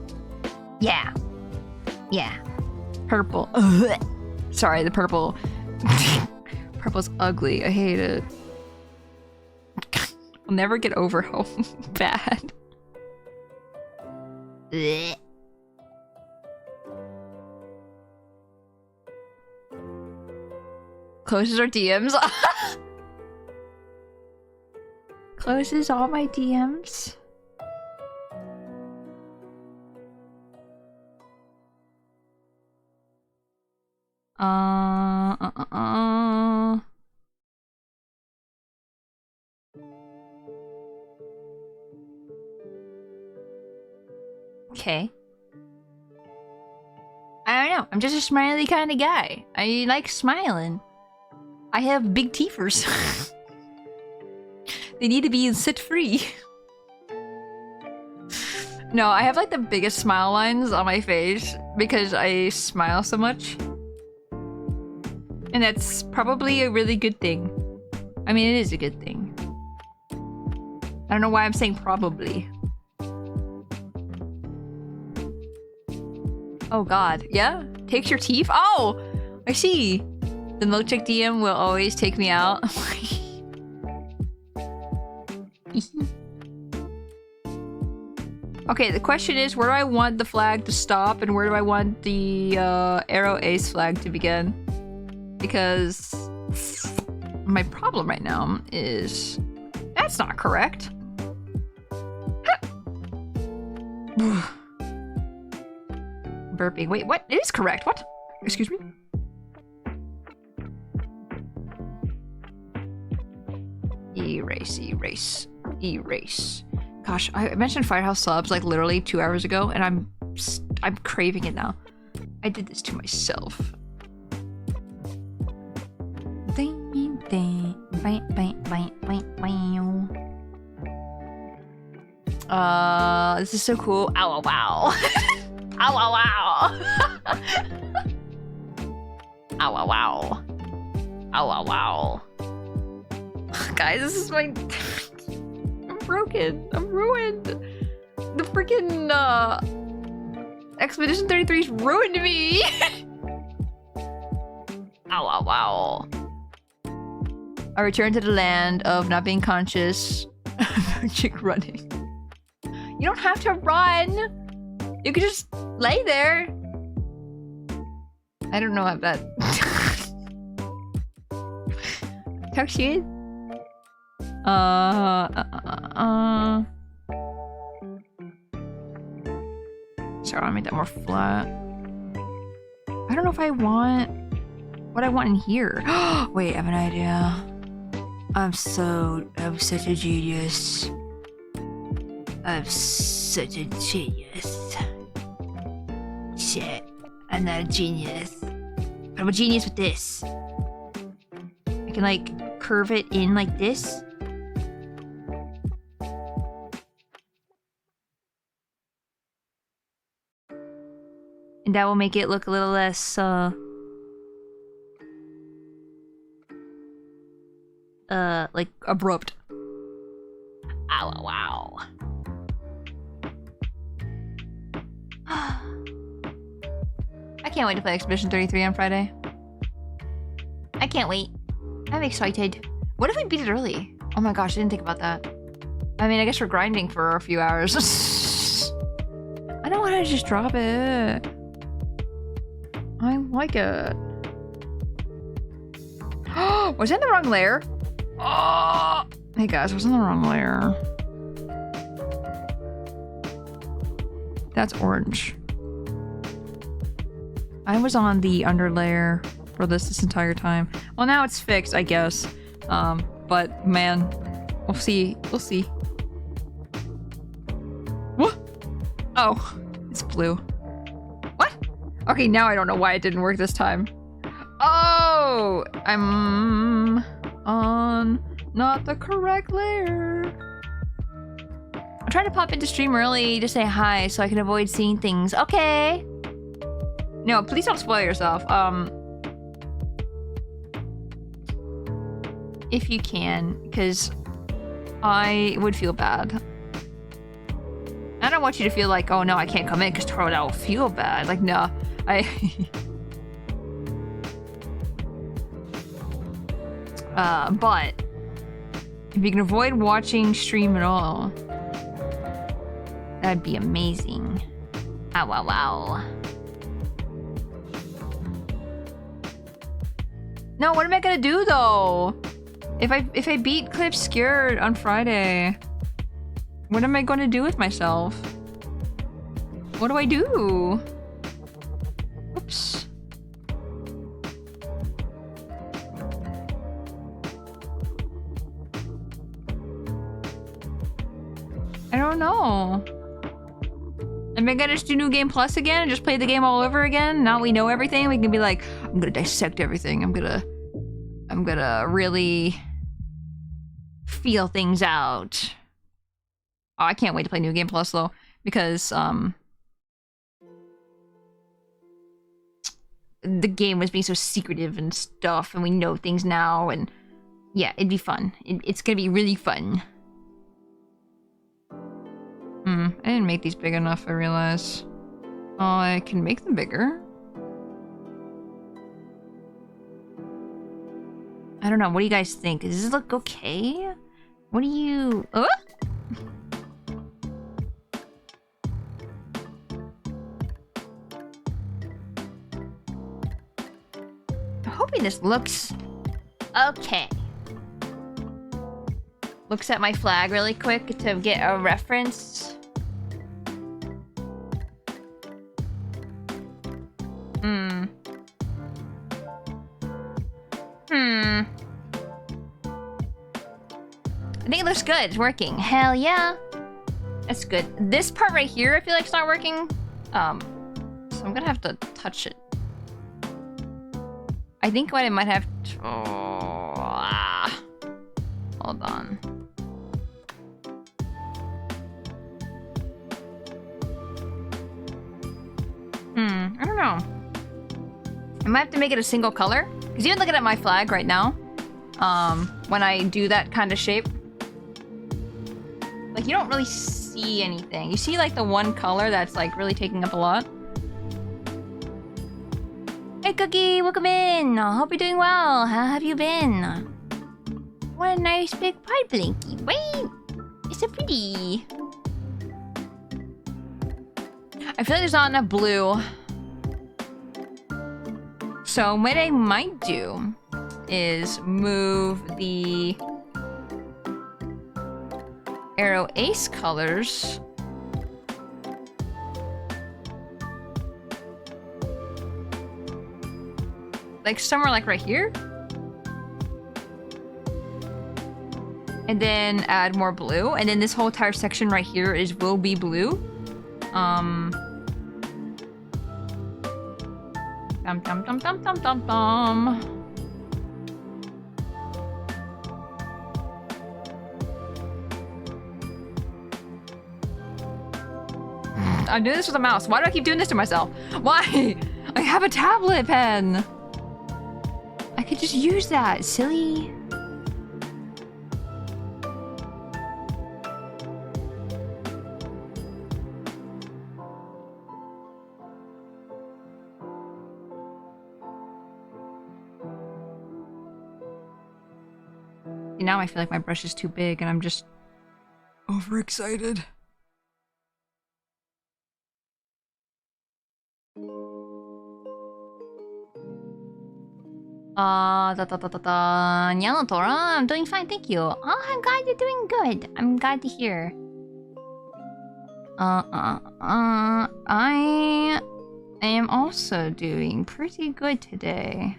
Yeah. Yeah. Purple. Ugh. Sorry, the purple. Purple's ugly. I hate it. I'll never get over how bad. Ugh. Closes our DMs. Closes all my DMs. Okay. I don't know. I'm just a smiley kind of guy. I like smiling. I have big teethers. They need to be set free. No, I have like the biggest smile lines on my face because I smile so much. And that's probably a really good thing. I mean, it is a good thing. I don't know why I'm saying probably. Oh god, yeah? Takes your teeth? Oh! I see! The milkshake DM will always take me out. Okay, the question is, where do I want the flag to stop and where do I want the arrow ace flag to begin? Because my problem right now is that's not correct. Burping. Wait, what? It is correct. What? Excuse me? Erase, erase, erase. Gosh, I mentioned Firehouse Subs like literally 2 hours ago, and I'm craving it now. I did this to myself. This is so cool. Ow, wow. Ow, wow, wow. Ow, wow, wow. Ow, wow, wow. Guys, this is my... I'm broken. I'm ruined. The freaking, Expedition 33's ruined me. Ow, wow, wow. I return to the land of not being conscious. Chick running. You don't have to run. You could just lay there. I don't know how that. Talk shit. Sorry, I'll make that more flat. I don't know if I want what I want in here. Wait, I have an idea. I'm such a genius. I'm such a genius. Shit, I'm not a genius. But I'm a genius with this. I can like curve it in like this. And that will make it look a little less, like abrupt. Ow, wow. I can't wait to play Expedition 33 on Friday. I can't wait. I'm excited. What if we beat it early? Oh my gosh, I didn't think about that. I mean, I guess we're grinding for a few hours. I don't want to just drop it. I like it. Was I in the wrong layer? Oh! Hey guys, I was in the wrong layer. That's orange. I was on the under layer for this entire time. Well, now it's fixed, I guess. But man, we'll see. We'll see. What? Oh, it's blue. What? Okay, now I don't know why it didn't work this time. Oh, I'm on not the correct layer. I'm trying to pop into stream early to say hi so I can avoid seeing things. Okay. No, please don't spoil yourself. If you can, because I would feel bad. I don't want you to feel like, oh no, I can't come in because Toro, that will feel bad. Like, no, but if you can avoid watching stream at all, that'd be amazing. Ow, wow, wow. No, what am I gonna do though? If I beat Clip Scared on Friday, what am I gonna do with myself? What do I do? Oops. I don't know. Am I gonna just do New Game Plus again and just play the game all over again? Now we know everything, we can be like, I'm gonna dissect everything. I'm gonna really feel things out. Oh, I can't wait to play New Game Plus though, because the game was being so secretive and stuff, and we know things now, and yeah, it'd be fun. It's gonna be really fun. I didn't make these big enough, I realize. Oh, I can make them bigger. I don't know, what do you guys think? Does this look okay? What do you... Oh! I'm hoping this looks okay. Looks at my flag really quick to get a reference. I think it looks good. It's working. Hell yeah. That's good. This part right here, I feel like it's not working. So I'm gonna have to touch it. I think what I might have to... Hold on. I don't know. I might have to make it a single color. Because even looking at my flag right now, when I do that kind of shape, like you don't really see anything. You see like the one color that's like really taking up a lot. Hey Cookie, welcome in. Hope you're doing well. How have you been? What a nice big pie blinky. Wait, it's so pretty. I feel like there's not enough blue. So what I might do is move the Arrow Ace colors like somewhere like right here, and then add more blue, and then this whole entire section right here will be blue. Dum dum dum dum dum dum dum. I'm doing this with a mouse. Why do I keep doing this to myself? Why? I have a tablet pen. I could just use that, silly. Now I feel like my brush is too big and I'm just overexcited. Yellow Tora, I'm doing fine, thank you. Oh, I'm glad you're doing good. I'm glad to hear. I am also doing pretty good today.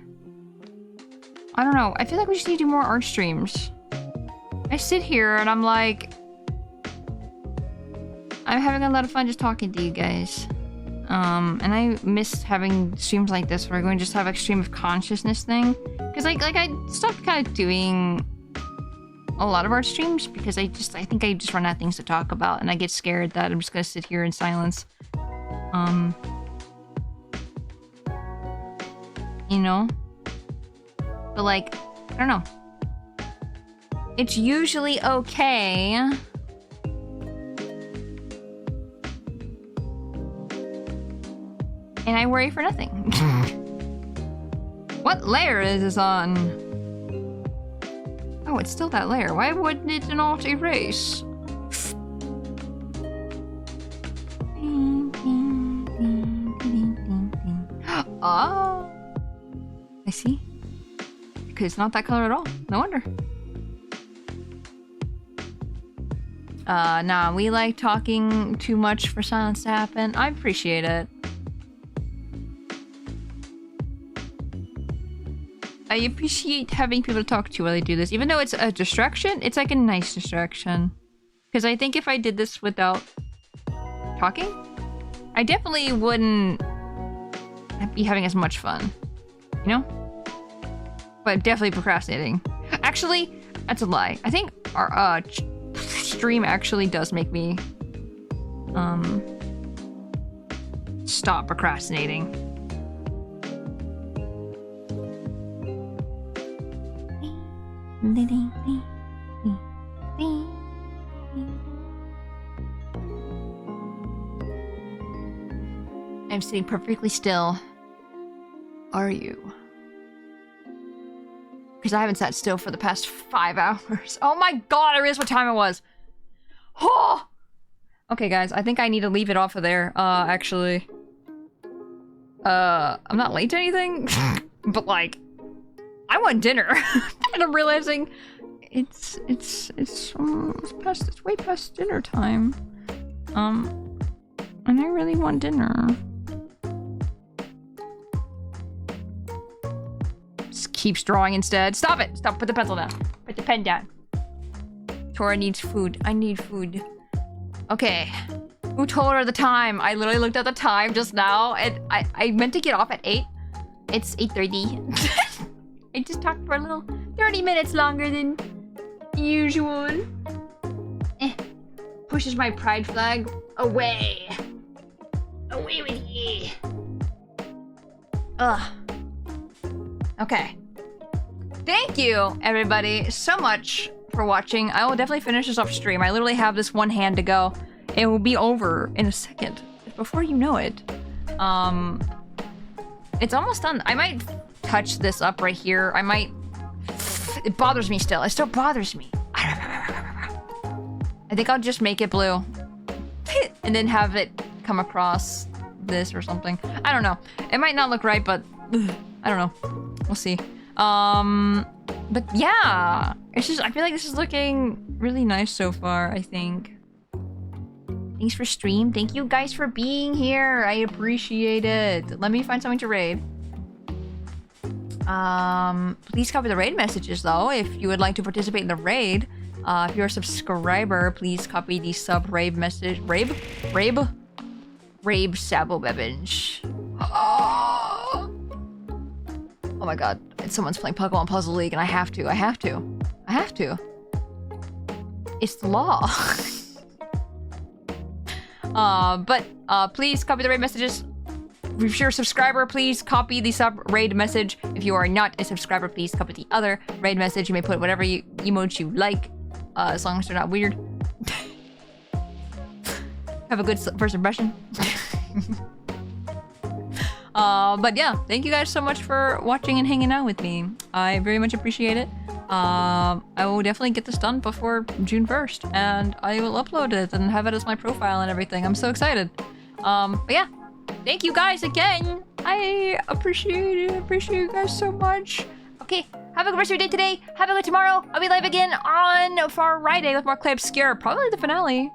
I don't know, I feel like we just need to do more art streams. I sit here and I'm like, I'm having a lot of fun just talking to you guys. And I miss having streams like this where we're going to just have a stream of consciousness thing. Because like I stopped kind of doing a lot of our streams because I think I just run out of things to talk about and I get scared that I'm just gonna sit here in silence. You know? But like, I don't know. It's usually okay. And I worry for nothing. What layer is this on? Oh, it's still that layer. Why wouldn't it not erase? Ah, I see. Because it's not that color at all. No wonder. Nah, we like talking too much for silence to happen. I appreciate it. I appreciate having people to talk to while I do this. Even though it's a distraction, it's like a nice distraction. Because I think if I did this without talking, I definitely wouldn't be having as much fun. You know? But definitely procrastinating. Actually, that's a lie. I think our stream actually does make me stop procrastinating. I'm sitting perfectly still. Are you? Because I haven't sat still for the past 5 hours. Oh my god, I realized what time it was. Oh! Okay, guys, I think I need to leave it off of there, actually. I'm not late to anything, but like, I want dinner. And I'm realizing it's way past dinner time. And I really want dinner. Just keeps drawing instead. Stop it! Stop, put the pencil down. Put the pen down. Tora needs food. I need food. Okay. Who told her the time? I literally looked at the time just now and I meant to get off at 8. It's 8:30. I just talked for a little 30 minutes longer than usual. Pushes my pride flag away. Away with ye. Ugh. Okay. Thank you, everybody, so much for watching. I will definitely finish this off stream. I literally have this one hand to go. It will be over in a second. Before you know it. It's almost done. I might touch this up right here. I might... It bothers me still. It still bothers me. I think I'll just make it blue. And then have it come across this or something. I don't know. It might not look right, but... I don't know. We'll see. But yeah. It's just... I feel like this is looking really nice so far, I think. Thanks for stream. Thank you guys for being here. I appreciate it. Let me find something to raid. Please copy the raid messages though if you would like to participate in the raid. If you're a subscriber, please copy the sub raid message. Rabe Sabo Bevenge. Oh my god. Someone's playing Pokemon Puzzle League and I have to. It's the law. But please copy the raid messages. If you're a subscriber, please copy the sub-raid message. If you are not a subscriber, please copy the other raid message. You may put whatever emotes you like, as long as they're not weird. Have a good first impression. But yeah, thank you guys so much for watching and hanging out with me. I very much appreciate it. I will definitely get this done before June 1st, and I will upload it and have it as my profile and everything. I'm so excited. But yeah. Thank you guys again. I appreciate it. Appreciate you guys so much. Okay, have a good rest of your day today. Have a good tomorrow. I'll be live again on Friday with more Clay Obscure. Probably the finale.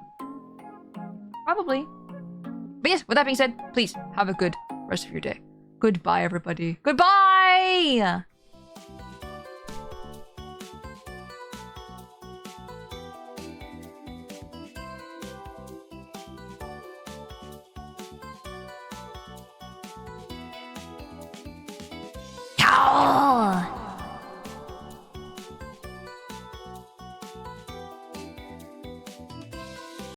Probably. But yes, with that being said, please have a good rest of your day. Goodbye, everybody. Goodbye! Ow!